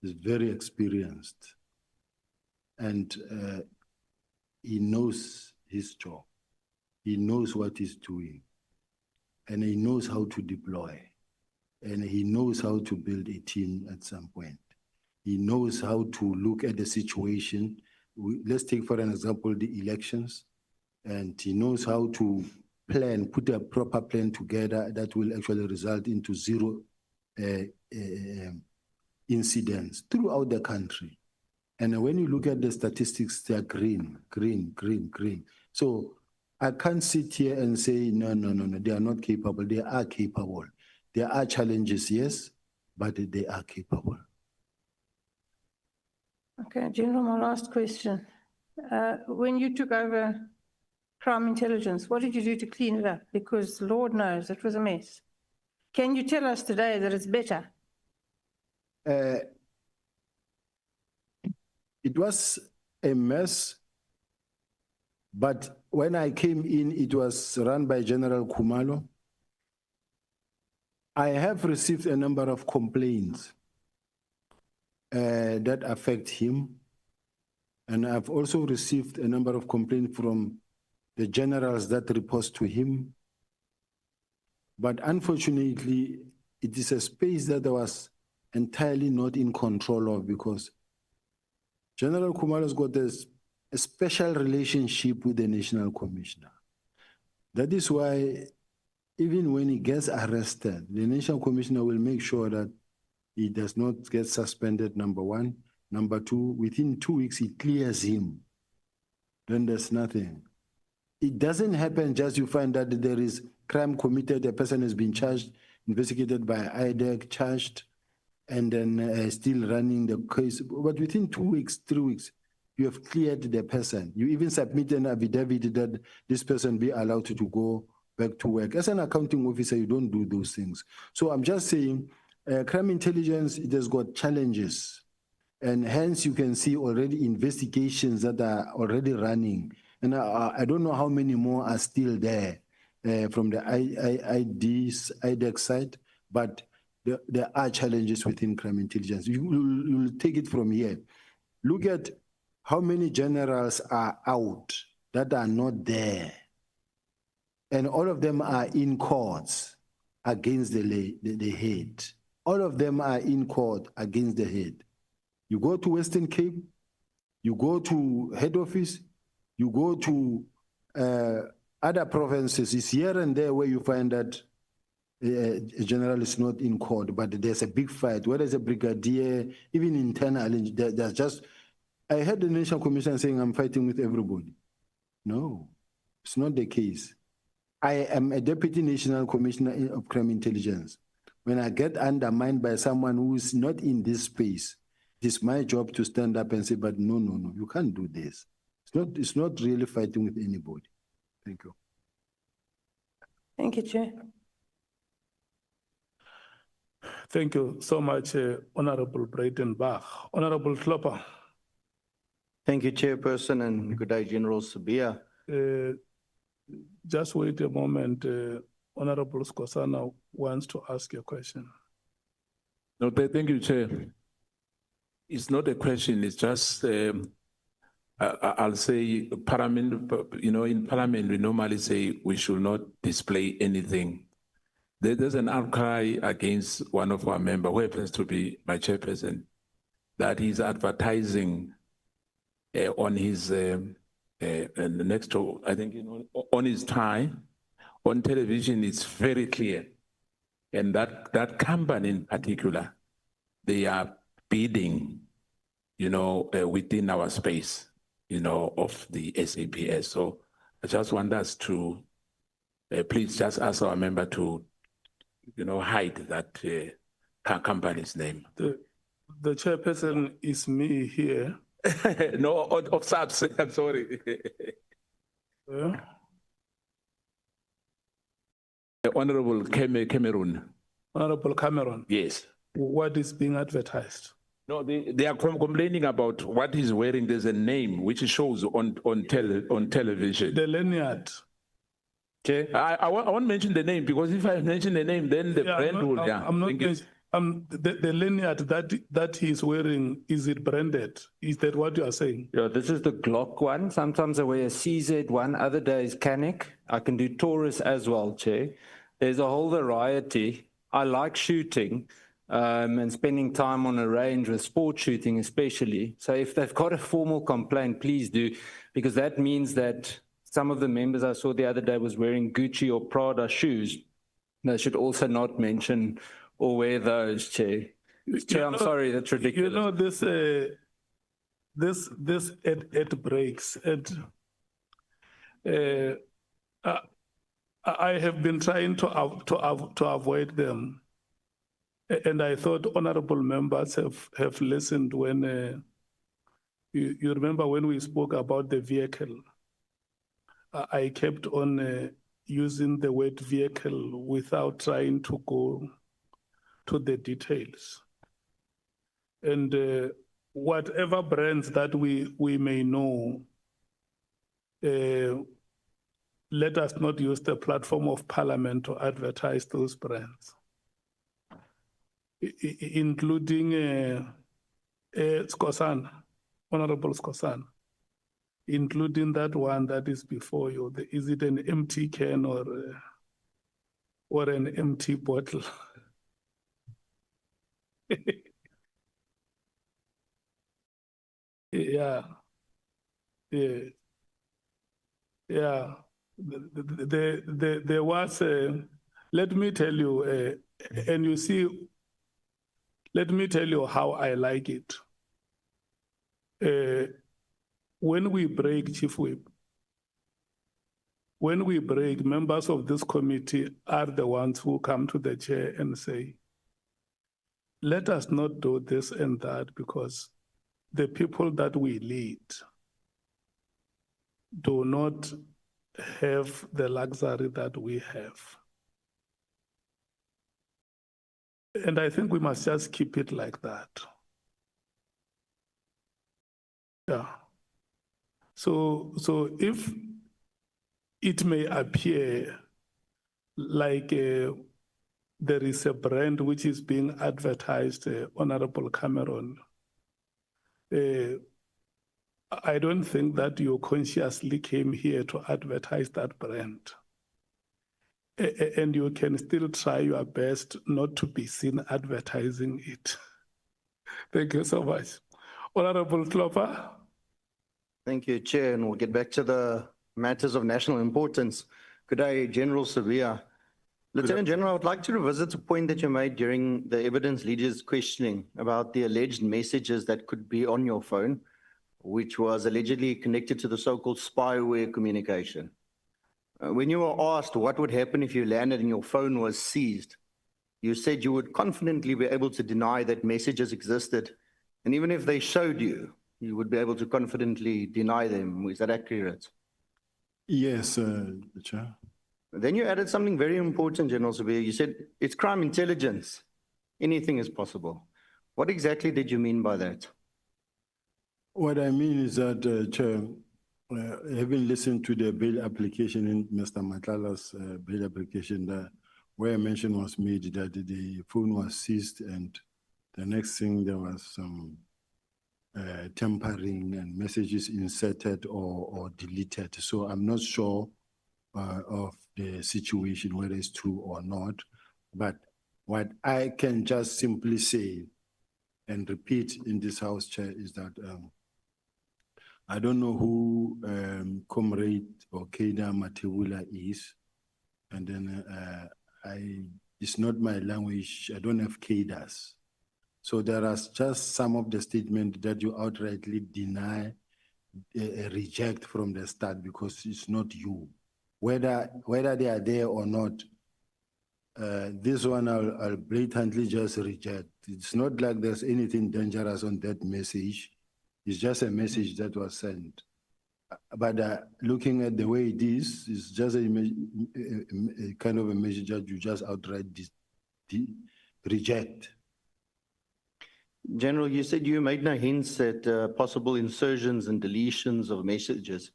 is very experienced. And he knows his job. He knows what he's doing. And he knows how to deploy. And he knows how to build a team at some point. He knows how to look at the situation. Let's take, for an example, the elections. And he knows how to plan, put a proper plan together that will actually result into zero incidents throughout the country. And when you look at the statistics, they are green, green, green, green. So I can't sit here and say, no, they are not capable. They are capable. There are challenges, yes, but they are capable. Okay, General, my last question. When you took over crime intelligence, what did you do to clean it up? Because Lord knows it was a mess. Can you tell us today that it's better? It was a mess, But when I came in, it was run by General Khumalo. I have received a number of complaints that affect him. And I've also received a number of complaints from the generals that report to him. But unfortunately, it is a space that I was entirely not in control of, because General Khumalo's got a special relationship with the National Commissioner. That is why even when he gets arrested, the National Commissioner will make sure that he does not get suspended, number one. Number two, within 2 weeks, he clears him. Then there's nothing. It doesn't happen just you find that there is crime committed, a person has been charged, investigated by IDEC, charged, and then still running the case. But within 2 weeks, 3 weeks, you have cleared the person. You even submit an affidavit that this person be allowed to go back to work. As an accounting officer, you don't do those things. So I'm just saying, crime intelligence, it has got challenges. And hence you can see already investigations that are already running. And I don't know how many more are still there from the IDEC side, but there are challenges within crime intelligence. You'll take it from here. Look at how many generals are out that are not there. And all of them are in courts against the head. All of them are in court against the head. You go to Western Cape, you go to head office, you go to other provinces. It's here and there where you find that a general is not in court, but there's a big fight. Where there's a brigadier, even internally, there's just... I heard the National Commission saying, I'm fighting with everybody. No, it's not the case. I am a Deputy National Commissioner of Crime Intelligence. When I get undermined by someone who is not in this space, it is my job to stand up and say, but no, you can't do this. It's not really fighting with anybody. Thank you. Thank you, Chair. Thank you so much, Honorable Breytenbach. Honorable Klopper. Thank you, Chairperson, and good day, General Sibiya. Just wait a moment. Honorable Skhosana wants to ask a question. No, thank you, Chair. It's not a question, it's just, I'll say, Parliament, in Parliament, we normally say we should not display anything. There's an outcry against one of our members, who happens to be my chairperson, that he's advertising on his, next to, I think, on his tie, on television. It's very clear. And that company in particular, they are bidding, within our space, of the SAPS. So I just want us to, please just ask our member to, hide that company's name. The chairperson is me here. No, of SAPS, I'm sorry. Honorable Cameroon. Honorable Cameron. Yes. What is being advertised? No, they are complaining about what he's wearing. There's a name which shows on television. The lanyard. Okay. I won't mention the name, because if I mention the name, then the brand will. I'm not the lanyard that he's wearing, is it branded? Is that what you are saying? Yeah, this is the Glock one. Sometimes I wear a CZ one, other days Canik. I can do Taurus as well, Chair. There's a whole variety. I like shooting and spending time on a range with sport shooting especially. So if they've got a formal complaint, please do, because that means that some of the members I saw the other day was wearing Gucci or Prada shoes. They should also not mention or wear those, Chair. Chair, I'm sorry, that's ridiculous. This it breaks. I have been trying to avoid them, and I thought honorable members have listened when you remember when we spoke about the vehicle. I kept on using the word vehicle without trying to go to the details. And whatever brands that we may know, let us not use the platform of Parliament to advertise those brands, including Skhosana, Honorable Skhosana, including that one that is before you. Is it an empty can or an empty bottle? Yeah. There was let me tell you, and you see, let me tell you how I like it. When we break, Chief Whip, when we break, members of this committee are the ones who come to the chair and say, let us not do this and that, because the people that we lead do not have the luxury that we have. And I think we must just keep it like that. Yeah. So if it may appear like there is a brand which is being advertised, Honorable Cameron, I don't think that you consciously came here to advertise that brand. And you can still try your best not to be seen advertising it. Thank you so much. Honorable Klopper. Thank you, Chair, and we'll get back to the matters of national importance. Good day, General Sibiya. Lieutenant General, I would like to revisit a point that you made during the evidence leaders' questioning about the alleged messages that could be on your phone, which was allegedly connected to the so-called spyware communication. When you were asked what would happen if you landed and your phone was seized, you said you would confidently be able to deny that messages existed, and even if they showed you, you would be able to confidently deny them. Is that accurate? Yes, Chair. Then you added something very important, General Sibiya. You said it's crime intelligence. Anything is possible. What exactly did you mean by that? What I mean is that, Chair, having listened to the bail application in Mr. Matlala's bail application, where a mention was made that the phone was seized, and the next thing there was some tampering and messages inserted or deleted. So I'm not sure of the situation, whether it's true or not. But what I can just simply say and repeat in this House, Chair, is that I don't know who Comrade or Keda Matebula is, and then it's not my language. I don't have Kedas. So there are just some of the statements that you outrightly deny, reject from the start, because it's not you. Whether they are there or not, this one I'll blatantly just reject. It's not like there's anything dangerous on that message. It's just a message that was sent. But looking at the way it is, it's just a kind of a message that you just outright reject. General, you said you made no hints at possible insertions and deletions of messages.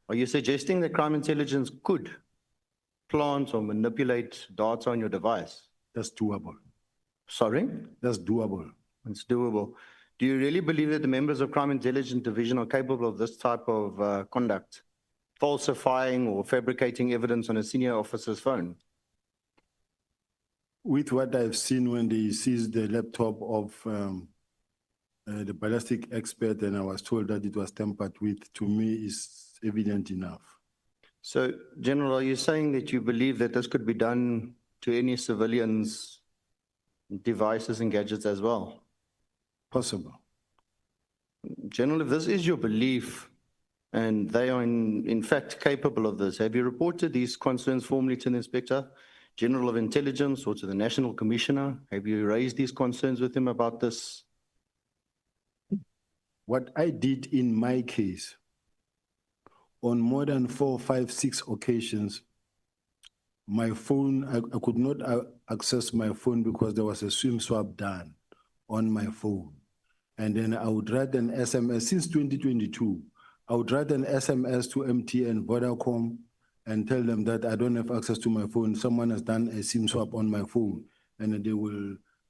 Are you suggesting that crime intelligence could plant or manipulate data on your device? That's doable. Sorry? That's doable. It's doable. Do you really believe that the members of Crime Intelligence Division are capable of this type of conduct? Falsifying or fabricating evidence on a senior officer's phone? With what I've seen when they seized the laptop of the ballistic expert, and I was told that it was tampered with, to me is evident enough. So, General, are you saying that you believe that this could be done to any civilians' devices and gadgets as well? Possible. General, if this is your belief and they are in fact capable of this, have you reported these concerns formally to the Inspector General of Intelligence or to the National Commissioner? Have you raised these concerns with him about this? What I did in my case, on more than 4, 5, 6 occasions, my phone, I could not access my phone because there was a SIM swap done on my phone. And then I would write an SMS. Since 2022, I would write an SMS to MTN, Vodacom, and tell them that I don't have access to my phone. Someone has done a SIM swap on my phone, and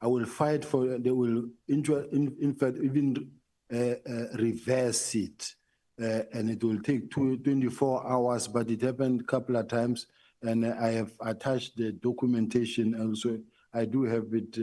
I will fight for. They will, in fact, even reverse it, and it will take 24 hours. But it happened a couple of times, and I have attached the documentation. Also, I do have it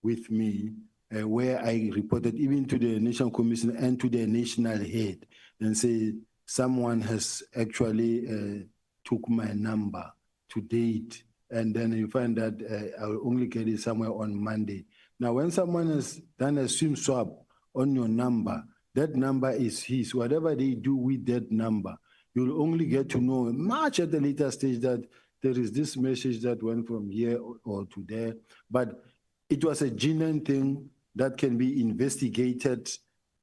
with me, where I reported even to the National Commission and to the national head, and say someone has actually took my number to date, and then you find that I will only get it somewhere on Monday. Now, when someone has done a SIM swap on your number, that number is his. Whatever they do with that number, you'll only get to know much at the later stage that there is this message that went from here or to there. But it was a genuine thing that can be investigated.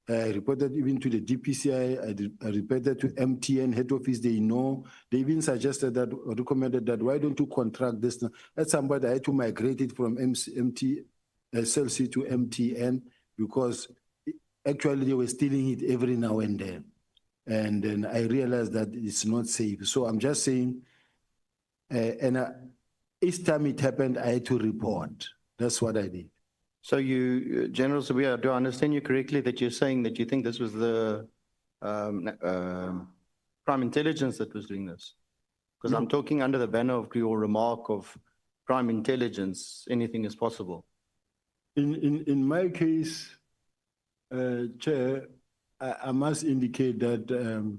I reported even to the DPCI, I reported to MTN head office, they know. They even suggested that, or recommended that, why don't you contract this? At some point, I had to migrate it from SLC to MTN, because actually they were stealing it every now and then. And then I realized that it's not safe. So I'm just saying, each time it happened, I had to report. That's what I did. So you, General Sibiya, do I understand you correctly that you're saying that you think this was the crime intelligence that was doing this? Because I'm talking under the banner of your remark of crime intelligence, anything is possible. In my case, Chair, I must indicate that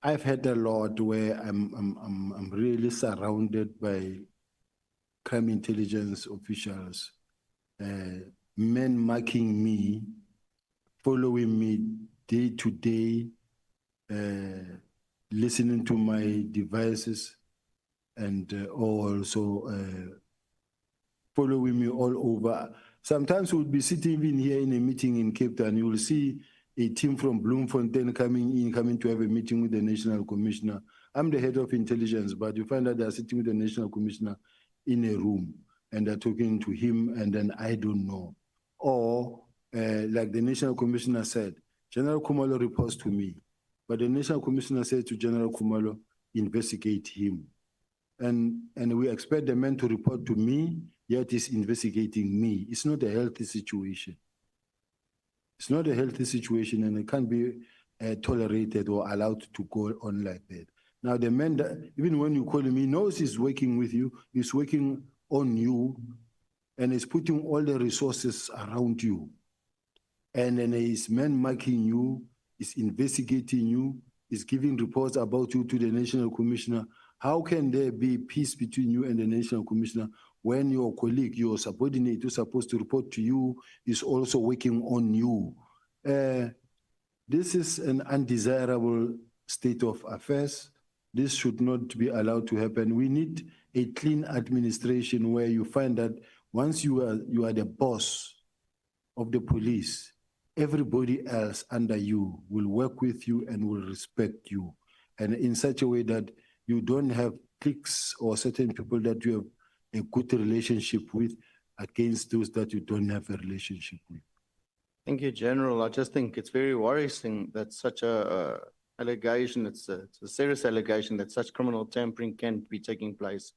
I've had a lot where I'm really surrounded by crime intelligence officials, men marking me, following me day to day, listening to my devices, and also following me all over. Sometimes we'll be sitting even here in a meeting in Cape Town, you will see a team from Bloemfontein coming to have a meeting with the National Commissioner. I'm the head of intelligence, but you find that they're sitting with the National Commissioner in a room and they're talking to him, and then I don't know. Or like the National Commissioner said, General Khumalo reports to me, but the National Commissioner said to General Khumalo, investigate him. And we expect the man to report to me, yet he's investigating me. It's not a healthy situation. It's not a healthy situation, and it can't be tolerated or allowed to go on like that. Now, the man, that, even when you call him, he knows he's working with you, he's working on you, and he's putting all the resources around you. And then he's man marking you, he's investigating you, he's giving reports about you to the National Commissioner. How can there be peace between you and the National Commissioner when your colleague, your subordinate who's supposed to report to you is also working on you? This is an undesirable state of affairs. This should not be allowed to happen. We need a clean administration where you find that once you are the boss of the police, everybody else under you will work with you and will respect you. And in such a way that you don't have cliques or certain people that you have a good relationship with against those that you don't have a relationship with. Thank you, General. I just think it's very worrisome that such a allegation, it's a serious allegation that such criminal tampering can be taking place,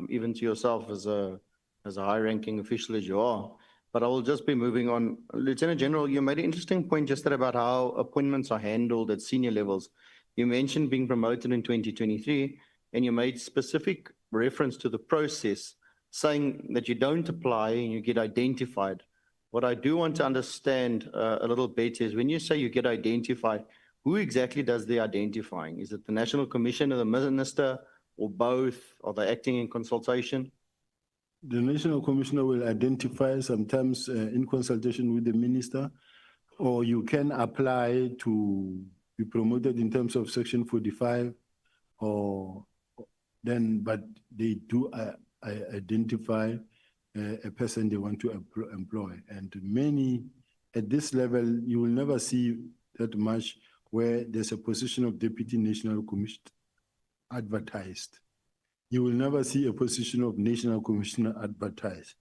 even to yourself as a high-ranking official as you are. But I will just be moving on. Lieutenant General, you made an interesting point just there about how appointments are handled at senior levels. You mentioned being promoted in 2023, and you made specific reference to the process, saying that you don't apply and you get identified. What I do want to understand a little better is when you say you get identified, who exactly does the identifying? Is it the National Commission or the Minister, or both? Are they acting in consultation? The National Commissioner will identify, sometimes in consultation with the Minister, or you can apply to be promoted in terms of Section 45, or then, but they do identify a person they want to employ. And many, at this level, you will never see that much where there's a position of Deputy National Commissioner advertised. You will never see a position of National Commissioner advertised.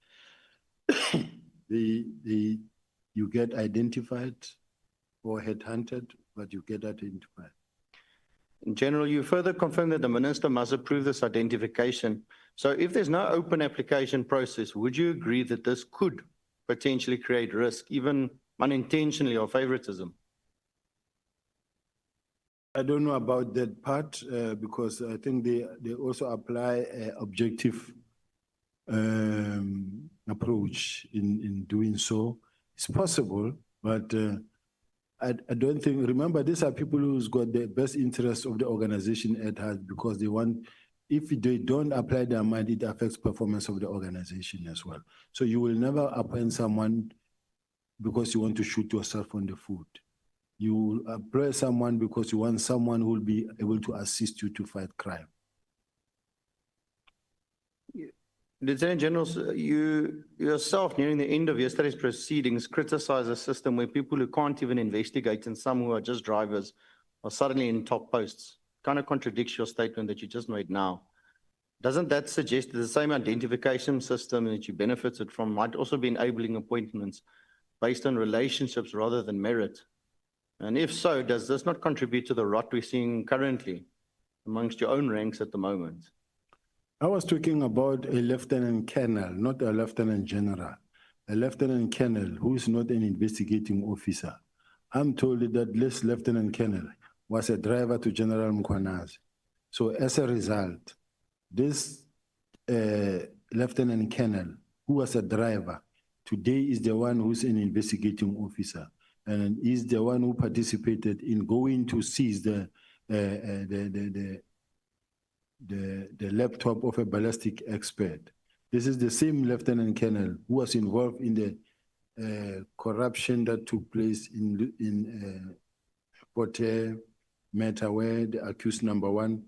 You get identified, or headhunted, but you get identified. In general, you further confirm that the minister must approve this identification. So if there's no open application process, would you agree that this could potentially create risk, even unintentionally, or favoritism? I don't know about that part because I think they also apply an objective approach in doing so. It's possible, but I don't think, remember, these are people who's got the best interest of the organization at heart because they want, if they don't apply their mind, it affects performance of the organization as well. So you will never appoint someone because you want to shoot yourself on the foot. You will employ someone because you want someone who will be able to assist you to fight crime. Lieutenant General, you yourself, nearing the end of yesterday's proceedings, criticized a system where people who can't even investigate and some who are just drivers are suddenly in top posts. Kind of contradicts your statement that you just made now. Doesn't that suggest that the same identification system that you benefited from might also be enabling appointments based on relationships rather than merit? And if so, does this not contribute to the rot we're seeing currently amongst your own ranks at the moment? I was talking about a lieutenant colonel, not a lieutenant general. A lieutenant colonel who is not an investigating officer. I'm told that this lieutenant colonel was a driver to General Mkhwanazi. So as a result, this lieutenant colonel who was a driver today is the one who's an investigating officer and is the one who participated in going to seize the laptop of a ballistic expert. This is the same lieutenant colonel who was involved in the corruption that took place in Porter matter where the accused number one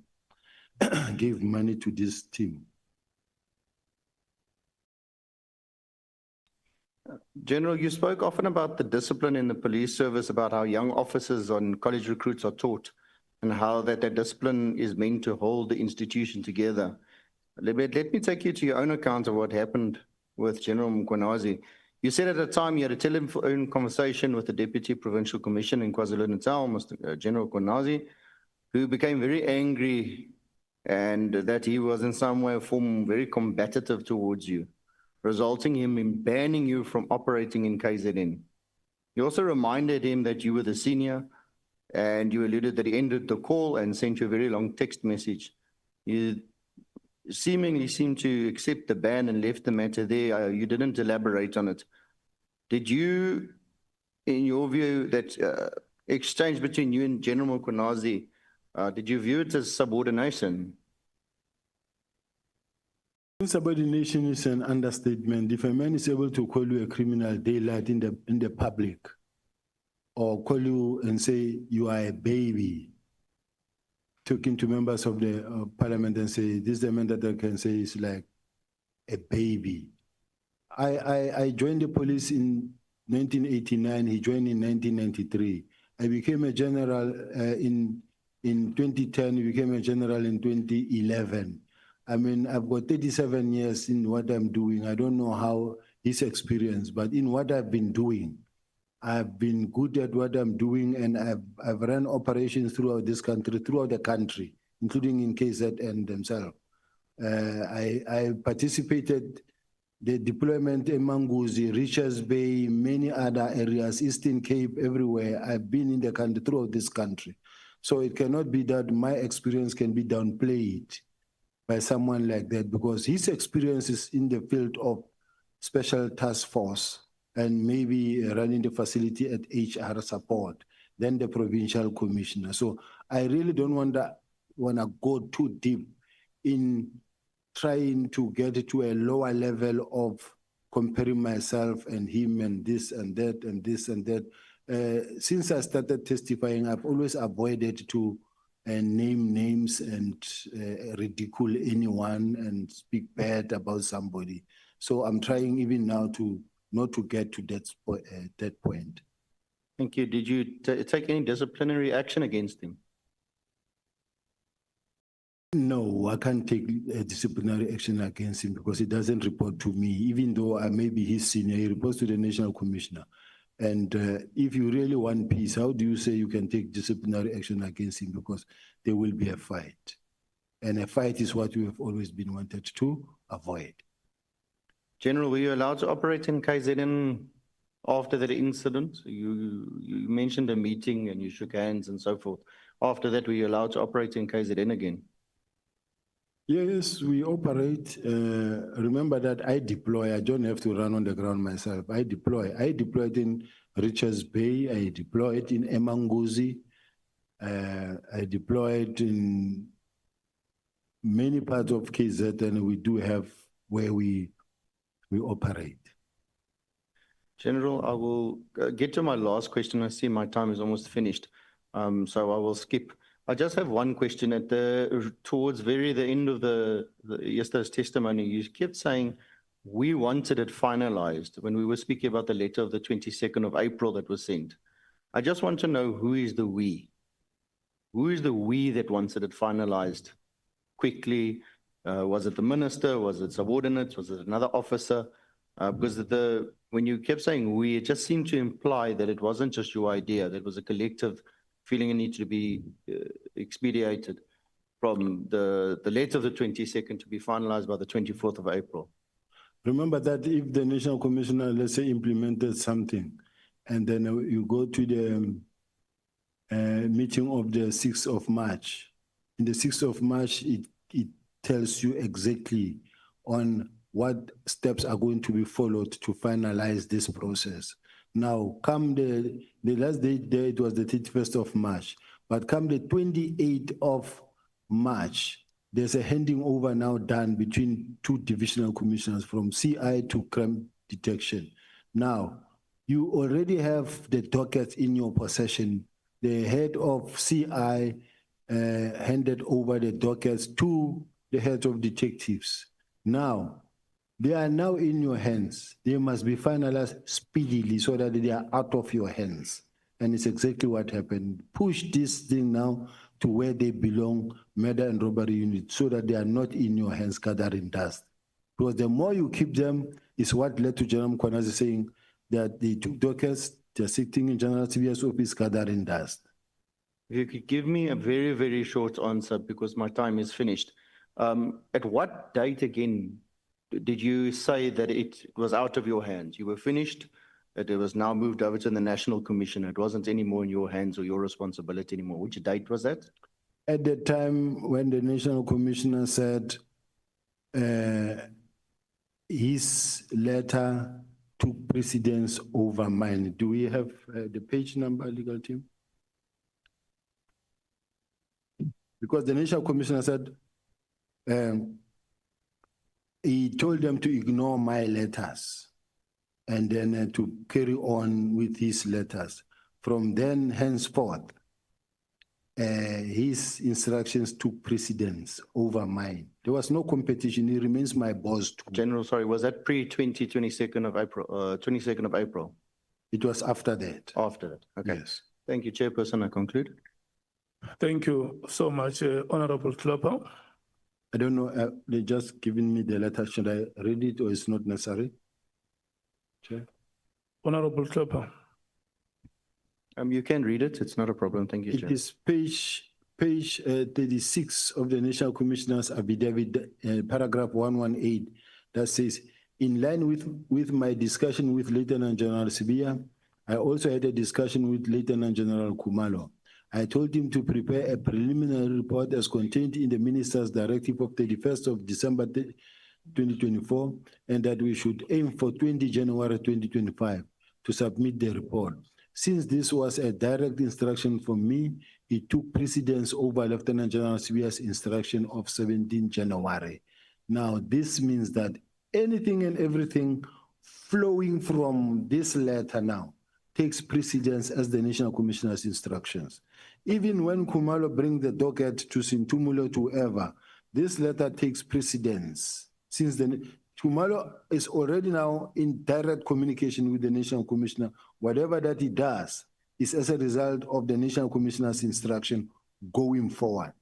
gave money to this team. General, you spoke often about the discipline in the police service, about how young officers and college recruits are taught and how that discipline is meant to hold the institution together. Let me take you to your own account of what happened with General Mkhwanazi. You said at the time you had a telephone conversation with the Deputy Provincial Commissioner in KwaZulu-Natal, Mr. General Mkhwanazi, who became very angry and that he was in some way or form very combative towards you, resulting in him banning you from operating in KZN. You also reminded him that you were the senior, and you alluded that he ended the call and sent you a very long text message. You seemingly seemed to accept the ban and left the matter there. You didn't elaborate on it. Did you, in your view, that exchange between you and General Mkhwanazi, did you view it as subordination? Subordination is an understatement. If a man is able to call you a criminal daylight in the public, or call you and say you are a baby, talking to members of the parliament and say, this is the man that I can say is like a baby. I joined the police in 1989, he joined in 1993. I became a general in 2010, he became a general in 2011. I mean, I've got 37 years in what I'm doing. I don't know how his experience, but in what I've been doing, I've been good at what I'm doing, and I've run operations throughout this country, throughout the country, including in KZN themselves. I participated the deployment in Manguzi, Richards Bay, many other areas, Eastern Cape, everywhere. I've been in the country, throughout this country. So it cannot be that my experience can be downplayed by someone like that, because his experience is in the field of special task force and maybe running the facility at HR support, then the provincial commissioner. So I really don't want to go too deep in trying to get to a lower level of comparing myself and him and this and that and this and that. Since I started testifying, I've always avoided to name names and ridicule anyone and speak bad about somebody. So I'm trying even now to not to get to that point. Thank you. Did you take any disciplinary action against him? No, I can't take a disciplinary action against him because he doesn't report to me. Even though I may be his senior, he reports to the National Commissioner. And if you really want peace, how do you say you can take disciplinary action against him? Because there will be a fight. And a fight is what we have always been wanted to avoid. General, were you allowed to operate in KZN after that incident? You mentioned a meeting and you shook hands and so forth. After that, were you allowed to operate in KZN again? Yes, we operate. Remember that I deploy. I don't have to run on the ground myself. I deploy. I deployed in Richards Bay. I deployed in Emanguzi. I deployed in many parts of KZ, and we do have where we operate. General, I will get to my last question. I see my time is almost finished, so I will skip. I just have one question. Towards the end of yesterday's testimony, you kept saying we wanted it finalized when we were speaking about the letter of the 22nd of April that was sent. I just want to know who is the we? Who is the we that wanted it finalized quickly? Was it the minister? Was it subordinates? Was it another officer? Because when you kept saying we, it just seemed to imply that it wasn't just your idea, that it was a collective feeling it needed to be expedited from the letter of the 22nd to be finalized by the 24th of April. Remember that if the National Commissioner, let's say, implemented something, and then you go to the meeting of the 6th of March, in the 6th of March, it tells you exactly on what steps are going to be followed to finalize this process. Now, come the last date there, it was the 31st of March, but come the 28th of March, there's a handing over now done between two divisional commissioners from CI to crime detection. Now, you already have the dockets in your possession. The head of CI handed over the dockets to the head of detectives. Now, they are now in your hands. They must be finalized speedily so that they are out of your hands. And it's exactly what happened. Push this thing now to where they belong, murder and robbery unit, so that they are not in your hands gathering dust. Because the more you keep them, is what led to Gen Mkhwanazi saying that they took dockets, they're sitting in General Sibiya's office gathering dust. If you could give me a very, very short answer because my time is finished. At what date again did you say that it was out of your hands? You were finished, that it was now moved over to the National Commission. It wasn't anymore in your hands or your responsibility anymore. Which date was that? At the time when the National Commissioner said his letter took precedence over mine. Do we have the page number, legal team? Because the National Commissioner said he told them to ignore my letters and then to carry on with his letters. From then henceforth, his instructions took precedence over mine. There was no competition. He remains my boss too. General, sorry, was that pre-22nd of April? 22nd of April. It was after that. After that. Okay. Yes. Thank you, Chairperson. I conclude. Thank you so much, Honorable Klopper. I don't know. They just given me the letter. Should I read it or it's not necessary? Chair. Honorable Klopper. You can read it. It's not a problem. Thank you, Chair. It is page 36 of the National Commissioner's affidavit, paragraph 118, that says, in line with my discussion with Lt Gen Sibiya, I also had a discussion with Lt Gen Khumalo. I told him to prepare a preliminary report as contained in the Minister's Directive of 31st of December 2024, and that we should aim for 20 January 2025 to submit the report. Since this was a direct instruction from me, it took precedence over Lieutenant General Sibiya's instruction of 17 January. Now, this means that anything and everything flowing from this letter now takes precedence as the National Commissioner's instructions. Even when Khumalo brings the docket to Sintumulo to whoever, this letter takes precedence. Since the Khumalo is already now in direct communication with the National Commissioner, whatever that he does is as a result of the National Commissioner's instruction going forward.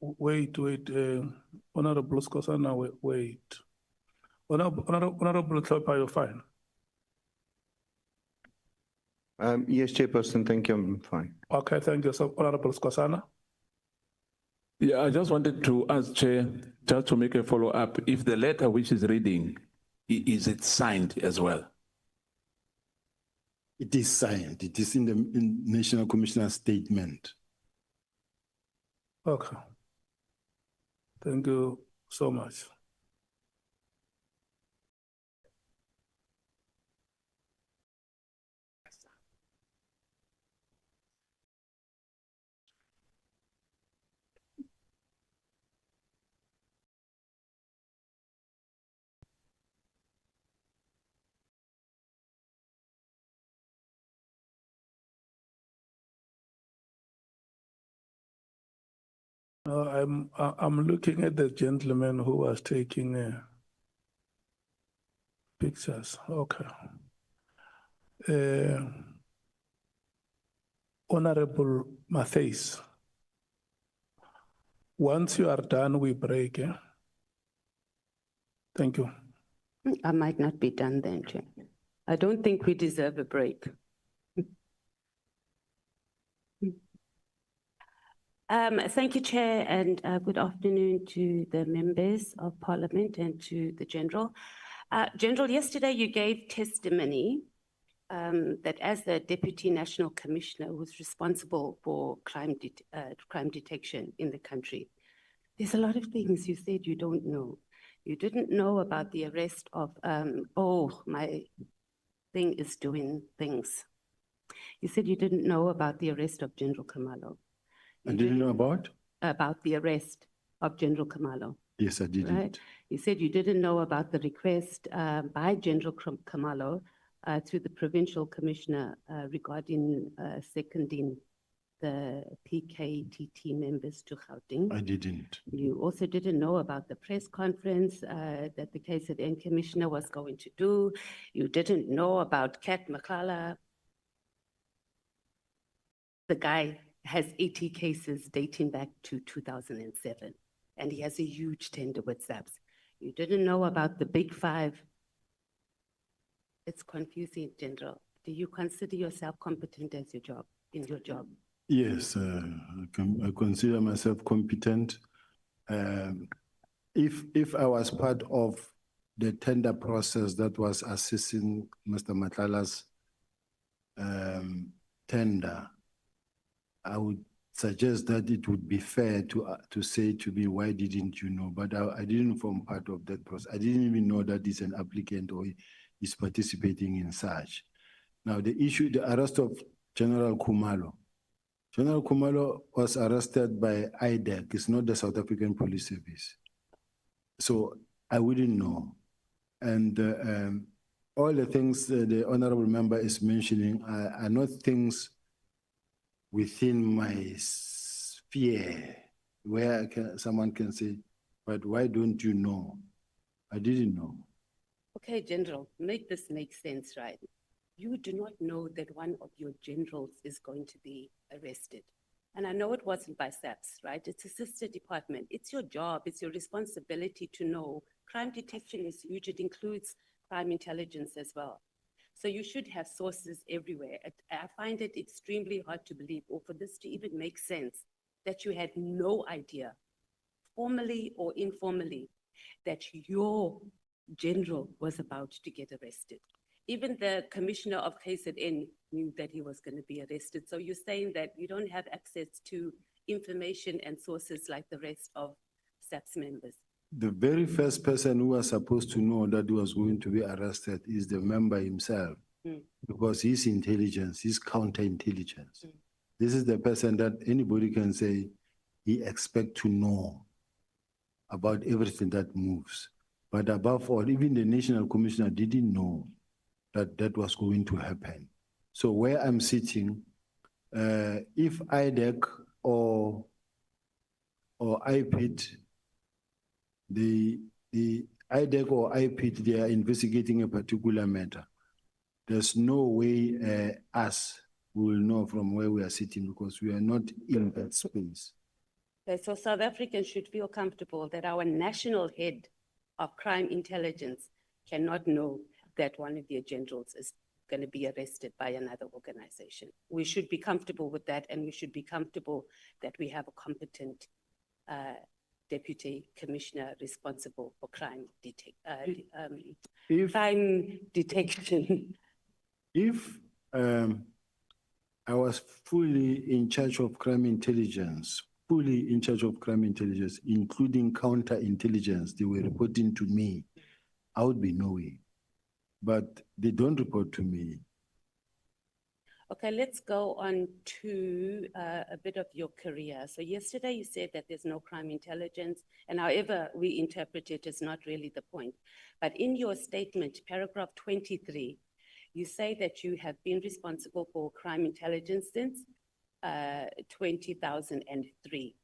Wait, Honorable Skhosana, wait. Honorable Klopper, you're fine. Yes, Chairperson, thank you, I'm fine. Okay, thank you. So, Honorable Skhosana. Yeah, I just wanted to ask Chair, just to make a follow-up, if the letter which is reading, is it signed as well? It is signed. It is in the National Commissioner's statement. Okay. Thank you so much. I'm looking at the gentleman who was taking pictures. Okay. Honorable Matthys, once you are done, we break. Eh? Thank you. I might not be done then, Chair. I don't think we deserve a break. Thank you, Chair, and good afternoon to the members of Parliament and to the General. General, yesterday you gave testimony that as the Deputy National Commissioner who's responsible for crime detection in the country, there's a lot of things you said you don't know. You didn't know about the arrest of, oh, my thing is doing things. You said you didn't know about the arrest of General Khumalo. I didn't know about? About the arrest of General Khumalo. Yes, I didn't. Right? You said you didn't know about the request by General Khumalo to the Provincial Commissioner regarding seconding the PKTT members to Gauteng. I didn't. You also didn't know about the press conference that the KZN Commissioner was going to do. You didn't know about Kat Makala. The guy has 80 cases dating back to 2007, and he has a huge tender with SAPS. You didn't know about the big five. It's confusing, General. Do you consider yourself competent as your job, in your job? Yes, I consider myself competent. If I was part of the tender process that was assessing Mr. Matlala's tender, I would suggest that it would be fair to say to me, why didn't you know? But I didn't form part of that process. I didn't even know that he's an applicant or is participating in such. Now, the issue, the arrest of General Khumalo. General Khumalo was arrested by IDEC. It's not the South African Police Service. So I wouldn't know. And all the things the honorable member is mentioning are not things within my sphere where someone can say, but why don't you know? I didn't know. Okay, General, make this make sense, right? You do not know that one of your generals is going to be arrested. And I know it wasn't by SAPS, right? It's a sister department. It's your job, it's your responsibility to know. Crime detection is huge, it includes crime intelligence as well. So you should have sources everywhere. I find it extremely hard to believe, or for this to even make sense, that you had no idea, formally or informally, that your general was about to get arrested. Even the commissioner of KZN knew that he was going to be arrested. So you're saying that you don't have access to information and sources like the rest of SAPS members. The very first person who was supposed to know that he was going to be arrested is the member himself, because he's intelligence, he's counterintelligence. This is the person that anybody can say he expects to know about everything that moves. But above all, even the National Commissioner didn't know that that was going to happen. So where I'm sitting, if IDEC or IPIT, the IDEC or IPIT, they are investigating a particular matter, there's no way us will know from where we are sitting, because we are not in that space. Okay, so South Africans should feel comfortable that our national head of crime intelligence cannot know that one of their generals is going to be arrested by another organization. We should be comfortable with that, and we should be comfortable that we have a competent deputy commissioner responsible for crime detection. If I was fully in charge of crime intelligence, including counterintelligence, they were reporting to me, I would be knowing. But they don't report to me. Okay, let's go on to a bit of your career. So yesterday you said that there's no crime intelligence, and however we interpret it is not really the point. But in your statement, paragraph 23, you say that you have been responsible for crime intelligence since 2003.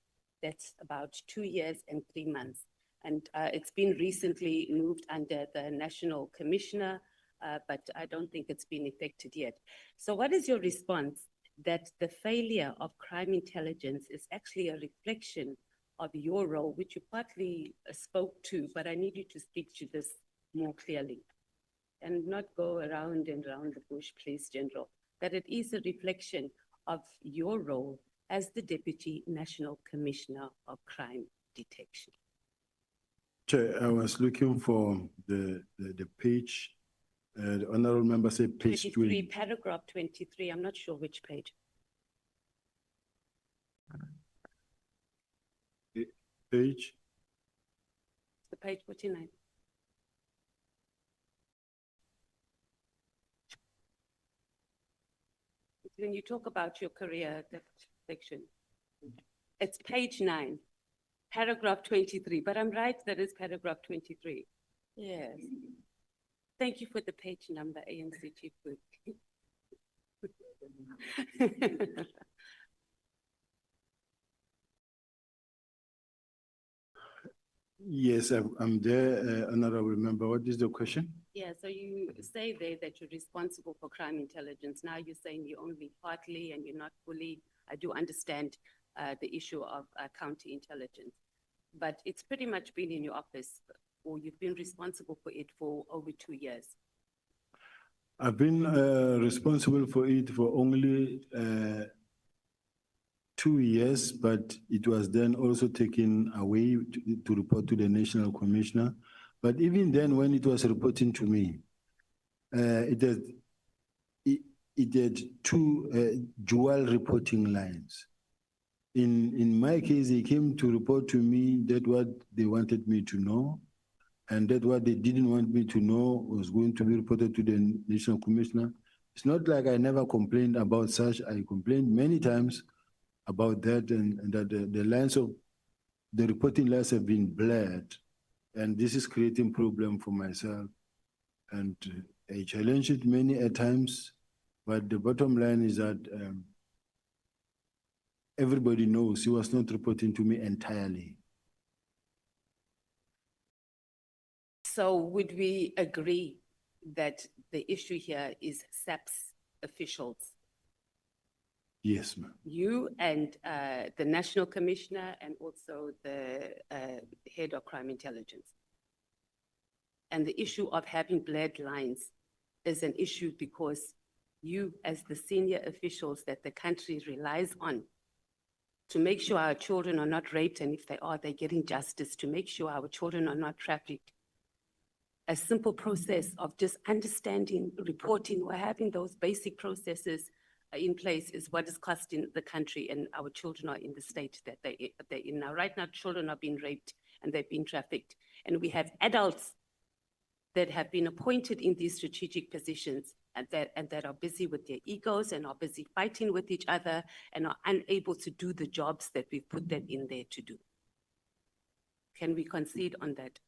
That's about 2 years and 3 months. And it's been recently moved under the National Commissioner, but I don't think it's been effected yet. So what is your response that the failure of crime intelligence is actually a reflection of your role, which you partly spoke to, but I need you to speak to this more clearly and not go around and around the bush, please, General, that it is a reflection of your role as the Deputy National Commissioner of Crime Detection. Chair, I was looking for the page. The honorable member said page 23, paragraph 23. I'm not sure which page. Page? The page 49. When you talk about your career, that section, it's page 9, paragraph 23. But I'm right, that is paragraph 23. Yes. Thank you for the page number, ANC Chief Whip. Yes, I'm there, honorable member. What is the question? Yeah, so you say there that you're responsible for crime intelligence. Now you're saying you're only partly and you're not fully. I do understand the issue of counterintelligence, but it's pretty much been in your office, or you've been responsible for it for over 2 years. I've been responsible for it for only 2 years, but it was then also taken away to report to the National Commissioner. But even then, when it was reporting to me, it had two dual reporting lines. In my case, they came to report to me that what they wanted me to know, and that what they didn't want me to know was going to be reported to the National Commissioner. It's not like I never complained about such. I complained many times about that, and that the lines of the reporting lines have been blurred, and this is creating problem for myself. And I challenged it many a times, but the bottom line is that everybody knows he was not reporting to me entirely. So would we agree that the issue here is SAP's officials? Yes, ma'am. You and the National Commissioner and also the head of crime intelligence. And the issue of having blurred lines is an issue because you, as the senior officials that the country relies on to make sure our children are not raped, and if they are, they're getting justice, to make sure our children are not trafficked. A simple process of just understanding, reporting, or having those basic processes in place is what is costing the country, and our children are in the state that they're in now. Right now, children are being raped and they've been trafficked. And we have adults that have been appointed in these strategic positions and that are busy with their egos and are busy fighting with each other and are unable to do the jobs that we've put them in there to do. Can we concede on that?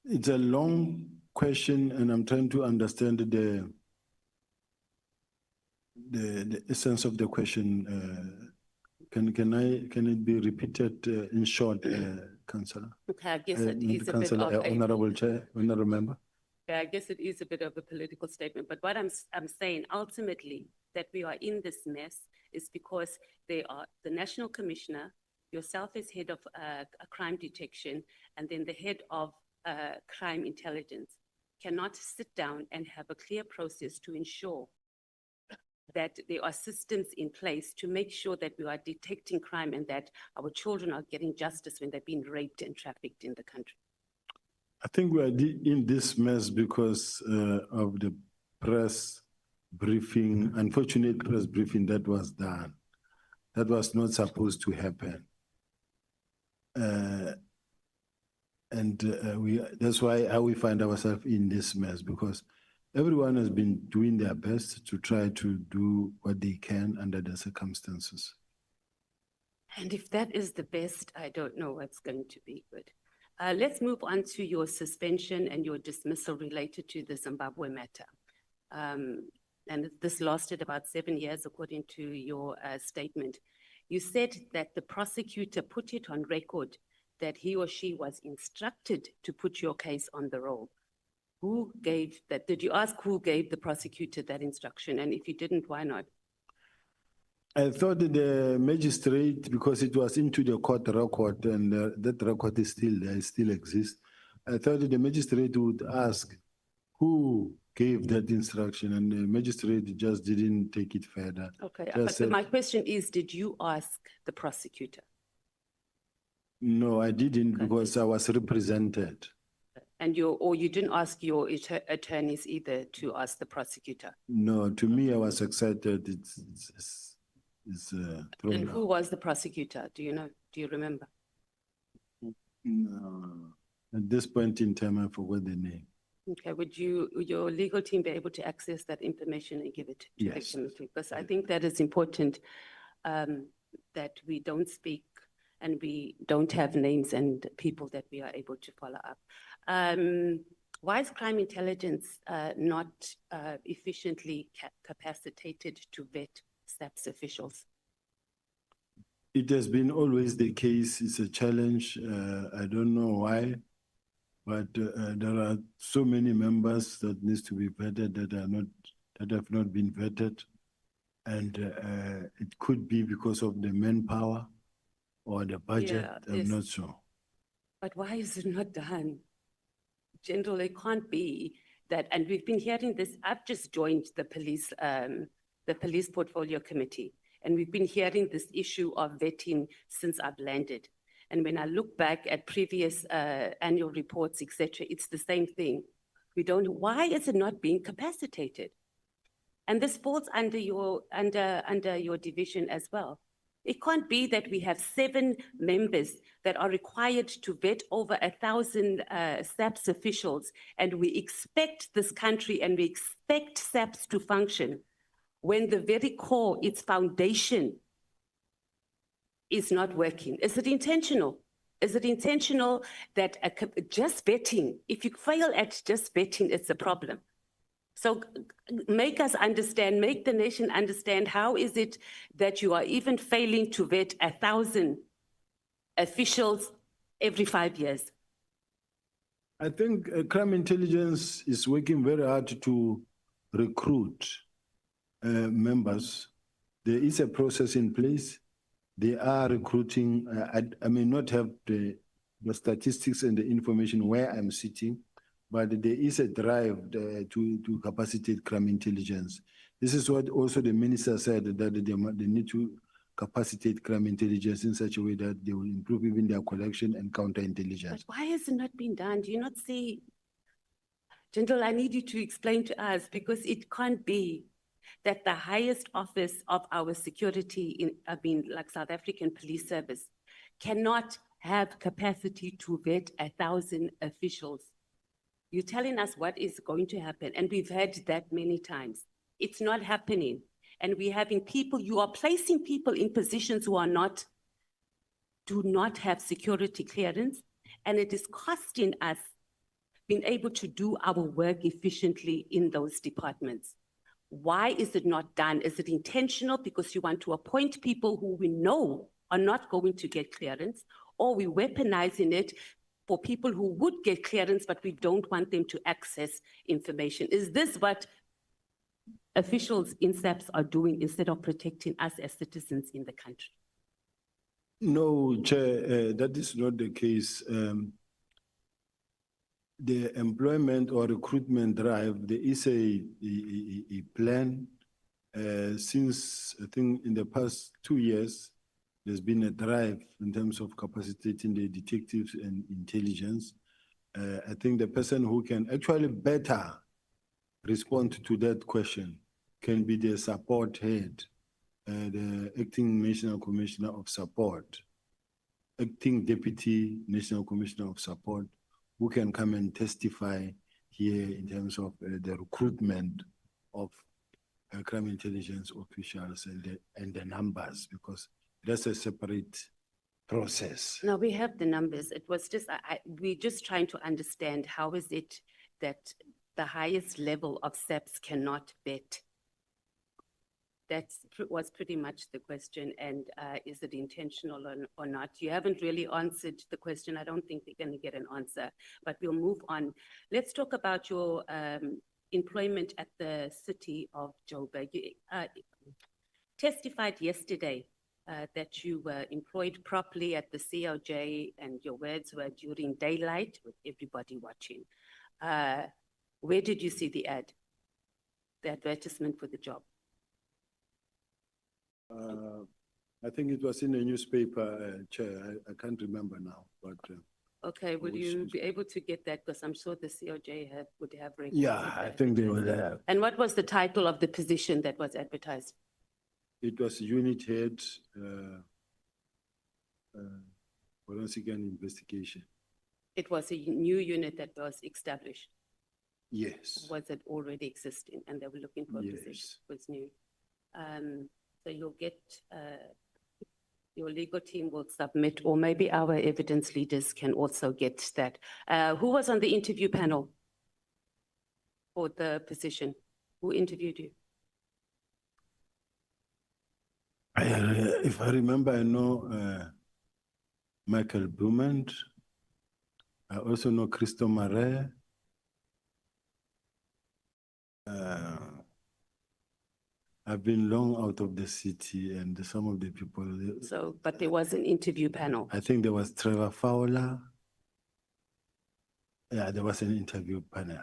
It's a long question, and I'm trying to understand the essence of the question. Can it be repeated in short, Councillor? Okay, I guess it is a bit of Honorable Chair, Honorable Member. Yeah, I guess it is a bit of a political statement, but what I'm saying ultimately that we are in this mess is because they are the National Commissioner, yourself as head of crime detection, and then the head of crime intelligence cannot sit down and have a clear process to ensure that there are systems in place to make sure that we are detecting crime and that our children are getting justice when they've been raped and trafficked in the country? I think we are in this mess because of the press briefing, unfortunate press briefing that was done. That was not supposed to happen. That's why how we find ourselves in this mess, because everyone has been doing their best to try to do what they can under the circumstances. And if that is the best, I don't know what's going to be good. Let's move on to your suspension and your dismissal related to the Zimbabwe matter. And this lasted about 7 years, according to your statement. You said that the prosecutor put it on record that he or she was instructed to put your case on the roll. Who gave that? Did you ask who gave the prosecutor that instruction? And if you didn't, why not? I thought the magistrate, because it was into the court record and that record is still there, it still exists. I thought the magistrate would ask who gave that instruction, and the magistrate just didn't take it further. Okay, but my question is, did you ask the prosecutor? No, I didn't, because I was represented. And you didn't ask your attorneys either to ask the prosecutor? No, to me, I was excited. And who was the prosecutor? Do you know? Do you remember? No. At this point in time, I forgot the name. Okay, would your legal team be able to access that information and give it to the committee? Because I think that is important, that we don't speak and we don't have names and people that we are able to follow up. Why is crime intelligence not efficiently capacitated to vet SAPS officials? It has been always the case. It's a challenge. I don't know why, but there are so many members that needs to be vetted that have not been vetted, and it could be because of the manpower or the budget. Yeah, I'm not sure. But why is it not done? General, it can't be that, and we've been hearing this. I've just joined the police portfolio committee, and we've been hearing this issue of vetting since I've landed. And when I look back at previous annual reports, etc., it's the same thing. We don't. Why is it not being capacitated? And this falls under your division as well. It can't be that we have 7 members that are required to vet over 1,000 SAPS officials, and we expect this country and we expect SAPS to function when the very core, its foundation, is not working. Is it intentional? Is it intentional that just vetting, if you fail at just vetting, it's a problem? So make us understand, make the nation understand, how is it that you are even failing to vet 1,000 officials every 5 years? I think crime intelligence is working very hard to recruit members. There is a process in place. They are recruiting. I may not have the statistics and the information where I'm sitting, but there is a drive to capacitate crime intelligence. This is what also the minister said, that they need to capacitate crime intelligence in such a way that they will improve even their collection and counterintelligence. But why has it not been done? Do you not see? General, I need you to explain to us, because it can't be that the highest office of our security, like South African Police Service, cannot have capacity to vet 1,000 officials. You're telling us what is going to happen, and we've heard that many times. It's not happening, and we're having people, you are placing people in positions who do not have security clearance, and it is costing us being able to do our work efficiently in those departments. Why is it not done? Is it intentional because you want to appoint people who we know are not going to get clearance, or we're weaponizing it for people who would get clearance, but we don't want them to access information? Is this what officials in SAPS are doing instead of protecting us as citizens in the country? No, Chair, that is not the case. the employment or recruitment drive, there is a plan. Since I think in the past 2 years, there's been a drive in terms of capacitating the detectives and intelligence. I think the person who can actually better respond to that question can be the support head, the acting National Commissioner of Support, acting Deputy National Commissioner of Support, who can come and testify here in terms of the recruitment of crime intelligence officials and the numbers, because that's a separate process. No, we have the numbers. It was just, we're just trying to understand how is it that the highest level of SAPS cannot bet? That was pretty much the question. And is it intentional or not? You haven't really answered the question. I don't think we're going to get an answer, but we'll move on. Let's talk about your employment at the city of Joburg. You testified yesterday that you were employed properly at the CLJ, and your words were during daylight with everybody watching. Where did you see the ad, the advertisement for the job? I think it was in a newspaper, Chair. I can't remember now, but. Okay, will you be able to get that? Because I'm sure the CLJ would have. Yeah, I think they would have. And what was the title of the position that was advertised? It was unit head, forensic and investigation. It was a new unit that was established. Yes. Was it already existing and they were looking for a position? It was new. So you'll get, your legal team will submit, or maybe our evidence leaders can also get that. Who was on the interview panel for the position? Who interviewed you? If I remember, I know Michael Blument. I also know Christo Mare. I've been long out of the city, and some of the people. So, but there was an interview panel. I think there was Trevor Fowler. Yeah, there was an interview panel.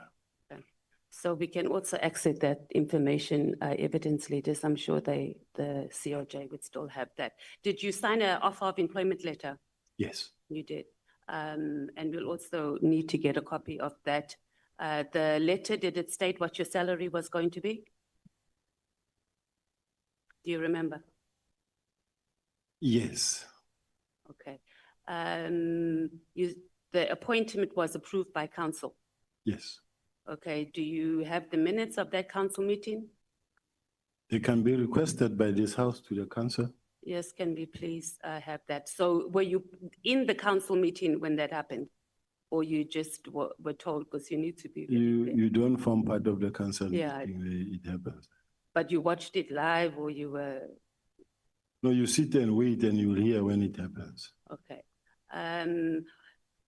Okay. So we can also access that information, evidence leaders. I'm sure the CLJ would still have that. Did you sign an offer of employment letter? Yes. You did. And we'll also need to get a copy of that. The letter, did it state what your salary was going to be? Do you remember? Yes. Okay. The appointment was approved by council? Yes. Okay. Do you have the minutes of that council meeting? They can be requested by this house to the council. Yes, can we please have that? So were you in the council meeting when that happened? Or you just were told because you need to be? You don't form part of the council Yeah. meeting, it happens. But you watched it live, or you were? No, you sit and wait and you'll hear when it happens. Okay.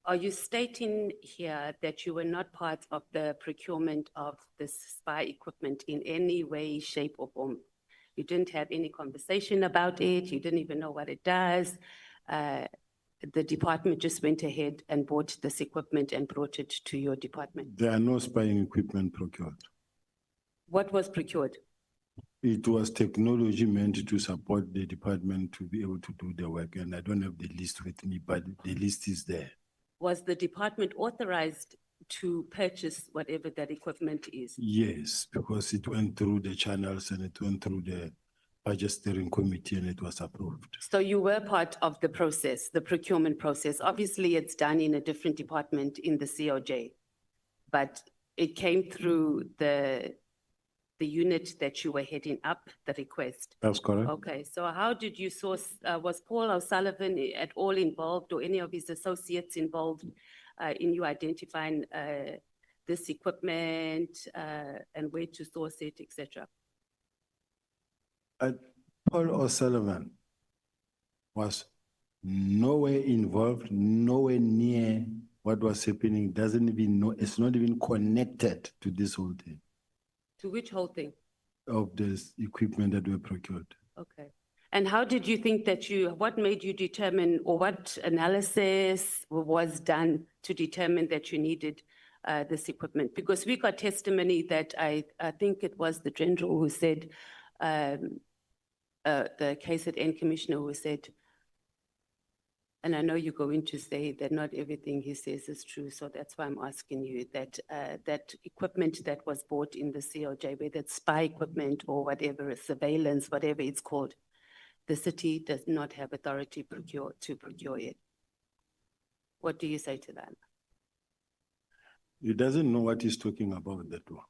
Are you stating here that you were not part of the procurement of this spy equipment in any way, shape, or form? You didn't have any conversation about it. You didn't even know what it does. The department just went ahead and bought this equipment and brought it to your department. There are no spying equipment procured. What was procured? It was technology meant to support the department to be able to do the work. And I don't have the list with me, but the list is there. Was the department authorized to purchase whatever that equipment is? Yes, because it went through the channels and it went through the budget steering committee and it was approved. So you were part of the process, the procurement process. Obviously, it's done in a different department in the COJ, but it came through the unit that you were heading up, the request. That's correct. Okay, so how did you source, was Paul O'Sullivan at all involved, or any of his associates involved in you identifying this equipment and where to source it, etc.? Paul O'Sullivan was nowhere involved, nowhere near what was happening, doesn't even know, it's not even connected to this whole thing. To which whole thing? Of this equipment that were procured. Okay. And how did you think that what made you determine, or what analysis was done to determine that you needed this equipment? Because we got testimony that I think it was the general who said, the KZN commissioner who said, and I know you're going to say that not everything he says is true, so that's why I'm asking you that that equipment that was bought in the COJ, whether it's spy equipment or whatever, surveillance, whatever it's called, the city does not have authority to procure it. What do you say to that? He doesn't know what he's talking about, that one.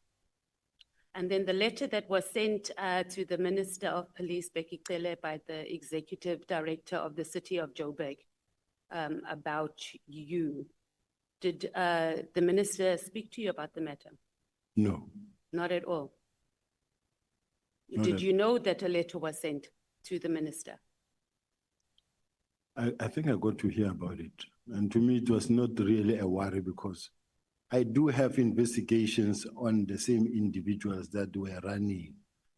And then the letter that was sent to the Minister of Police, Becky Cele, by the Executive Director of the City of Joburg about you. Did the Minister speak to you about the matter? No. Not at all. Not Did at- you know that a letter was sent to the Minister? I think I got to hear about it. And to me, it was not really a worry because I do have investigations on the same individuals that were running.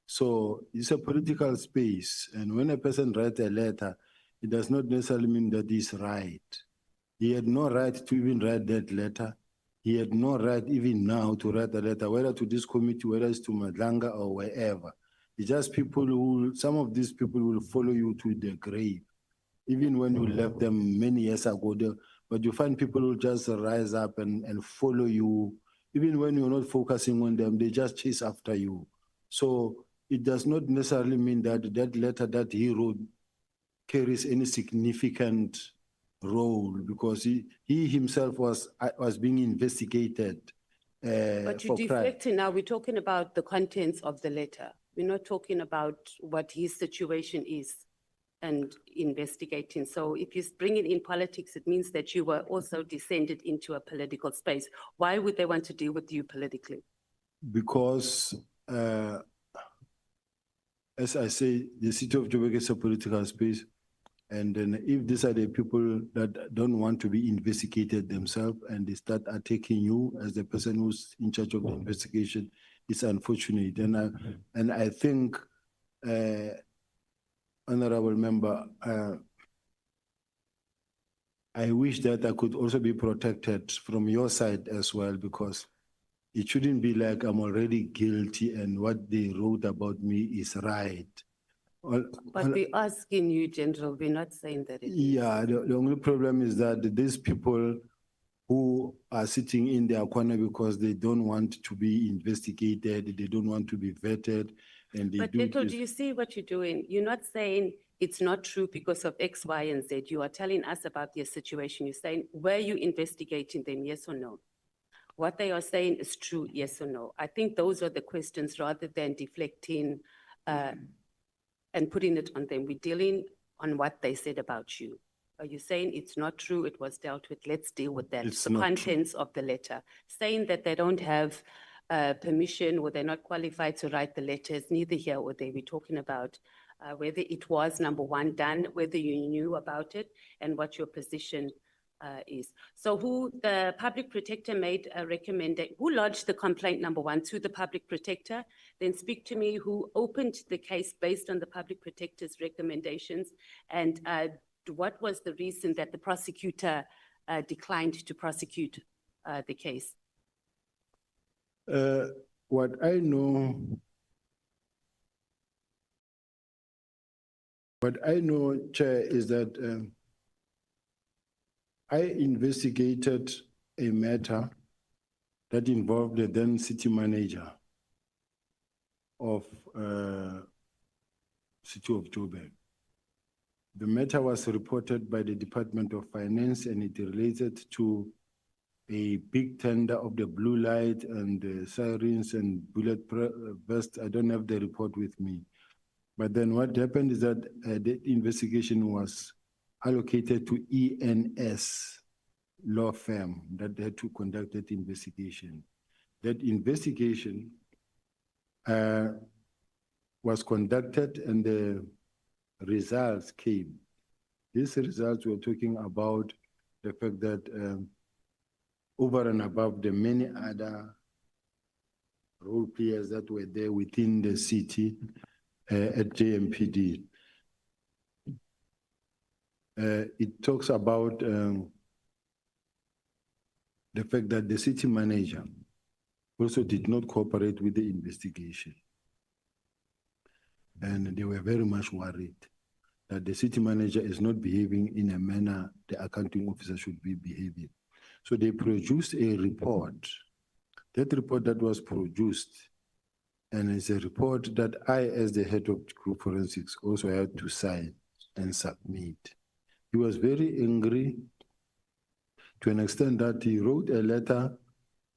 So it's a political space. And when a person writes a letter, it does not necessarily mean that he's right. He had no right to even write that letter. He had no right even now to write a letter, whether to this committee, whether it's to Madlanga or wherever. It's just people who, some of these people will follow you to the grave, even when you left them many years ago. But you find people who just rise up and follow you, even when you're not focusing on them, they just chase after you. So it does not necessarily mean that that letter that he wrote carries any significant role because he himself was being investigated But you're for crime. deflecting now. We're talking about the contents of the letter. We're not talking about what his situation is and investigating. So if you bring it in politics, it means that you were also descended into a political space. Why would they want to deal with you politically? Because, as I say, the city of Joburg is a political space. And then if these are the people that don't want to be investigated themselves and they start attacking you as the person who's in charge of the investigation, it's unfortunate. And I think, Honorable Member, I wish that I could also be protected from your side as well, because it shouldn't be like I'm already guilty and what they wrote about me is right. But we're asking you, General, we're not saying that it is. Yeah, the only problem is that these people who are sitting in their corner because they don't want to be investigated, they don't want to be vetted, and they But do Little, this. do you see what you're doing? You're not saying it's not true because of X, Y, and Z. You are telling us about their situation. You're saying, were you investigating them, yes or no? What they are saying is true, yes or no? I think those are the questions rather than deflecting and putting it on them. We're dealing on what they said about you. Are you saying it's not true, it was dealt with? Let's deal with that. It's the not contents of the letter. Saying that they don't have permission or they're not qualified to write the letters, neither here or there. We're talking about whether it was, number one, done, whether you knew about it, and what your position is. So who the public protector made a recommendation, who lodged the complaint, number one, to the public protector, then speak to me who opened the case based on the public protector's recommendations, and what was the reason that the prosecutor declined to prosecute the case? What I know, Chair, is that I investigated a matter that involved the then city manager of City of Joburg. The matter was reported by the Department of Finance and it related to a big tender of the blue light and the sirens and bullet vest. I don't have the report with me. But then what happened is that the investigation was allocated to ENS law firm that had to conduct that investigation. That investigation was conducted and the results came. These results were talking about the fact that over and above the many other role players that were there within the city at JMPD, it talks about the fact that the city manager also did not cooperate with the investigation. And they were very much worried that the city manager is not behaving in a manner the accounting officer should be behaving. So they produced a report. That report that was produced, and it's a report that I, as the head of group forensics, also had to sign and submit. He was very angry to an extent that he wrote a letter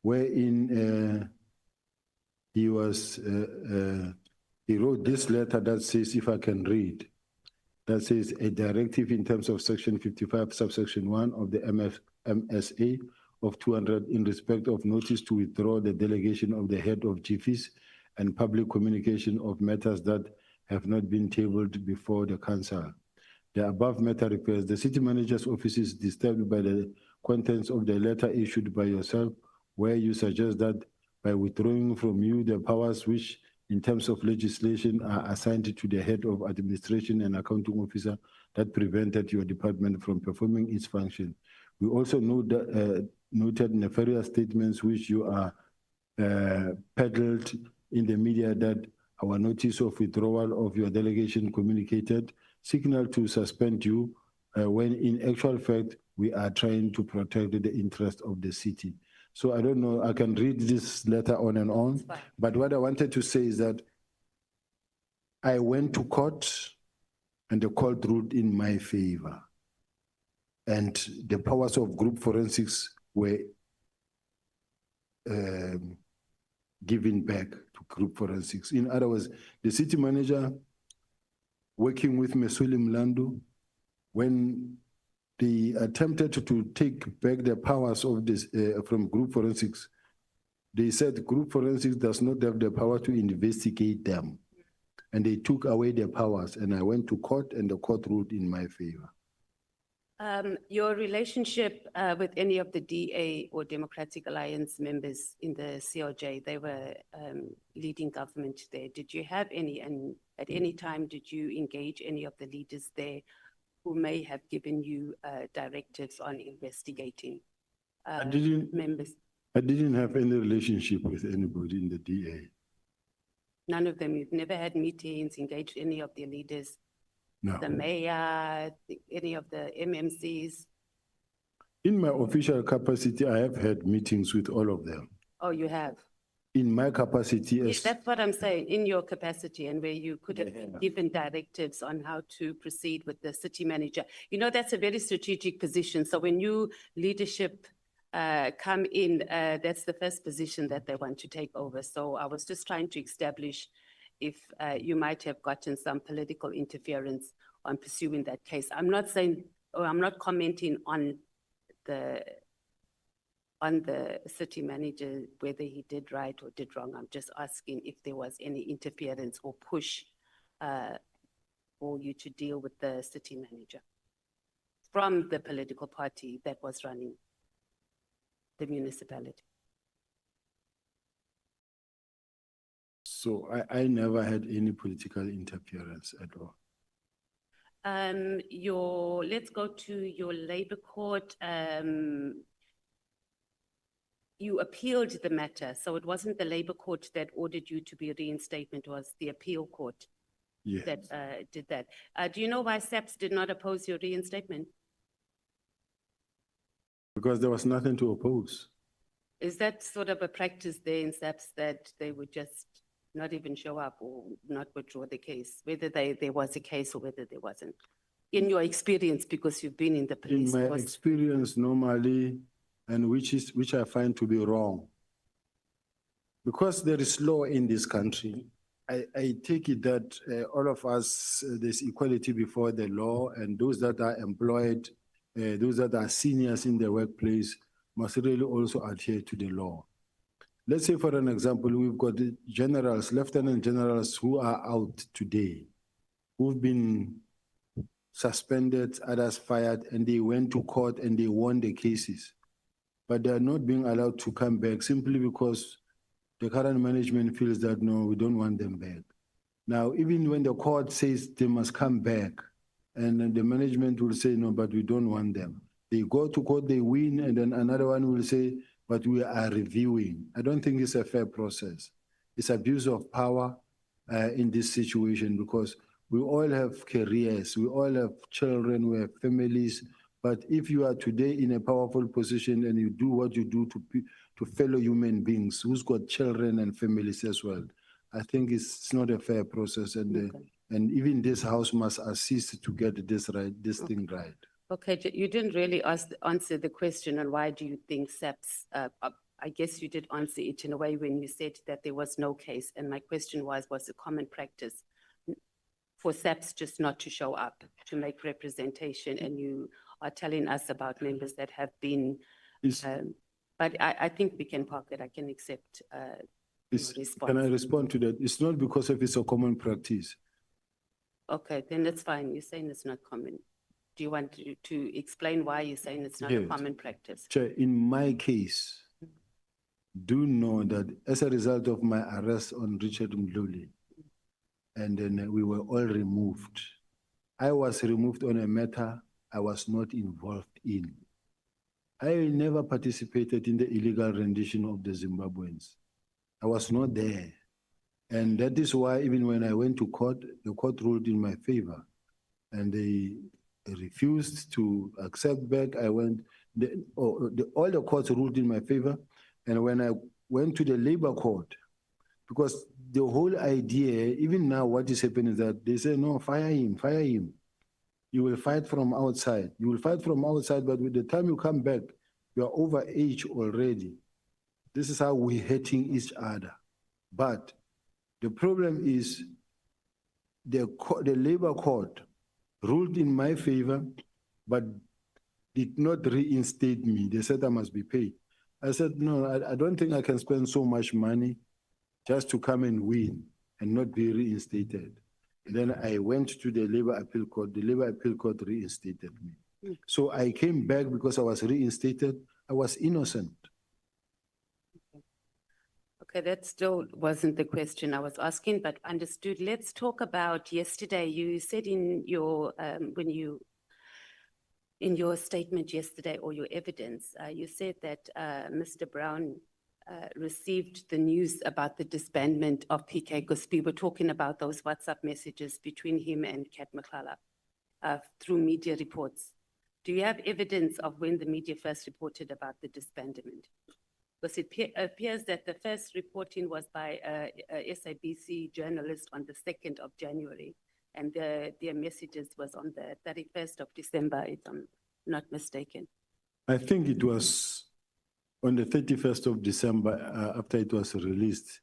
wherein he wrote this letter that says, if I can read, that says a directive in terms of section 55 subsection 1 of the MSA of 200 in respect of notice to withdraw the delegation of the head of GFIS and public communication of matters that have not been tabled before the council. The above matter refers the city manager's office is disturbed by the contents of the letter issued by yourself, where you suggest that by withdrawing from you the powers which in terms of legislation are assigned to the head of administration and accounting officer that prevented your department from performing its function. We also noted nefarious statements which you are peddled in the media that our notice of withdrawal of your delegation communicated signal to suspend you when in actual fact we are trying to protect the interest of the city. So I don't know, I can read this letter on and on, but what I wanted to say is that I went to court and the court ruled in my favor. And the powers of group forensics were given back to group forensics. In other words, the city manager working with Mesuli Mlandu, when they attempted to take back the powers of this from group forensics, they said group forensics does not have the power to investigate them. And they took away their powers, and I went to court and the court ruled in my favor. Your relationship with any of the DA or Democratic Alliance members in the COJ, they were leading government there. Did you have any, and at any time did you engage any of the leaders there who may have given you directives on investigating members? I didn't have any relationship with anybody in the DA. None of them? You've never had meetings, engaged any of the leaders? No. The mayor, any of the MMCs? In my official capacity, I have had meetings with all of them. Oh, you have? In my capacity as... Yes, that's what I'm saying, in your capacity, and where you could have been given directives on how to proceed with the city manager. You know, that's a very strategic position. So when new leadership come in, that's the first position that they want to take over. So I was just trying to establish if you might have gotten some political interference on pursuing that case. I'm not saying, or I'm not commenting on the city manager, whether he did right or did wrong. I'm just asking if there was any interference or push for you to deal with the city manager from the political party that was running the municipality. So I never had any political interference at all. Let's go to your labor court. You appealed the matter, so it wasn't the labor court that ordered you to be reinstatement, it was the appeal court that did that. Do you know why SAPS did not oppose your reinstatement? Because there was nothing to oppose. Is that sort of a practice there in SAPS that they would just not even show up or not withdraw the case, whether there was a case or whether there wasn't? In your experience, because you've been in the police force. In my force. experience, normally, and which I find to be wrong, because there is law in this country, I take it that all of us, there's equality before the law, and those that are employed, those that are seniors in the workplace must really also adhere to the law. Let's say, for an example, we've got generals, lieutenant generals who are out today, who've been suspended, others fired, and they went to court and they won the cases. But they are not being allowed to come back simply because the current management feels that, no, we don't want them back. Now, even when the court says they must come back, and the management will say, no, but we don't want them, They go to court, they win, and then another one will say, but we are reviewing. I don't think it's a fair process. It's abuse of power in this situation because we all have careers, we all have children, we have families. But if you are today in a powerful position and you do what you do to fellow human beings who's got children and families as well, I think it's not a fair process. And even this house must assist to get this thing right. Okay, you didn't really answer the question on why do you think SAPS, I guess you did answer it in a way when you said that there was no case. And my question was it common practice for SAPS just not to show up to make representation? And you are telling us about members that have been, but I think we can park it. I can accept response. Can I respond to that? It's not because of it's a common practice. Okay, then that's fine. You're saying it's not common. Do you want to explain why you're saying it's not a common practice? Chair, in my case, do know that as a result of my arrest on Richard Mkhwanazi, and then we were all removed. I was removed on a matter I was not involved in. I never participated in the illegal rendition of the Zimbabweans. I was not there. And that is why even when I went to court, the court ruled in my favor. And they refused to accept back. I went, all the courts ruled in my favor. And when I went to the labor court, because the whole idea, even now what is happening is that they say, no, fire him, fire him. You will fight from outside. You will fight from outside, but with the time you come back, you are over age already. This is how we're hating each other. But the problem is the labor court ruled in my favor, but did not reinstate me. They said I must be paid. I said, no, I don't think I can spend so much money just to come and win and not be reinstated. And then I went to the Labor Appeal Court. The Labor Appeal Court reinstated me. So I came back because I was reinstated. I was innocent. Okay, that still wasn't the question I was asking, but understood. Let's talk about yesterday. You said in your in your statement yesterday, or your evidence, you said that Mr. Brown received the news about the disbandment of PK, because we were talking about those WhatsApp messages between him and Kat Nqola through media reports. Do you have evidence of when the media first reported about the disbandment? Because it appears that the first reporting was by a SABC journalist on the 2nd of January, and their messages was on the 31st of December, if I'm not mistaken. I think it was on the 31st of December, after it was released,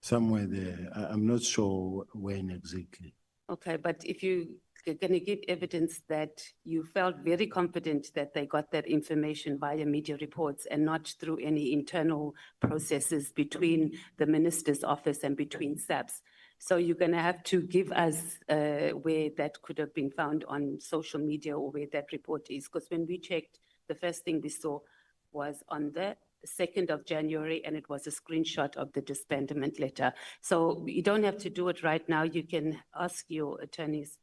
somewhere there. I'm not sure when exactly. Okay, but if you're going to give evidence that you felt very confident that they got that information via media reports and not through any internal processes between the minister's office and between SAPS. So you're going to have to give us where that could have been found on social media or where that report is. Because when we checked, the first thing we saw was on the 2nd of January, and it was a screenshot of the disbandment letter. So you don't have to do it right now. You can ask your attorneys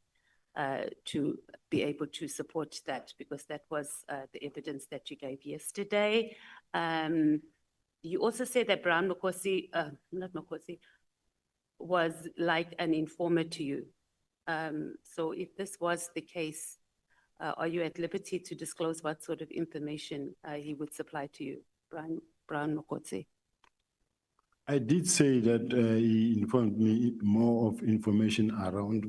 to be able to support that, because that was the evidence that you gave yesterday. You also said that Brown Mkhwanazi, not Mkhwanazi, was like an informer to you. So if this was the case, are you at liberty to disclose what sort of information he would supply to you, Brown Mkhwanazi? I did say that he informed me more of information around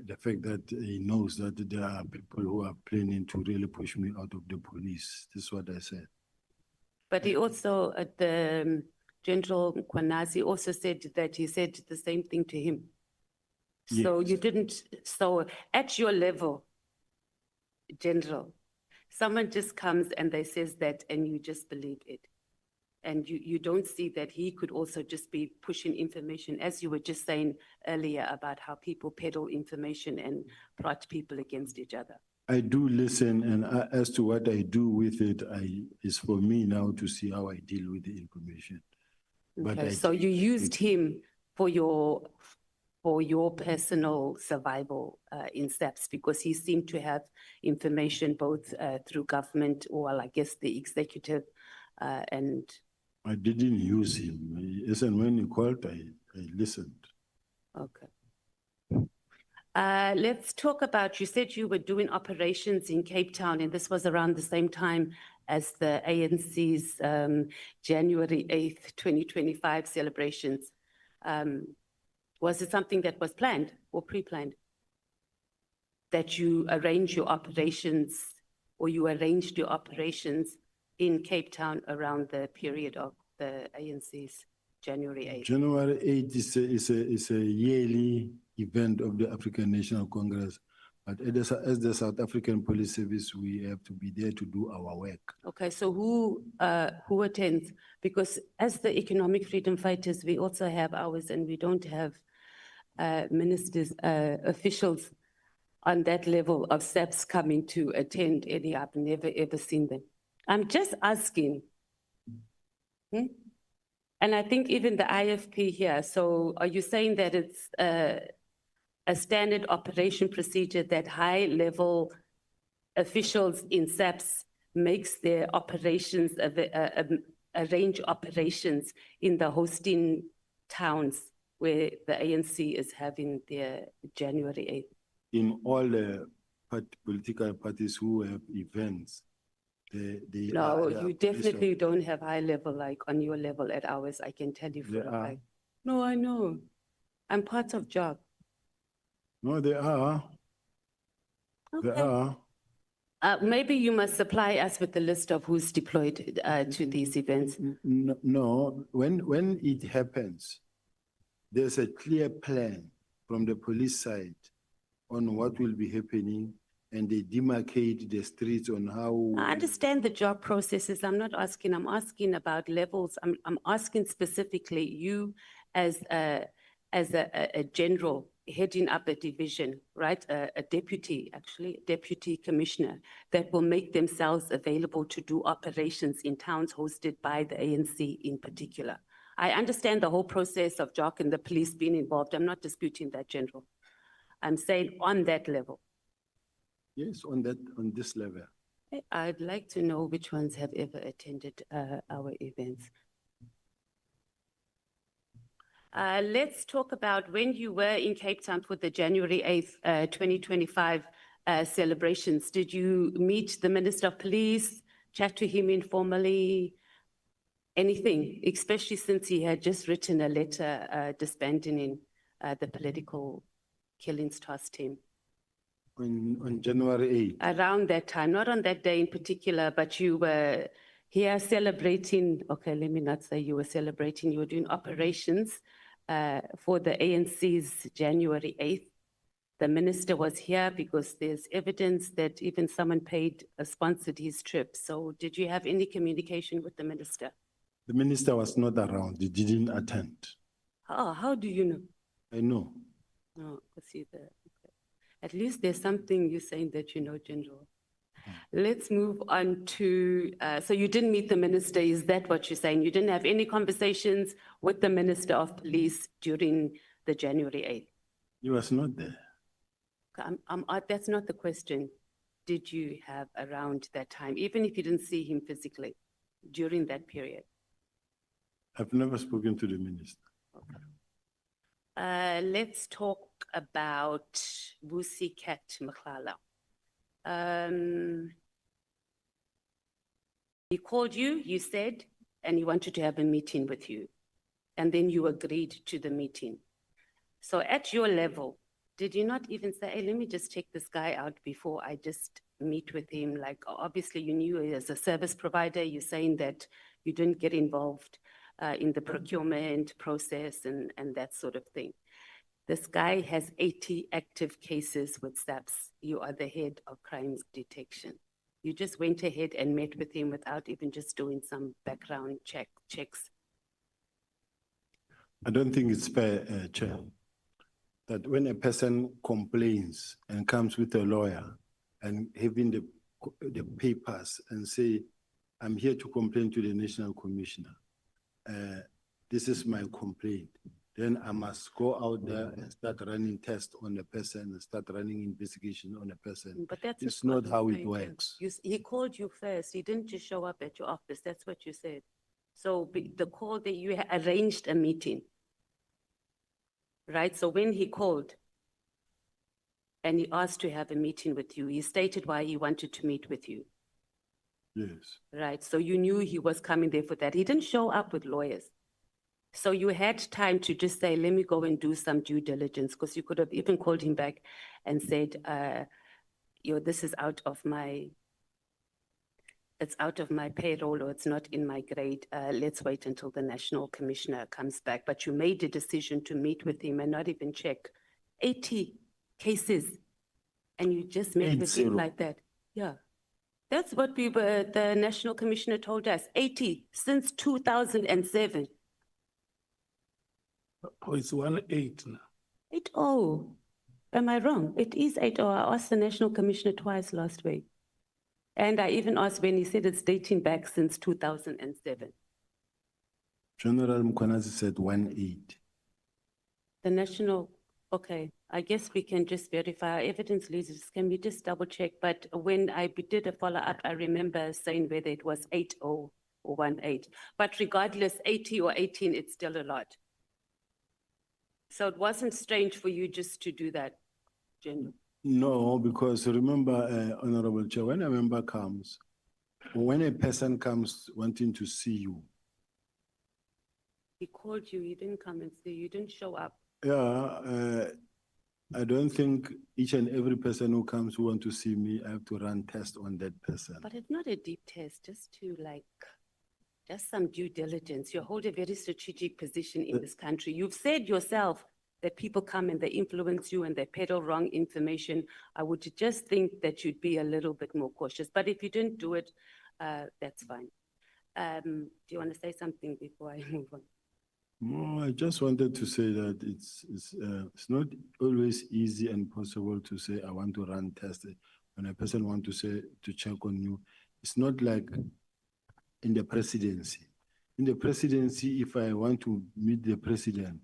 the fact that he knows that there are people who are planning to really push me out of the police. This is what I said. But he also, the General Mkhwanazi also said that he said the same thing to him. Yes. So you didn't, so at your level, General, someone just comes and they says that and you just believe it. And you don't see that he could also just be pushing information, as you were just saying earlier about how people peddle information and plot people against each other. I do listen, and as to what I do with it, is for me now to see how I deal with the information. Okay, so you used him for your for your personal survival in SAPS? Because he seemed to have information both through government or, well, I guess, the executive and... I didn't use him. Yes, and when he called, I listened. Okay. Let's talk about, you said you were doing operations in Cape Town, and this was around the same time as the ANC's January 8th, 2025 celebrations. Was it something that was planned or pre-planned? That you arranged your operations or you arranged your operations in Cape Town around the period of the ANC's January 8th? January 8th is a yearly event of the African National Congress. But as the South African Police Service, we have to be there to do our work. Okay, so who attends? Because as the economic freedom fighters, we also have ours, and we don't have ministers, officials on that level of SAPS coming to attend any. I've never ever seen them. I'm just asking. And I think even the IFP here, so are you saying that it's a standard operation procedure that high-level officials in SAPS makes their operations, arrange operations in the hosting towns where the ANC is having their January 8th? In all the political parties who have events, no, you definitely don't have high level like on your level at ours, I can tell you for a fact. No, I know. I'm part of job. No, they are. Okay. They are. Maybe you must supply us with the list of who's deployed to these events. No, when it happens, there's a clear plan from the police side on what will be happening, and they demarcate the streets on how... I understand the job processes. I'm not asking, I'm asking about levels. I'm asking specifically you as a general heading up a division, right? A deputy, actually, deputy commissioner that will make themselves available to do operations in towns hosted by the ANC in particular. I understand the whole process of JOC and the police being involved. I'm not disputing that, General. I'm saying on that level. Yes, on this level. I'd like to know which ones have ever attended our events. Let's talk about when you were in Cape Town for the January 8th, 2025 celebrations. Did you meet the Minister of Police, chat to him informally, anything, especially since he had just written a letter disbanding the political killings task team? On January 8th? Around that time, not on that day in particular, but you were here celebrating, okay, let me not say you were celebrating, you were doing operations for the ANC's January 8th. The minister was here because there's evidence that even someone sponsored his trip. So did you have any communication with the minister? The minister was not around, he didn't attend. Oh, how do you know? I know. No, see the. At least there's something you're saying that you know, General. Let's move on to, so you didn't meet the minister, is that what you're saying? You didn't have any conversations with the Minister of Police during the January 8th? He was not there. That's not the question. Did you have around that time, even if you didn't see him physically, during that period? I've never spoken to the minister. Okay. Let's talk about Busi Kat Mkhwanazi. He called you, you said, and he wanted to have a meeting with you. And then you agreed to the meeting. So at your level, did you not even say, hey, let me just check this guy out before I just meet with him? Like, obviously you knew as a service provider, you're saying that you didn't get involved in the procurement process and that sort of thing. This guy has 80 active cases with SAPS. You are the head of crimes detection. You just went ahead and met with him without even just doing some background checks. I don't think it's fair, Chair, that when a person complains and comes with a lawyer and having the papers and say, I'm here to complain to the National Commissioner. This is my complaint. then I must go out there and start running tests on a person and start running investigation on a person. But that's It's what not how it you- works. He called you first. He didn't just show up at your office. That's what you said. So the call that you arranged a meeting, right? So when he called and he asked to have a meeting with you, he stated why he wanted to meet with you, Yes. right? So you knew he was coming there for that. He didn't show up with lawyers. So you had time to just say, let me go and do some due diligence, because you could have even called him back and said, this is out of my, it's out of my payroll, or it's not in my grade. Let's wait until the national commissioner comes back. But you made a decision to meet with him and not even check 80 cases. And you just met with him like that. Yeah. That's what the national commissioner told us, 80 since 2007. Oh, it's 1-8 now. 80. Am I wrong? It is 80. I asked the national commissioner twice last week. And I even asked when he said it's dating back since 2007. General Mkhwanazi said 1-8. The national, okay, I guess we can just verify our evidence leaders. Can we just double check? But when I did a follow up, I remember saying whether it was 80 or 1-8. But regardless, 80 or 18, it's still a lot. So it wasn't strange for you just to do that, General? No, because remember, Honorable Chair, when a member comes, when a person comes wanting to see you, He called you, he didn't come and see you, didn't show up. yeah, I don't think each and every person who comes who want to see me, I have to run tests on that person. But it's not a deep test, just some due diligence. You hold a very strategic position in this country. You've said yourself that people come and they influence you and they peddle wrong information. I would just think that you'd be a little bit more cautious. But if you didn't do it, that's fine. Do you want to say something before I move on? No, I just wanted to say that it's not always easy and possible to say I want to run tests when a person wants to say to check on you. It's not like in the presidency. In the presidency, if I want to meet the president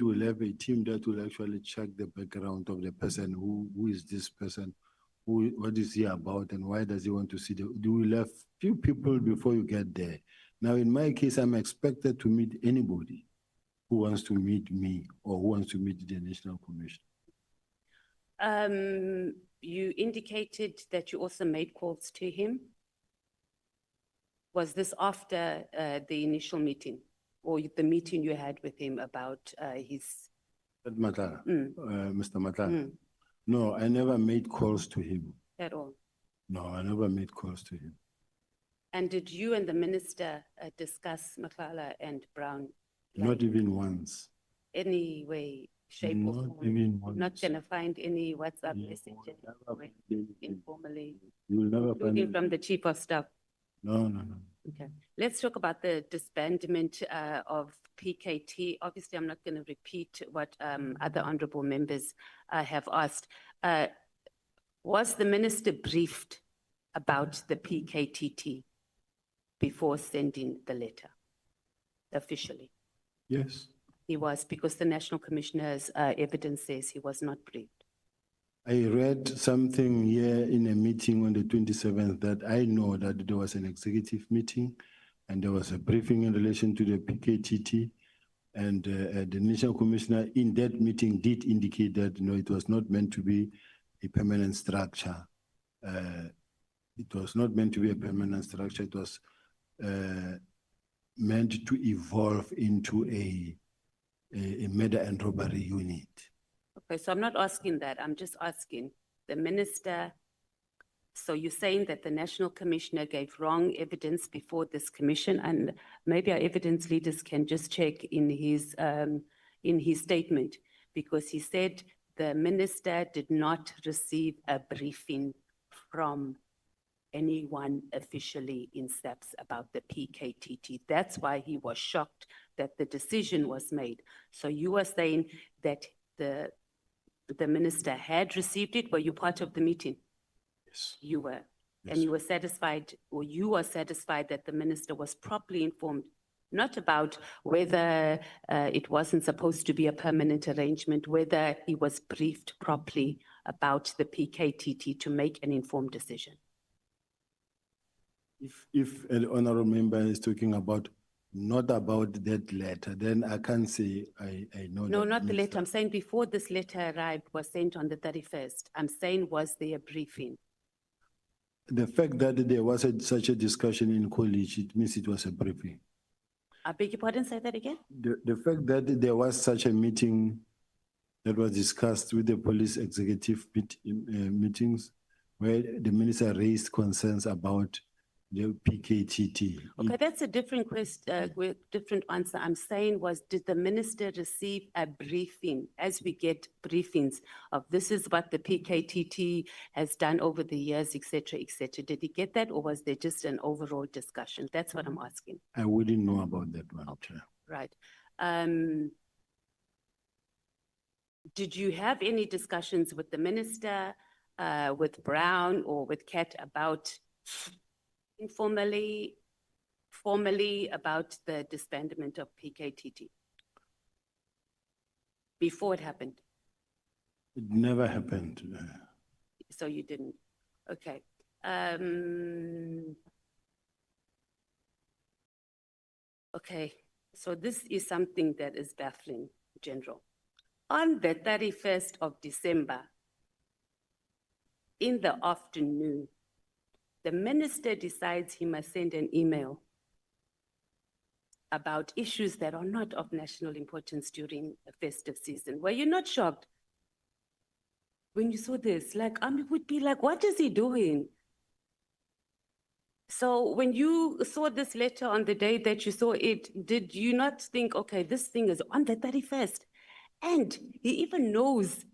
will have a team that will actually check the background of the person. Who is this person? What is he about, and why does he want to see the? You will have few people before you get there. Now, in my case, I'm expected to meet anybody who wants to meet me or who wants to meet the National Commission. You indicated that you also made calls to him. Was this after the initial meeting or the meeting you had with him about his... Mr. Matthys? No, I never made calls to him. At all? No, I never made calls to him. And did you and the minister discuss Nqola and Brown? Not even once. Any way, shape or form? Not even once. Not going to find any WhatsApp messages informally? You will never find including from the chief of staff? No. Okay. Let's talk about the disbandment of PKT. Obviously, I'm not going to repeat what other honorable members have asked. Was the minister briefed about the PKTT before sending the letter officially? Yes. He was, because the National Commissioner's evidence says he was not briefed. I read something here in a meeting on the 27th that I know that there was an executive meeting and there was a briefing in relation to the PKTT, and the National Commissioner in that meeting did indicate that it was not meant to be a permanent structure. It was not meant to be a permanent structure. It was meant to evolve into a murder and robbery unit. Okay, so I'm not asking that. I'm just asking the minister. So you're saying that the National Commissioner gave wrong evidence before this commission, and maybe our evidence leaders can just check in his statement, because he said the minister did not receive a briefing from anyone officially in SAPS about the PKTT. That's why he was shocked that the decision was made. So you are saying that the minister had received it. Were you part of the meeting? Yes. You were. Yes. And you were satisfied, or you are satisfied that the minister was properly informed not about whether it wasn't supposed to be a permanent arrangement, whether he was briefed properly about the PKTT to make an informed decision. If an honorable member is talking about not about that letter, then I can't say I know. No, that not the means letter. I'm saying before this letter arrived, was sent on the 31st. I'm saying, was there a briefing? the fact that there was such a discussion in college, it means it was a briefing. I beg your pardon, say that again? The fact that there was such a meeting that was discussed with the police executive meetings where the minister raised concerns about the PKTT. Okay, that's a different question, different answer. I'm saying was, did the minister receive a briefing, as we get briefings of this is what the PKTT has done over the years, et cetera, et cetera. Did he get that, or was there just an overall discussion? That's what I'm asking. I wouldn't know about that one. Okay, right. Did you have any discussions with the minister, with Brown or with Kat about informally, formally about the disbandment of PKTT before it happened? It never happened. So you didn't. Okay. Okay. So this is something that is baffling, General. On the 31st of December, in the afternoon, the minister decides he must send an email about issues that are not of national importance during a festive season. Were you not shocked when you saw this? Like, I would be like, what is he doing? So when you saw this letter on the day that you saw it, did you not think, okay, this thing is on the 31st? And he even knows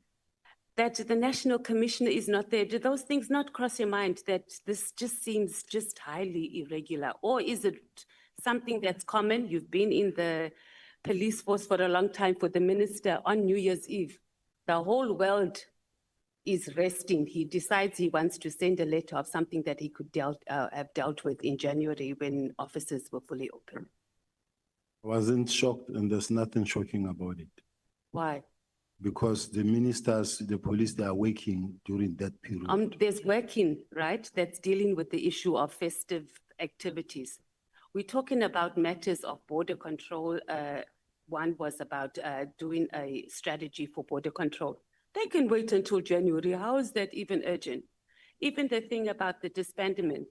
that the National Commissioner is not there. Do those things not cross your mind that this just seems just highly irregular? Or is it something that's common? You've been in the police force for a long time. For the minister on New Year's Eve, the whole world is resting. He decides he wants to send a letter of something that he could have dealt with in January when offices were fully open. I wasn't shocked, and there's nothing shocking about it. Why? Because the ministers, the police, they are working during that period. There's working, right, that's dealing with the issue of festive activities. We're talking about matters of border control. One was about doing a strategy for border control. They can wait until January. How is that even urgent? Even the thing about the disbandment.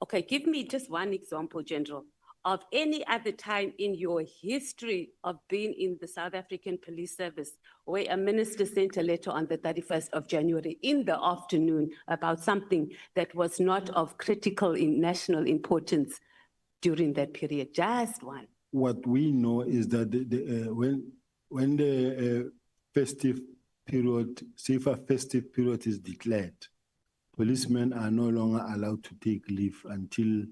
Okay, give me just one example, General, of any other time in your history of being in the South African Police Service where a minister sent a letter on the 31st of January in the afternoon about something that was not of critical national importance during that period. Just one. What we know is that when the festive period, safer festive period is declared, policemen are no longer allowed to take leave until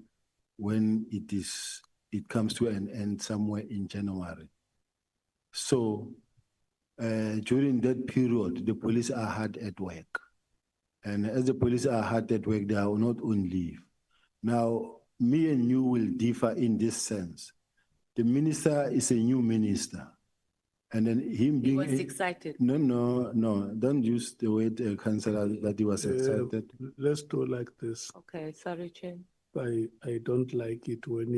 when it comes to an end somewhere in January. So during that period, the police are hard at work. And as the police are hard at work, they are not on leave. Now, me and you will differ in this sense. The minister is a new minister. And then him being— He was excited. No, don't use the word councillor that he was excited. Let's do like this. Okay, sorry, Chair. I don't like it when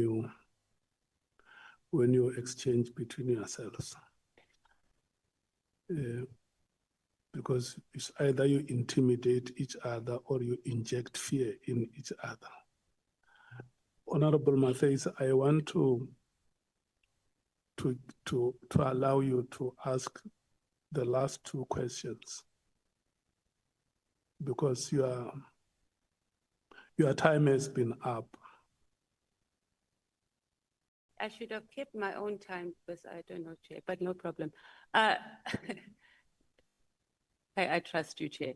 you exchange between yourselves. Because it's either you intimidate each other or you inject fear in each other. Honorable Matthys, I want to allow you to ask the last two questions because your time has been up. I should have kept my own time because I don't know, Chair, but no problem. I trust you, Chair.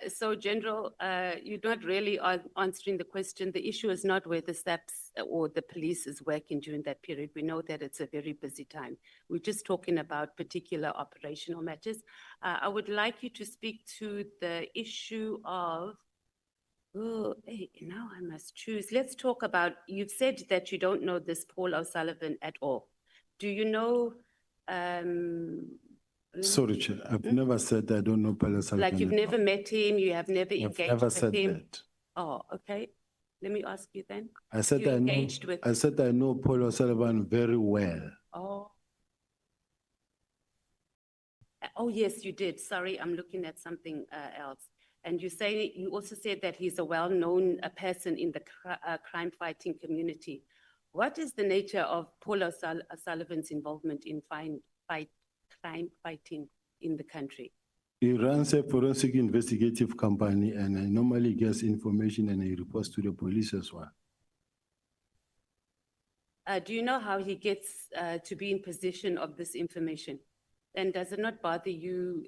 So, General, you're not really answering the question. The issue is not where the SAPS or the police is working during that period. We know that it's a very busy time. We're just talking about particular operational matters. I would like you to speak to the issue of Oh, hey, now I must choose. Let's talk about, you've said that you don't know this Paul O'Sullivan at all. Do you know, Sorry, Chair, I've never said I don't know Paul O'Sullivan. like you've never met him, you have never I've engaged never with said him? that. Oh, okay. Let me ask you then. I said You I know. engaged with- I said I know Paul O'Sullivan very well. Oh. Oh, yes, you did. Sorry, I'm looking at something else. And you also said that he's a well-known person in the crime-fighting community. What is the nature of Paul O'Sullivan's involvement in crime fighting in the country? He runs a forensic investigative company and he normally gets information and he reports to the police as well. Do you know how he gets to be in possession of this information? And does it not bother you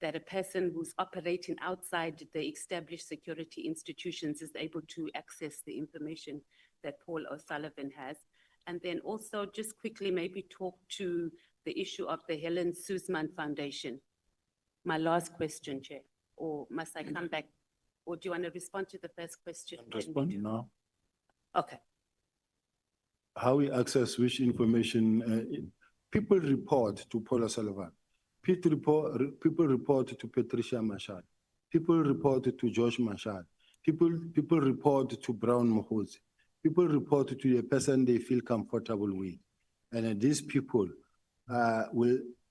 that a person who's operating outside the established security institutions is able to access the information that Paul O'Sullivan has? And then also just quickly maybe talk to the issue of the Helen Suzman Foundation. My last question, Chair, or must I come back? Or do you want to respond to the first question? Respond now. Okay. How we access which information? People report to Paul O'Sullivan. People report to Patricia Mashad. People report to Josh Mashad. People report to Brown Mohozi. People report to a person they feel comfortable with. And these people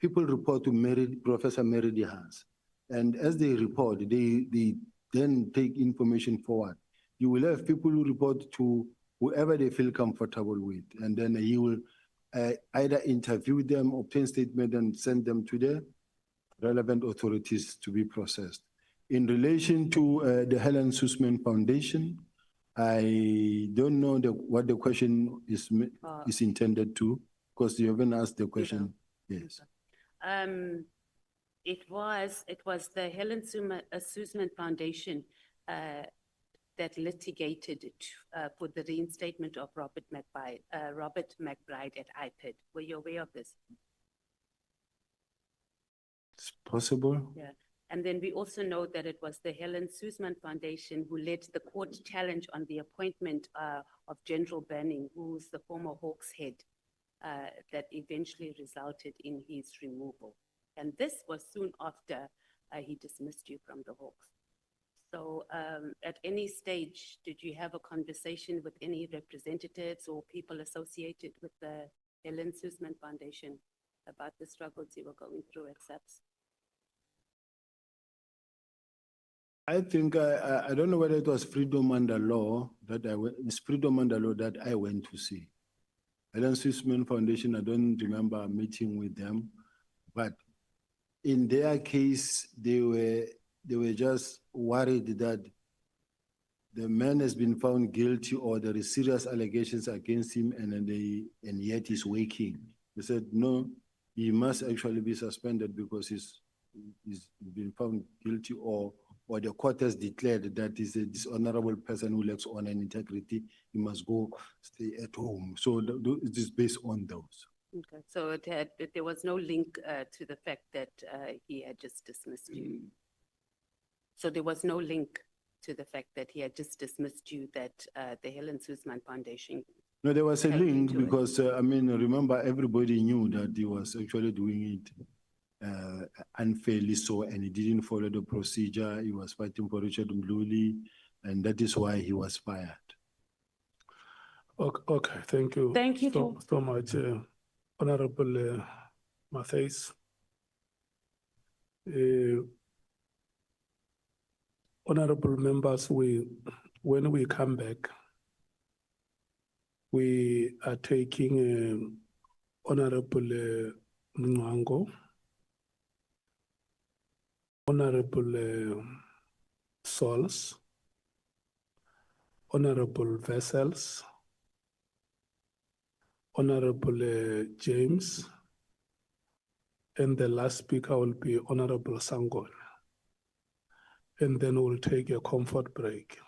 people report to Professor Mary DeHaas. And as they report, they then take information forward. You will have people who report to whoever they feel comfortable with. And then he will either interview them, obtain statement, and send them to the relevant authorities to be processed. In relation to the Helen Suzman Foundation, I don't know what the question is intended to, because you haven't asked the question. Yes. It was the Helen Suzman Foundation that litigated for the reinstatement of Robert McBride at IPID. Were you aware of this? It's possible. Yeah. And then we also know that it was the Helen Suzman Foundation who led the court challenge on the appointment of General Burning, who's the former Hawks head, that eventually resulted in his removal. And this was soon after he dismissed you from the Hawks. So at any stage, did you have a conversation with any representatives or people associated with the Helen Suzman Foundation about the struggles you were going through at SAPS? I think, I don't know whether it was Freedom Under Law that it's Freedom Under Law that I went to see. Helen Suzman Foundation, I don't remember meeting with them, but in their case, they were just worried that the man has been found guilty or there is serious allegations against him and yet he's waking. They said, no, he must actually be suspended because he's been found guilty or the court has declared that he's a dishonorable person who lacks honor and integrity. He must go stay at home. So it is based on those. Okay, so there was no link to the fact that he had just dismissed you. So there was no link to the fact that he had just dismissed you, that the Helen Suzman Foundation. No, there was a link because, I mean, remember, everybody knew that he was actually doing it unfairly so, and he didn't follow the procedure. He was fighting for Richard Mluli, and that is why he was fired. Okay, thank you. Thank you so much, Honorable Matthys. Honorable members, when we come back, we are taking Honorable Nqola, Honorable Sols, Honorable Vessels, Honorable James, and the last speaker will be Honorable Sangol. And then we'll take a comfort break.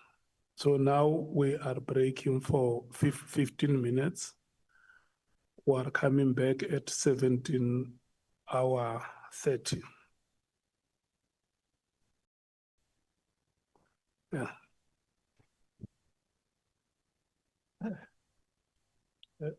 So now we are breaking for 15 minutes. We are coming back at 17:30. Yeah. Uh,